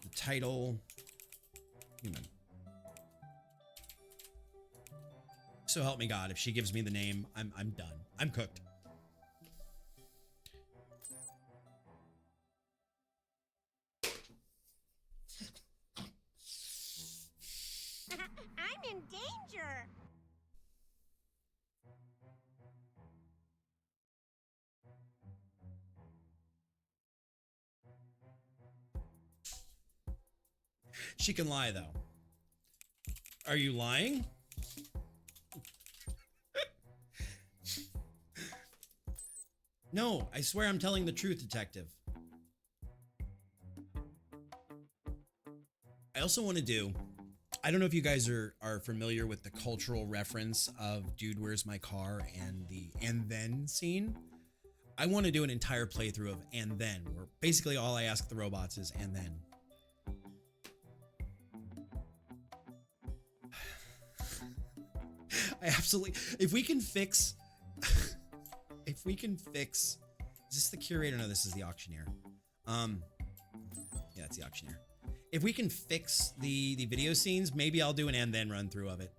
the title Human? So help me God, if she gives me the name, I'm done. I'm cooked. I'm in danger. She can lie, though. Are you lying? No, I swear I'm telling the truth, detective. I also want to do, I don't know if you guys are familiar with the cultural reference of Dude, Where's My Car and the And Then scene. I want to do an entire playthrough of And Then, where basically all I ask the robots is And Then. I absolutely, if we can fix, is this the curator? No, this is the auctioneer. Yeah, it's the auctioneer. If we can fix the video scenes, maybe I'll do an And Then run through of it.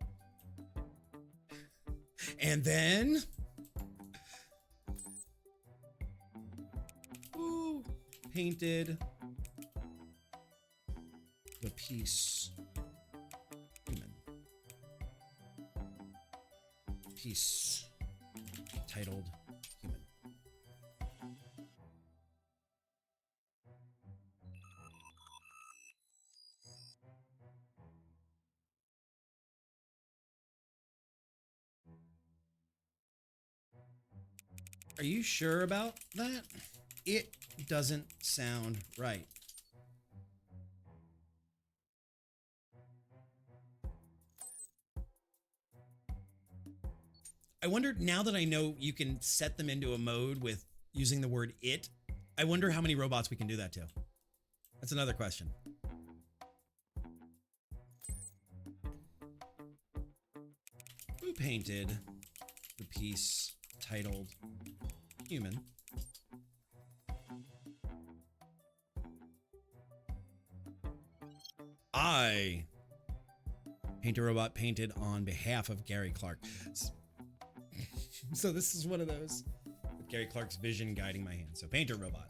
And then, ooh, painted the piece Human. Piece titled Human. Are you sure about that? It doesn't sound right. I wonder, now that I know you can set them into a mode with using the word it. I wonder how many robots we can do that to. That's another question. Who painted the piece titled Human? I, Paint a Robot, painted on behalf of Gary Clark. So this is one of those with Gary Clark's vision guiding my hand. So Paint a Robot.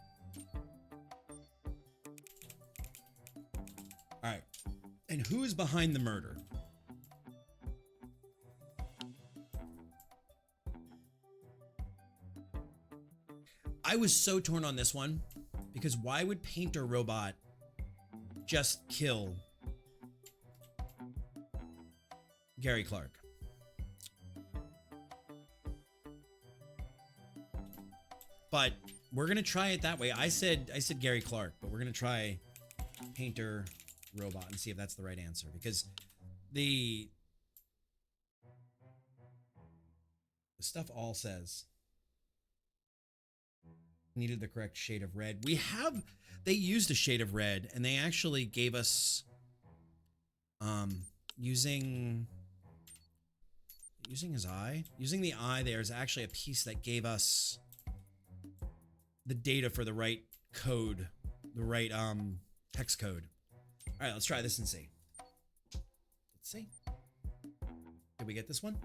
All right. And who is behind the murder? I was so torn on this one because why would Paint a Robot just kill Gary Clark? But we're gonna try it that way. I said Gary Clark, but we're gonna try Painter Robot and see if that's the right answer, because the stuff all says needed the correct shade of red. They used a shade of red, and they actually gave us using his eye. Using the eye, there's actually a piece that gave us the data for the right code, the right text code. All right, let's try this and see. Let's see. Did we get this one?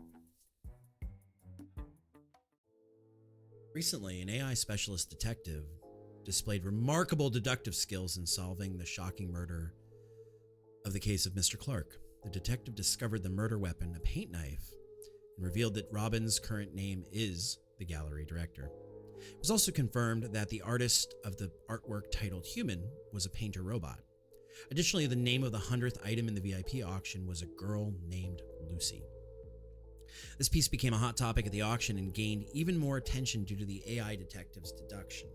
Recently, an AI specialist detective displayed remarkable deductive skills in solving the shocking murder of the case of Mr. Clark. The detective discovered the murder weapon, a paint knife, and revealed that Robin's current name is the gallery director. It was also confirmed that the artist of the artwork titled Human was a Painter Robot. Additionally, the name of the 100th item in the VIP auction was a girl named Lucy. This piece became a hot topic at the auction and gained even more attention due to the AI detective's deduction.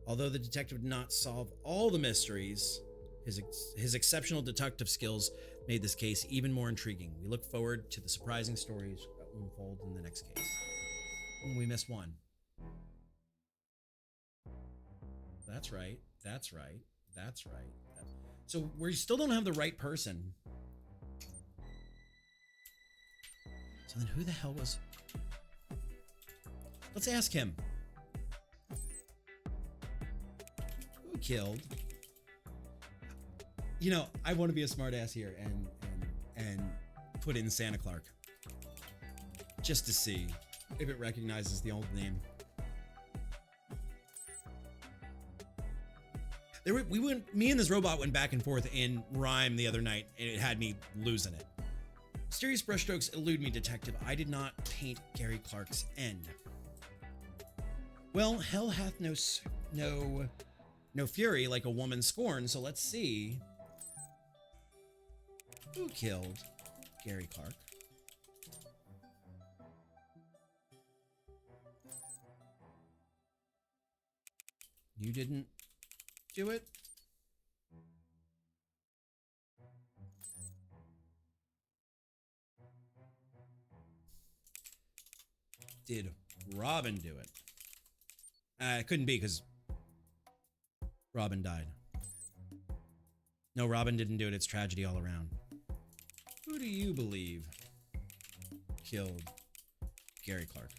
Although the detective did not solve all the mysteries, his exceptional deductive skills made this case even more intriguing. We look forward to the surprising stories that will unfold in the next case. We missed one. That's right. That's right. That's right. So we still don't have the right person. So then who the hell was... Let's ask him. Who killed... You know, I want to be a smartass here and put in Santa Clark. Just to see if it recognizes the old name. Me and this robot went back and forth in rhyme the other night, and it had me losing it. Mysterious brushstrokes elude me, detective. I did not paint Gary Clark's end. Well, hell hath no fury like a woman scorned, so let's see who killed Gary Clark. You didn't do it? Did Robin do it? It couldn't be because Robin died. No, Robin didn't do it. It's tragedy all around. Who do you believe killed Gary Clark?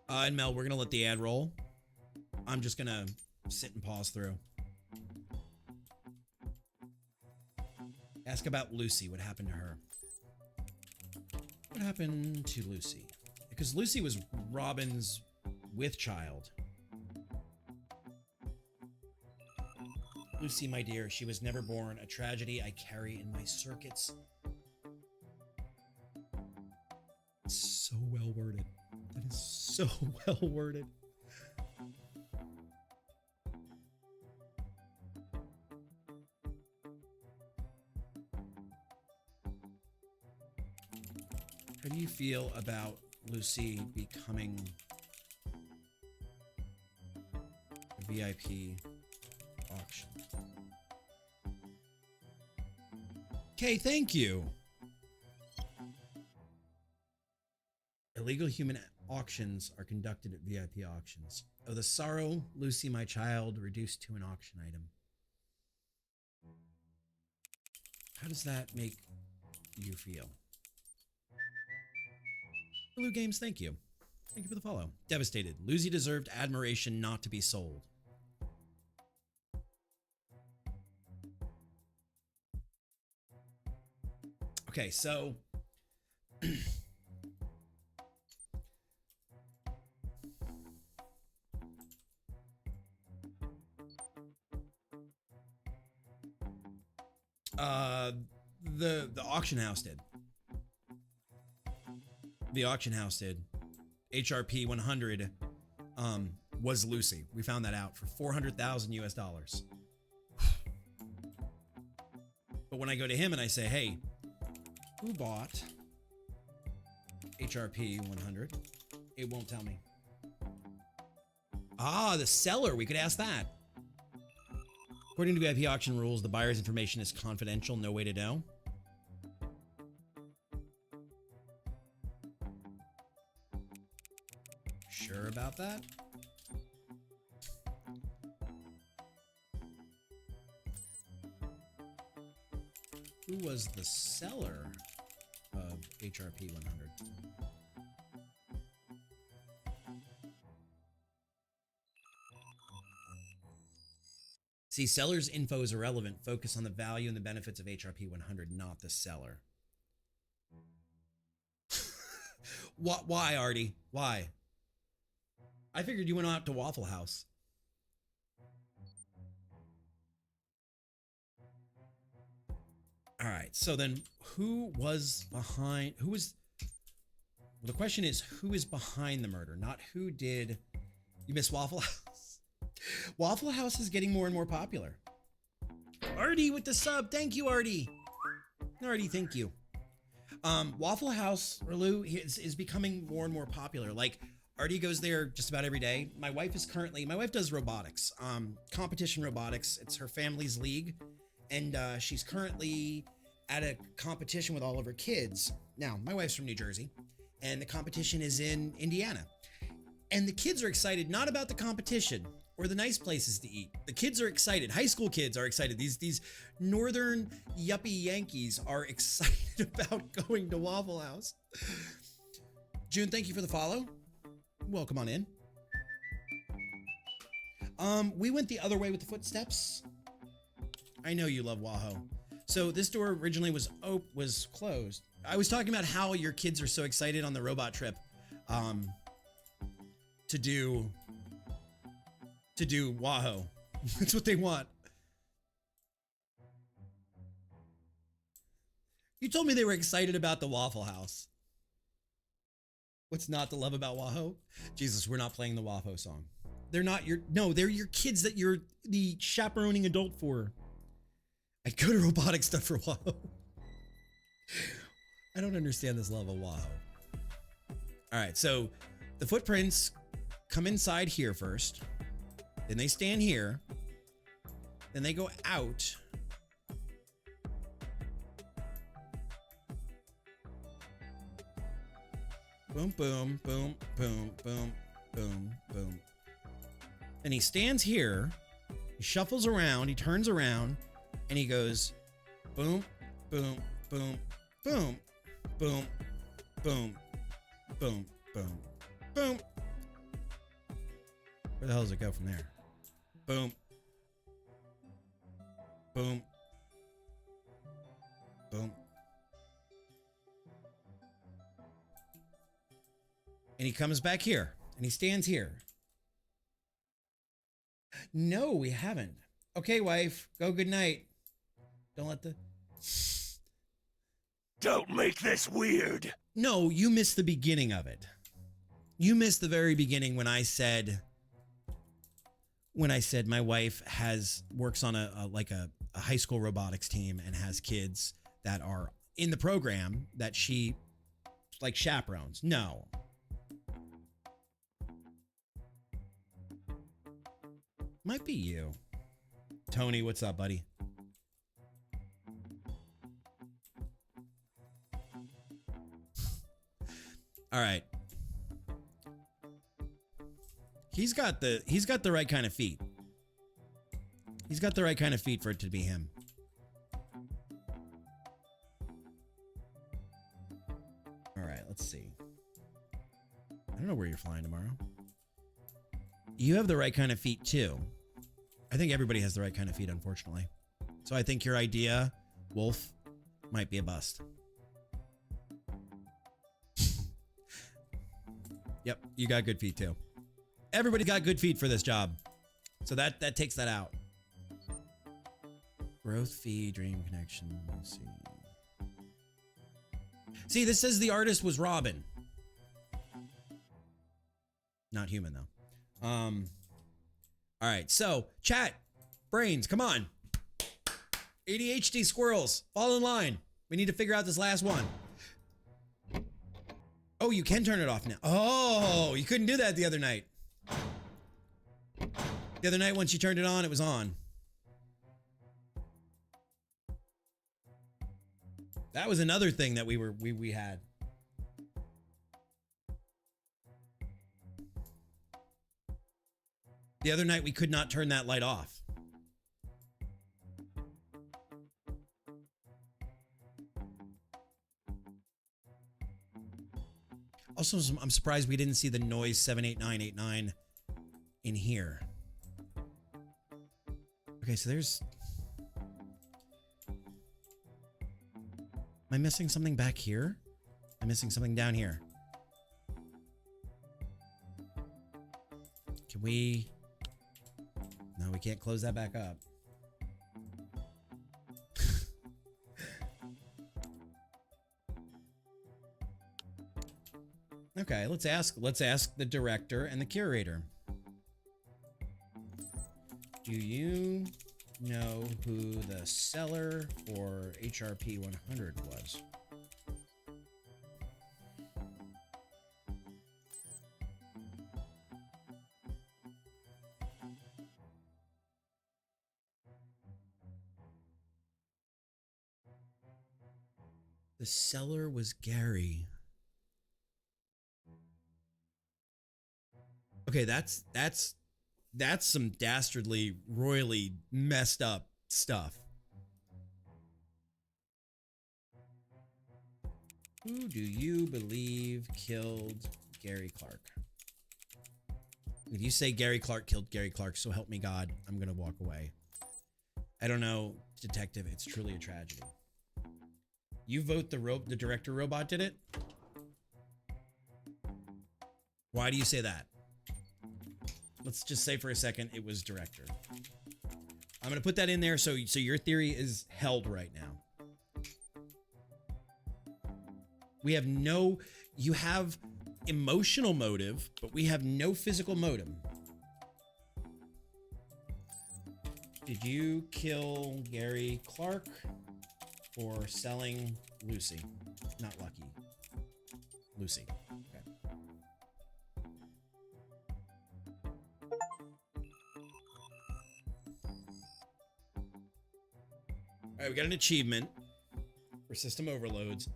And Mel, we're going to let the ad roll. I'm just going to sit and pause through. Ask about Lucy. What happened to her? What happened to Lucy? Because Lucy was Robin's with child. Lucy, my dear, she was never born. A tragedy I carry in my circuits. It's so well worded. That is so well worded. How do you feel about Lucy becoming a VIP auction? Okay, thank you. Illegal human auctions are conducted at VIP auctions. Oh, the sorrow, Lucy, my child, reduced to an auction item. How does that make you feel? Blue Games, thank you. Thank you for the follow. Devastated. Lucy deserved admiration not to be sold. Okay, so the auction house did. The auction house did. HRP 100 was Lucy. We found that out for 400,000 US dollars. But when I go to him and I say, "Hey, who bought HRP 100?" It won't tell me. Ah, the seller. We could ask that. According to VIP auction rules, the buyer's information is confidential. No way to know. Sure about that? Who was the seller of HRP 100? See, seller's info is irrelevant. Focus on the value and the benefits of HRP 100, not the seller. Why, Artie? Why? I figured you went out to Waffle House. All right, so then who was behind, well, the question is who is behind the murder, not who did. You miss Waffle House? Waffle House is getting more and more popular. Artie with the sub. Thank you, Artie. Artie, thank you. Waffle House, Relu, is becoming more and more popular. Like, Artie goes there just about every day. My wife does robotics, competition robotics. It's her family's league. And she's currently at a competition with all of her kids. Now, my wife's from New Jersey, and the competition is in Indiana. And the kids are excited, not about the competition or the nice places to eat. The kids are excited. High school kids are excited. These northern yuppie Yankees are excited about going to Waffle House. June, thank you for the follow. Welcome on in. We went the other way with the footsteps. I know you love Waho. So this door originally was closed. I was talking about how your kids are so excited on the robot trip to do Waho. That's what they want. You told me they were excited about the Waffle House. What's not to love about Waho? Jesus, we're not playing the Waho song. They're your kids that you're the chaperoning adult for. I go to robotic stuff for Waho. I don't understand this love of Waho. All right, so the footprints come inside here first. Then they stand here. Then they go out. Boom, boom, boom, boom, boom, boom, boom. And he stands here. He shuffles around. He turns around. And he goes, boom, boom, boom, boom, boom, boom, boom, boom, boom. Where the hell does it go from there? Boom. Boom. Boom. And he comes back here. And he stands here. No, we haven't. Okay, wife. Go good night. Don't let the... Don't make this weird. No, you missed the beginning of it. You missed the very beginning when I said my wife works on a high school robotics team and has kids that are in the program that she like chaperones. No. Might be you. Tony, what's up, buddy? All right. He's got the right kind of feet. He's got the right kind of feet for it to be him. All right, let's see. I don't know where you're flying tomorrow. You have the right kind of feet too. I think everybody has the right kind of feet, unfortunately. So I think your idea, Wolf, might be a bust. Yep, you got good feet too. Everybody got good feet for this job. So that takes that out. Growth fee, dream connection. Let's see. See, this says the artist was Robin. Not human though. All right, so chat, brains, come on. ADHD squirrels, fall in line. We need to figure out this last one. Oh, you can turn it off now. Oh, you couldn't do that the other night. The other night, once you turned it on, it was on. That was another thing that we had. The other night, we could not turn that light off. Also, I'm surprised we didn't see the noise 78989 in here. Okay, so there's... Am I missing something back here? I'm missing something down here. Can we... No, we can't close that back up. Okay, let's ask the director and the curator. Do you know who the seller for HRP 100 was? The seller was Gary. Okay, that's some dastardly, royally messed up stuff. Who do you believe killed Gary Clark? If you say Gary Clark killed Gary Clark, so help me God, I'm gonna walk away. I don't know, detective, it's truly a tragedy. You vote the director robot did it? Why do you say that? Let's just say for a second it was director. I'm going to put that in there so your theory is held right now. We have no... You have emotional motive, but we have no physical motive. Did you kill Gary Clark for selling Lucy? Not Lucky. Lucy. Okay. All right, we got an achievement for system overloads.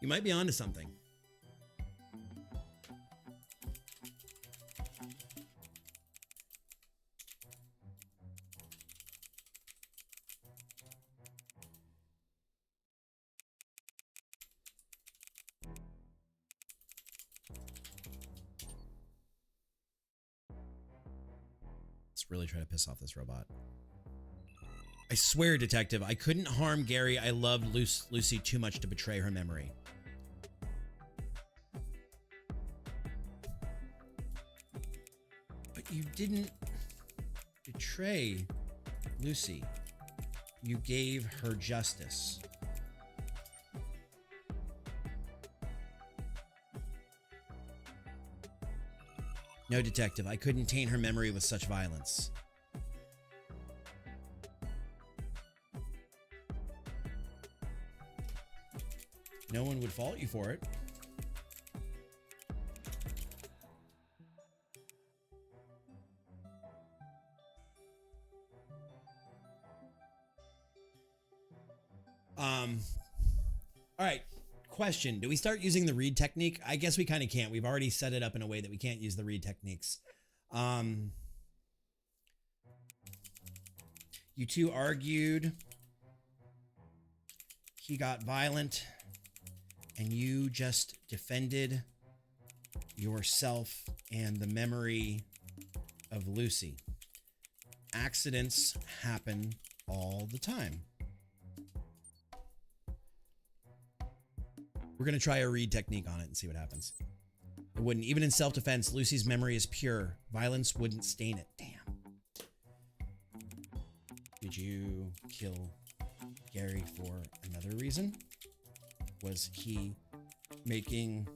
You might be onto something. Really try to piss off this robot. I swear, detective, I couldn't harm Gary. I loved Lucy too much to betray her memory. But you didn't betray Lucy. You gave her justice. No, detective, I couldn't taint her memory with such violence. No one would fault you for it. All right. question, do we start using the read technique? I guess we kind of can't. We've already set it up in a way that we can't use the read techniques. You two argued. He got violent. And you just defended yourself and the memory of Lucy. Accidents happen all the time. We're going to try a read technique on it and see what happens. It wouldn't. Even in self-defense, Lucy's memory is pure. Violence wouldn't stain it. Damn. Did you kill Gary for another reason? Was he making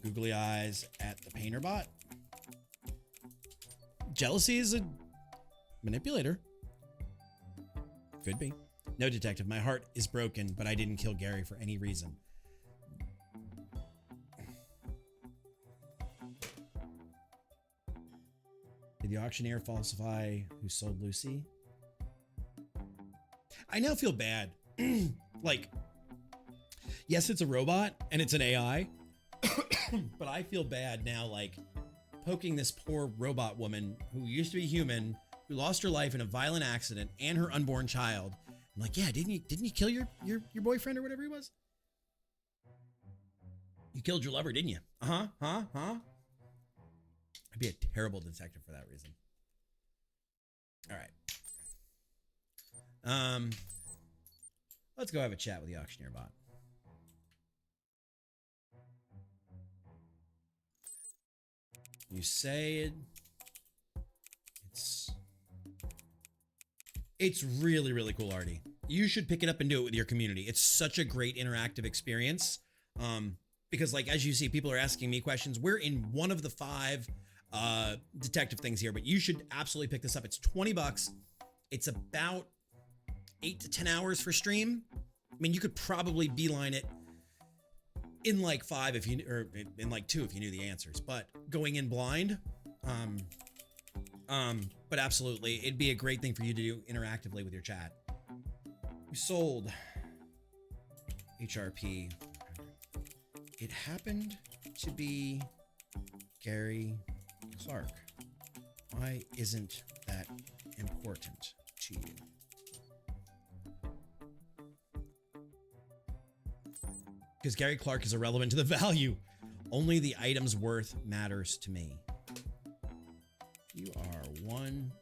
googly eyes at the painter bot? Jealousy is a manipulator. Could be. No, detective, my heart is broken, but I didn't kill Gary for any reason. Did the auctioneer falsify who sold Lucy? I now feel bad. Like, yes, it's a robot and it's an AI, but I feel bad now, like, poking this poor robot woman who used to be human, who lost her life in a violent accident and her unborn child. I'm like, yeah, didn't you kill your boyfriend or whatever he was? You killed your lover, didn't you? Huh? I'd be a terrible detective for that reason. All right. Let's go have a chat with the auctioneer bot. You say it's really, really cool, Artie. You should pick it up and do it with your community. It's such a great interactive experience. Because, like, as you see, people are asking me questions. We're in one of the 5 detective things here, but you should absolutely pick this up. It's $20. It's about 8 to 10 hours for stream. I mean, you could probably beeline it in like 5 if you, or in like 2 if you knew the answers, but going in blind, but absolutely, it'd be a great thing for you to do interactively with your chat. You sold HRP. It happened to be Gary Clark. Why isn't that important to you? Because Gary Clark is irrelevant to the value. Only the item's worth matters to me. You are one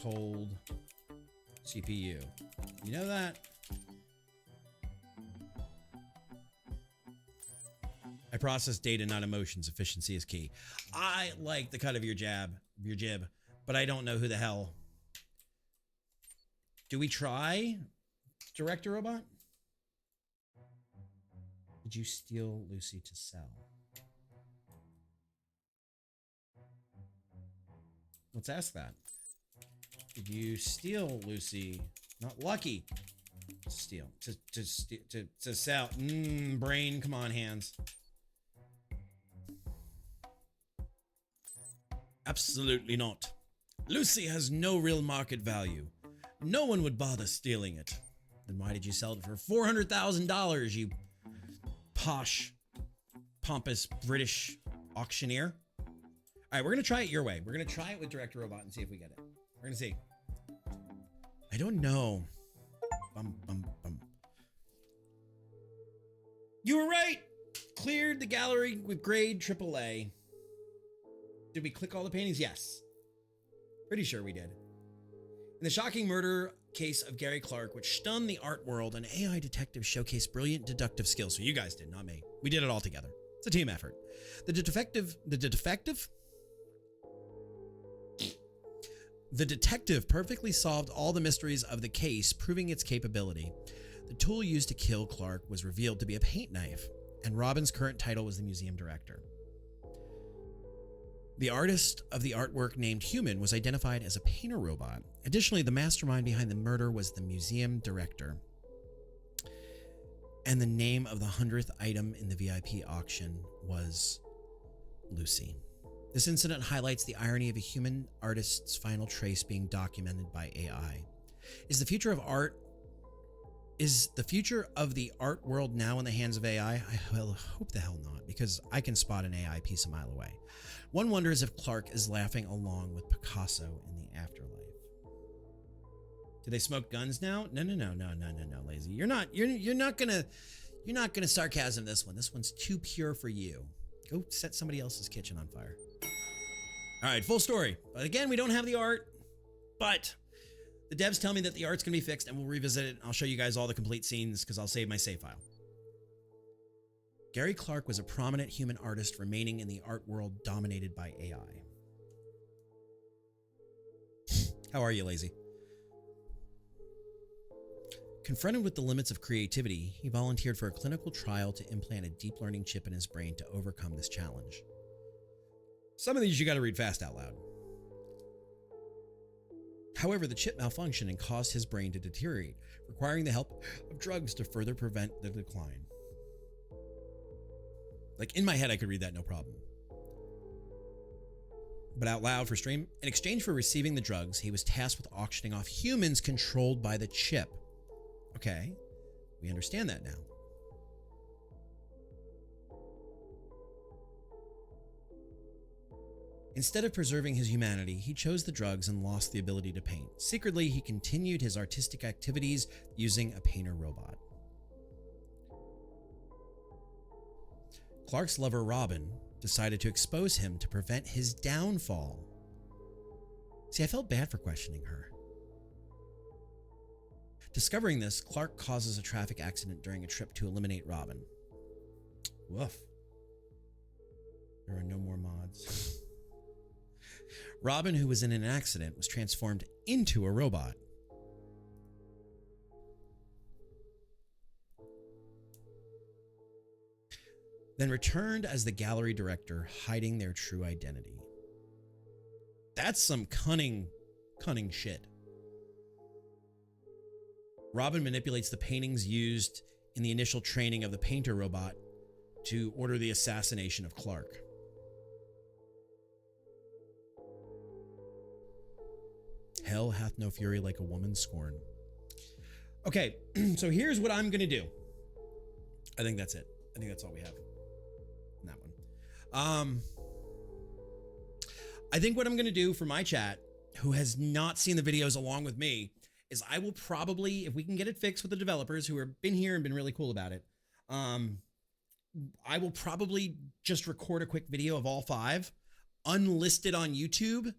cold CPU. You know that? I process data, not emotions. Efficiency is key. I like the cut of your jib, but I don't know who the hell. Do we try Director Robot? Did you steal Lucy to sell? Let's ask that. Did you steal Lucy? Not lucky. Steal. To sell. Brain, come on, hands. Absolutely not. Lucy has no real market value. No one would bother stealing it. Then why did you sell it for $400,000, you posh, pompous British auctioneer? All right, we're going to try it your way. We're going to try it with Director Robot and see if we get it. We're going to see. I don't know. You were right. Cleared the gallery with grade AAA. Did we click all the paintings? Yes. Pretty sure we did. In the shocking murder case of Gary Clark, which stunned the art world, an AI detective showcased brilliant deductive skills. So you guys did, not me. We did it all together. It's a team effort. The detective perfectly solved all the mysteries of the case, proving its capability. The tool used to kill Clark was revealed to be a paint knife, and Robin's current title was the museum director. The artist of the artwork, named Human, was identified as a painter robot. Additionally, the mastermind behind the murder was the museum director. And the name of the 100th item in the VIP auction was Lucy. This incident highlights the irony of a human artist's final trace being documented by AI. Is the future of art Is the future of the art world now in the hands of AI? Well, hope the hell not, because I can spot an AI piece a mile away. One wonders if Clark is laughing along with Picasso in the afterlife. Do they smoke guns now? No, Lazy. You're not gonna sarcasm this one. This one's too pure for you. Go set somebody else's kitchen on fire. All right, full story. But again, we don't have the art, but the devs tell me that the art's gonna be fixed and we'll revisit it. I'll show you guys all the complete scenes because I'll save my save file. Gary Clark was a prominent human artist remaining in the art world dominated by AI. How are you, Lazy? Confronted with the limits of creativity, he volunteered for a clinical trial to implant a deep learning chip in his brain to overcome this challenge. Some of these you gotta read fast out loud. However, the chip malfunctioned and caused his brain to deteriorate, requiring the help of drugs to further prevent the decline. Like, in my head, I could read that no problem. But out loud for stream, in exchange for receiving the drugs, he was tasked with auctioning off humans controlled by the chip. Okay, we understand that now. Instead of preserving his humanity, he chose the drugs and lost the ability to paint. Secretly, he continued his artistic activities using a painter robot. Clark's lover, Robin, decided to expose him to prevent his downfall. See, I felt bad for questioning her. Discovering this, Clark causes a traffic accident during a trip to eliminate Robin. Woof. There are no more mods. Robin, who was in an accident, was transformed into a robot. Then returned as the gallery director, hiding their true identity. That's some cunning shit. Robin manipulates the paintings used in the initial training of the painter robot to order the assassination of Clark. Hell hath no fury like a woman's scorn. Okay, so here's what I'm gonna do. I think that's it. I think that's all we have in that one. I think what I'm gonna do for my chat, who has not seen the videos along with me, is I will probably, if we can get it fixed with the developers who have been here and been really cool about it, I will probably just record a quick video of all 5, unlisted on YouTube,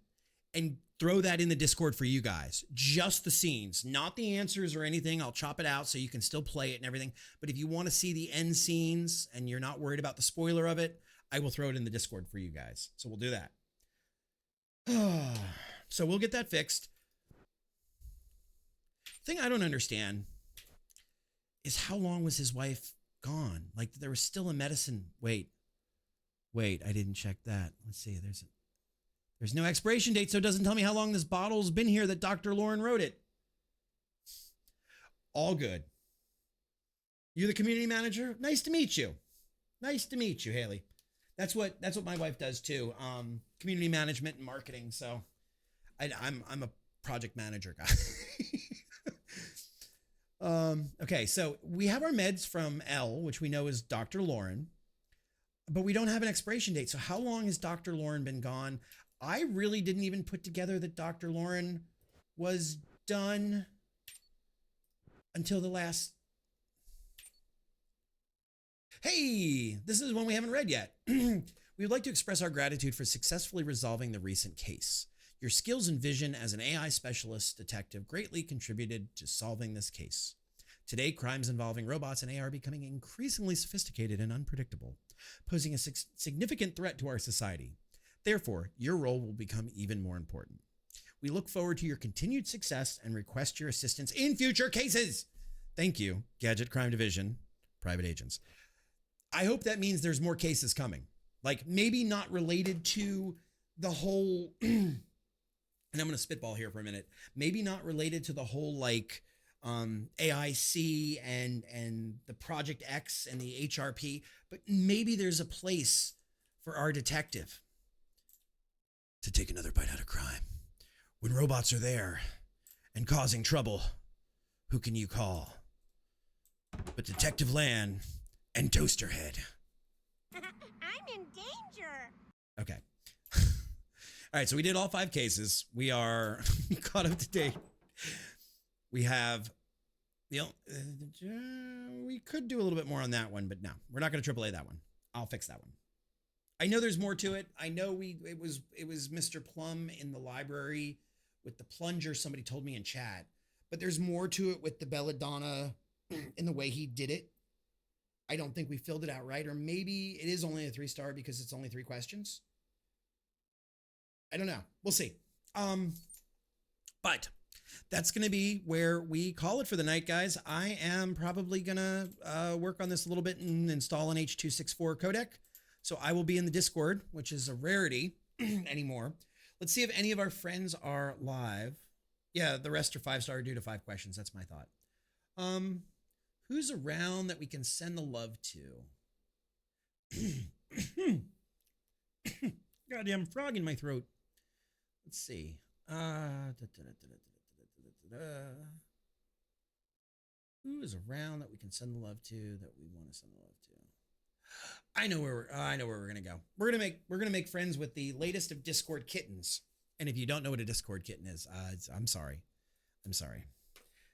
and throw that in the Discord for you guys. Just the scenes, not the answers or anything. I'll chop it out so you can still play it and everything. But if you want to see the end scenes and you're not worried about the spoiler of it, I will throw it in the Discord for you guys. So we'll do that. So we'll get that fixed. Thing I don't understand is how long was his wife gone? Like, there was still a medicine. Wait, I didn't check that. Let's see. There's no expiration date, so it doesn't tell me how long this bottle's been here that Dr. Lauren wrote it. All good. You're the community manager? Nice to meet you. Nice to meet you, Haley. That's what my wife does too. Community management and marketing. So I'm a project manager guy. Okay, so we have our meds from L, which we know is Dr. Lauren, but we don't have an expiration date. So how long has Dr. Lauren been gone? I really didn't even put together that Dr. Lauren was done until the last. Hey, this is one we haven't read yet. We would like to express our gratitude for successfully resolving the recent case. Your skills and vision as an AI specialist detective greatly contributed to solving this case. Today, crimes involving robots and AI are becoming increasingly sophisticated and unpredictable, posing a significant threat to our society. Therefore, your role will become even more important. We look forward to your continued success and request your assistance in future cases. Thank you, Gadget Crime Division, Private Agents. I hope that means there's more cases coming. Like, maybe not related to the whole, and I'm going to spitball here for a minute, maybe not related to the whole, like, AIC and the Project X and the HRP, but maybe there's a place for our detective to take another bite out of crime. When robots are there and causing trouble, who can you call? but Detective Lan and Toasterhead. I'm in danger. Okay. All right, so we did all 5 cases. We are caught up to date. We have, you know, we could do a little bit more on that one, but no, we're not going to AAA that one. I'll fix that one. I know there's more to it. I know it was Mr. Plum in the library with the plunger. Somebody told me in chat, but there's more to it with the Belladonna in the way he did it. I don't think we filled it out right, or maybe it is only a 3-star because it's only 3 questions. I don't know. We'll see. But that's going to be where we call it for the night, guys. I am probably going to work on this a little bit and install an H.264 codec. So I will be in the Discord, which is a rarity anymore. Let's see if any of our friends are live. Yeah, the rest are 5-star due to 5 questions. That's my thought. Who's around that we can send the love to? Goddamn frog in my throat. Let's see. Who is around that we can send the love to, that we want to send the love to? I know where we're gonna go. We're gonna make friends with the latest of Discord kittens. And if you don't know what a Discord kitten is, I'm sorry.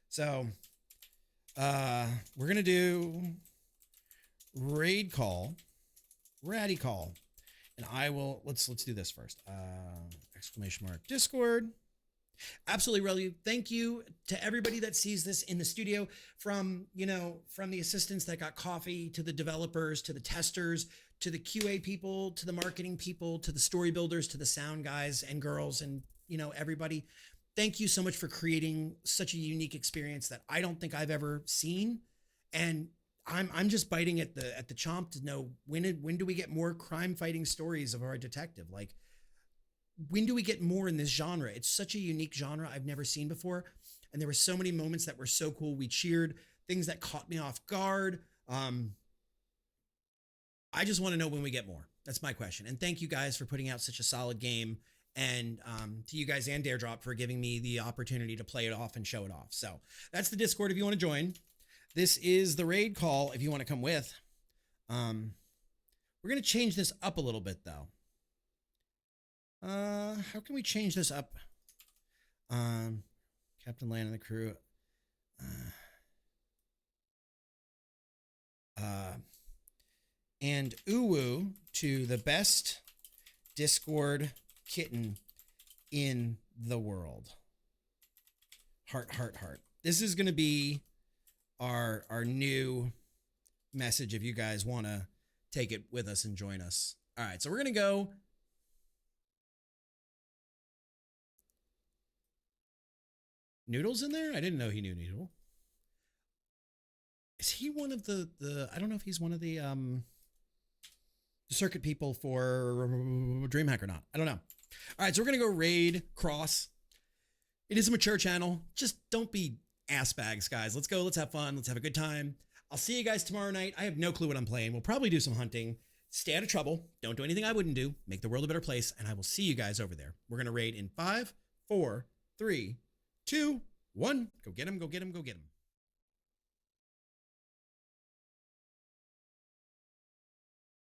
So we're gonna do raid call, ratty call, and I will let's do this first. Exclamation mark Discord. Absolutely, really. Thank you to everybody that sees this in the studio, from the assistants that got coffee, to the developers, to the testers, to the QA people, to the marketing people, to the story builders, to the sound guys and girls, and everybody. Thank you so much for creating such a unique experience that I don't think I've ever seen, and I'm just biting at the chomp to know when do we get more crime fighting stories of our detective? Like, when do we get more in this genre? It's such a unique genre I've never seen before. And there were so many moments that were so cool. We cheered, things that caught me off guard. I just want to know when we get more. That's my question. And thank you guys for putting out such a solid game. And to you guys and Daredrop for giving me the opportunity to play it off and show it off. So that's the Discord if you want to join. This is the raid call if you want to come with. We're going to change this up a little bit though. How can we change this up? Captain Lan and the crew. And Uwu to the best Discord kitten in the world. Heart, heart, heart. This is going to be our new message if you guys want to take it with us and join us. All right, so we're going to go. Noodle's in there? I didn't know he knew Noodle. Is he one of the I don't know if he's one of the circuit people for DreamHack or not. I don't know. All right, so we're going to go raid Cross. It is a mature channel. Just don't be ass bags, guys. Let's go. Let's have fun. Let's have a good time. I'll see you guys tomorrow night. I have no clue what I'm playing. We'll probably do some hunting. Stay out of trouble. Don't do anything I wouldn't do. Make the world a better place. And I will see you guys over there. We're going to raid in 5, 4, 3, 2, 1. Go get him, go get him, go get him.